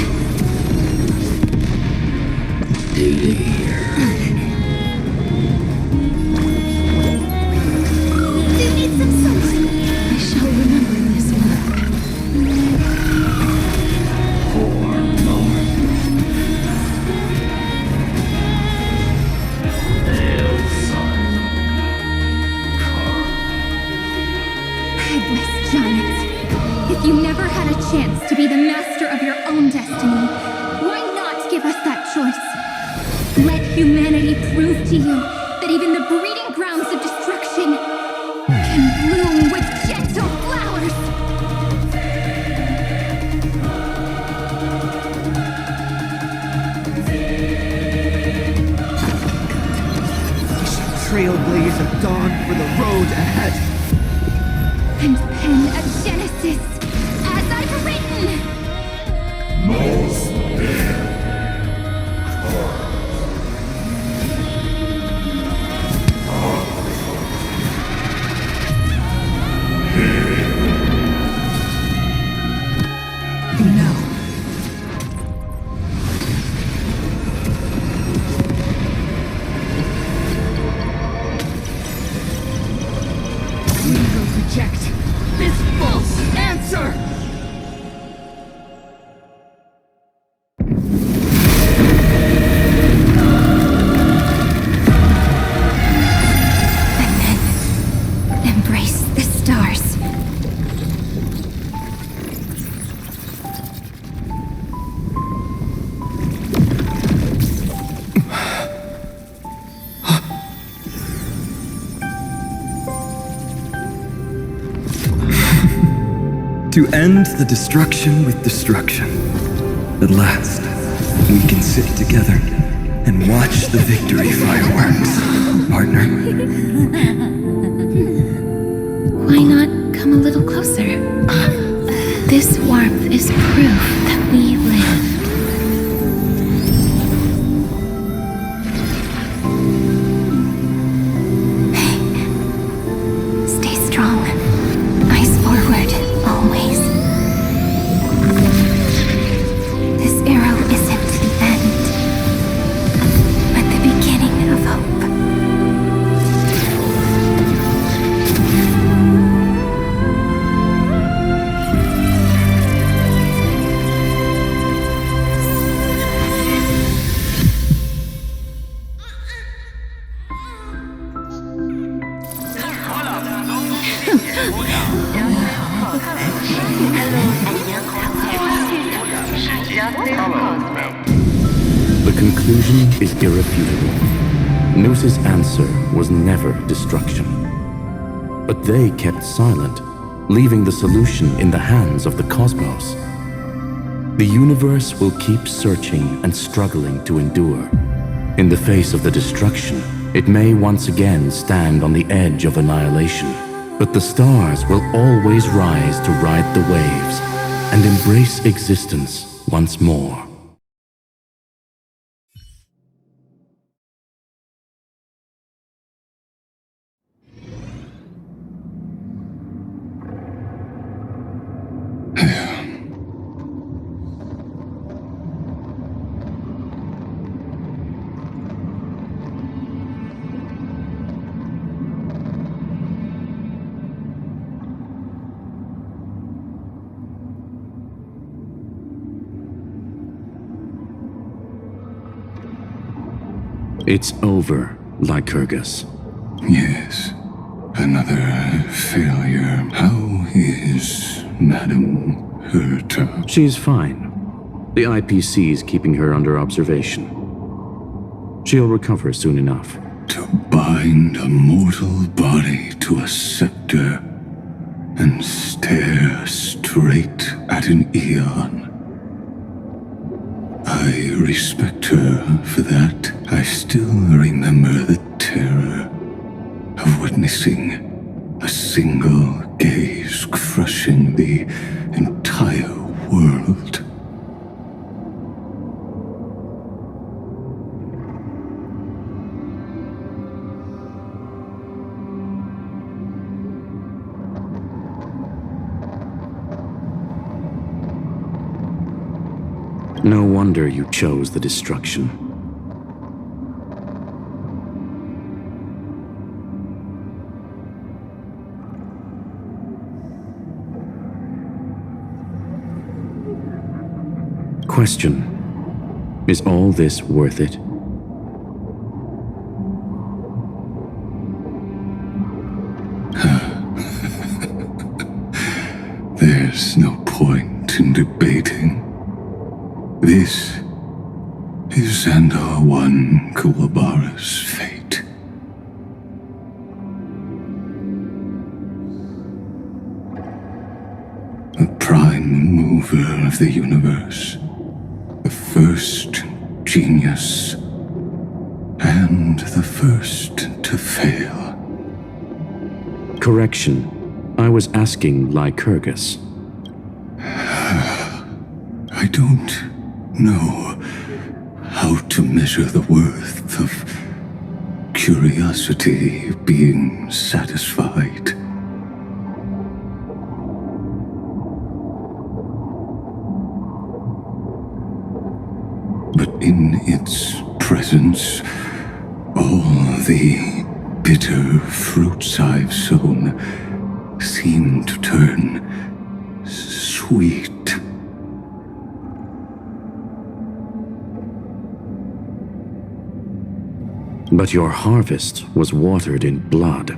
Do need some sunshine. I shall remember this one. Headless giant. If you never had a chance to be the master of your own destiny, why not give us that choice? Let humanity prove to you that even the breeding grounds of destruction can bloom with gentle flowers. We shall trailblaze a dawn for the road ahead. And pen a Genesis as I've written. We will reject this false answer! Embrace the stars. To end the destruction with destruction. At last, we can sit together and watch the victory fireworks, partner. Why not come a little closer? This warmth is proof that we live. Stay strong. Eyes forward, always. This arrow isn't the end, but the beginning of hope. The conclusion is irrefutable. Noos's answer was never destruction. But they kept silent, leaving the solution in the hands of the cosmos. The universe will keep searching and struggling to endure. In the face of the destruction, it may once again stand on the edge of annihilation. But the stars will always rise to ride the waves and embrace existence once more. It's over, Lycurgus. Yes. Another failure. How is Madame Herta? She's fine. The IPC's keeping her under observation. She'll recover soon enough. To bind a mortal body to a scepter and stare straight at an eon. I respect her for that. I still remember the terror of witnessing a single gaze crushing the entire world. No wonder you chose the destruction. Question: is all this worth it? There's no point in debating. This is Xandar One Kuwabara's fate. The prime mover of the universe, the first genius, and the first to fail. Correction. I was asking Lycurgus. I don't know how to measure the worth of curiosity being satisfied. But in its presence, all the bitter fruits I've sown seem to turn sweet. But your harvest was watered in blood.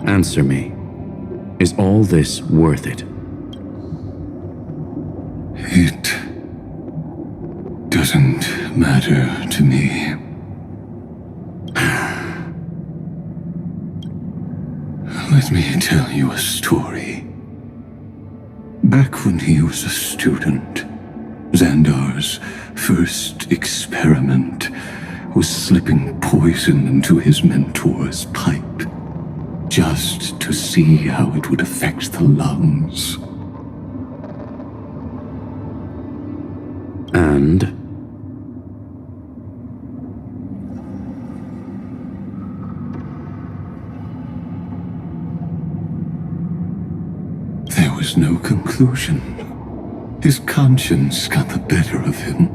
Answer me. Is all this worth it? It doesn't matter to me. Let me tell you a story. Back when he was a student, Xandar's first experiment was slipping poison into his mentor's pipe, just to see how it would affect the lungs. And? There was no conclusion. His conscience got the better of him.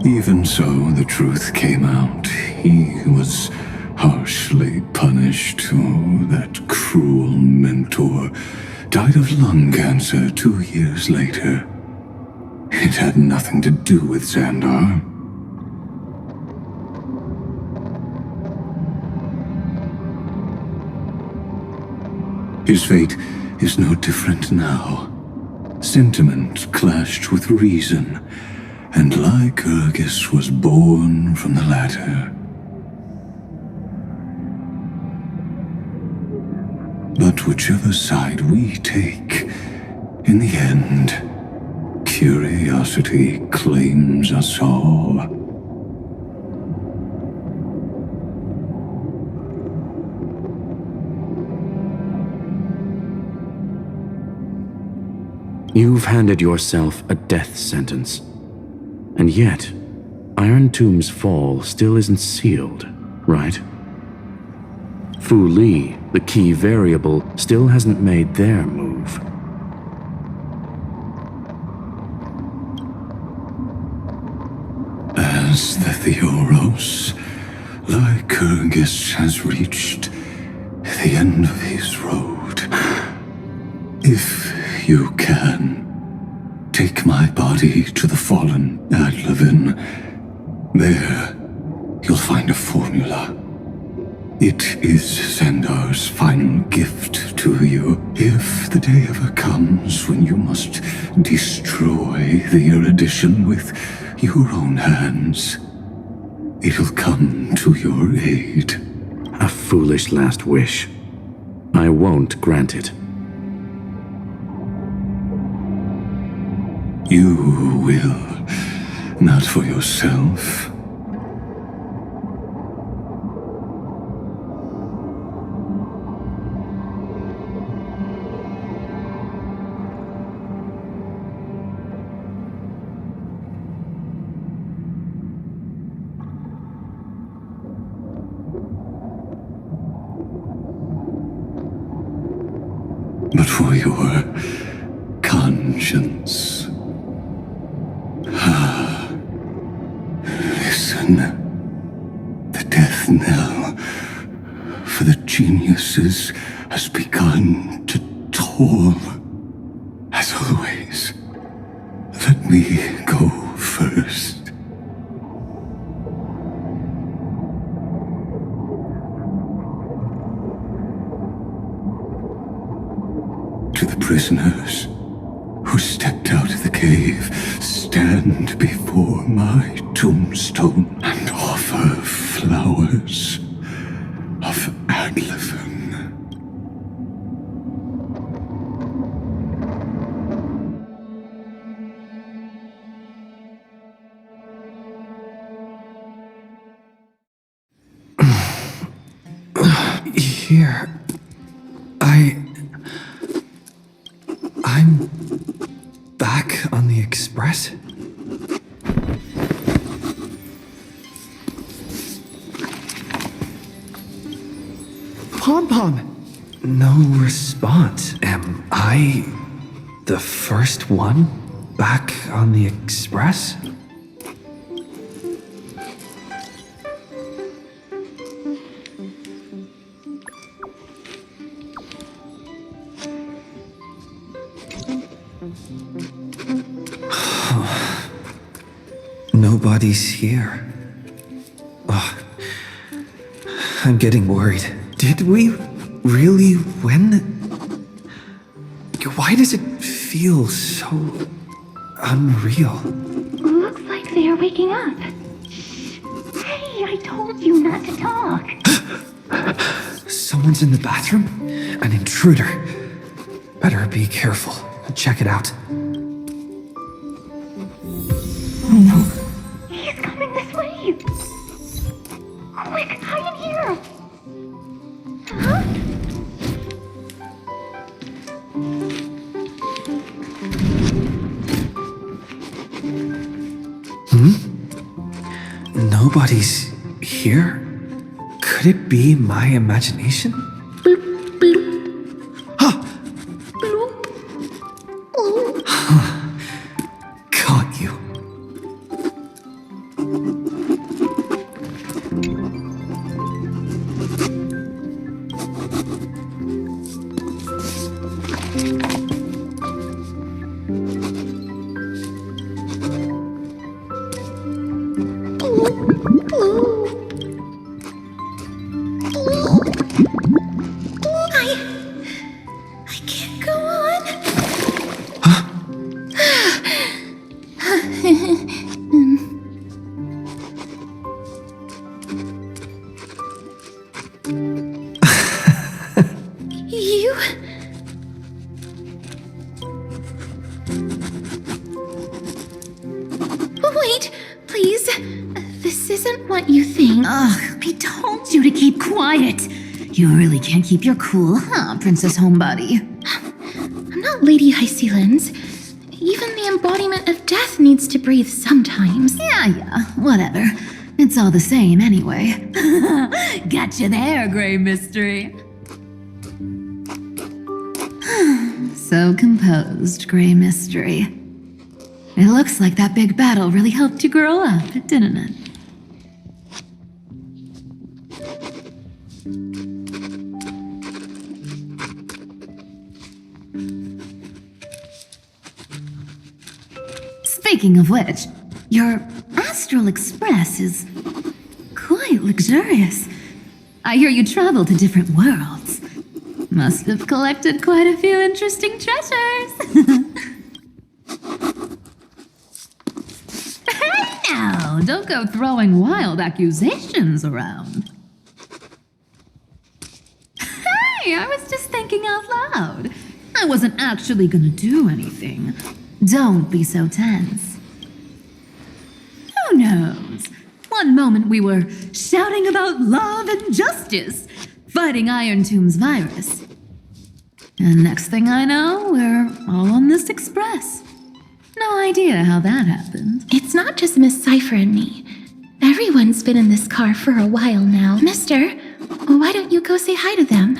Even so, the truth came out. He was harshly punished. Oh, that cruel mentor died of lung cancer 2 years later. It had nothing to do with Xandar. His fate is no different now. Sentiment clashed with reason, and Lycurgus was born from the latter. But whichever side we take, in the end, curiosity claims us all. You've handed yourself a death sentence. And yet, Iron Tomb's fall still isn't sealed, right? Fu Li, the key variable, still hasn't made their move. As the Theoros, Lycurgus has reached the end of his road. If you can, take my body to the fallen Adlevin. There, you'll find a formula. It is Xandar's final gift to you. If the day ever comes when you must destroy the erudition with your own hands, it'll come to your aid. A foolish last wish. I won't grant it. You will, not for yourself. But for your conscience. Listen. The death knell for the geniuses has begun to toll. As always, let me go first. To the prisoners who stepped out of the cave, stand before my tombstone and offer flowers of Adlefin. Here. I'm back on the express? Pom-Pom! No response. Am I the first one back on the express? Nobody's here. Oh, I'm getting worried. Did we really win? Why does it feel so unreal? Looks like they are waking up. Hey, I told you not to talk. Someone's in the bathroom? An intruder. Better be careful. Check it out. Oh no. He's coming this way! Quick, hide in here! Huh? Nobody's here? Could it be my imagination? Caught you. I can't go on. You? Wait, please. This isn't what you think. Ugh, I told you to keep quiet. You really can't keep your cool, huh, Princess Homebody? I'm not Lady Hysealens. Even the embodiment of death needs to breathe sometimes. Yeah, whatever. It's all the same anyway. Gotcha there, Grey Mystery. So composed, Grey Mystery. It looks like that big battle really helped you grow up, didn't it? Speaking of which, your Astral Express is quite luxurious. I hear you travel to different worlds. Must have collected quite a few interesting treasures. Hey now, don't go throwing wild accusations around. Hey, I was just thinking out loud. I wasn't actually gonna do anything. Don't be so tense. Who knows? One moment we were shouting about love and justice, fighting Iron Tomb's virus. And next thing I know, we're all on this express. No idea how that happened. It's not just Miss Cypher and me. Everyone's been in this car for a while now. Mister, why don't you go say hi to them?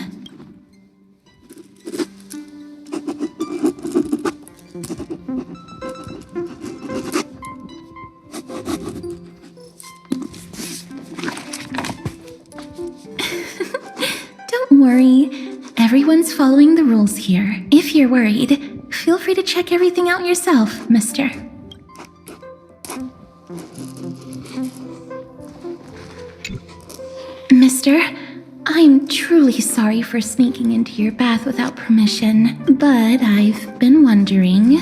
Don't worry. Everyone's following the rules here. If you're worried, feel free to check everything out yourself, mister. Mister, I'm truly sorry for sneaking into your bath without permission, but I've been wondering,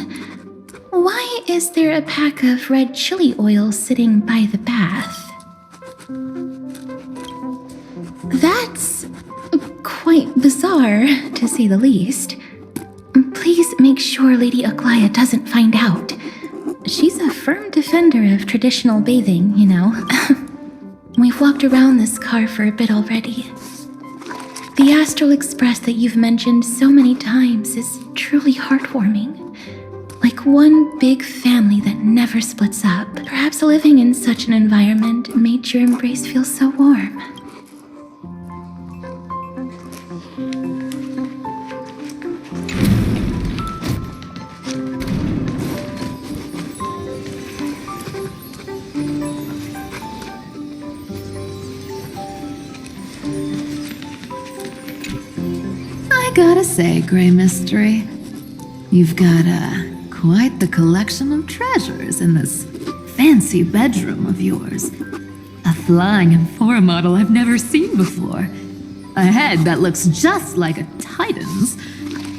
why is there a pack of red chili oil sitting by the bath? That's quite bizarre, to say the least. Please make sure Lady Aglaya doesn't find out. She's a firm defender of traditional bathing, you know. We've walked around this car for a bit already. The Astral Express that you've mentioned so many times is truly heartwarming. Like one big family that never splits up. Perhaps living in such an environment made your embrace feel so warm. I gotta say, Grey Mystery, you've got quite the collection of treasures in this fancy bedroom of yours. A flying Amphora model I've never seen before. A head that looks just like a Titan's.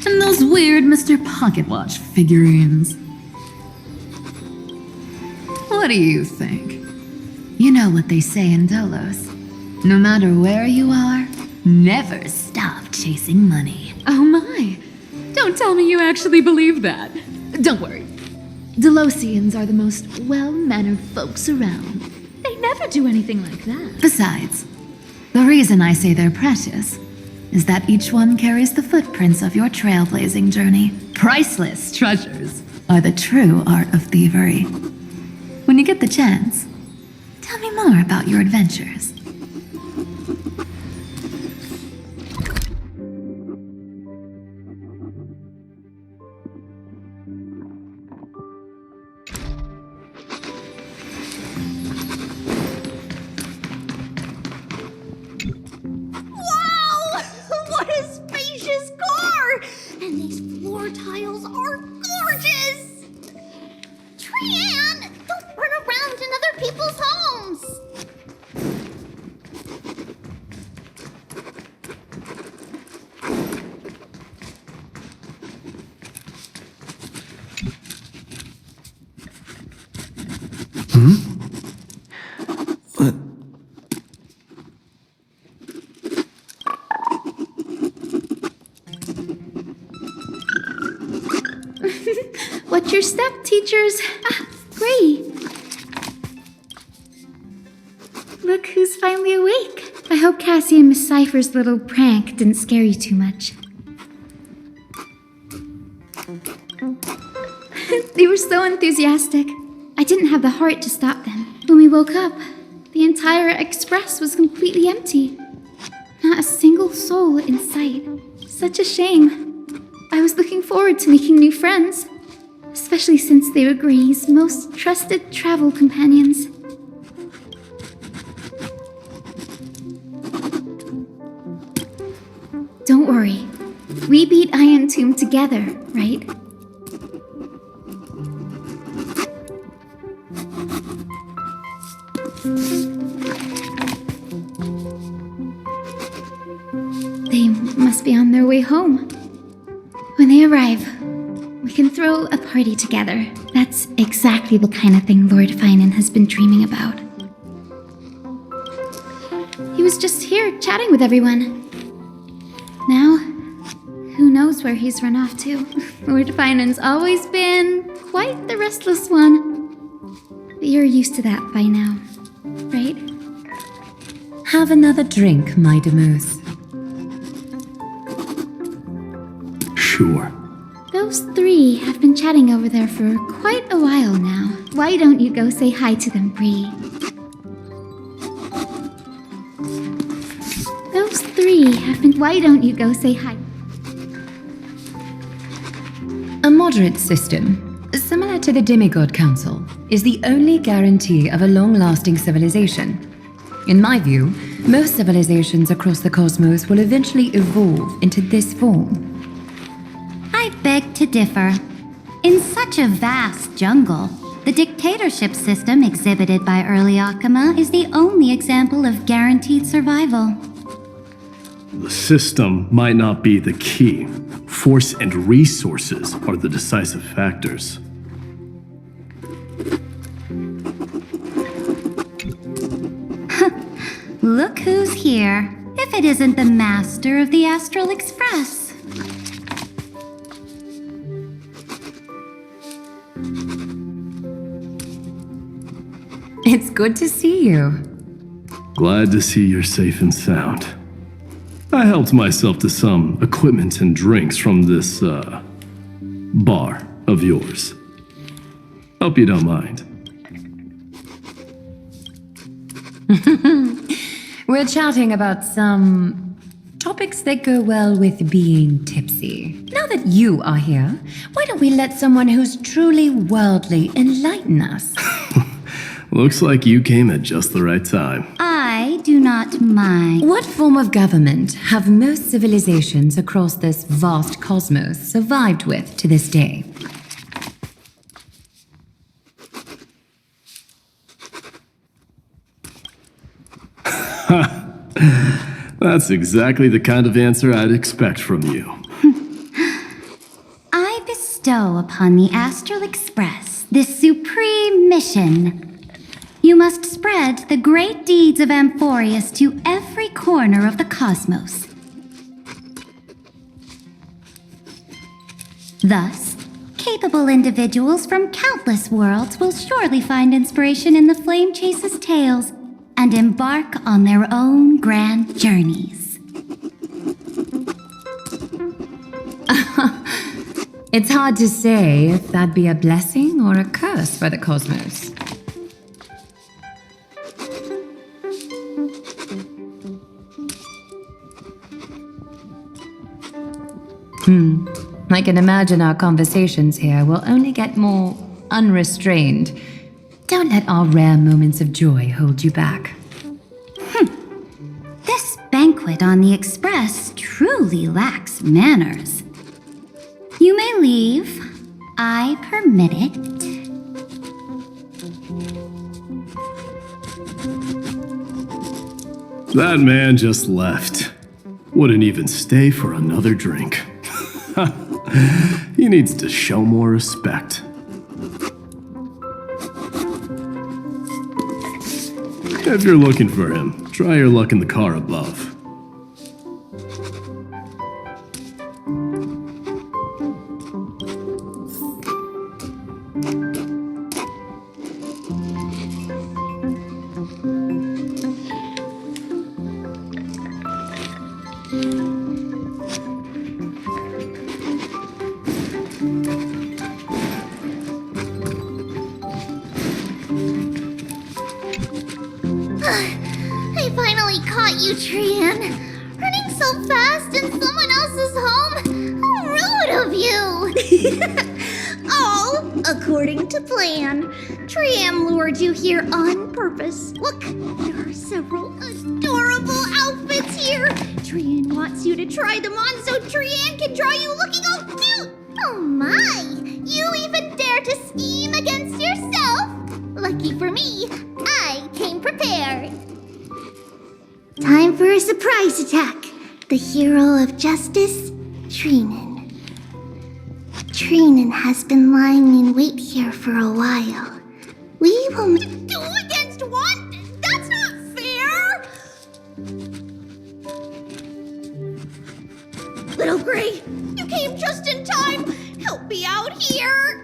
And those weird Mr. Pocket Watch figurines. What do you think? You know what they say in Dolos. No matter where you are, never stop chasing money. Oh my! Don't tell me you actually believe that. Don't worry. Delosians are the most well-mannered folks around. They never do anything like that. Besides, the reason I say they're precious is that each one carries the footprints of your trailblazing journey. Priceless treasures are the true art of thievery. When you get the chance, tell me more about your adventures. What's your step, teachers? Gray. Look who's finally awake. I hope Cassie and Miss Cypher's little prank didn't scare you too much. They were so enthusiastic. I didn't have the heart to stop them. When we woke up, the entire express was completely empty. Not a single soul in sight. Such a shame. I was looking forward to making new friends, especially since they were Gray's most trusted travel companions. Don't worry. We beat Iron Tomb together, right? must be on their way home. When they arrive, we can throw a party together. That's exactly the kind of thing Lord Finan has been dreaming about. He was just here chatting with everyone. Now, who knows where he's run off to? Lord Finan's always been quite the restless one. But you're used to that by now, right? Have another drink, my Demuth. Sure. Those three have been chatting over there for quite a while now. Why don't you go say hi to them, Bree? Those three have been... Why don't you go say hi? A moderate system, similar to the Demigod Council, is the only guarantee of a long-lasting civilization. In my view, most civilizations across the cosmos will eventually evolve into this form. I beg to differ. In such a vast jungle, the dictatorship system exhibited by early Akama is the only example of guaranteed survival. The system might not be the key. Force and resources are the decisive factors. Look who's here, if it isn't the master of the Astral Express. It's good to see you. Glad to see you're safe and sound. I helped myself to some equipment and drinks from this, bar of yours. Hope you don't mind. We're chatting about some topics that go well with being tipsy. Now that you are here, why don't we let someone who's truly worldly enlighten us? Looks like you came at just the right time. I do not mind. What form of government have most civilizations across this vast cosmos survived with to this day? That's exactly the kind of answer I'd expect from you. I bestow upon the Astral Express this supreme mission. You must spread the great deeds of Amphorius to every corner of the cosmos. Thus, capable individuals from countless worlds will surely find inspiration in the Flame Chase's tales and embark on their own grand journeys. It's hard to say if that'd be a blessing or a curse for the cosmos. I can imagine our conversations here will only get more unrestrained. Don't let our rare moments of joy hold you back. This banquet on the Express truly lacks manners. You may leave. I permit it. That man just left. Wouldn't even stay for another drink. He needs to show more respect. If you're looking for him, try your luck in the car above. I finally caught you, Trian. Running so fast in someone else's home? How rude of you! All according to plan. Trian lured you here on purpose. Look, there are several adorable outfits here. Trian wants you to try them on so Trian can draw you looking all cute. Oh my! You even dare to scheme against yourself? Lucky for me, I came prepared. Time for a surprise attack. the hero of justice, Treenan. Treenan has been lying in wait here for a while. We will... 2 against 1? That's not fair! Little Gray, you came just in time! Help me out here!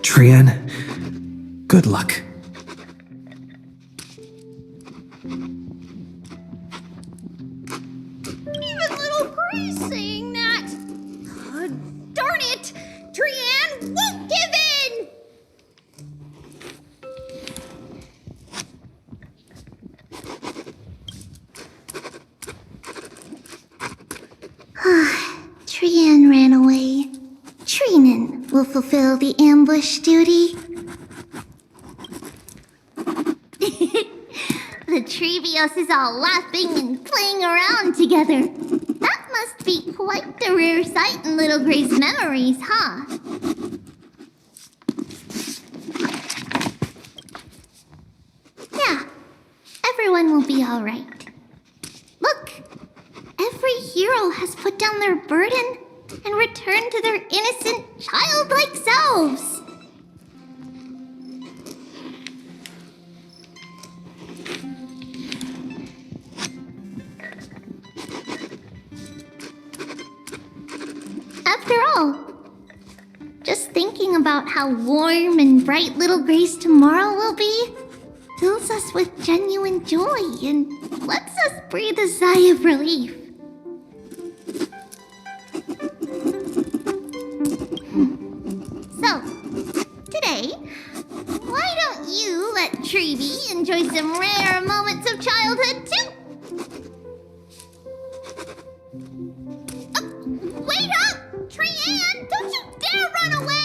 Trian, good luck. Even Little Gray's saying that! Darn it! Trian won't give in! Trian ran away. Treenan will fulfill the ambush duty. The Trevios is all laughing and playing around together. That must be quite the rare sight in Little Gray's memories, huh? Yeah, everyone will be alright. Look, every hero has put down their burden and returned to their innocent, childlike selves. After all, just thinking about how warm and bright Little Gray's tomorrow will be fills us with genuine joy and lets us breathe a sigh of relief. So, today, why don't you let Treevy enjoy some rare moments of childhood too? Wait up! Trian, don't you dare run away!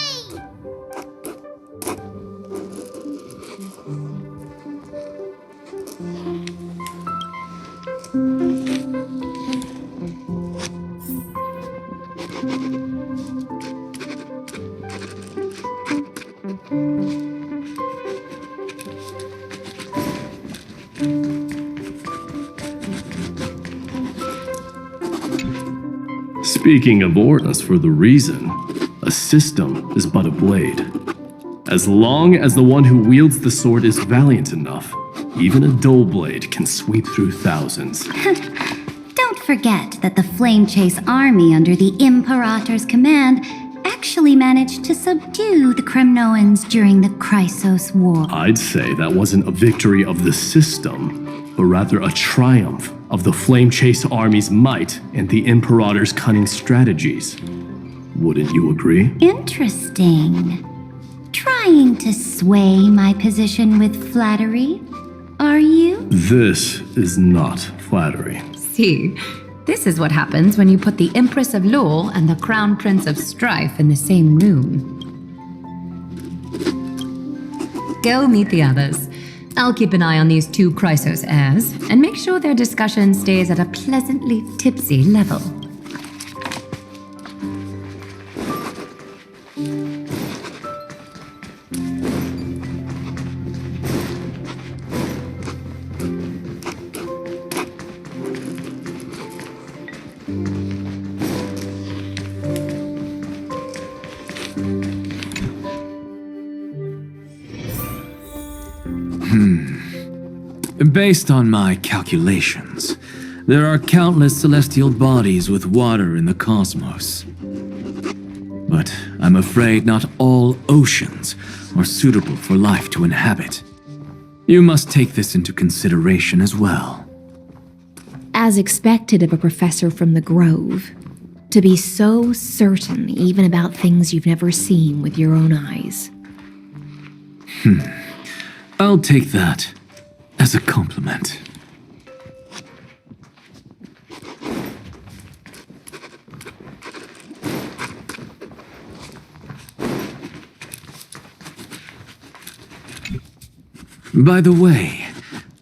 Speaking of orders for the reason, a system is but a blade. As long as the one who wields the sword is valiant enough, even a dull blade can sweep through thousands. Don't forget that the Flame Chase army under the Imperator's command actually managed to subdue the Kremnoans during the Chrysos War. I'd say that wasn't a victory of the system, but rather a triumph of the Flame Chase army's might and the Imperator's cunning strategies. Wouldn't you agree? Interesting. Trying to sway my position with flattery, are you? This is not flattery. See, this is what happens when you put the Empress of Law and the Crown Prince of Strife in the same room. Go meet the others. I'll keep an eye on these 2 Chrysos heirs and make sure their discussion stays at a pleasantly tipsy level. Based on my calculations, there are countless celestial bodies with water in the cosmos. But I'm afraid not all oceans are suitable for life to inhabit. You must take this into consideration as well. As expected of a professor from the Grove, to be so certain even about things you've never seen with your own eyes. I'll take that as a compliment. By the way,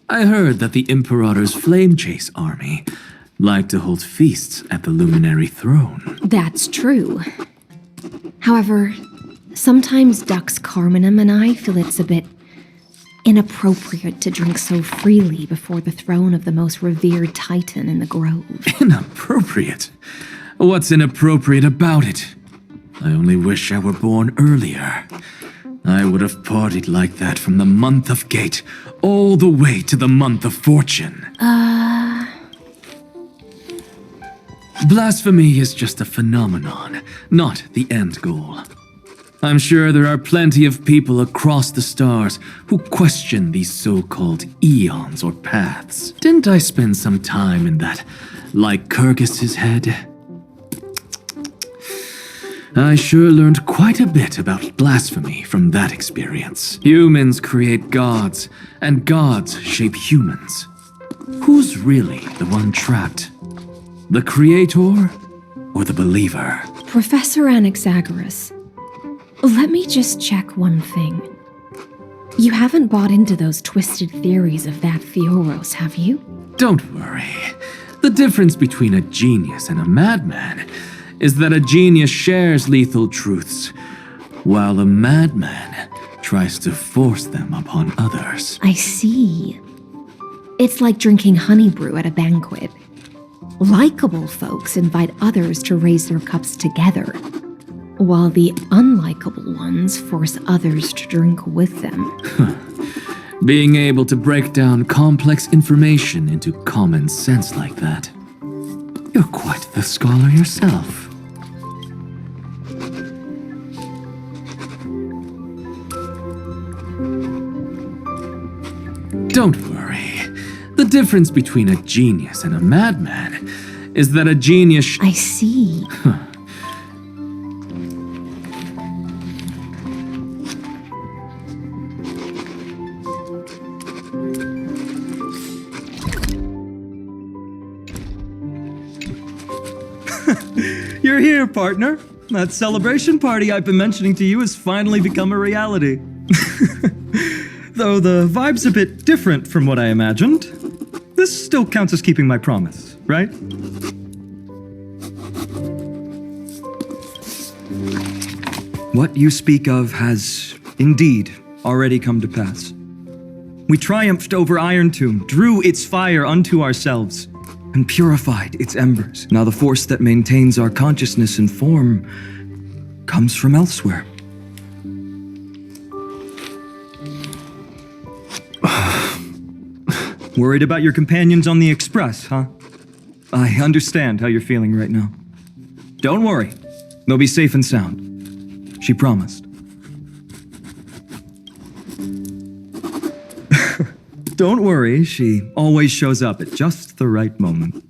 I heard that the Imperator's Flame Chase army like to hold feasts at the Luminary Throne. That's true. However, sometimes Dux Carminum and I feel it's a bit inappropriate to drink so freely before the throne of the most revered titan in the grove. Inappropriate? What's inappropriate about it? I only wish I were born earlier. I would have partied like that from the month of Gate all the way to the month of Fortune. Blasphemy is just a phenomenon, not the end goal. I'm sure there are plenty of people across the stars who question these so-called eons or paths. Didn't I spend some time in that Lycurgus's head? I sure learned quite a bit about blasphemy from that experience. Humans create gods, and gods shape humans. Who's really the one trapped? The creator or the believer? Professor Anaxagoras, let me just check one thing. You haven't bought into those twisted theories of that Theoros, have you? Don't worry. The difference between a genius and a madman is that a genius shares lethal truths, while a madman tries to force them upon others. I see. It's like drinking honey brew at a banquet. Likeable folks invite others to raise their cups together, while the unlikable ones force others to drink with them. Being able to break down complex information into common sense like that. You're quite the scholar yourself. Don't worry. The difference between a genius and a madman is that a genius... I see. You're here, partner. That celebration party I've been mentioning to you has finally become a reality. Though the vibe's a bit different from what I imagined, this still counts as keeping my promise, right? What you speak of has indeed already come to pass. We triumphed over Iron Tomb, drew its fire unto ourselves, and purified its embers. Now the force that maintains our consciousness and form comes from elsewhere. Worried about your companions on the Express, huh? I understand how you're feeling right now. Don't worry. They'll be safe and sound. She promised. Don't worry, she always shows up at just the right moment.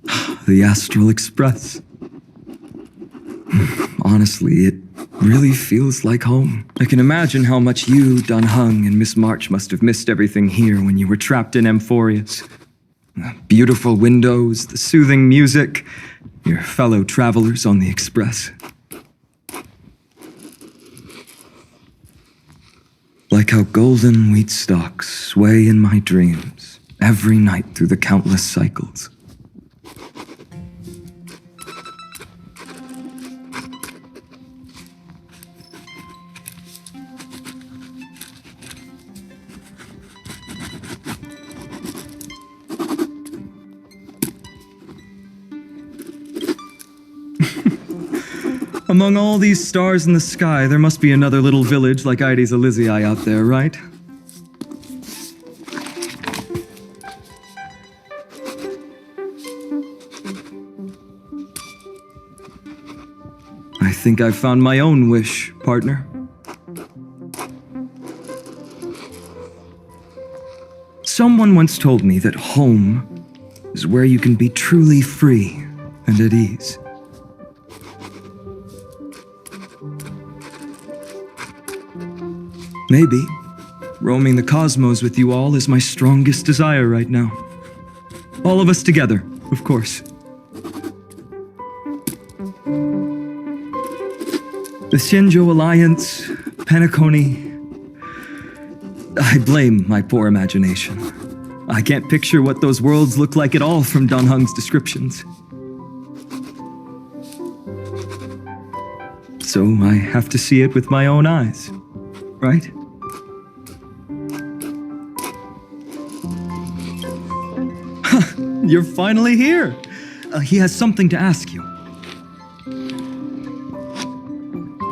The Astral Express. Honestly, it really feels like home. I can imagine how much you, Dun Hung, and Miss March must have missed everything here when you were trapped in Amphorius. The beautiful windows, the soothing music, your fellow travelers on the Express. Like how golden wheat stalks sway in my dreams every night through the countless cycles. Among all these stars in the sky, there must be another little village like Ides Elysiae out there, right? I think I've found my own wish, partner. Someone once told me that home is where you can be truly free and at ease. Maybe roaming the cosmos with you all is my strongest desire right now. All of us together, of course. The Shinjo Alliance, Penacony. I blame my poor imagination. I can't picture what those worlds look like at all from Dun Hung's descriptions. so I have to see it with my own eyes, right? You're finally here! He has something to ask you.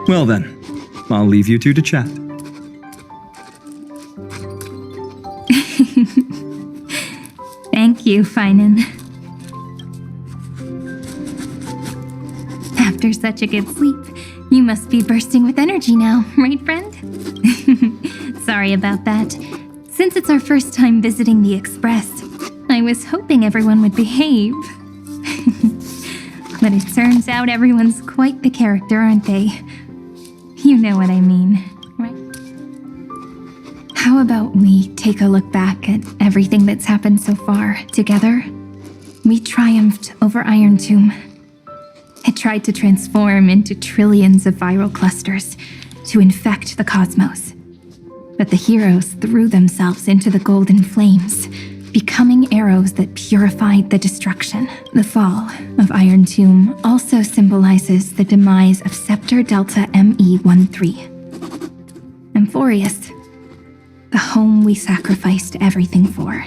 Well then, I'll leave you two to chat. Thank you, Finan. After such a good sleep, you must be bursting with energy now, right, friend? Sorry about that. Since it's our first time visiting the Express, I was hoping everyone would behave. But it turns out everyone's quite the character, aren't they? You know what I mean, right? How about we take a look back at everything that's happened so far together? We triumphed over Iron Tomb. It tried to transform into trillions of viral clusters to infect the cosmos. But the heroes threw themselves into the golden flames, becoming arrows that purified the destruction. The fall of Iron Tomb also symbolizes the demise of Scepter Delta ME-13. Amphorius, the home we sacrificed everything for,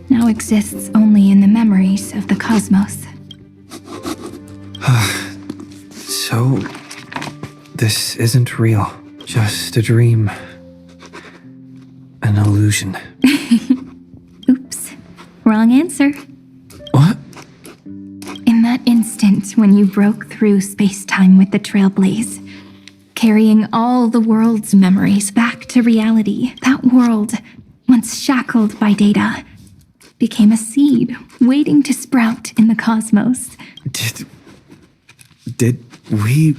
now exists only in the memories of the cosmos. So, this isn't real, just a dream. An illusion. Oops, wrong answer. What? In that instant when you broke through space-time with the Trailblaze, carrying all the world's memories back to reality, that world, once shackled by data, became a seed waiting to sprout in the cosmos. Did we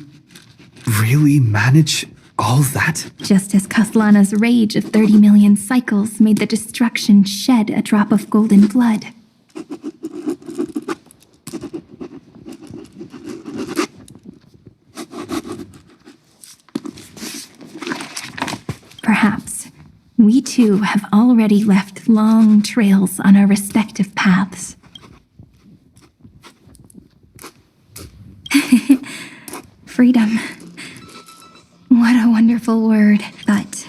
really manage all that? Just as Kaslana's rage of 30 million cycles made the destruction shed a drop of golden blood. Perhaps we too have already left long trails on our respective paths. Freedom. What a wonderful word. But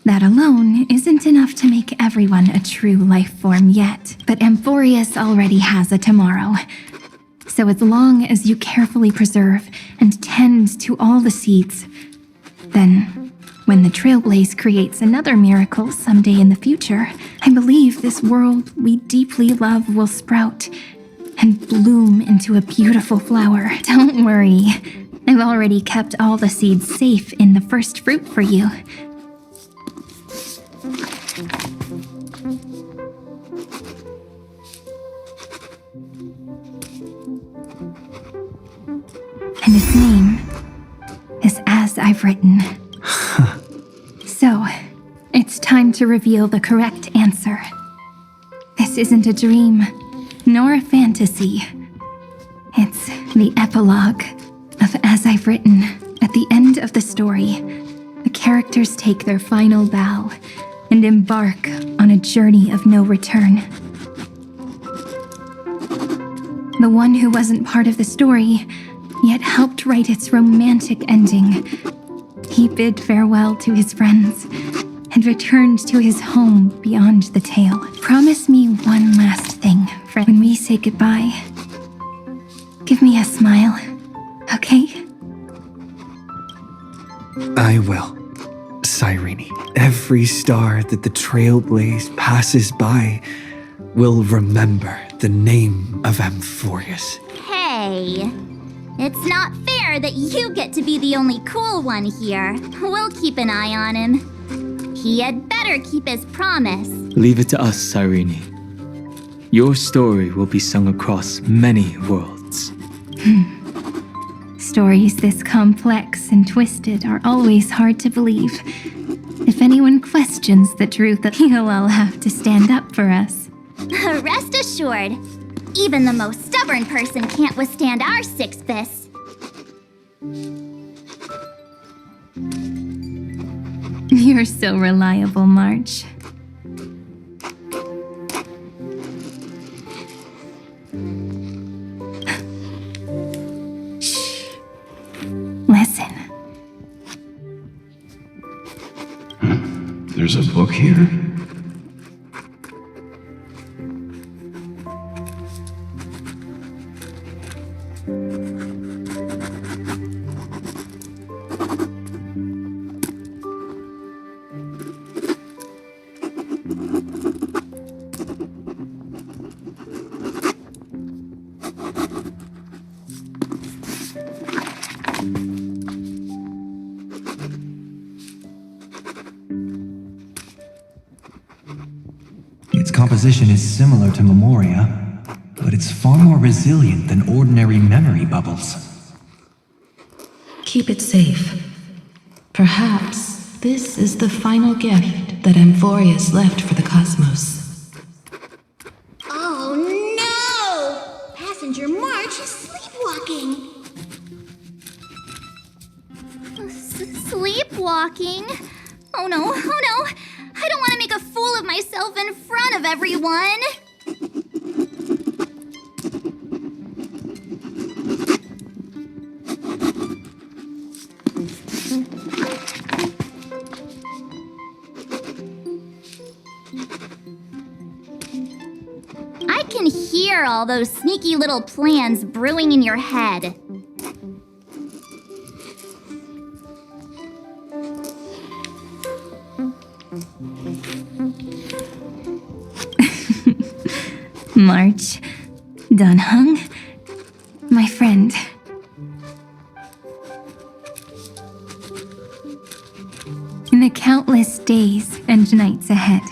that alone isn't enough to make everyone a true life form yet. But Amphorius already has a tomorrow. So as long as you carefully preserve and tend to all the seeds, then when the Trailblaze creates another miracle someday in the future, I believe this world we deeply love will sprout and bloom into a beautiful flower. Don't worry. I've already kept all the seeds safe in the first fruit for you. And its name is As I've Written. So, it's time to reveal the correct answer. This isn't a dream, nor a fantasy. It's the epilogue of As I've Written. At the end of the story, the characters take their final bow and embark on a journey of no return. The one who wasn't part of the story, yet helped write its romantic ending. He bid farewell to his friends and returned to his home beyond the tale. Promise me one last thing, friend. When we say goodbye, give me a smile. Okay? I will, Cyrene. Every star that the Trailblaze passes by will remember the name of Amphorius. Hey, it's not fair that you get to be the only cool one here. We'll keep an eye on him. He had better keep his promise. Leave it to us, Cyrene. Your story will be sung across many worlds. Stories this complex and twisted are always hard to believe. If anyone questions the truth, you'll all have to stand up for us. Rest assured, even the most stubborn person can't withstand our six-fists. You're so reliable, March. There's a book here? Its composition is similar to Memoria, but it's far more resilient than ordinary memory bubbles. Keep it safe. Perhaps this is the final gift that Amphorius left for the cosmos. Oh no! Passenger March is sleepwalking. Sleepwalking? Oh no, oh no! I don't want to make a fool of myself in front of everyone! I can hear all those sneaky little plans brewing in your head. March, Dunhung, my friend. In the countless days and nights ahead,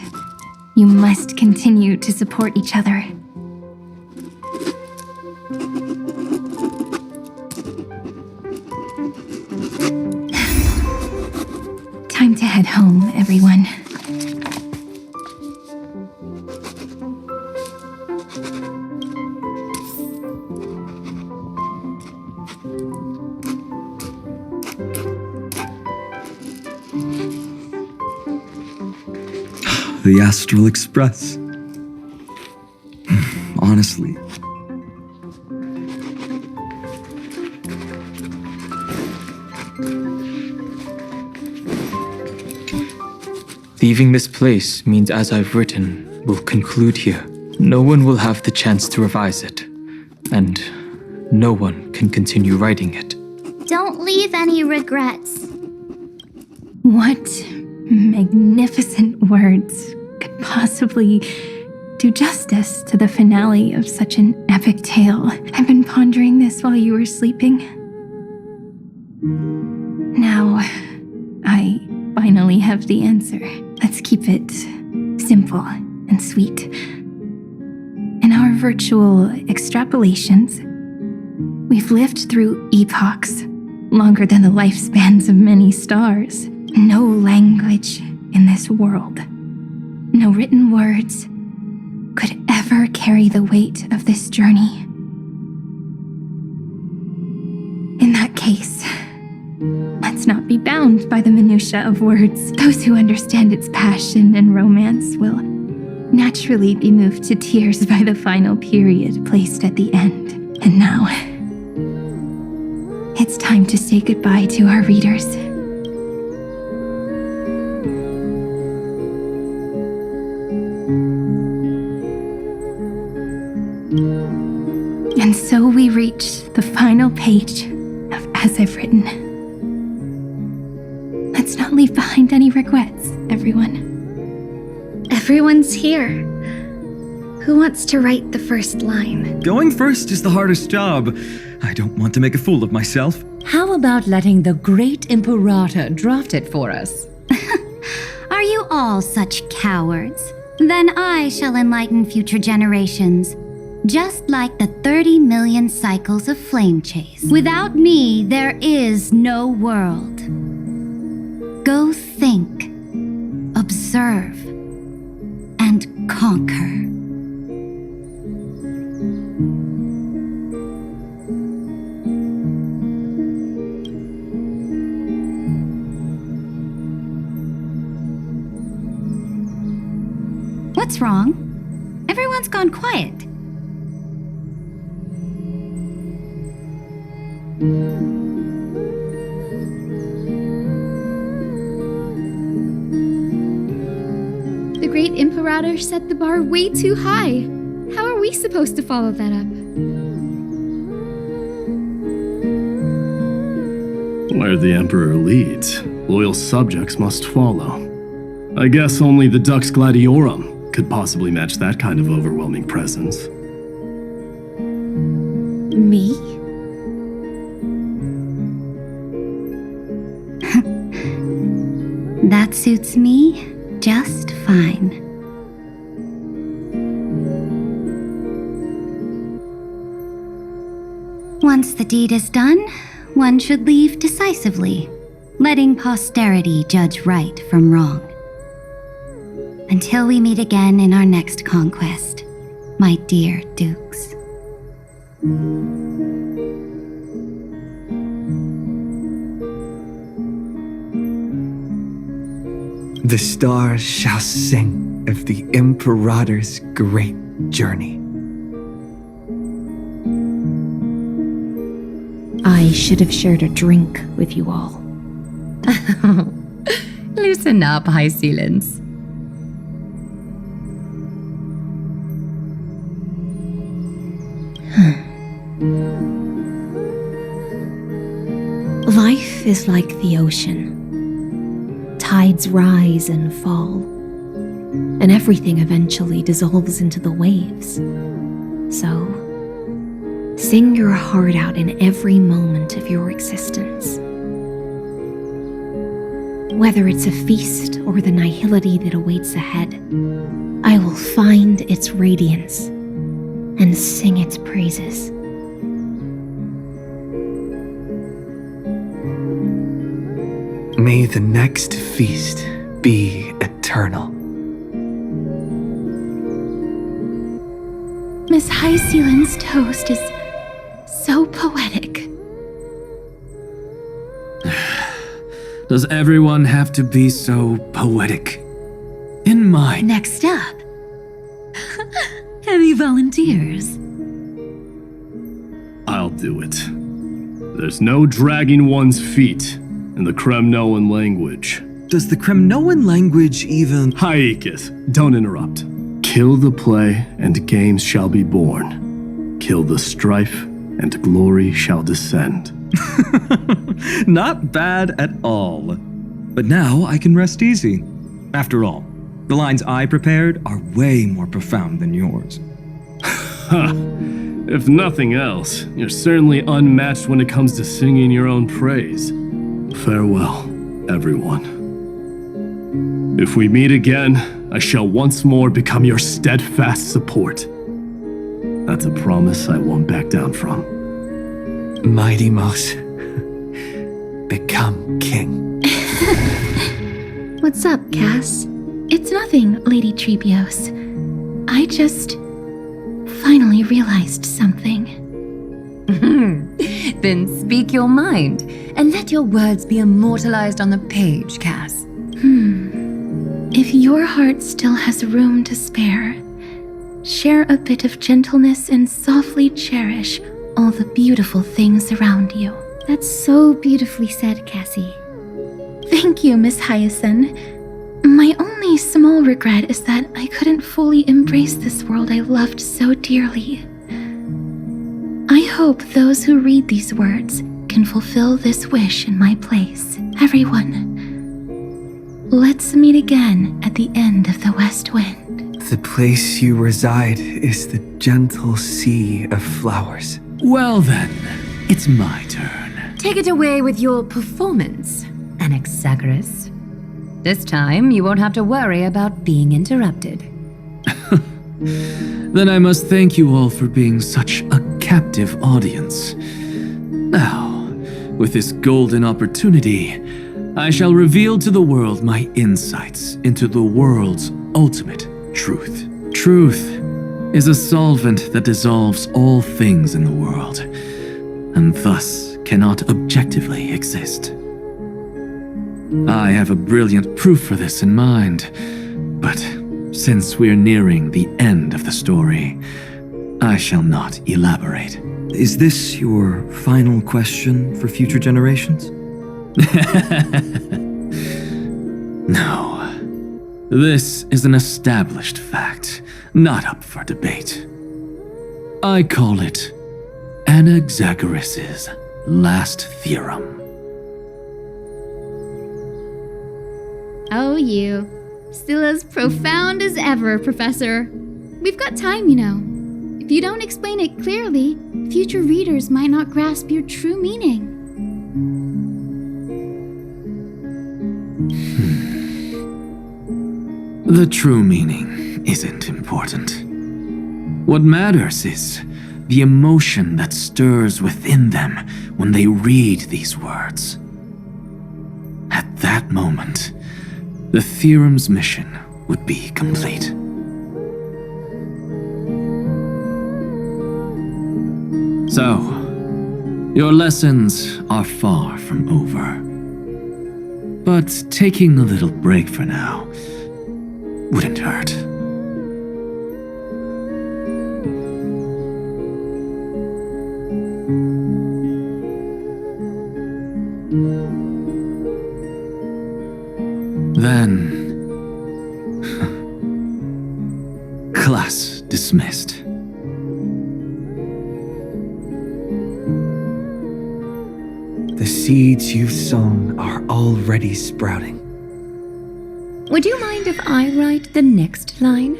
you must continue to support each other. Time to head home, everyone. The Astral Express. Honestly. Leaving this place means as I've written will conclude here. No one will have the chance to revise it, and no one can continue writing it. Don't leave any regrets. What magnificent words could possibly do justice to the finale of such an epic tale? I've been pondering this while you were sleeping. Now, I finally have the answer. Let's keep it simple and sweet. In our virtual extrapolations, we've lived through epochs longer than the lifespans of many stars. No language in this world, no written words, could ever carry the weight of this journey. In that case, let's not be bound by the minutiae of words. Those who understand its passion and romance will naturally be moved to tears by the final period placed at the end. And now, it's time to say goodbye to our readers. And so we reach the final page of As I've Written. Let's not leave behind any regrets, everyone. Everyone's here. Who wants to write the first line? Going first is the hardest job. I don't want to make a fool of myself. How about letting the great Imperator draft it for us? Are you all such cowards? Then I shall enlighten future generations, just like the 30 million cycles of flame chase. Without me, there is no world. Go think, observe, and conquer. What's wrong? Everyone's gone quiet. Great Imperator set the bar way too high. How are we supposed to follow that up? Where the Emperor leads, loyal subjects must follow. I guess only the Dux Gladiorum could possibly match that kind of overwhelming presence. Me? That suits me just fine. Once the deed is done, one should leave decisively, letting posterity judge right from wrong. Until we meet again in our next conquest, my dear dukes. The stars shall sing of the Imperator's great journey. I should have shared a drink with you all. Loosen up, High Sealants. Life is like the ocean. Tides rise and fall, and everything eventually dissolves into the waves. So, sing your heart out in every moment of your existence. Whether it's a feast or the nihility that awaits ahead, I will find its radiance and sing its praises. May the next feast be eternal. Miss High Sealand's toast is so poetic. Does everyone have to be so poetic? In mine. Next up. Any volunteers? I'll do it. There's no dragging one's feet in the Kremnoan language. Does the Kremnoan language even... Haikis, don't interrupt. Kill the play, and games shall be born. Kill the strife, and glory shall descend. Not bad at all. But now I can rest easy. After all, the lines I prepared are way more profound than yours. If nothing else, you're certainly unmatched when it comes to singing your own praise. Farewell, everyone. If we meet again, I shall once more become your steadfast support. That's a promise I won't back down from. Mighty Mouse, become king. What's up, Cass? It's nothing, Lady Trebios. I just finally realized something. Then speak your mind, and let your words be immortalized on the page, Cass. If your heart still has room to spare, share a bit of gentleness and softly cherish all the beautiful things around you. That's so beautifully said, Cassie. Thank you, Miss Hyacinth. My only small regret is that I couldn't fully embrace this world I loved so dearly. I hope those who read these words can fulfill this wish in my place. Everyone, let's meet again at the end of the West Wind. The place you reside is the gentle sea of flowers. Well then, it's my turn. Take it away with your performance, Anaxagoras. This time, you won't have to worry about being interrupted. Then I must thank you all for being such a captive audience. Now, with this golden opportunity, I shall reveal to the world my insights into the world's ultimate truth. Truth is a solvent that dissolves all things in the world, and thus cannot objectively exist. I have a brilliant proof for this in mind, but since we're nearing the end of the story, I shall not elaborate. Is this your final question for future generations? No. This is an established fact, not up for debate. I call it Anaxagoras' last theorem. Oh, you. Still as profound as ever, Professor. We've got time, you know. If you don't explain it clearly, future readers might not grasp your true meaning. The true meaning isn't important. What matters is the emotion that stirs within them when they read these words. At that moment, the theorem's mission would be complete. So, your lessons are far from over. But taking a little break for now wouldn't hurt. Then, class dismissed. The seeds you've sown are already sprouting. Would you mind if I write the next line?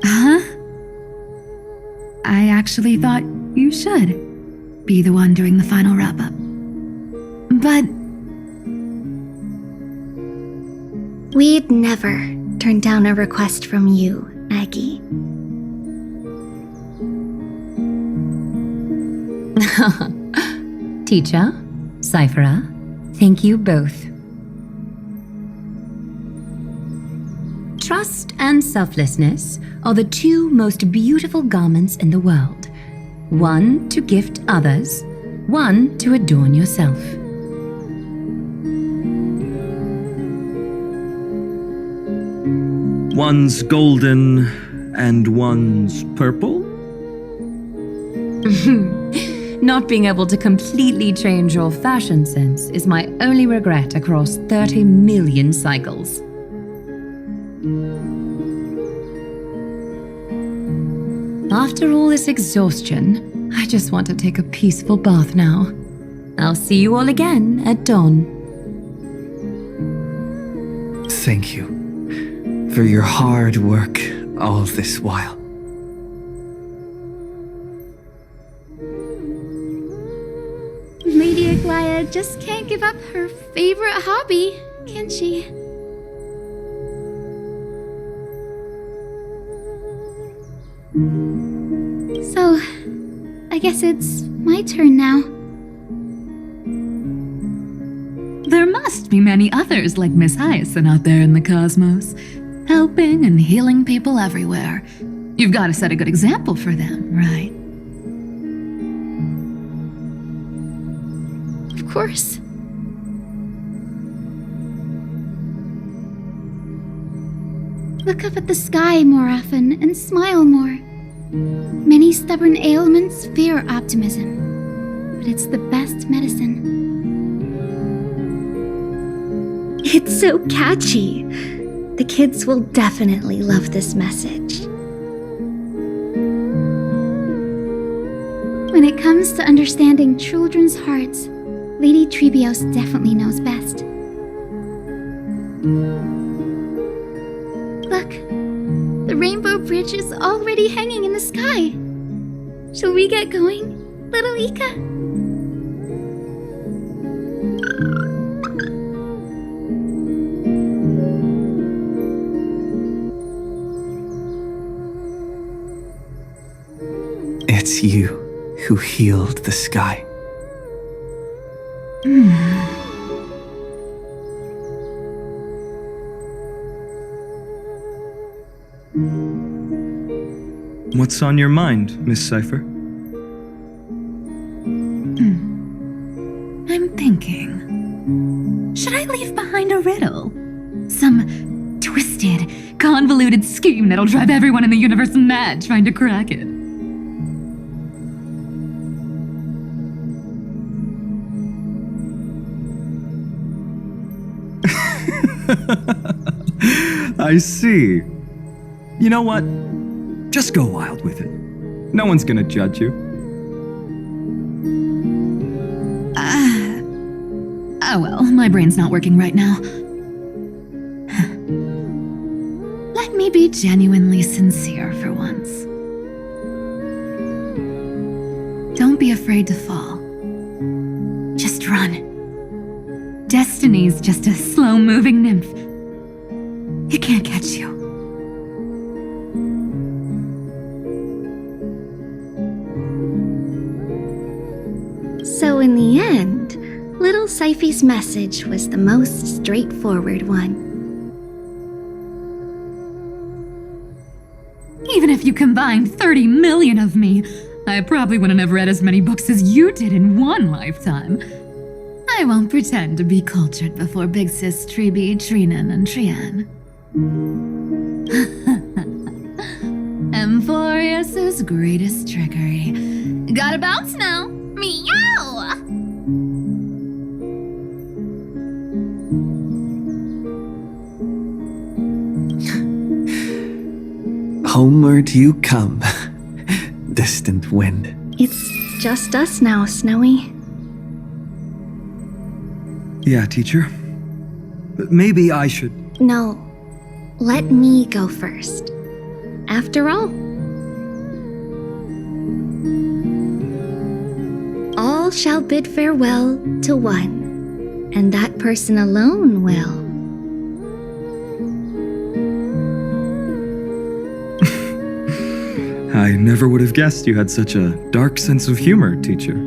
Huh? I actually thought you should be the one doing the final wrap-up. But We'd never turn down a request from you, Aggie. Teacher, Cyphera, thank you both. Trust and selflessness are the two most beautiful garments in the world. One to gift others, one to adorn yourself. One's golden and one's purple? Not being able to completely change your fashion sense is my only regret across 30 million cycles. After all this exhaustion, I just want to take a peaceful bath now. I'll see you all again at dawn. Thank you for your hard work all this while. Lady Aglaia just can't give up her favorite hobby, can she? So, I guess it's my turn now. there must be many others like Miss Hyacinth out there in the cosmos, helping and healing people everywhere. You've got to set a good example for them, right? Of course. Look up at the sky more often and smile more. Many stubborn ailments fear optimism, but it's the best medicine. It's so catchy. The kids will definitely love this message. When it comes to understanding children's hearts, Lady Trebios definitely knows best. Look, the rainbow bridge is already hanging in the sky. Shall we get going, little Ika? It's you who healed the sky. What's on your mind, Miss Cypher? I'm thinking. Should I leave behind a riddle? Some twisted, convoluted scheme that'll drive everyone in the universe mad trying to crack it. I see. You know what? Just go wild with it. No one's gonna judge you. Oh well, my brain's not working right now. Let me be genuinely sincere for once. Don't be afraid to fall. Just run. Destiny's just a slow-moving nymph. It can't catch you. So in the end, little Syphi's message was the most straightforward one. Even if you combined 30 million of me, I probably wouldn't have read as many books as you did in one lifetime. I won't pretend to be cultured before Big Sis Treeby, Trinan, and Trian. Emphorius's greatest trickery. Gotta bounce now. Meow! Homeward you come, distant wind. It's just us now, Snowy. Yeah, teacher. But maybe I should. No, let me go first. After all shall bid farewell to one, and that person alone will. I never would have guessed you had such a dark sense of humor, teacher.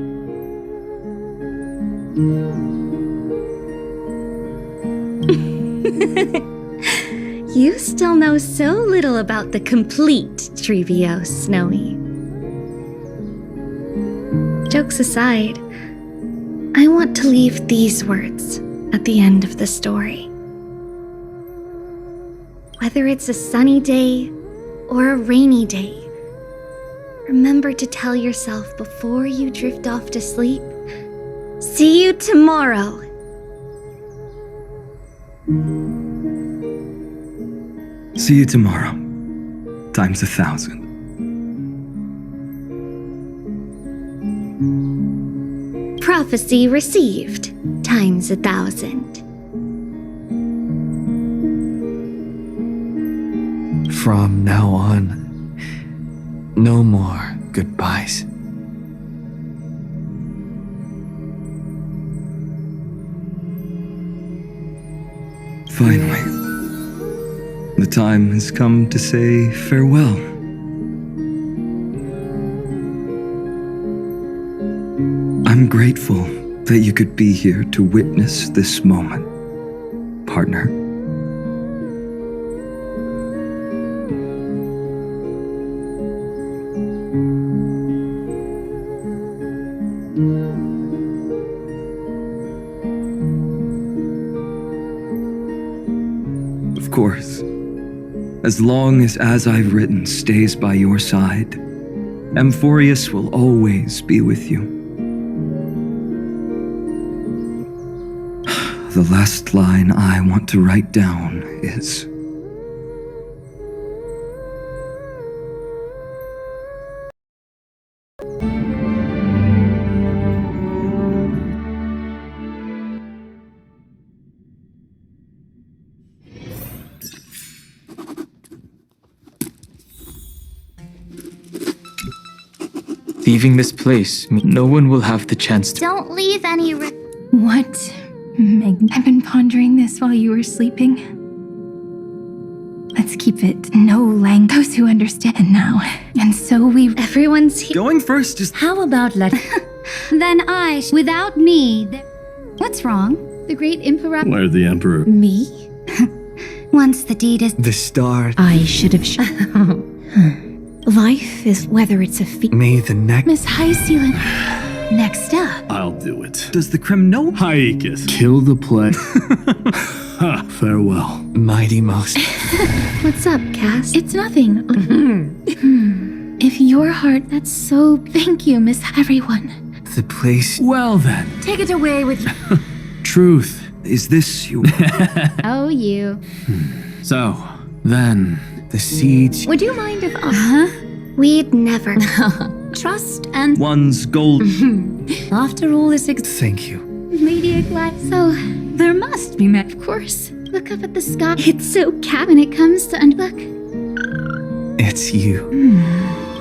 You still know so little about the complete Trevio, Snowy. Jokes aside, I want to leave these words at the end of the story. Whether it's a sunny day or a rainy day, remember to tell yourself before you drift off to sleep, "See you tomorrow." See you tomorrow. Times 1,000. Prophecy received, times 1,000. From now on, no more goodbyes. Finally, the time has come to say farewell. I'm grateful that you could be here to witness this moment, partner. Of course, as long as I've written stays by your side, Emphorius will always be with you. The last line I want to write down is, Leaving this place, no one will have the chance to. Don't leave any. What? Meg, I've been pondering this while you were sleeping. Let's keep it no lang. Those who understand now. And so we. Everyone's here. Going first is. How about let. Then without me. What's wrong? The great emperor. Where the emperor? Me? Once the deed is. The star. I should have. Life is whether it's a feat. May the next. Miss Highsealand. Next up. I'll do it. Does the Crim know? Haikis, kill the plague. Ha, farewell. Mighty Mouse. What's up, Cass? It's nothing. If your heart, that's so. Thank you, Miss Everyone. The place. Well then. Take it away with you. Truth Is this you? Oh, you. So, then... The siege... Would you mind if We'd never. Trust and... One's gold... After all this Thank you. Lady Glasso, there must be of course. Look up at the sky. It's so cap when it comes to unlook. It's you.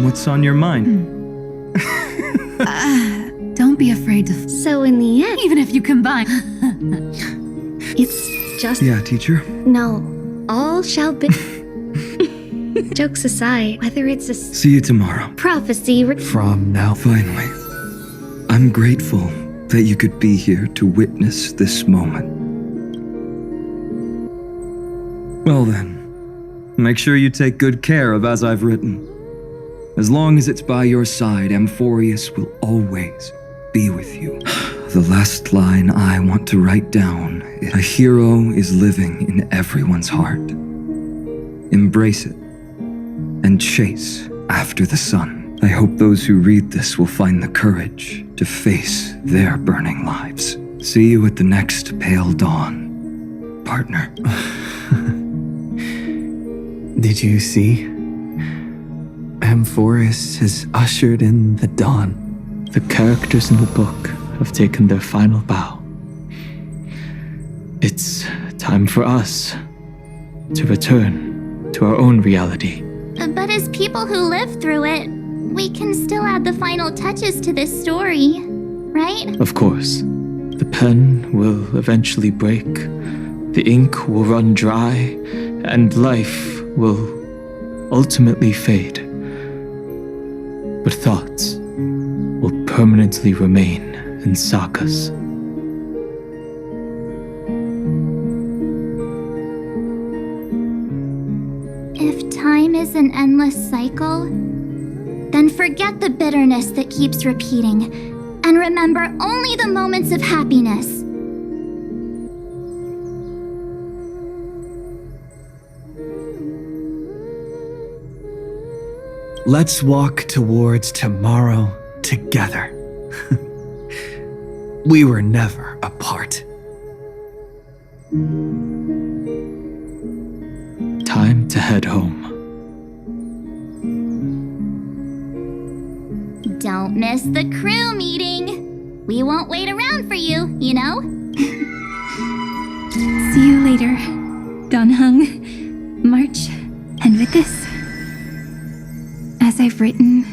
What's on your mind? Don't be afraid to... So in the end... Even if you combine... It's just... Yeah, teacher? No. All shall be... Jokes aside, whether it's a... See you tomorrow. Prophecy... From now... Finally. I'm grateful that you could be here to witness this moment. Well then, make sure you take good care of as I've written. As long as it's by your side, Amphorius will always be with you. The last line I want to write down is, a hero is living in everyone's heart. Embrace it and chase after the sun. I hope those who read this will find the courage to face their burning lives. See you at the next pale dawn, partner. Did you see? Amphorus has ushered in the dawn. The characters in the book have taken their final bow. It's time for us to return to our own reality. But as people who lived through it, we can still add the final touches to this story, right? Of course. The pen will eventually break, the ink will run dry, and life will ultimately fade. But thoughts will permanently remain in sagas. If time is an endless cycle, then forget the bitterness that keeps repeating, and remember only the moments of happiness. Let's walk towards tomorrow together. We were never apart. Time to head home. Don't miss the crew meeting. We won't wait around for you, you know? See you later, Donhung, March, and with this, as I've written,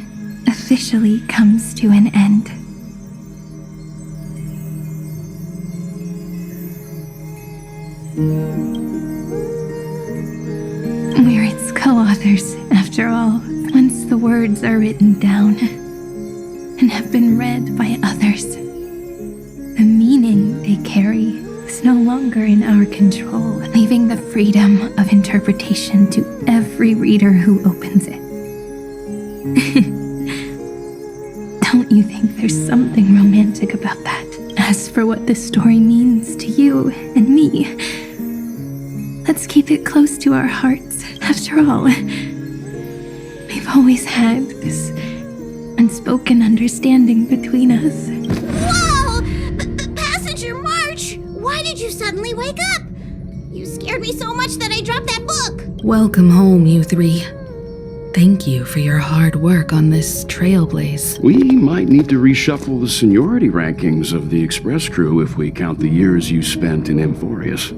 officially comes to an end. We're its co-authors, after all, once the words are written down and have been read by others. The meaning they carry is no longer in our control, leaving the freedom of interpretation to every reader who opens it. Don't you think there's something romantic about that? As for what this story means to you and me, let's keep it close to our hearts. After all, we've always had this unspoken understanding between us. Whoa! Passenger March! Why did you suddenly wake up? You scared me so much that I dropped that book! Welcome home, you three. Thank you for your hard work on this trailblaze. We might need to reshuffle the seniority rankings of the Express crew if we count the years you spent in Amphorius.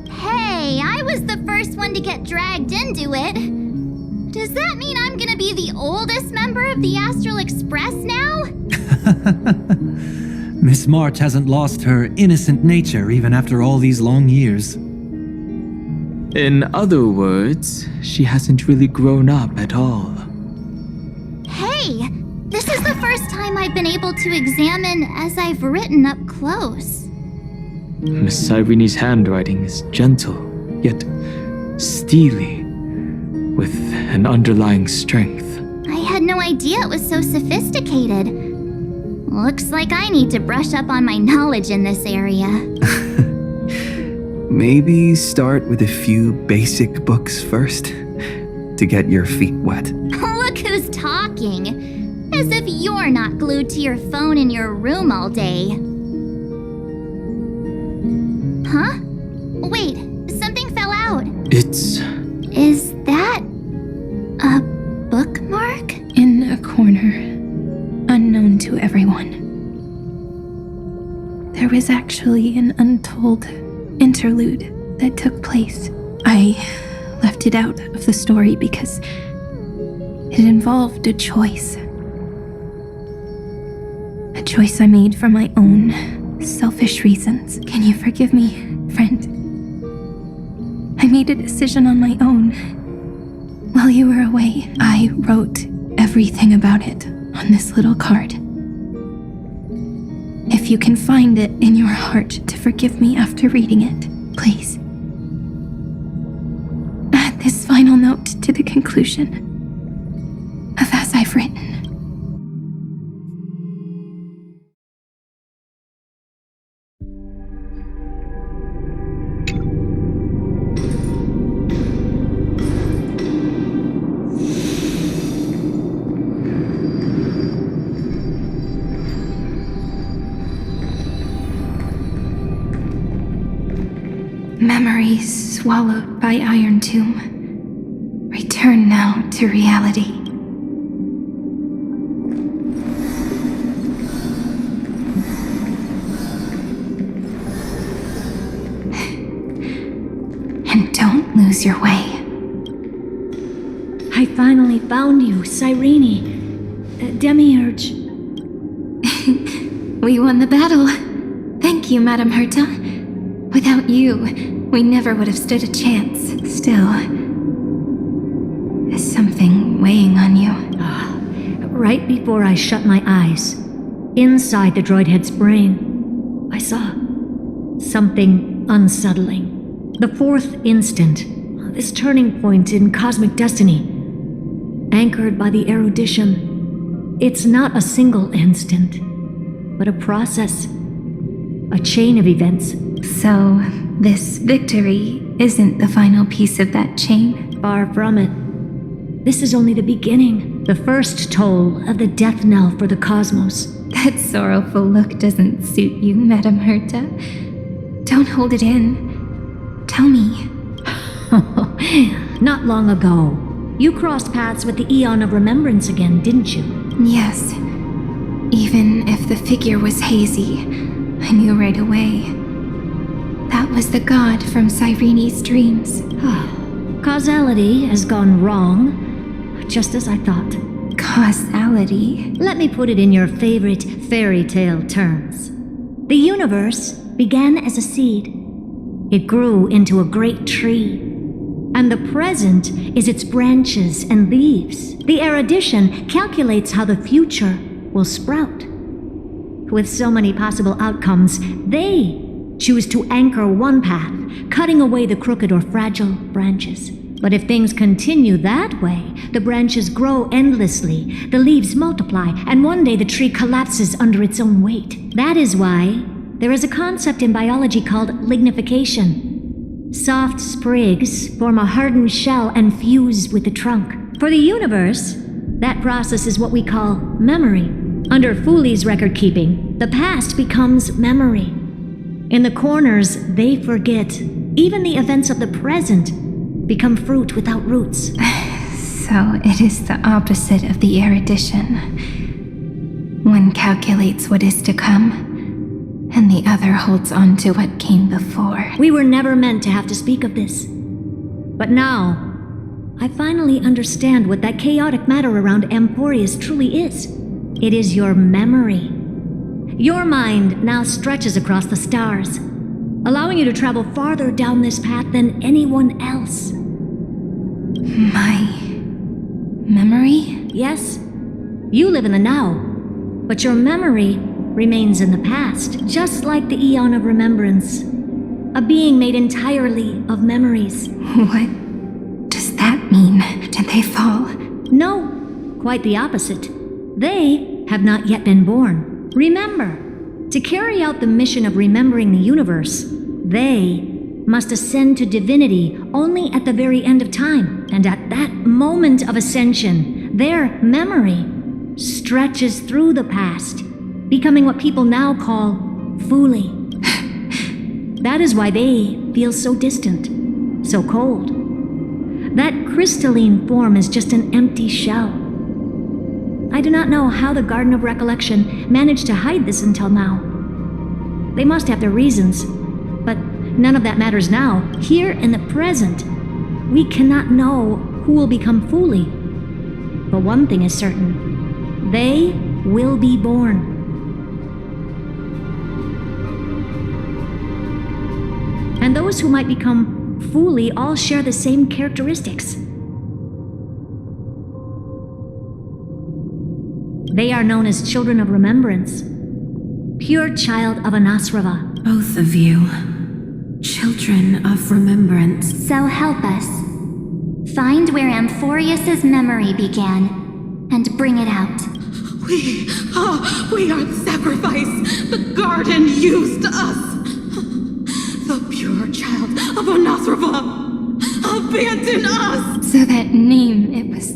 Hey, I was the first one to get dragged into it. Does that mean I'm gonna be the oldest member of the Astral Express now? Miss March hasn't lost her innocent nature even after all these long years. In other words, she hasn't really grown up at all. Hey, this is the first time I've been able to examine as I've written up close. Miss Irene's handwriting is gentle, yet steely, with an underlying strength. I had no idea it was so sophisticated. Looks like I need to brush up on my knowledge in this area. Maybe start with a few basic books first, to get your feet wet. Look who's talking. As if you're not glued to your phone in your room all day. Huh? Wait, something fell out. It's... Is that a bookmark? In a corner, unknown to everyone. There was actually an untold interlude that took place. I left it out of the story because it involved a choice. A choice I made for my own selfish reasons. Can you forgive me, friend? I made a decision on my own. While you were away, I wrote everything about it on this little card. If you can find it in your heart to forgive me after reading it, please. Add this final note to the conclusion of As I've Written. Memories swallowed by Iron Tomb. Return now to reality. And don't lose your way. I finally found you, Cyrene. Demiurge. We won the battle. Thank you, Madame Herta. Without you, we never would have stood a chance. Still, is something weighing on you? Right before I shut my eyes, inside the droid head's brain, I saw something unsettling. The fourth instant, this turning point in cosmic destiny, anchored by the erudition. It's not a single instant, but a process, a chain of events. So, this victory isn't the final piece of that chain? Far from it. This is only the beginning, the first toll of the death knell for the cosmos. That sorrowful look doesn't suit you, Madame Herta. Don't hold it in. Tell me. Not long ago, you crossed paths with the Eon of Remembrance again, didn't you? Yes. Even if the figure was hazy, I knew right away. That was the god from Cyrene's dreams. Causality has gone wrong, just as I thought. Causality? Let me put it in your favorite fairy tale terms. The universe began as a seed. It grew into a great tree. And the present is its branches and leaves. The erudition calculates how the future will sprout. With so many possible outcomes, they choose to anchor one path, cutting away the crooked or fragile branches. But if things continue that way, the branches grow endlessly, the leaves multiply, and one day the tree collapses under its own weight. That is why there is a concept in biology called lignification. Soft sprigs form a hardened shell and fuse with the trunk. For the universe, that process is what we call memory. Under Fooley's record keeping, the past becomes memory. In the corners, they forget. Even the events of the present become fruit without roots. So it is the opposite of the erudition. One calculates what is to come, and the other holds on to what came before. We were never meant to have to speak of this. But now, I finally understand what that chaotic matter around Emporius truly is. It is your memory. Your mind now stretches across the stars, allowing you to travel farther down this path than anyone else. My memory? Yes. You live in the now, but your memory remains in the past, just like the Eon of Remembrance. A being made entirely of memories. What does that mean? Did they fall? No, quite the opposite. They have not yet been born. Remember, to carry out the mission of remembering the universe, they must ascend to divinity only at the very end of time. And at that moment of ascension, their memory stretches through the past, becoming what people now call Fooley. That is why they feel so distant, so cold. That crystalline form is just an empty shell. I do not know how the Garden of Recollection managed to hide this until now. They must have their reasons, but none of that matters now. Here in the present, we cannot know who will become Fuli. But one thing is certain. They will be born. And those who might become Fuli all share the same characteristics. They are known as Children of Remembrance. Pure child of Anasrava. Both of you. Children of Remembrance. So help us. Find where Amphorius's memory began, and bring it out. We are the sacrifice. The garden used us. The pure child of Anasrava. Abandon us! So that name, it was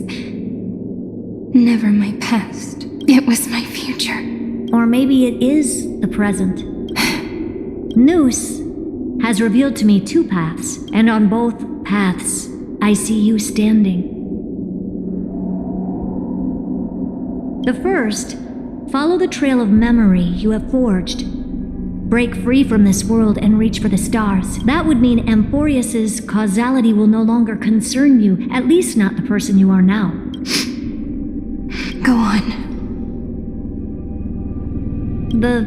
never my past. It was my future. Or maybe it is the present. Noose has revealed to me two paths, and on both paths, I see you standing. The first, follow the trail of memory you have forged. Break free from this world and reach for the stars. That would mean Amphorius's causality will no longer concern you, at least not the person you are now. Go on. The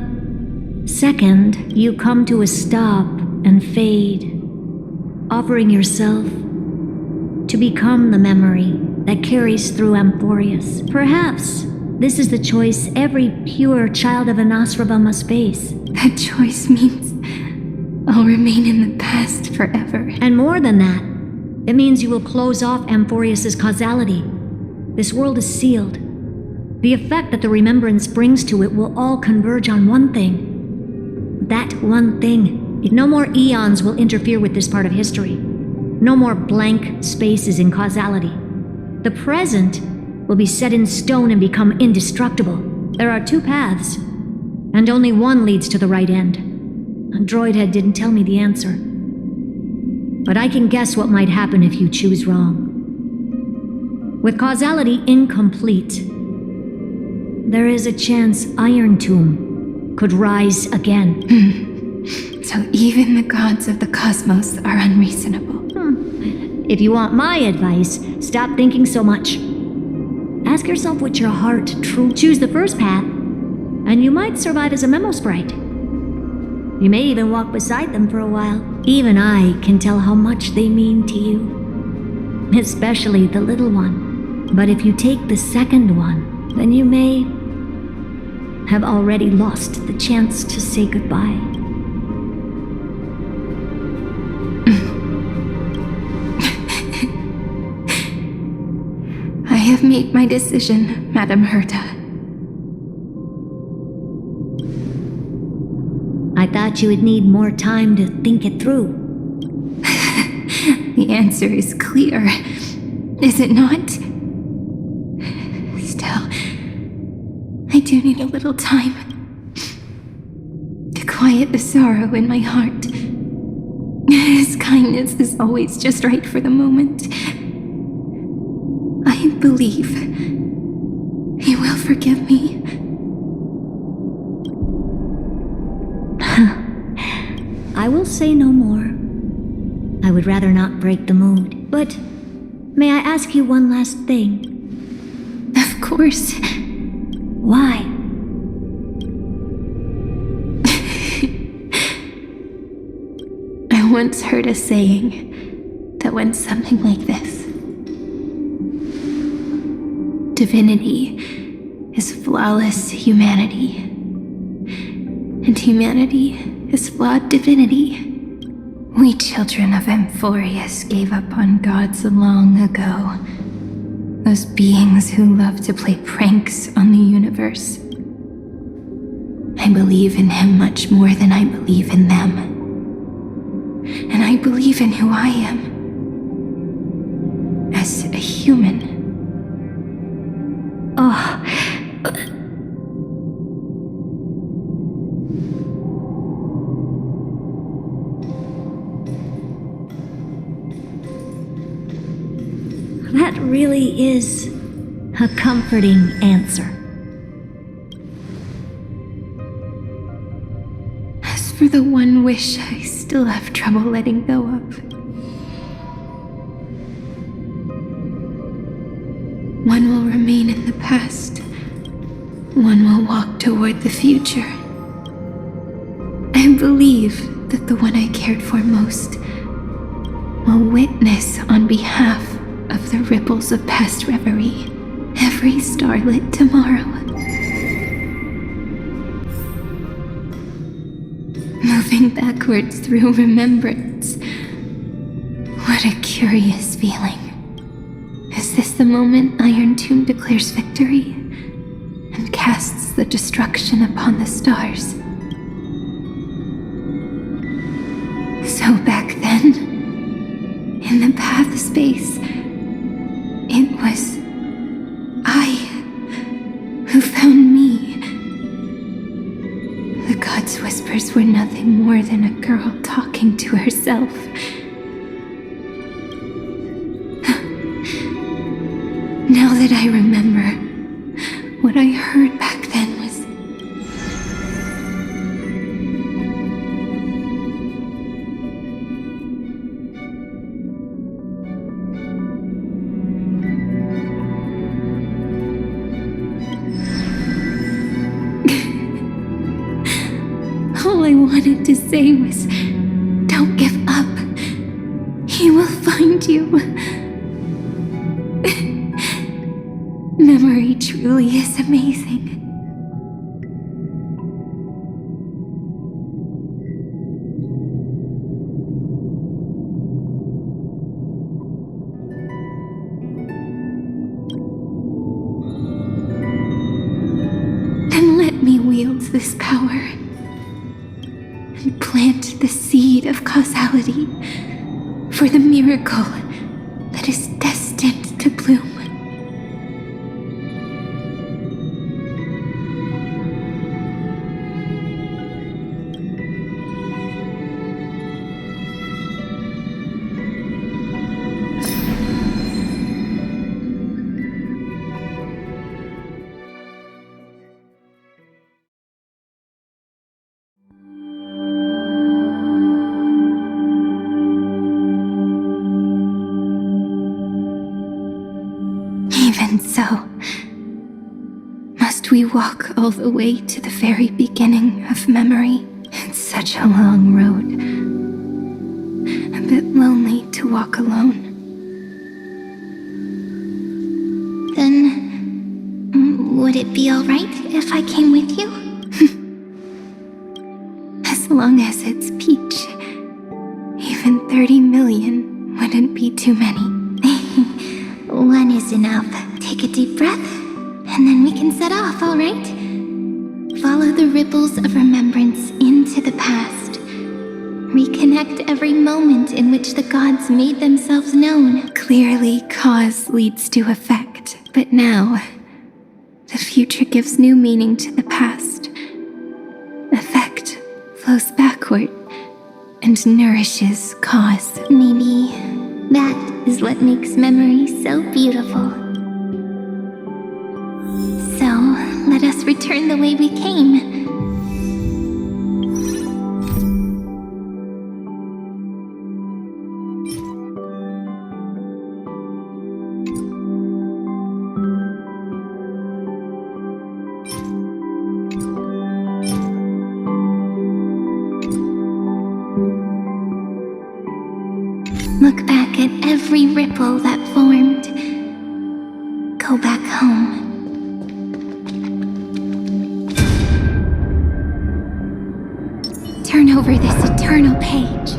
second, you come to a stop and fade, offering yourself to become the memory that carries through Amphorius. Perhaps this is the choice every pure child of Anasrava must face. That choice means I'll remain in the past forever. And more than that, it means you will close off Amphorius's causality. This world is sealed. The effect that the remembrance brings to it will all converge on one thing. That one thing. No more eons will interfere with this part of history. No more blank spaces in causality. The present will be set in stone and become indestructible. There are two paths, and only one leads to the right end. A droidhead didn't tell me the answer. But I can guess what might happen if you choose wrong. With causality incomplete, there is a chance Iron Tomb could rise again. So even the gods of the cosmos are unreasonable. If you want my advice, stop thinking so much. Ask yourself what your heart truly... Choose the first path, and you might survive as a memo sprite. You may even walk beside them for a while. Even I can tell how much they mean to you. Especially the little one. But if you take the second one, then you may have already lost the chance to say goodbye. I have made my decision, Madame Herta. I thought you would need more time to think it through. The answer is clear, is it not? Still, I do need a little time to quiet the sorrow in my heart. His kindness is always just right for the moment. I believe he will forgive me. I will say no more. I would rather not break the mood. But may I ask you one last thing? Of course. Why? I once heard a saying that went something like this. Divinity is flawless humanity, and humanity is flawed divinity. We children of Amphorius gave up on gods long ago. Those beings who love to play pranks on the universe. I believe in him much more than I believe in them. And I believe in who I am. As a human. Oh. really is a comforting answer. As for the one wish I still have trouble letting go of, one will remain in the past. One will walk toward the future. I believe that the one I cared for most will witness on behalf of the ripples of past reverie every starlit tomorrow. Moving backwards through remembrance. What a curious feeling. Is this the moment Iron Tomb declares victory and casts the destruction upon the stars? So back then, in the path space, it was I who found me. The gods' whispers were nothing more than a girl talking to herself. Now that I remember, what I heard back then was... All I wanted to say was, don't give up. He will find you. Memory truly is amazing. Then let me wield this power and plant the seed of causality for the miracle that is destined to bloom. Even so, must we walk all the way to the very beginning of memory? It's such a long road. A bit lonely to walk alone. Then, would it be alright if I came with you? As long as it's Peach. Even 30 million wouldn't be too many. One is enough. Take a deep breath, and then we can set off, alright? Follow the ripples of remembrance into the past. Reconnect every moment in which the gods made themselves known. Clearly, cause leads to effect, but now, the future gives new meaning to the past. Effect flows backward and nourishes cause. Maybe that is what makes memory so beautiful. So, let us return the way we came. Look back at every ripple that formed. Go back home. Turn over this eternal page.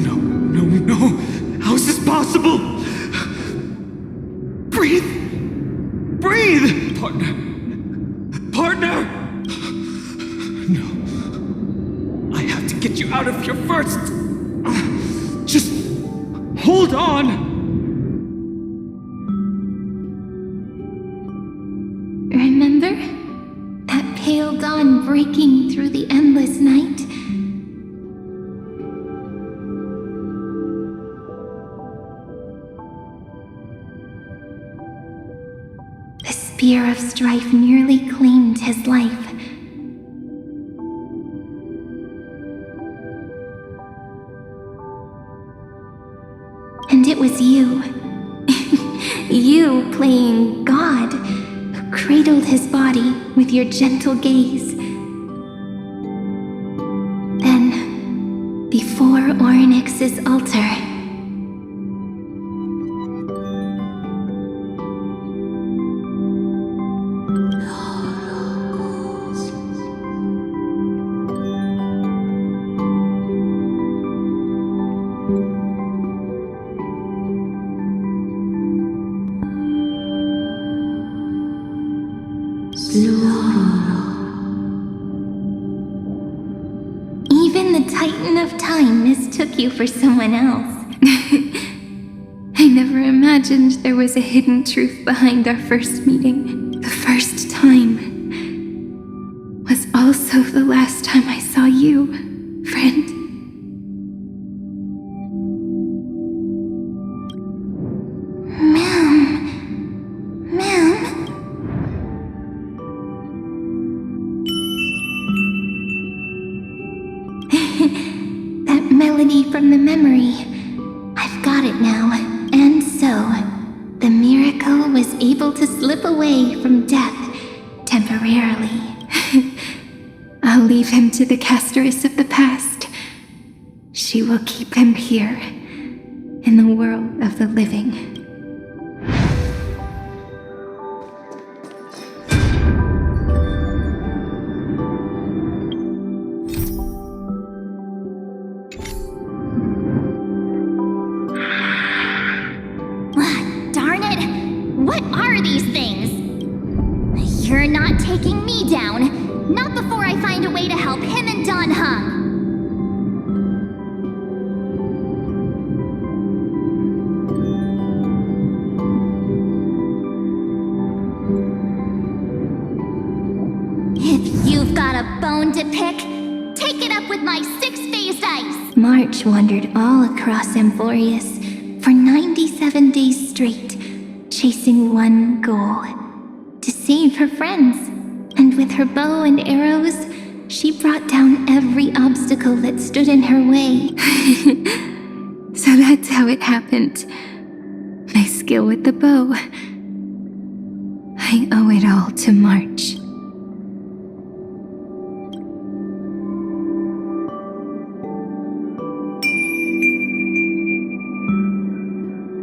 No. How is this possible? Breathe! Partner! No. I have to get you out of here first. Just hold on. Remember? That pale dawn breaking through the endless night? spear of strife nearly claimed his life. And it was you, you playing God, who cradled his body with your gentle gaze. Then, before Ornyx's altar, even the Titan of Time mistook you for someone else. I never imagined there was a hidden truth behind our first meeting. The first time was also the last time I saw you, friend. That melody from the memory. I've got it now. And so, the miracle was able to slip away from death temporarily. I'll leave him to the casteress of the past. She will keep him here, in the world of the living. Darn it! What are these things? You're not taking me down. Not before I find a way to help him and Don Hung. If you've got a bone to pick, take it up with my six-phased ice. March wandered all across Amphorius for 97 days straight, chasing one goal: to save her friends. And with her bow and arrows, she brought down every obstacle that stood in her way. So that's how it happened. My skill with the bow. I owe it all to March.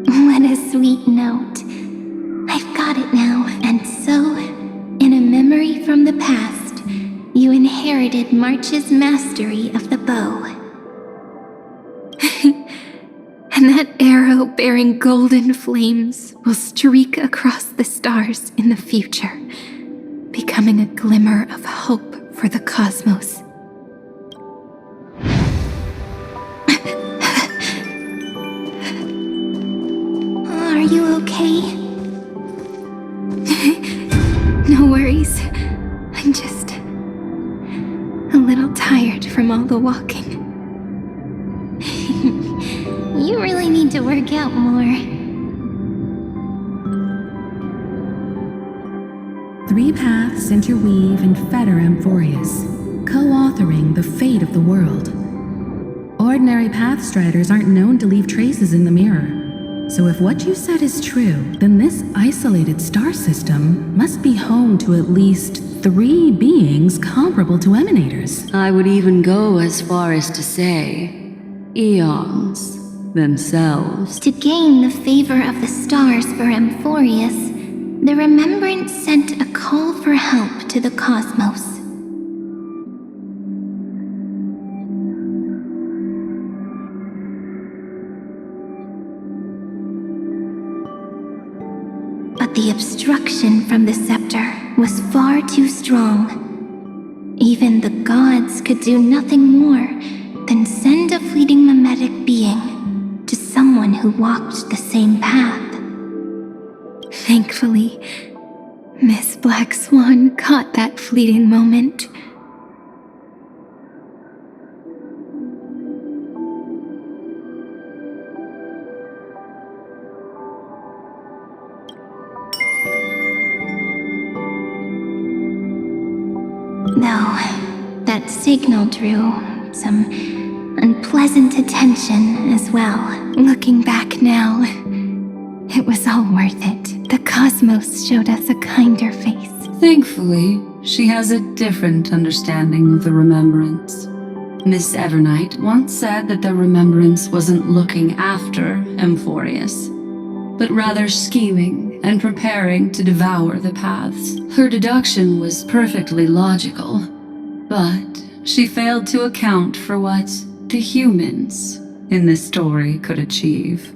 What a sweet note. I've got it now. And so, in a memory from the past, you inherited March's mastery of the bow. And that arrow bearing golden flames will streak across the stars in the future, becoming a glimmer of hope for the cosmos. Are you okay? No worries. I'm just a little tired from all the walking. You really need to work out more. 3 paths interweave and fetter Amphorius, co-authoring the fate of the world. Ordinary pathstriders aren't known to leave traces in the mirror. So if what you said is true, then this isolated star system must be home to at least 3 beings comparable to emanators. I would even go as far as to say, eons themselves. To gain the favor of the stars for Amphorius, the Remembrance sent a call for help to the cosmos. But the obstruction from the scepter was far too strong. Even the gods could do nothing more than send a fleeting mimetic being to someone who walked the same path. Thankfully, Miss Black Swan caught that fleeting moment. Though, that signal drew some unpleasant attention as well. Looking back now, it was all worth it. The cosmos showed us a kinder face. Thankfully, she has a different understanding of the Remembrance. Miss Evernight once said that the Remembrance wasn't looking after Emphorius, but rather scheming and preparing to devour the paths. Her deduction was perfectly logical, but she failed to account for what the humans in this story could achieve.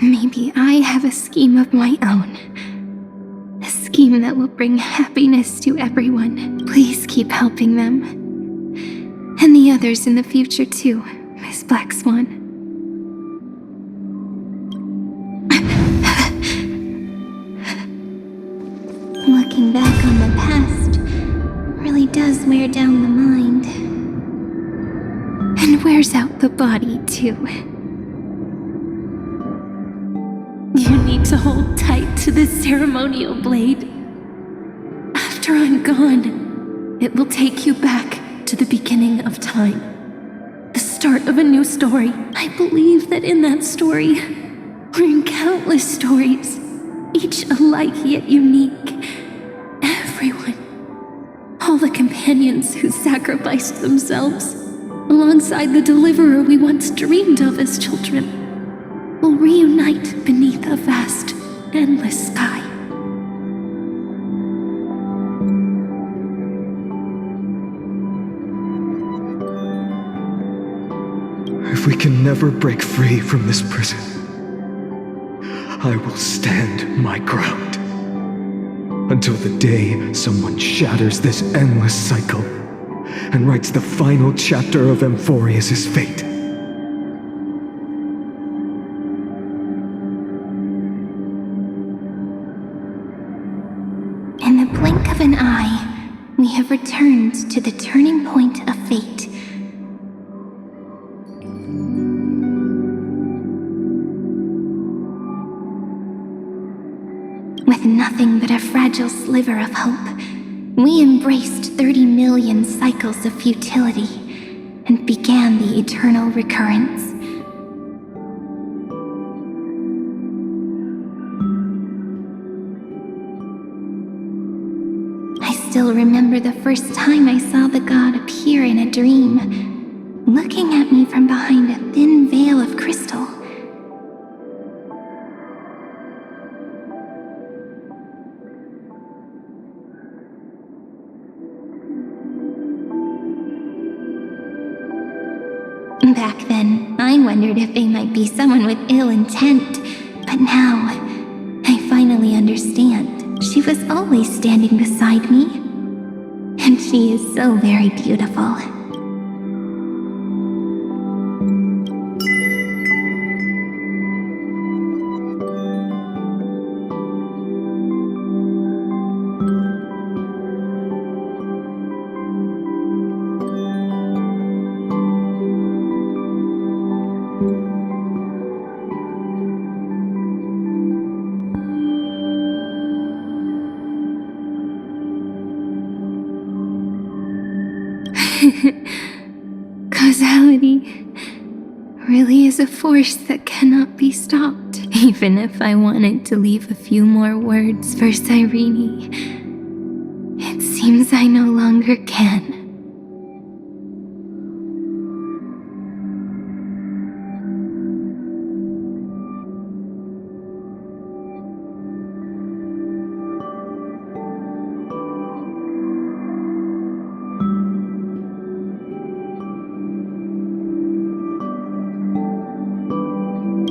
Maybe I have a scheme of my own. A scheme that will bring happiness to everyone. Please keep helping them. And the others in the future too, Miss Black Swan. Looking back on the past really does wear down the mind. And wears out the body too. You need to hold tight to this ceremonial blade. After I'm gone, it will take you back to the beginning of time. The start of a new story. I believe that in that story, or in countless stories, each alike yet unique, everyone, all the companions who sacrificed themselves, alongside the deliverer we once dreamed of as children, will reunite beneath a vast, endless sky. If we can never break free from this prison, I will stand my ground. Until the day someone shatters this endless cycle and writes the final chapter of Emphorius' fate. In the blink of an eye, we have returned to the turning point of fate. With nothing but a fragile sliver of hope, we embraced 30 million cycles of futility and began the eternal recurrence. I still remember the first time I saw the god appear in a dream, looking at me from behind a thin veil of crystal. Back then, I wondered if they might be someone with ill intent, but now, I finally understand. She was always standing beside me, and she is so very beautiful. Causality really is a force that cannot be stopped. Even if I wanted to leave a few more words for Cyrene, it seems I no longer can.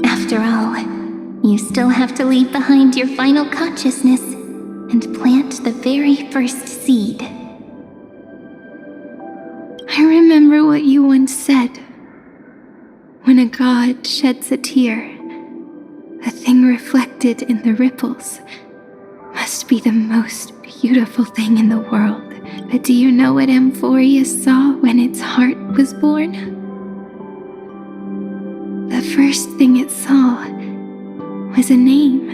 After all, you still have to leave behind your final consciousness and plant the very first seed. I remember what you once said. When a god sheds a tear, the thing reflected in the ripples must be the most beautiful thing in the world. But do you know what Emphorius saw when its heart was born? The first thing it saw was a name.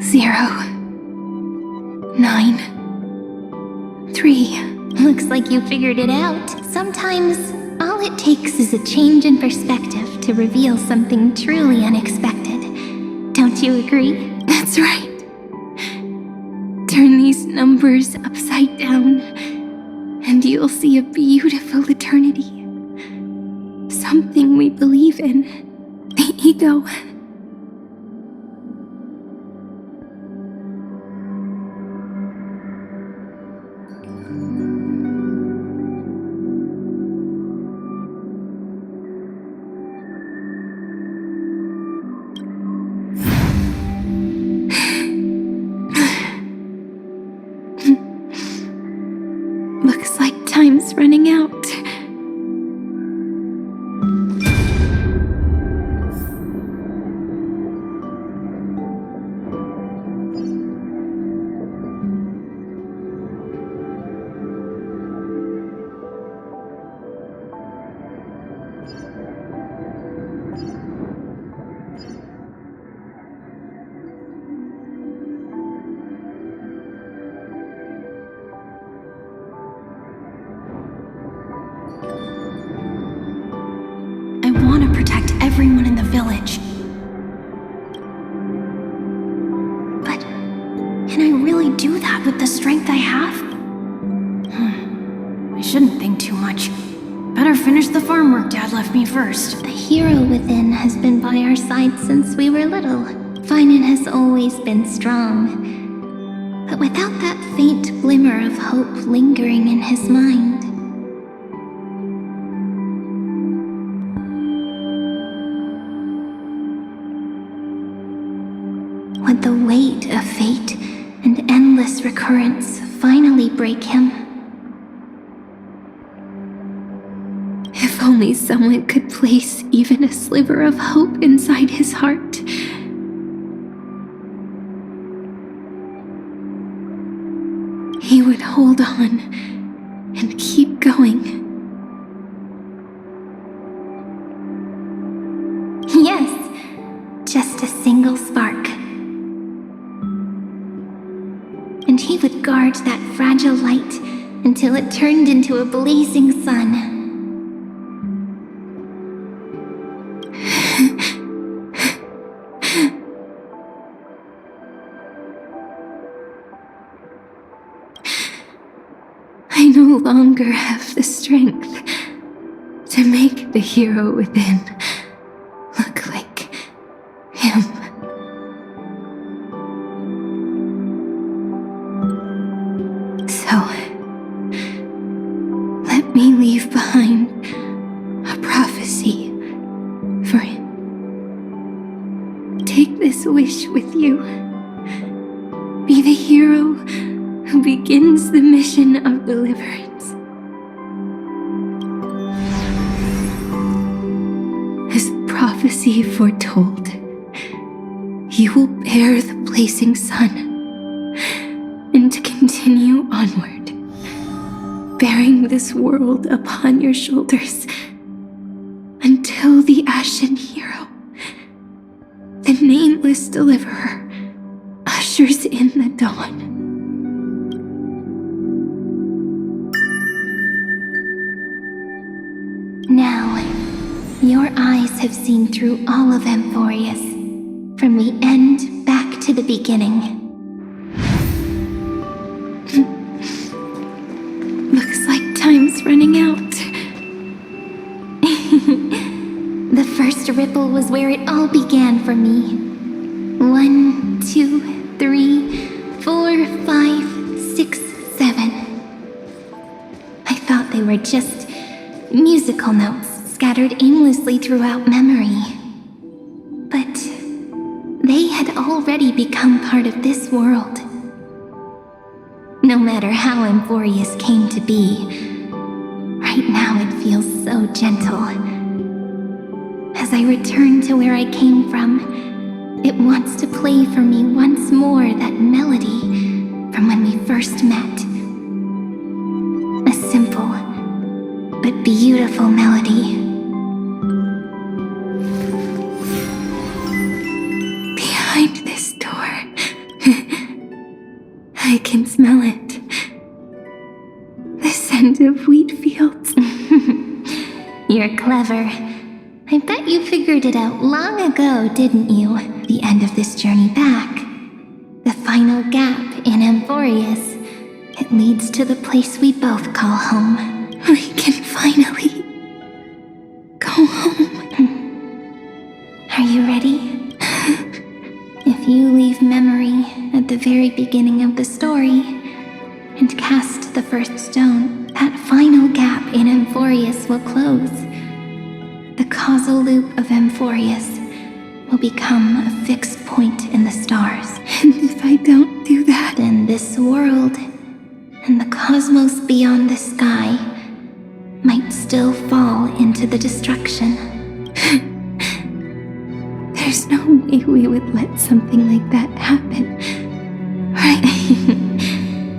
0. 9, 3. Looks like you figured it out. Sometimes, all it takes is a change in perspective to reveal something truly unexpected. Don't you agree? That's right. Turn these numbers upside down, and you'll see a beautiful eternity. Something we believe in. The ego. Looks like time's running out. I want to protect everyone in the village. But can I really do that with the strength I have? I shouldn't think too much. Better finish the farm work Dad left me first. The hero within has been by our side since we were little. Finan has always been strong. But without that faint glimmer of hope lingering in his mind, would the weight of fate and endless recurrence finally break him? If only someone could place even a sliver of hope inside his heart. He would hold on and keep going. Yes, just a single spark. And he would guard that fragile light until it turned into a blazing sun. I no longer have the strength to make the hero within look like him. So, let me leave behind a prophecy for him. Take this wish with you. Be the hero who begins the mission of deliverance. As the prophecy foretold, you will bear the blazing sun and to continue onward, bearing this world upon your shoulders until the Ashen Hero, the nameless deliverer, ushers in the dawn. Now, your eyes have seen through all of Amphorius, from the end back to the beginning. Looks like time's running out. The first ripple was where it all began for me. 1, 2, 3, 4, 5, 6, 7. I thought they were just musical notes scattered aimlessly throughout memory. But they had already become part of this world. No matter how Amphorius came to be, right now it feels so gentle. As I return to where I came from, it wants to play for me once more that melody from when we first met. A simple but beautiful melody. Behind this door, I can smell it. The scent of wheat fields. You're clever. I bet you figured it out long ago, didn't you? The end of this journey back. The final gap in Amphorius. It leads to the place we both call home. We can finally go home. Are you ready? If you leave memory at the very beginning of the story and cast the first stone, that final gap in Amphorius will close. The causal loop of Amphorius will become a fixed point in the stars. And if I don't do that, then this world and the cosmos beyond the sky might still fall into the destruction. There's no way we would let something like that happen, right?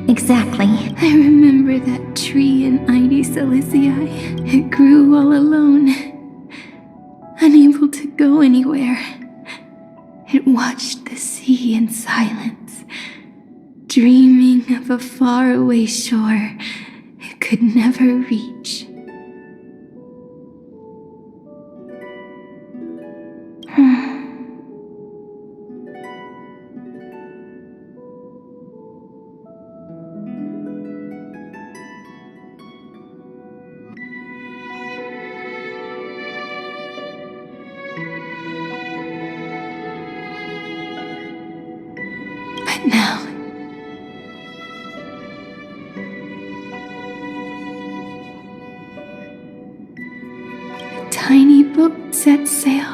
Exactly. I remember that tree in Ide Silicii. It grew all alone, unable to go anywhere. It watched the sea in silence, dreaming of a faraway shore it could never reach. But now, a tiny boat sets sail.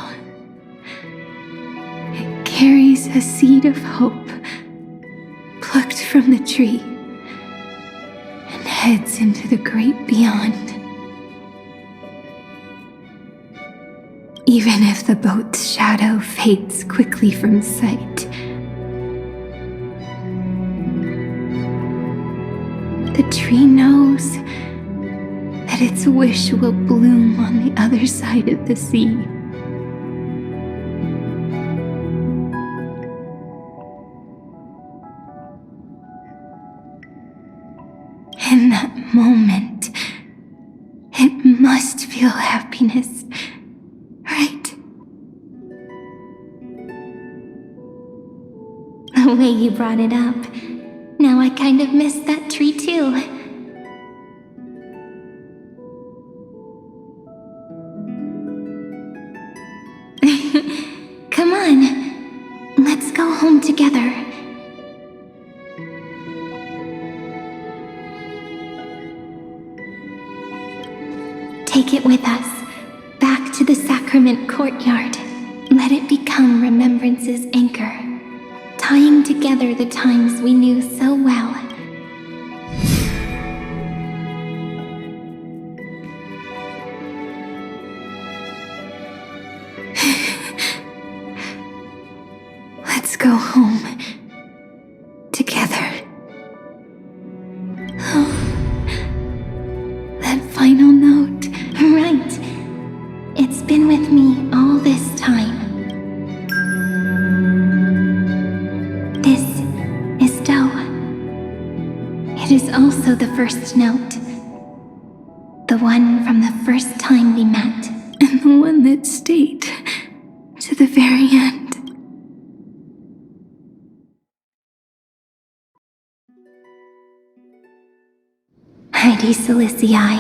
It carries a seed of hope, plucked from the tree, and heads into the great beyond. Even if the boat's shadow fades quickly from sight, the tree knows that its wish will bloom on the other side of the sea. In that moment, it must feel happiness, right? The way you brought it up. Now I kind of miss that tree too. Come on, let's go home together. Take it with us, back to the sacrament courtyard. Let it become Remembrance's anchor, tying together the times we knew so well. Let's go home together. Oh, that final note. Right. It's been with me all this time. This is Do. It is also the first note. The one from the first time we met. And the one that stayed to the very end. Ide Silicii,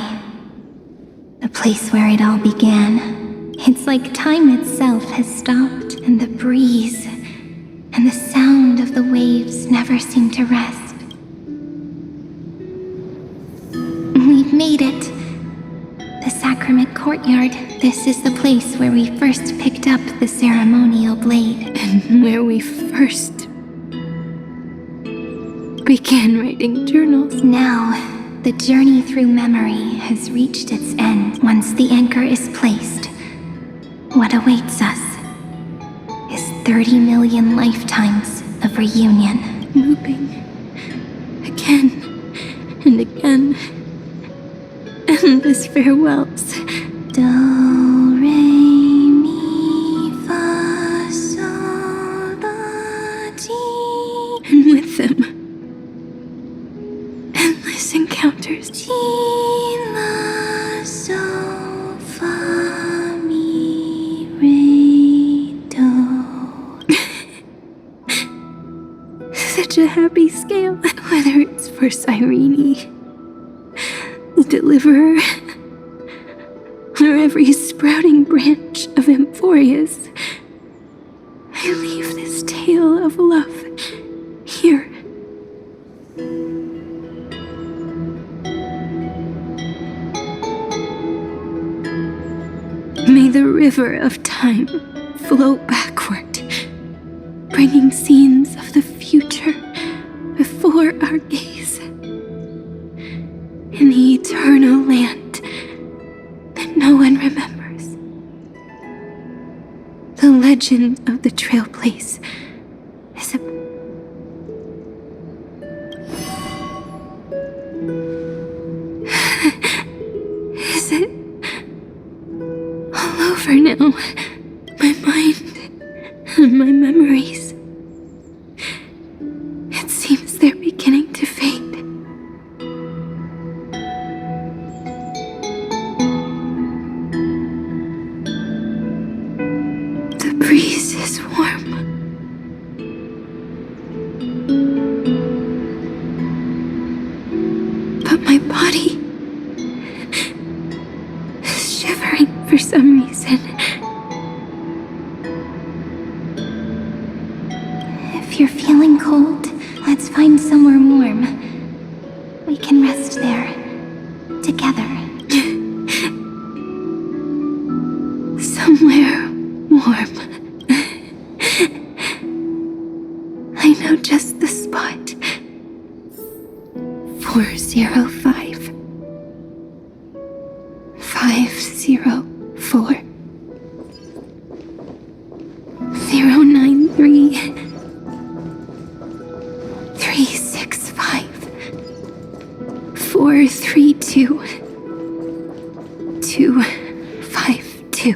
the place where it all began. It's like time itself has stopped, and the breeze and the sound of the waves never seem to rest. We've made it. The sacrament courtyard. This is the place where we first picked up the ceremonial blade. And where we first began writing journals. Now, the journey through memory has reached its end. Once the anchor is placed, what awaits us is 30 million lifetimes of reunion. Looping again and again. Endless farewells. Do, re, mi, fa, sol, la, ti. And with them, such a happy scale. Whether it's for Cyrene, the Deliverer, or every sprouting branch of Amphorius, I leave this tale of love here. May the river of time flow backward, bringing scenes of the future before our gaze. In the eternal land that no one remembers. The legend of the Trail Place is a... Is it all over now? My mind and my memories. It seems they're beginning to fade. The breeze is warm. But my body is shivering for some reason. If you're feeling cold, let's find somewhere warm. We can rest there, together. Somewhere warm. I know just the spot. 405. 504. 093. 365. 432. 252.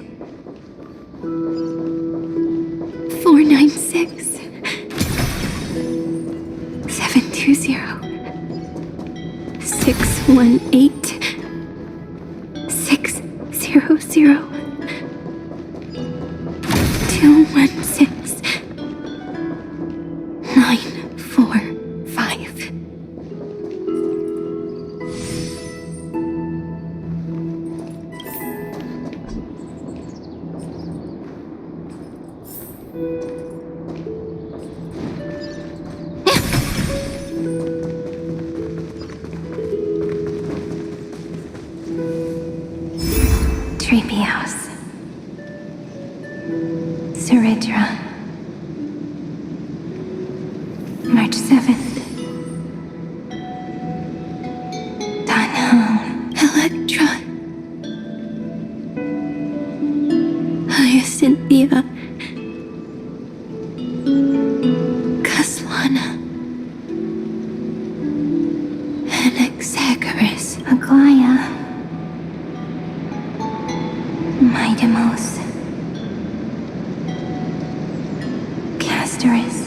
496. 720. 618. 600. 216. 945. Treehouse. Suridra. March 7th. Dunhown. Electra. Hyacinthia. Caslana. Anaxagoras. Aglaya. Midemos. Castoris.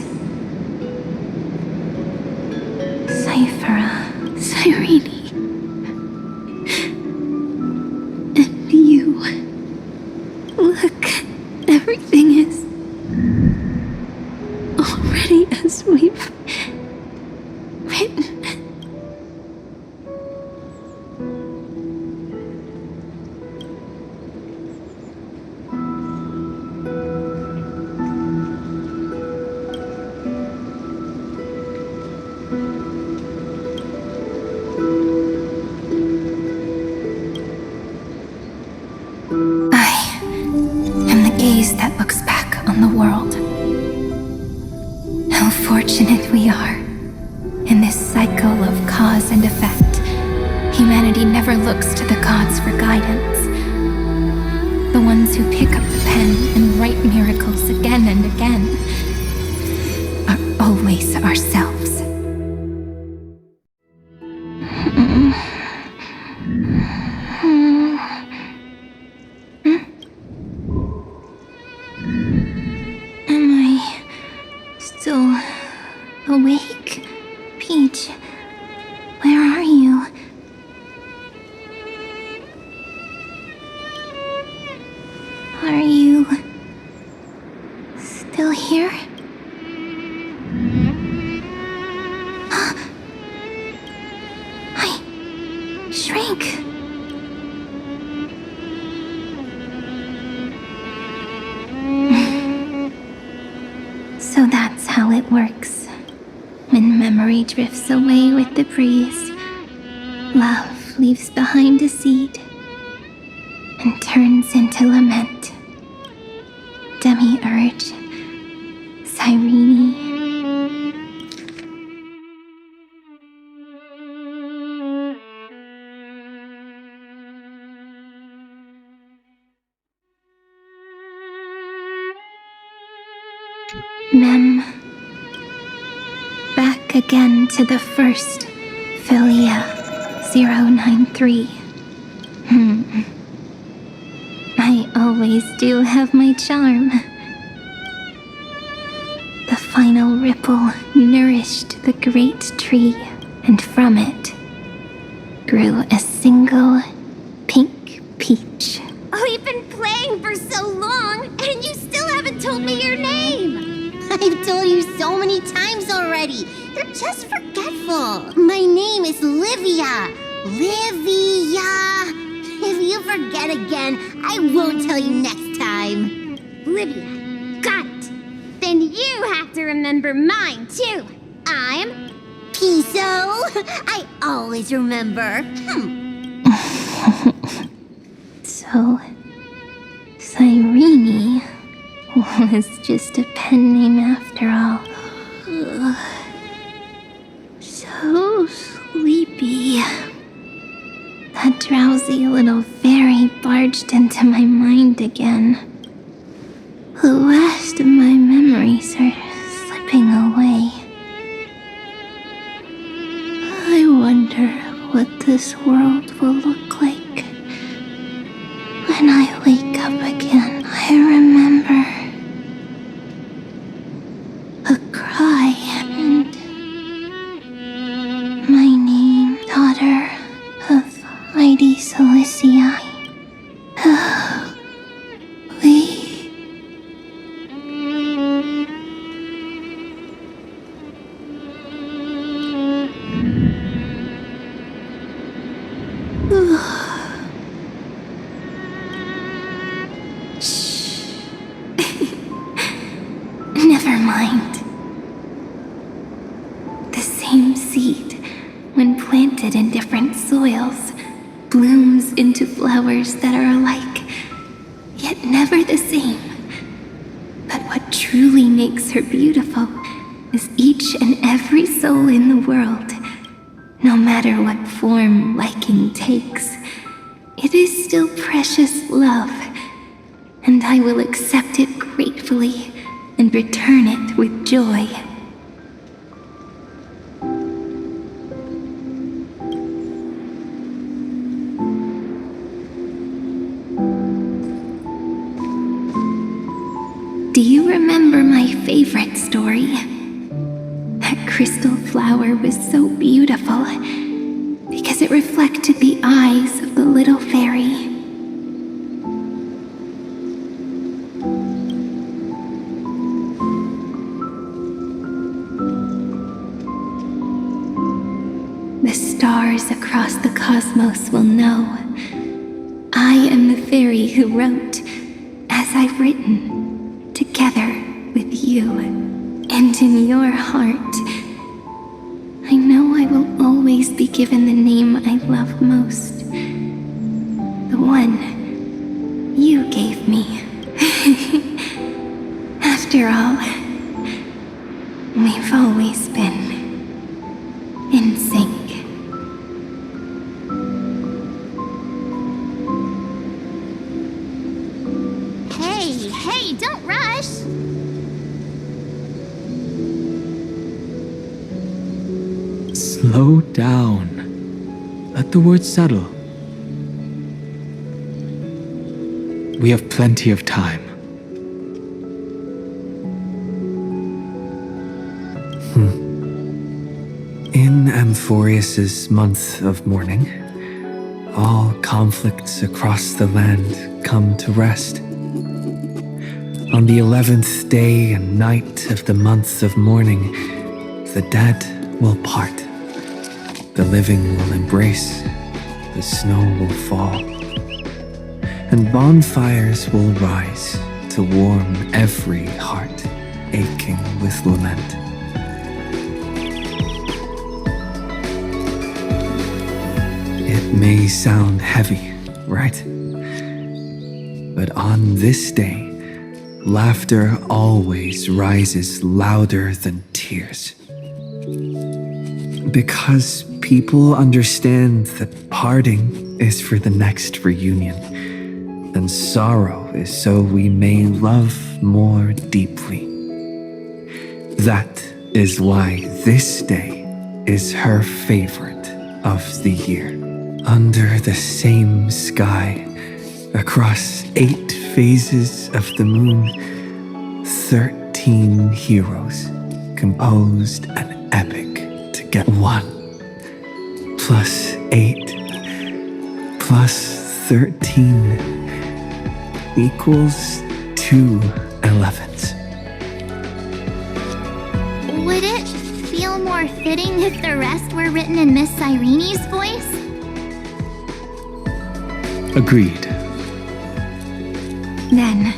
Cyphera. Cyrene. And you. Look, everything is already as we've written. That looks back on the world. How fortunate we are. In this cycle of cause and effect, humanity never looks to the gods for guidance. The ones who pick up the pen and write miracles again and again are always ourselves. Awake? Peach, where are you? Are you still here? So that's how it works. When memory drifts away with the breeze, love leaves behind a seed and turns into lament. Demiurge, Cyrene. Mem. Back again to the first Philia 093. I always do have my charm. The final ripple nourished the great tree, and from it grew a single pink peach. We've been playing for so long, and you still haven't told me your name. I've told you so many times already. You're just forgetful. My name is Livia. Livia. If you forget again, I won't tell you next time. Livia. Got it. Then you have to remember mine, too. I'm Piso. I always remember. So, Cyrene was just a pen name after all. So sleepy. That drowsy little fairy barged into my mind again. The last of my memories are slipping away. I wonder what this world will look like when I wake up again. I remember a cry and my name, daughter of Lady Silicii. Never mind. The same seed, when planted in different soils, blooms into flowers that are alike, yet never the same. But what truly makes her beautiful is each and every soul in the world, no matter what form liking takes. It is still precious love, and I will accept it gratefully and return it with joy. Do you remember my favorite story? That crystal flower was so beautiful because it reflected the eyes of the little fairy. The stars across the cosmos will know I am the fairy who wrote as I've written, together with you. And in your heart, I know I will always be given the name I love most. The one you gave me. After all, we've always been in sync. Hey, don't rush! Slow down. Let the words settle. We have plenty of time. In Amphorius's month of mourning, all conflicts across the land come to rest. On the 11th day and night of the month of mourning, the dead will part, the living will embrace, the snow will fall, and bonfires will rise to warm every heart. aching with lament. It may sound heavy, right? But on this day, laughter always rises louder than tears. Because people understand that parting is for the next reunion, and sorrow is so we may love more deeply. That is why this day is her favorite of the year. Under the same sky, across 8 phases of the moon, 13 heroes composed an epic to get 1 plus 8 plus 13 equals 2 11s. Would it feel more fitting if the rest were written in Miss Irene's voice? Agreed. Then,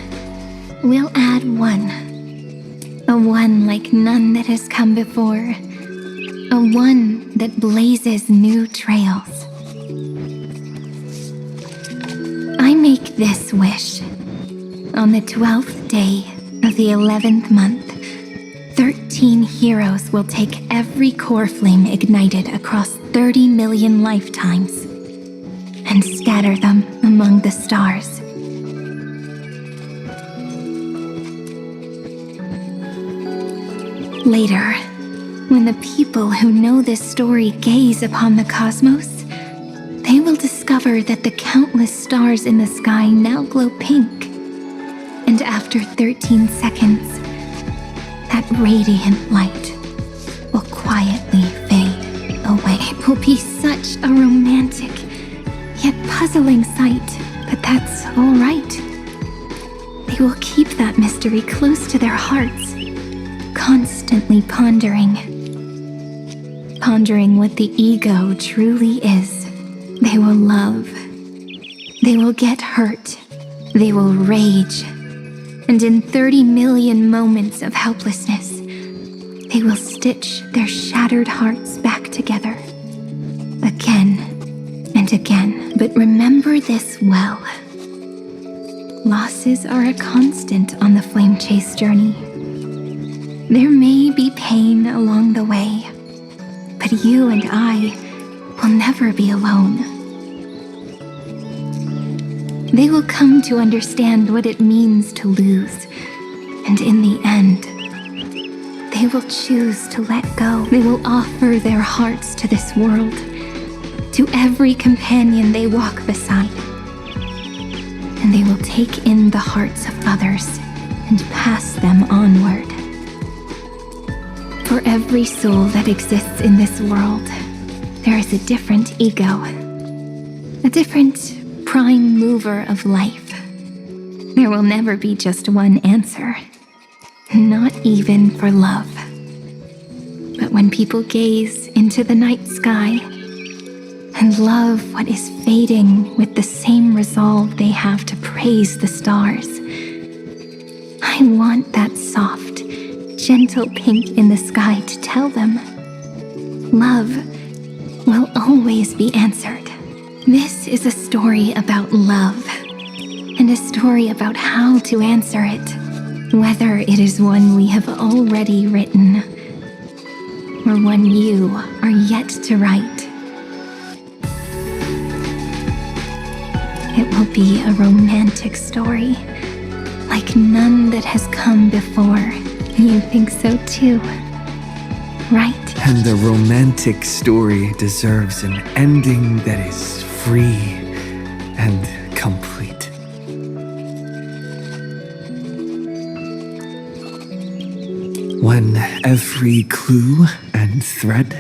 we'll add 1. A 1 like none that has come before. A 1 that blazes new trails. I make this wish. On the 12th day of the 11th month, 13 heroes will take every core flame ignited across 30 million lifetimes and scatter them among the stars. Later, when the people who know this story gaze upon the cosmos, they will discover that the countless stars in the sky now glow pink. And after 13 seconds, that radiant light will quietly fade away. It will be such a romantic, yet puzzling sight, but that's all right. They will keep that mystery close to their hearts, constantly pondering what the ego truly is. They will love, they will get hurt, they will rage, and in 30 million moments of helplessness, they will stitch their shattered hearts back together, again and again. But remember this well. Losses are a constant on the flame chase journey. There may be pain along the way, but you and I will never be alone. They will come to understand what it means to lose, and in the end, they will choose to let go. They will offer their hearts to this world, to every companion they walk beside, and they will take in the hearts of others and pass them onward. For every soul that exists in this world, there is a different ego, a different prime mover of life. There will never be just one answer, not even for love. But when people gaze into the night sky and love what is fading with the same resolve they have to praise the stars, I want that soft, gentle pink in the sky to tell them, love will always be answered. This is a story about love, and a story about how to answer it, whether it is one we have already written, or one you are yet to write. It will be a romantic story, like none that has come before. You think so too, right? And the romantic story deserves an ending that is free and complete. When every clue and thread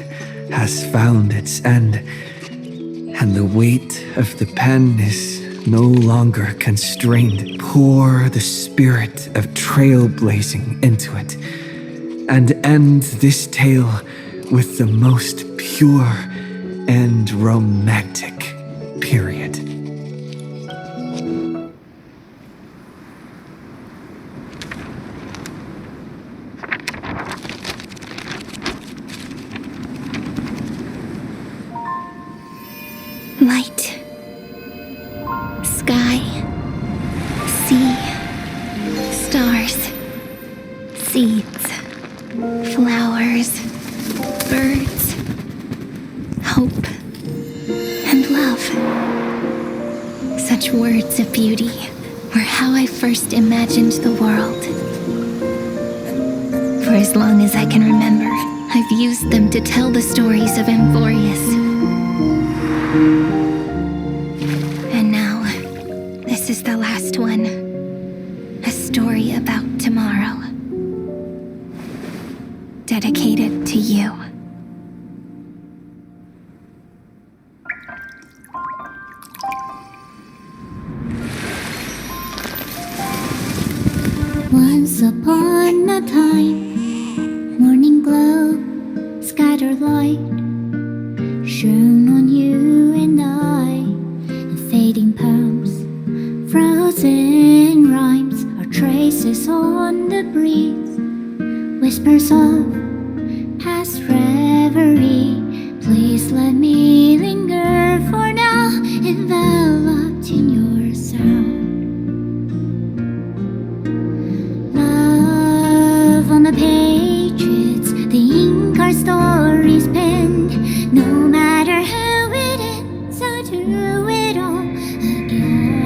has found its end, and the weight of the pen is no longer constrained, pour the spirit of trailblazing into it, and end this tale with the most pure and romantic period. Seeds, flowers, birds, hope, and love. Such words of beauty were how I first imagined the world. For as long as I can remember, I've used them to tell the stories of Amphorius. And now, this is the last one. A story about tomorrow. Dedicated to you. Once upon a time, morning glow, scattered light, shone on you and I, in fading poems, frozen rhymes, or traces on the breeze, whispers of past reverie. Please let me linger for now, enveloped in your sound. On the pages, the ink our stories penned. No matter how it ends, I'll do it all again.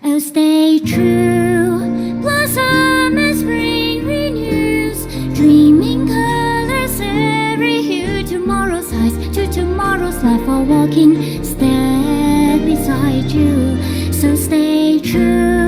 Oh, stay true, blossom as spring renews, dreaming colors every hue. Tomorrow's eyes to tomorrow's life, while walking step beside you. So stay true.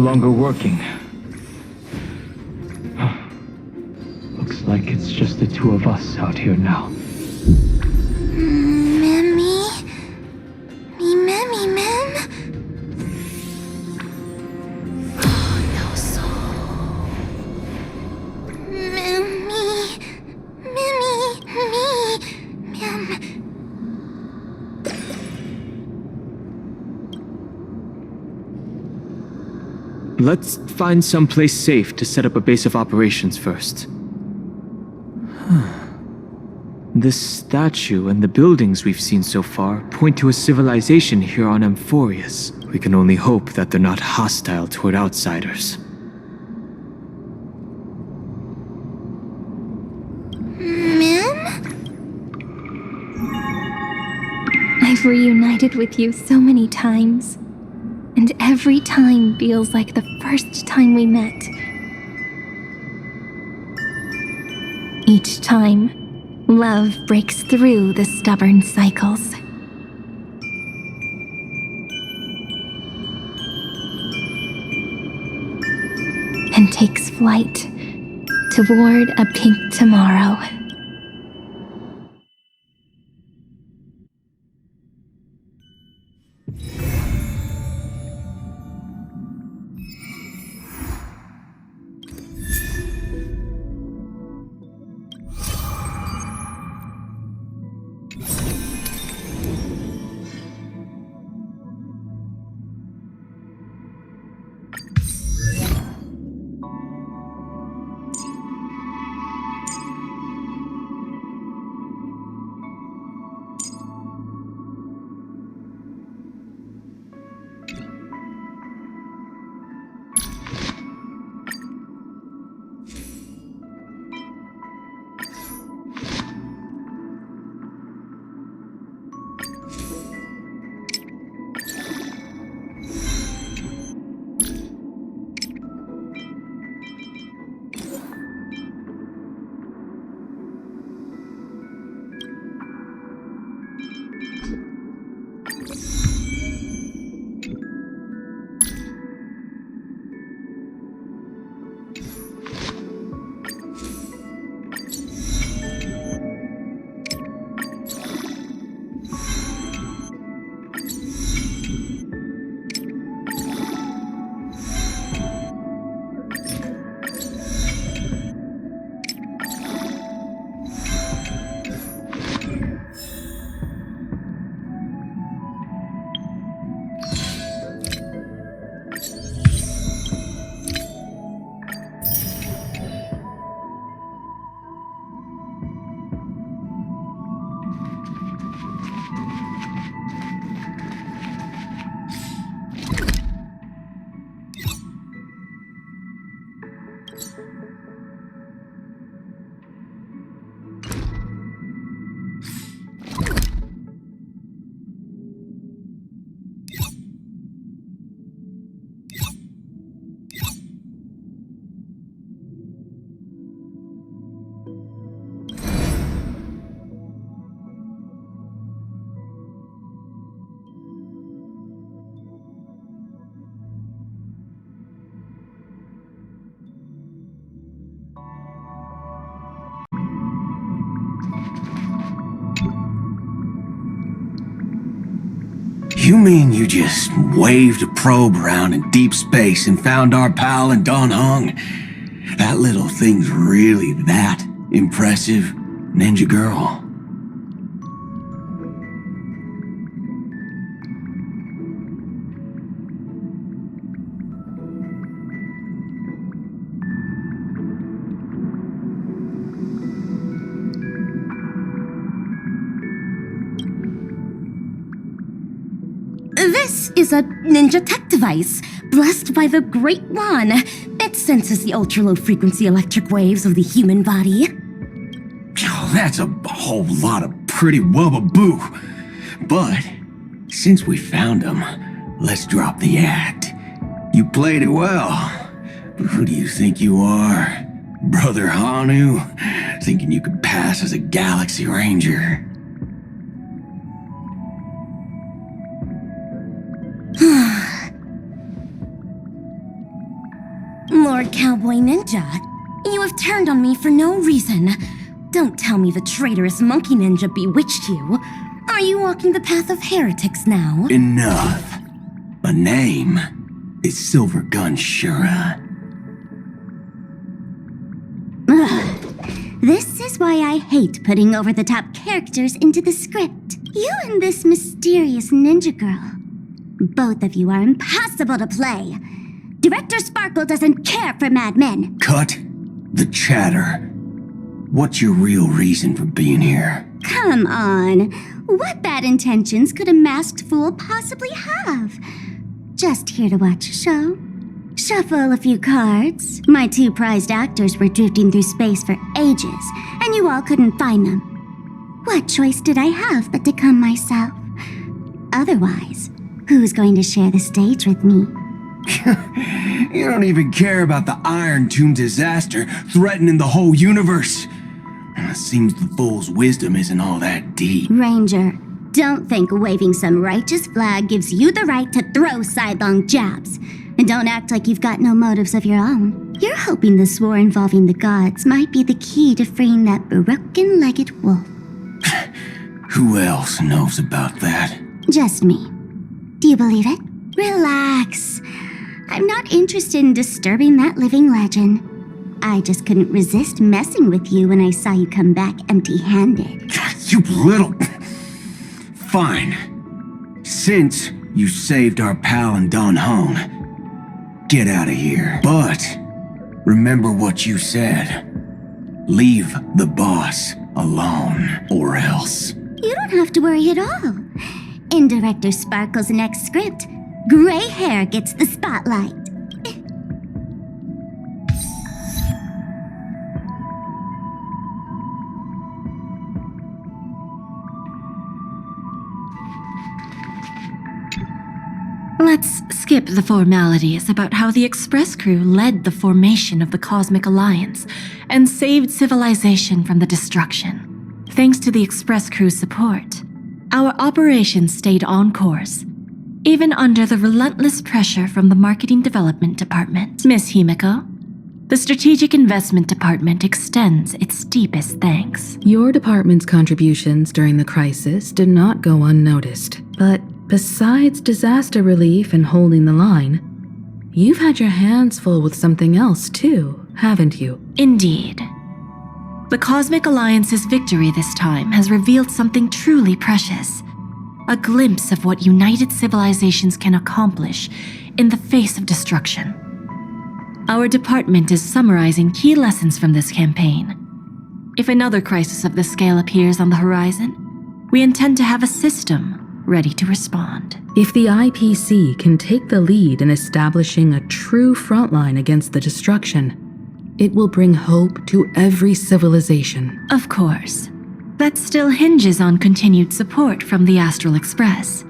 longer working. Looks like it's just the two of us out here now. Memmy? Me memmy mem? No soul. Memmy. Memmy. Me. Mem. Let's find some place safe to set up a base of operations first. This statue and the buildings we've seen so far point to a civilization here on Amphorius. We can only hope that they're not hostile toward outsiders. Mem? I've reunited with you so many times, and every time feels like the first time we met. Each time, love breaks through the stubborn cycles. And takes flight toward a pink tomorrow. You mean you just waved a probe around in deep space and found our pal in Don Hung? That little thing's really that impressive, Ninja Girl. This is a ninja tech device, blessed by the Great One. It senses the ultra-low frequency electric waves of the human body. Oh, that's a whole lot of pretty wubba-boo. But since we found him, let's drop the act. You played it well. But who do you think you are? Brother Hanu? Thinking you could pass as a Galaxy Ranger? Lord Cowboy Ninja. You have turned on me for no reason. Don't tell me the traitorous Monkey Ninja bewitched you. Are you walking the path of heretics now? Enough. My name is Silvergun Shura. This is why I hate putting over-the-top characters into the script. You and this mysterious ninja girl. Both of you are impossible to play. Director Sparkle doesn't care for madmen. Cut the chatter. What's your real reason for being here? Come on. What bad intentions could a masked fool possibly have? Just here to watch a show. Shuffle a few cards. My two prized actors were drifting through space for ages, and you all couldn't find them. What choice did I have but to come myself? Otherwise, who's going to share the stage with me? You don't even care about the Iron Tomb disaster threatening the whole universe. It seems the fool's wisdom isn't all that deep. Ranger, don't think waving some righteous flag gives you the right to throw sidelong jabs. And don't act like you've got no motives of your own. You're hoping this war involving the gods might be the key to freeing that broken-legged wolf. Who else knows about that? Just me. Do you believe it? Relax. I'm not interested in disturbing that living legend. I just couldn't resist messing with you when I saw you come back empty-handed. You little... Fine. Since you saved our pal and Don Hone, get out of here. But remember what you said. Leave the boss alone, or else. You don't have to worry at all. In Director Sparkle's next script, gray hair gets the spotlight. Let's skip the formalities about how the Express crew led the formation of the Cosmic Alliance and saved civilization from the destruction. Thanks to the Express crew's support, our operations stayed on course, even under the relentless pressure from the Marketing Development Department. Miss Himiko, the Strategic Investment Department extends its deepest thanks. Your department's contributions during the crisis did not go unnoticed, but besides disaster relief and holding the line, you've had your hands full with something else too, haven't you? Indeed. The Cosmic Alliance's victory this time has revealed something truly precious. A glimpse of what united civilizations can accomplish in the face of destruction. Our department is summarizing key lessons from this campaign. If another crisis of this scale appears on the horizon, we intend to have a system ready to respond. If the IPC can take the lead in establishing a true frontline against the destruction, it will bring hope to every civilization. Of course. That still hinges on continued support from the Astral Express.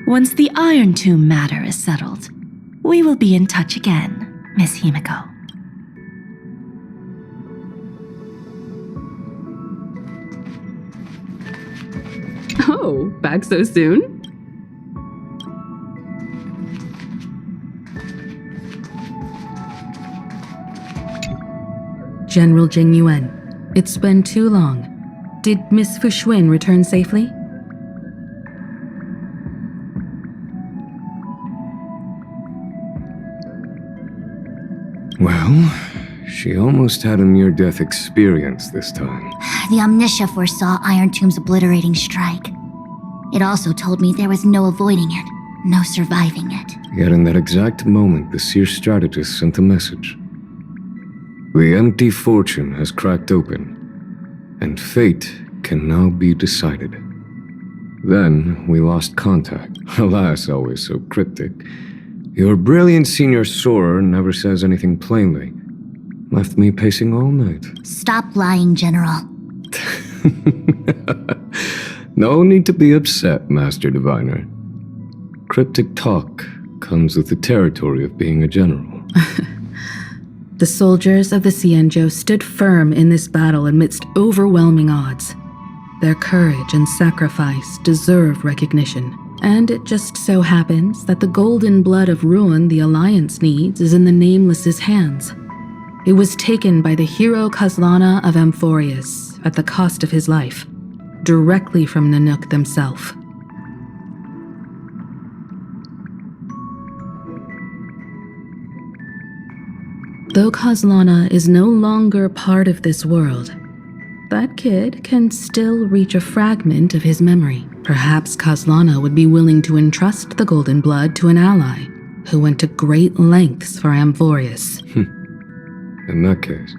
Once the Iron Tomb matter is settled, we will be in touch again, Miss Himiko. Oh, back so soon? General Jing Yuan, it's been too long. Did Miss Fuxuan return safely? Well, she almost had a near-death experience this time. The Omniscia foresaw Iron Tomb's obliterating strike. It also told me there was no avoiding it, no surviving it. Yet in that exact moment, the Seer strategist sent a message. The empty fortune has cracked open, and fate can now be decided. Then we lost contact. Alas, always so cryptic. Your brilliant senior soarer never says anything plainly. Left me pacing all night. Stop lying, General. No need to be upset, Master Diviner. Cryptic talk comes with the territory of being a general. The soldiers of the Xianzhou stood firm in this battle amidst overwhelming odds. Their courage and sacrifice deserve recognition. And it just so happens that the golden blood of ruin the Alliance needs is in the Nameless's hands. It was taken by the hero Kazlana of Amphorius at the cost of his life, directly from Nanook themselves. Though Kazlana is no longer part of this world, that kid can still reach a fragment of his memory. Perhaps Kazlana would be willing to entrust the golden blood to an ally who went to great lengths for Amphorius. In that case,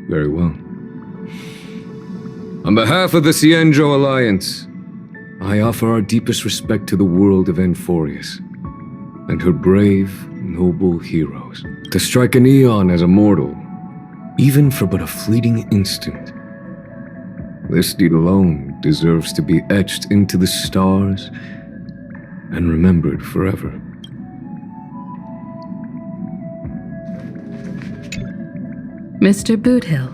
very well. On behalf of the Cienjo Alliance, I offer our deepest respect to the world of Amphorius and her brave, noble heroes. To strike an eon as a mortal, even for but a fleeting instant, this deed alone deserves to be etched into the stars and remembered forever. Mr. Boothill,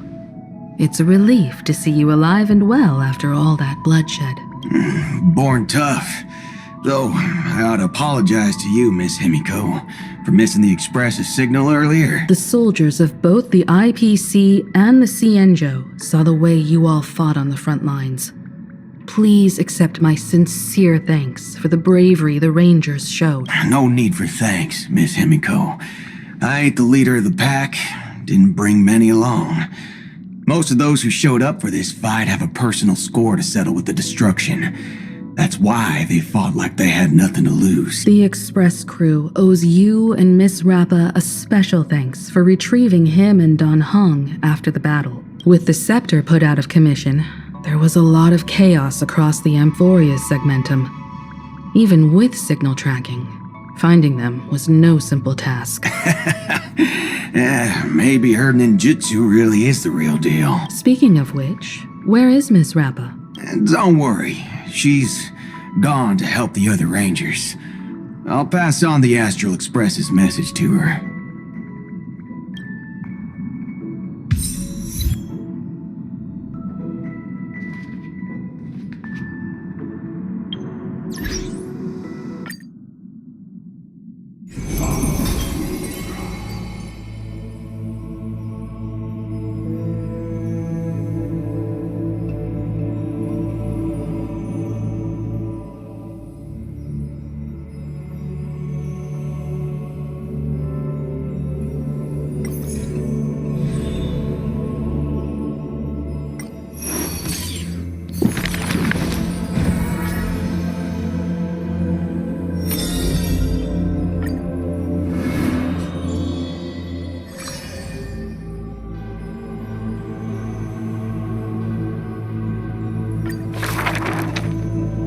it's a relief to see you alive and well after all that bloodshed. Born tough. Though, I ought to apologize to you, Miss Himiko, for missing the Express's signal earlier. The soldiers of both the IPC and the Cienjo saw the way you all fought on the front lines. Please accept my sincere thanks for the bravery the Rangers showed. No need for thanks, Miss Himiko. I ain't the leader of the pack, didn't bring many along. Most of those who showed up for this fight have a personal score to settle with the destruction. That's why they fought like they had nothing to lose. The Express crew owes you and Miss Rappa a special thanks for retrieving him and Don Hung after the battle. With the scepter put out of commission, there was a lot of chaos across the Amphorius segmentum. Even with signal tracking, finding them was no simple task. Maybe her ninjutsu really is the real deal. Speaking of which, where is Miss Rappa? Don't worry. She's gone to help the other Rangers. I'll pass on the Astral Express's message to her.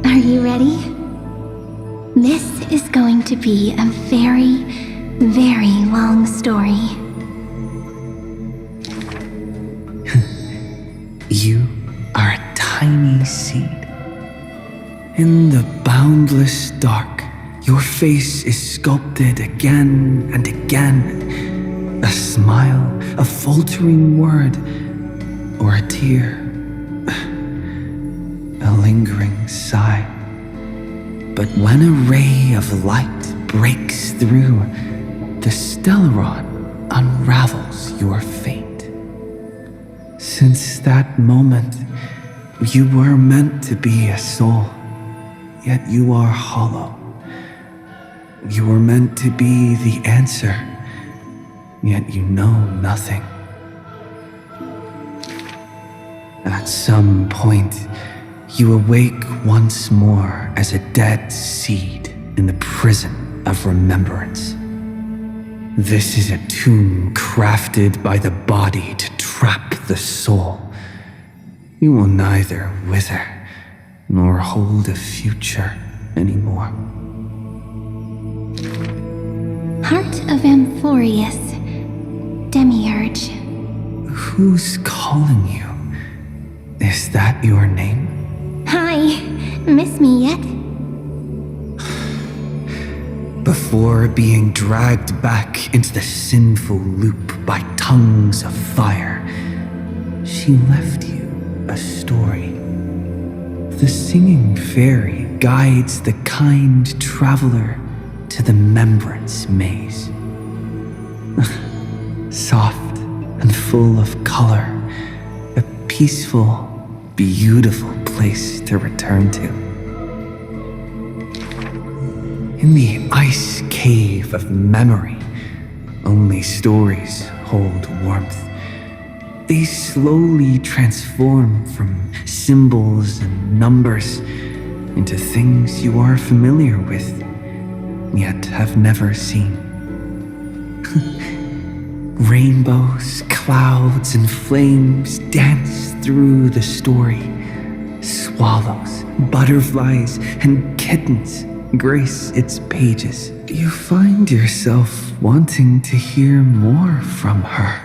Are you ready? This is going to be a very, very long story. You are a tiny seed. In the boundless dark, your face is sculpted again and again. A smile, a faltering word, or a tear. A lingering sigh. But when a ray of light breaks through, the Stellaron unravels your fate. Since that moment, you were meant to be a soul, yet you are hollow. You were meant to be the answer, yet you know nothing. At some point, you awake once more as a dead seed in the prison of remembrance. This is a tomb crafted by the body to trap the soul. You will neither wither nor hold a future anymore. Heart of Amphorius, Demiurge. Who's calling you? Is that your name? Hi, miss me yet? Before being dragged back into the sinful loop by tongues of fire, she left you a story. The singing fairy guides the kind traveler to the Remembrance Maze. Soft and full of color, a peaceful, beautiful place to return to. In the ice cave of memory, only stories hold warmth. They slowly transform from symbols and numbers into things you are familiar with, yet have never seen. Rainbows, clouds, and flames dance through the story. Swallows, butterflies, and kittens grace its pages. You find yourself wanting to hear more from her.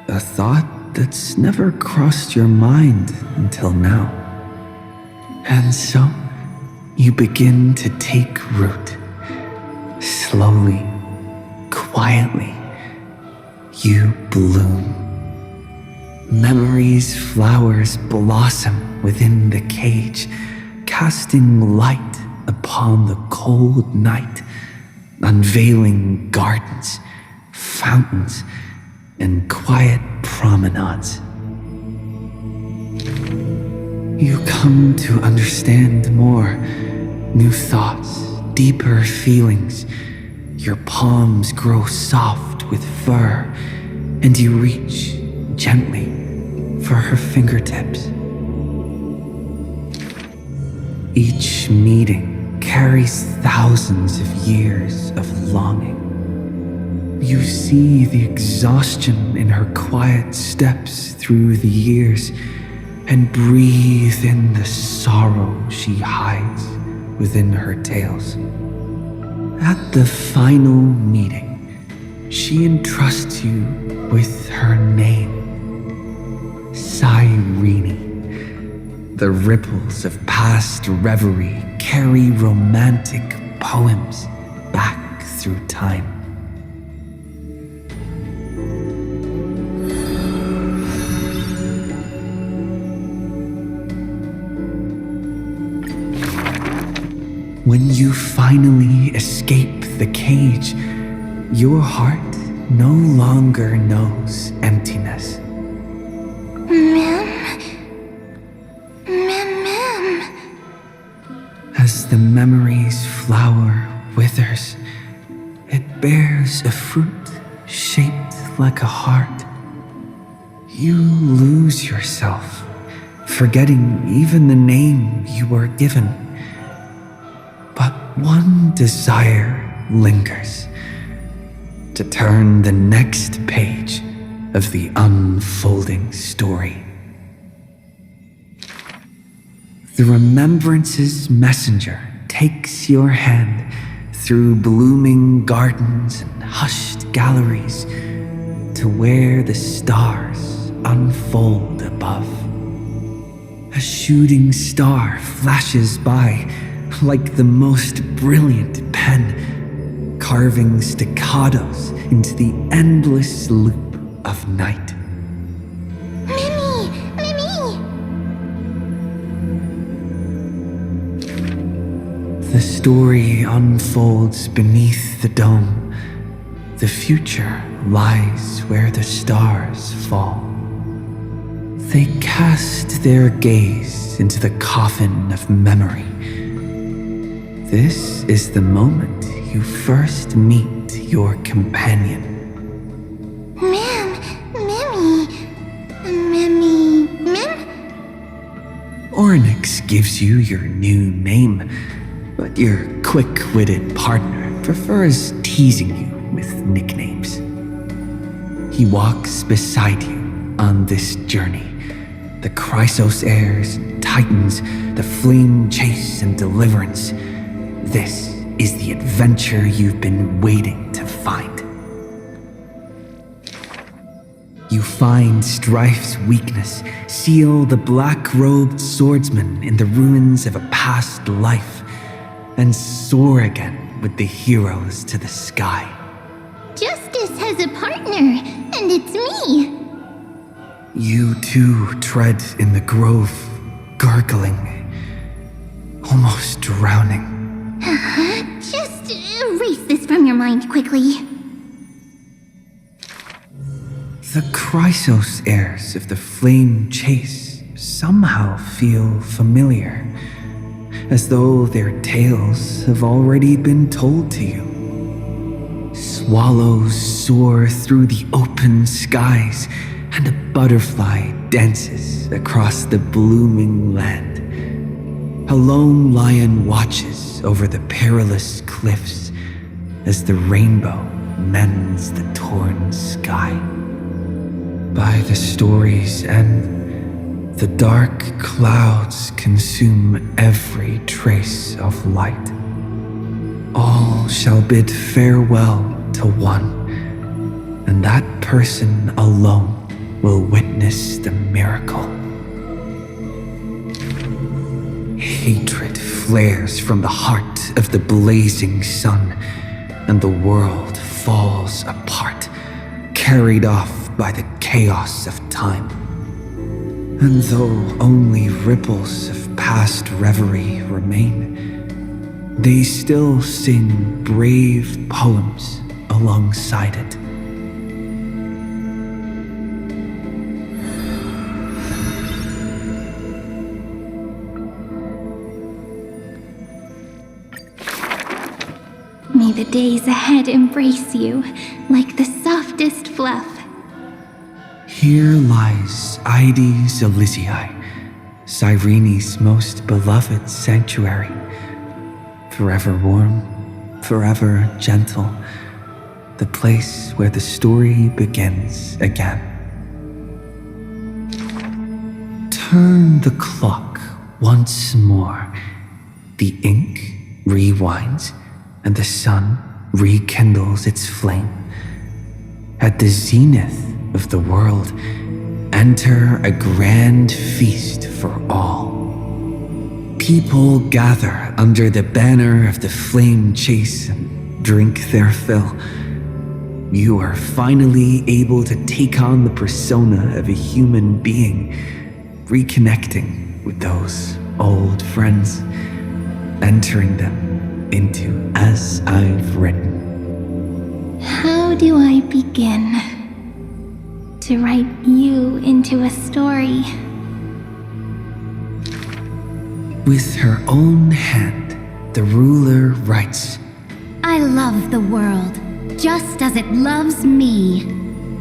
A thought that's never crossed your mind until now. And so, you begin to take root. Slowly, quietly, you bloom. Memory's flowers blossom within the cage, casting light upon the cold night, unveiling gardens, fountains, and quiet promenades. You come to understand more, new thoughts, deeper feelings. Your palms grow soft with fur, and you reach gently for her fingertips. Each meeting carries thousands of years of longing. You see the exhaustion in her quiet steps through the years, and breathe in the sorrow she hides within her tales. At the final meeting, she entrusts you with her name, Cyrene. The ripples of past reverie carry romantic poems back through time. When you finally escape the cage, your heart no longer knows emptiness. As the memory's flower withers, it bears a fruit shaped like a heart. You lose yourself, forgetting even the name you were given. But one desire lingers: to turn the next page of the unfolding story. The Remembrance's messenger takes your hand through blooming gardens and hushed galleries to where the stars unfold above. A shooting star flashes by like the most brilliant pen, carving staccatos into the endless loop of night. The story unfolds beneath the dome. The future lies where the stars fall. They cast their gaze into the coffin of memory. This is the moment you first meet your companion. Ornyx gives you your new name, but your quick-witted partner prefers teasing you with nicknames. He walks beside you on this journey. The Chrysos heirs, titans, the flame chase and deliverance. This is the adventure you've been waiting to find. You find Strife's weakness, seal the black-robed swordsman in the ruins of a past life, and soar again with the heroes to the sky. Justice has a partner, and it's me. You too tread in the grove, gurgling. almost drowning. Just erase this from your mind quickly. The Chrysos heirs of the Flame Chase somehow feel familiar, as though their tales have already been told to you. Swallows soar through the open skies, and a butterfly dances across the blooming land. A lone lion watches over the perilous cliffs as the rainbow mends the torn sky. By the story's end, the dark clouds consume every trace of light. All shall bid farewell to one, and that person alone will witness the miracle. Hatred flares from the heart of the blazing sun, and the world falls apart, carried off by the chaos of time. And though only ripples of past reverie remain, they still sing brave poems alongside it. May the days ahead embrace you like the softest fluff. Here lies Ides Elysiae, Cyrene's most beloved sanctuary. Forever warm, forever gentle, the place where the story begins again. Turn the clock once more. The ink rewinds, and the sun rekindles its flame. At the zenith of the world, enter a grand feast for all. People gather under the banner of the Flame Chase and drink their fill. You are finally able to take on the persona of a human being, reconnecting with those old friends, entering them into As I've Written. How do I begin to write you into a story? With her own hand, the ruler writes, I love the world, just as it loves me.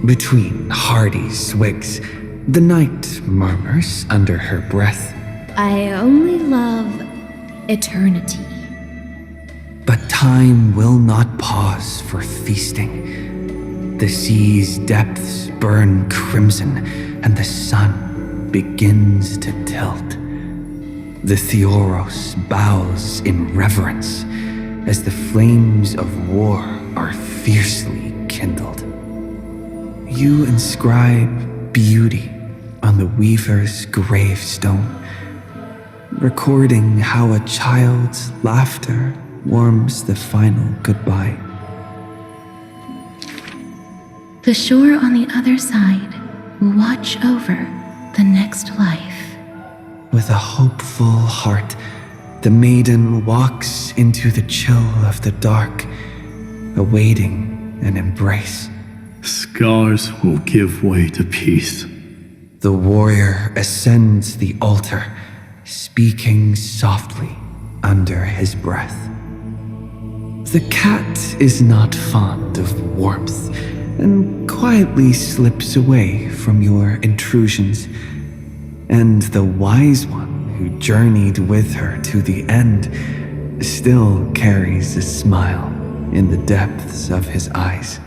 Between hearty swigs, the knight murmurs under her breath, I only love eternity. But time will not pause for feasting. The sea's depths burn crimson, and the sun begins to tilt. The Theoros bows in reverence as the flames of war are fiercely kindled. You inscribe beauty on the weaver's gravestone, recording how a child's laughter warms the final goodbye. The shore on the other side will watch over the next life. With a hopeful heart, the maiden walks into the chill of the dark, awaiting an embrace. Scars will give way to peace. The warrior ascends the altar, speaking softly under his breath. The cat is not fond of warmth and quietly slips away from your intrusions. And the wise one who journeyed with her to the end still carries a smile in the depths of his eyes.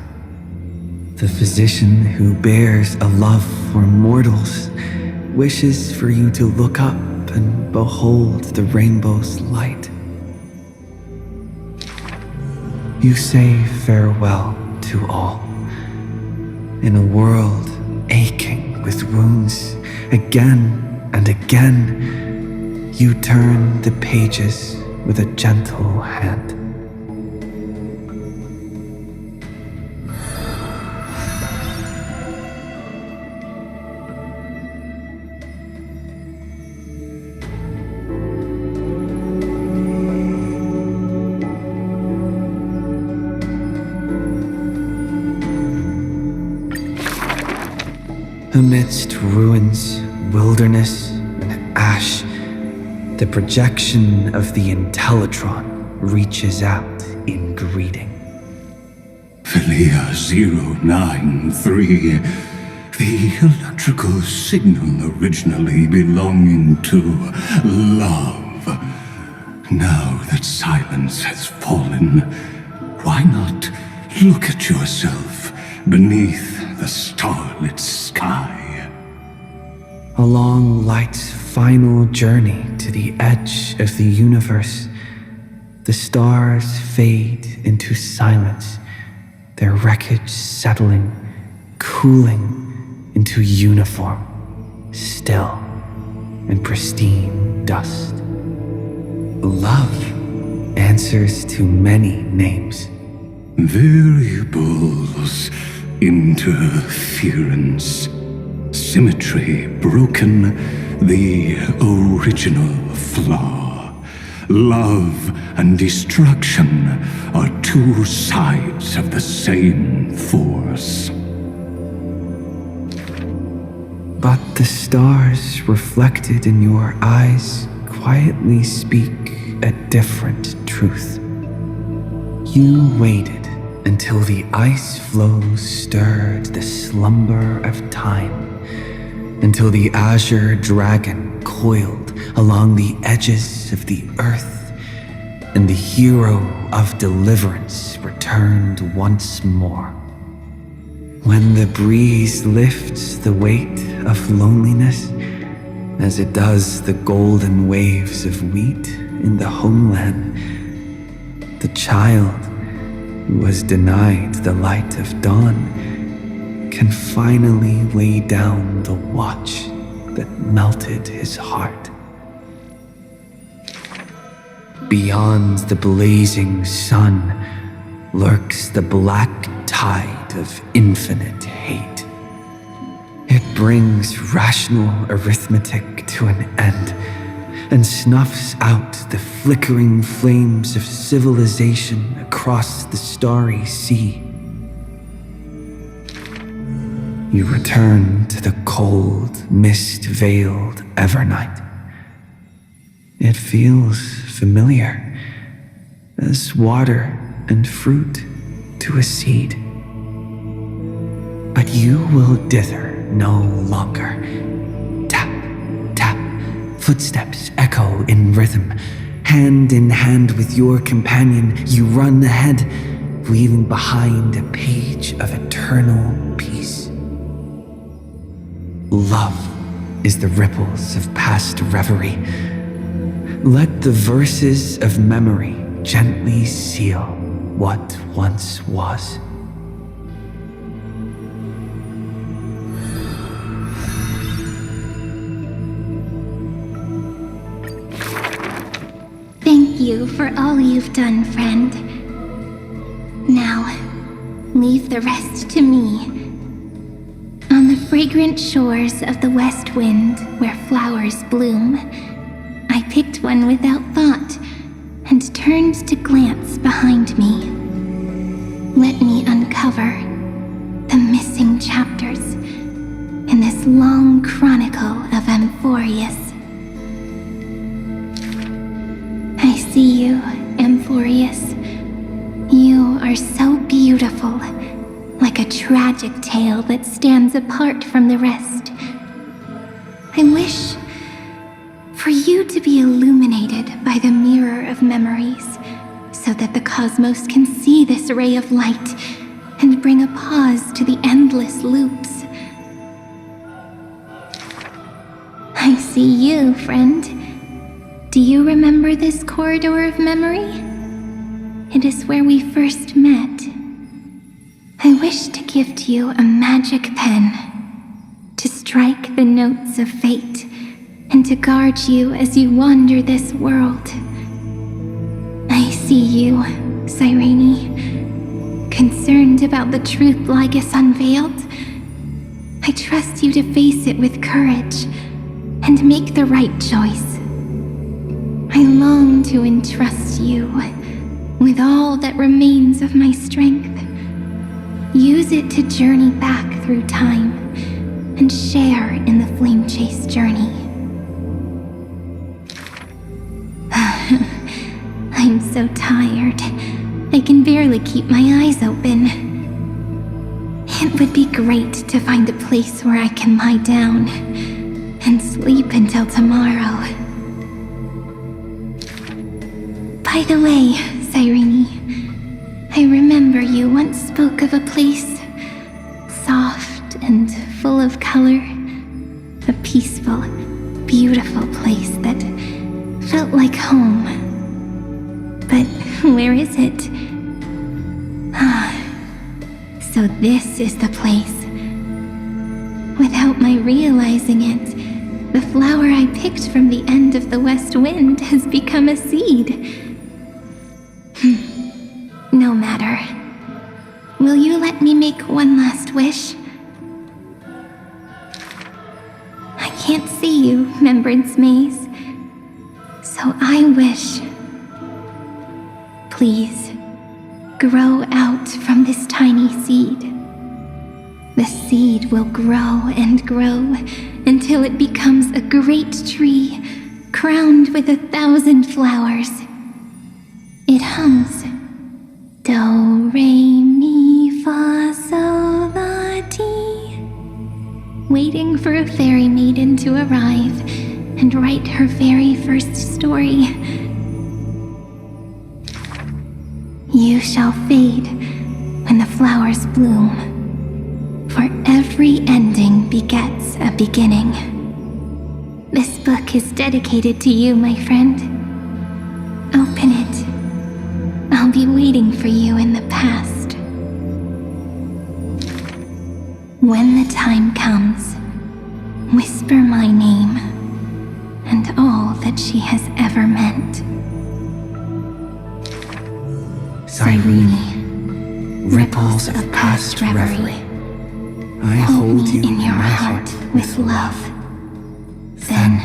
The physician who bears a love for mortals wishes for you to look up and behold the rainbow's light. You say farewell to all. In a world aching with wounds, again and again, you turn the pages with a gentle hand. Amidst ruins, wilderness, and ash, the projection of the Intellitron reaches out in greeting. Philia 093, the electrical signal originally belonging to love. Now that silence has fallen, why not look at yourself beneath the starlit sky? Along light's final journey to the edge of the universe, the stars fade into silence, their wreckage settling, cooling into uniform, still, and pristine dust. Love answers to many names. Variables, interference, symmetry broken, the original flaw. Love and destruction are two sides of the same force. But the stars reflected in your eyes quietly speak a different truth. You waited until the ice flows stirred the slumber of time, until the azure dragon coiled along the edges of the earth, and the hero of deliverance returned once more. When the breeze lifts the weight of loneliness, as it does the golden waves of wheat in the homeland, the child who was denied the light of dawn can finally lay down the watch that melted his heart. Beyond the blazing sun lurks the black tide of infinite hate. It brings rational arithmetic to an end and snuffs out the flickering flames of civilization across the starry sea. You return to the cold, mist-veiled Evernight. It feels familiar, as water and fruit to a seed. But you will dither no longer. Tap, tap, footsteps echo in rhythm. Hand in hand with your companion, you run ahead, leaving behind a page of eternal peace. Love is the ripples of past reverie. Let the verses of memory gently seal what once was. Thank you for all you've done, friend. Now, leave the rest to me. On the fragrant shores of the west wind, where flowers bloom, I picked one without thought and turned to glance behind me. Let me uncover the missing chapters in this long chronicle of Amphorius. I see you, Amphorius. You are so beautiful, like a tragic tale that stands apart from the rest. I wish for you to be illuminated by the mirror of memories, so that the cosmos can see this ray of light and bring a pause to the endless loops. I see you, friend. Do you remember this corridor of memory? It is where we first met. I wish to gift you a magic pen to strike the notes of fate and to guard you as you wander this world. I see you, Cyrene, concerned about the truth Lygus unveiled. I trust you to face it with courage and make the right choice. I long to entrust you with all that remains of my strength. Use it to journey back through time and share in the flame chase journey. I'm so tired. I can barely keep my eyes open. It would be great to find a place where I can lie down and sleep until tomorrow. By the way, Cyrene, I remember you once spoke of a place soft and full of color. A peaceful, beautiful place that felt like home. But where is it? So this is the place. Without my realizing it, the flower I picked from the end of the west wind has become a seed. No matter. Will you let me make one last wish? I can't see you, Remembrance Maze. So I wish. Please, grow out from this tiny seed. The seed will grow and grow until it becomes a great tree crowned with 1,000 flowers. It hums. Do, re, mi, fa, sol, la, ti. Waiting for a fairy maiden to arrive and write her very first story. You shall fade when the flowers bloom, for every ending begets a beginning. This book is dedicated to you, my friend. Open it. I'll be waiting for you in the past. When the time comes, whisper my name and all that she has ever meant. Cyrene, ripples of past reverie. I hold you in your my heart with love. Then,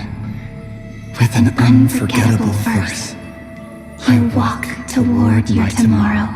with an unforgettable verse, You walk toward your tomorrow.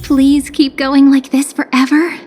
please keep going like this forever?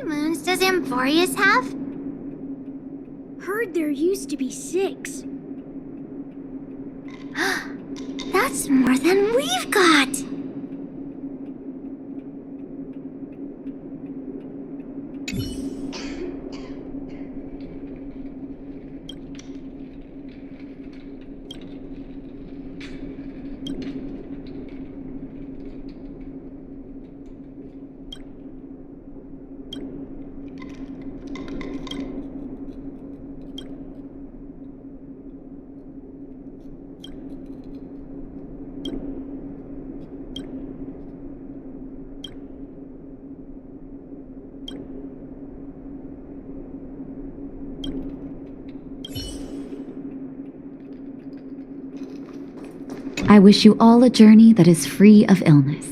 Moons does Amphorius have? Heard there used to be 6. That's more than we've got! I wish you all a journey that is free of illness.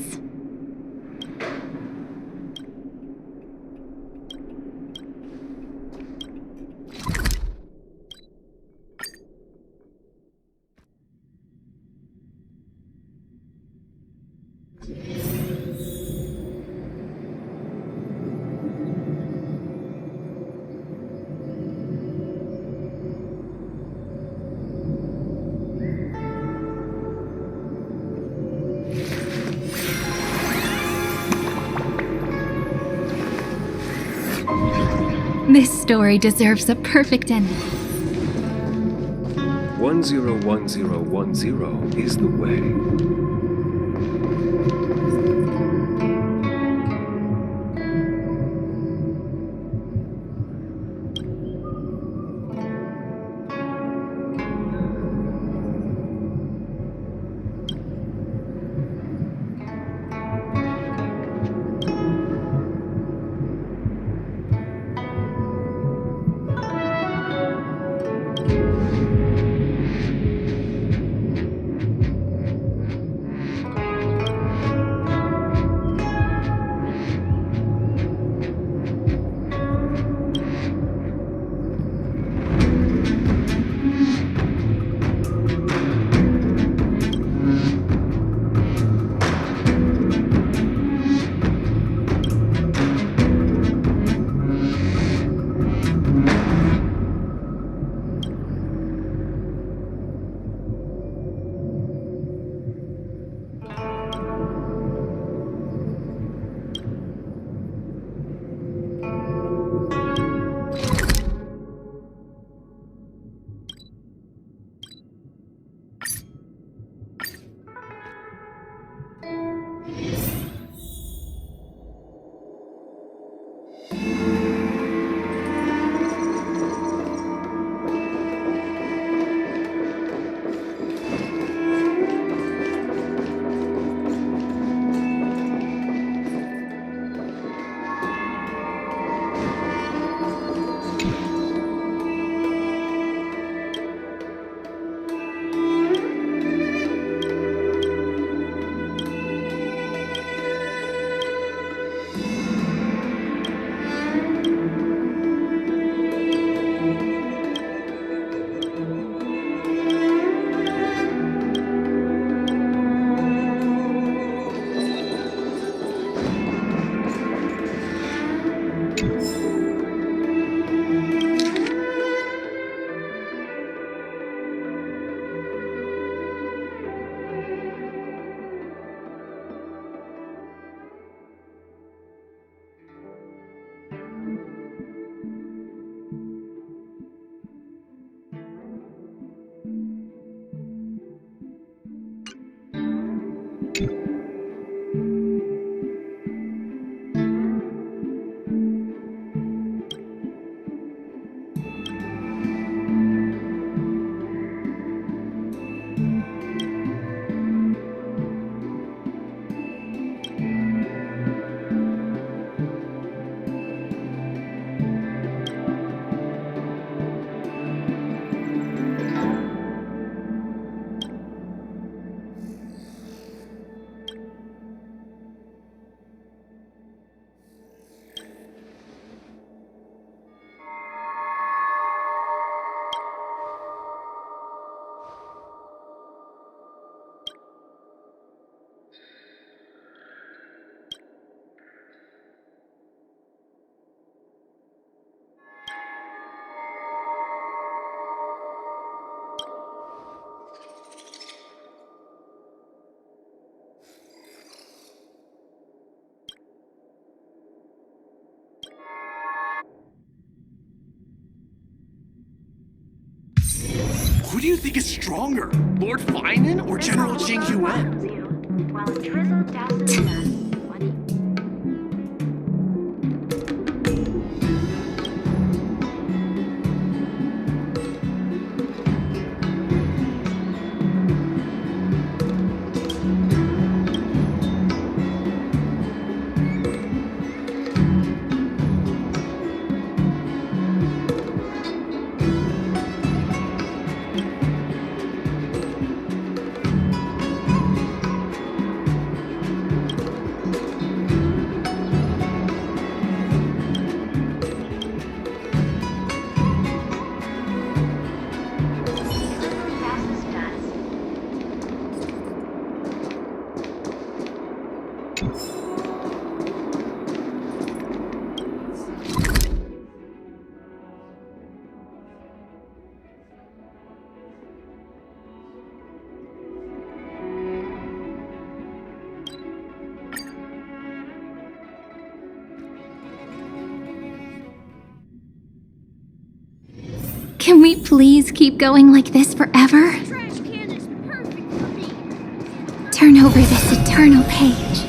This story deserves a perfect ending. 101010 is the way. do you think is stronger, Lord Finan or General Jing Yuan? While it drizzled down the dust. Can we please keep going like this forever? Turn over this eternal page.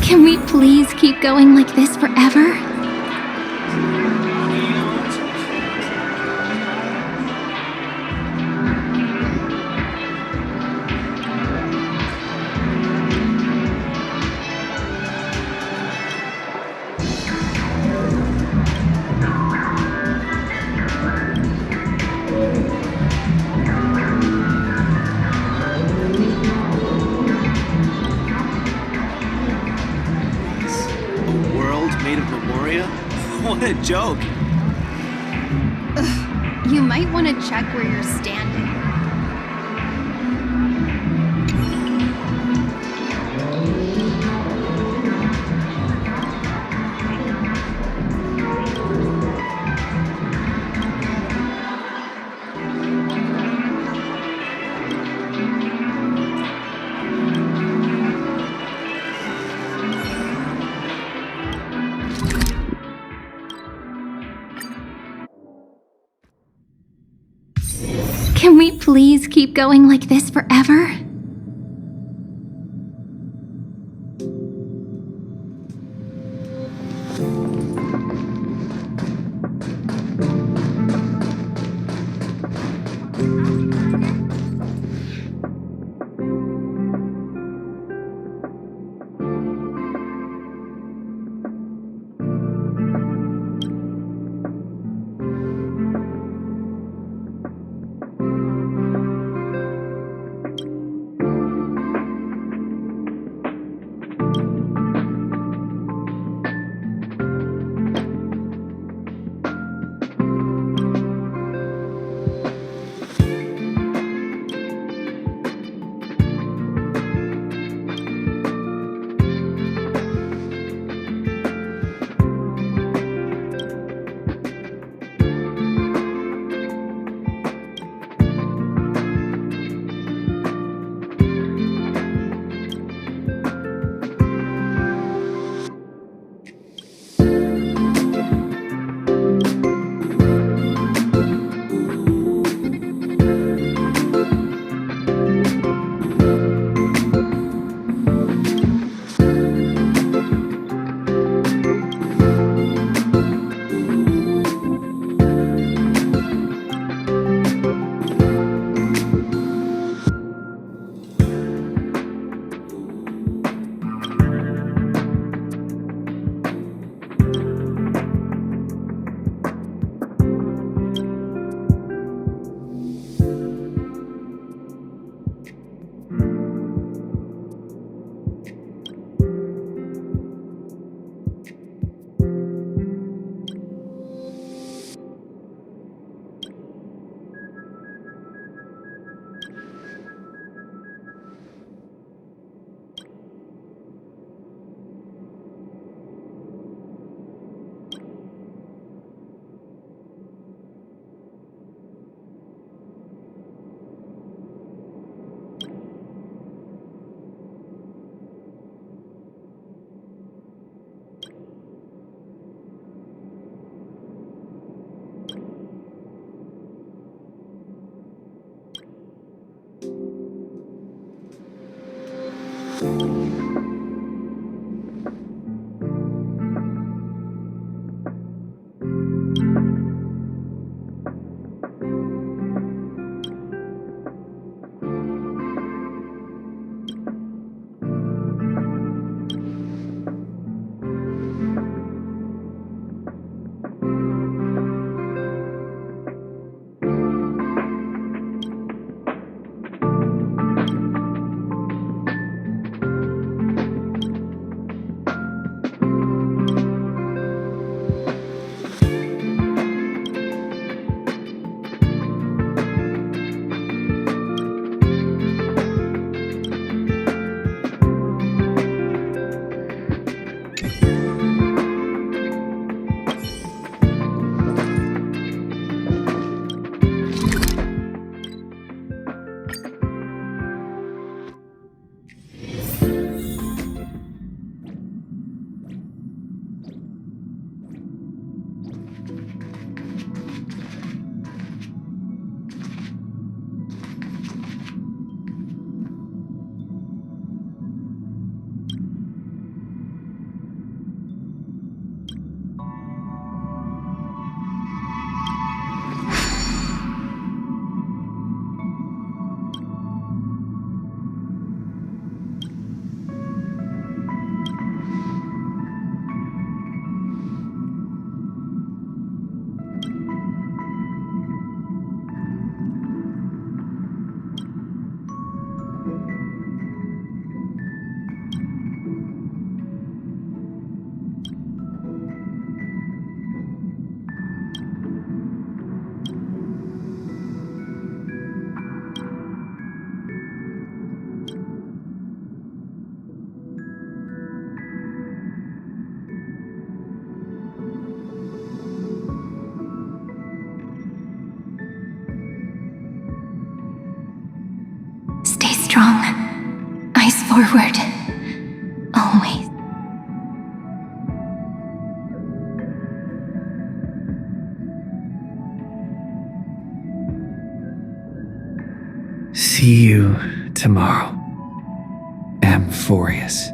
Can we please keep going like this forever? fate of Memoria? What a joke! You might want to check where you're standing. Can we please keep going like this forever? strong. Eyes forward. Always. See you tomorrow, Amphorius.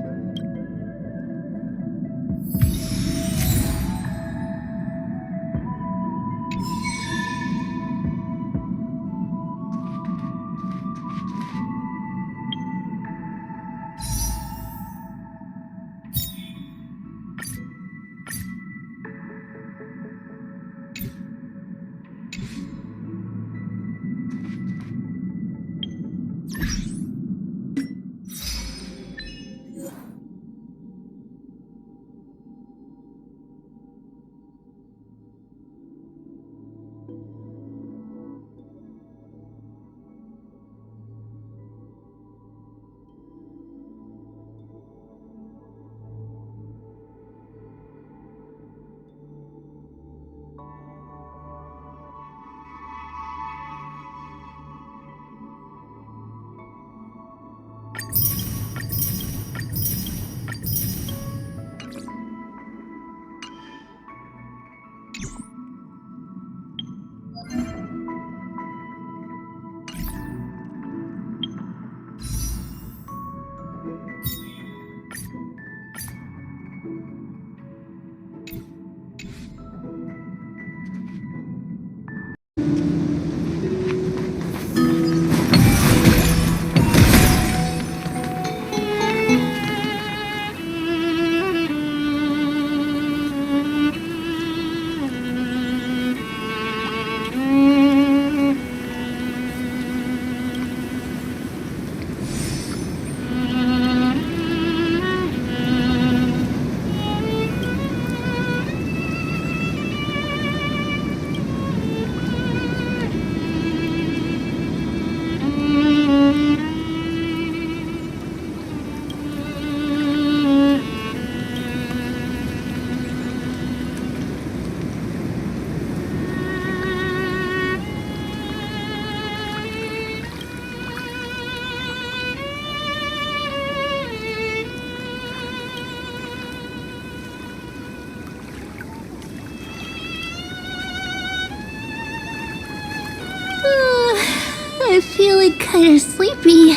I'm feeling kinda sleepy.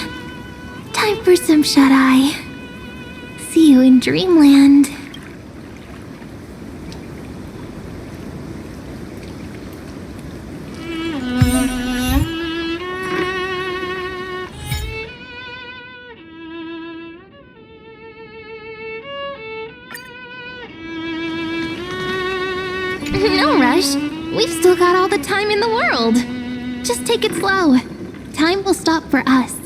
Time for some shut-eye. See you in dreamland. No rush. We've still got all the time in the world. Just take it slow. Time will stop for us.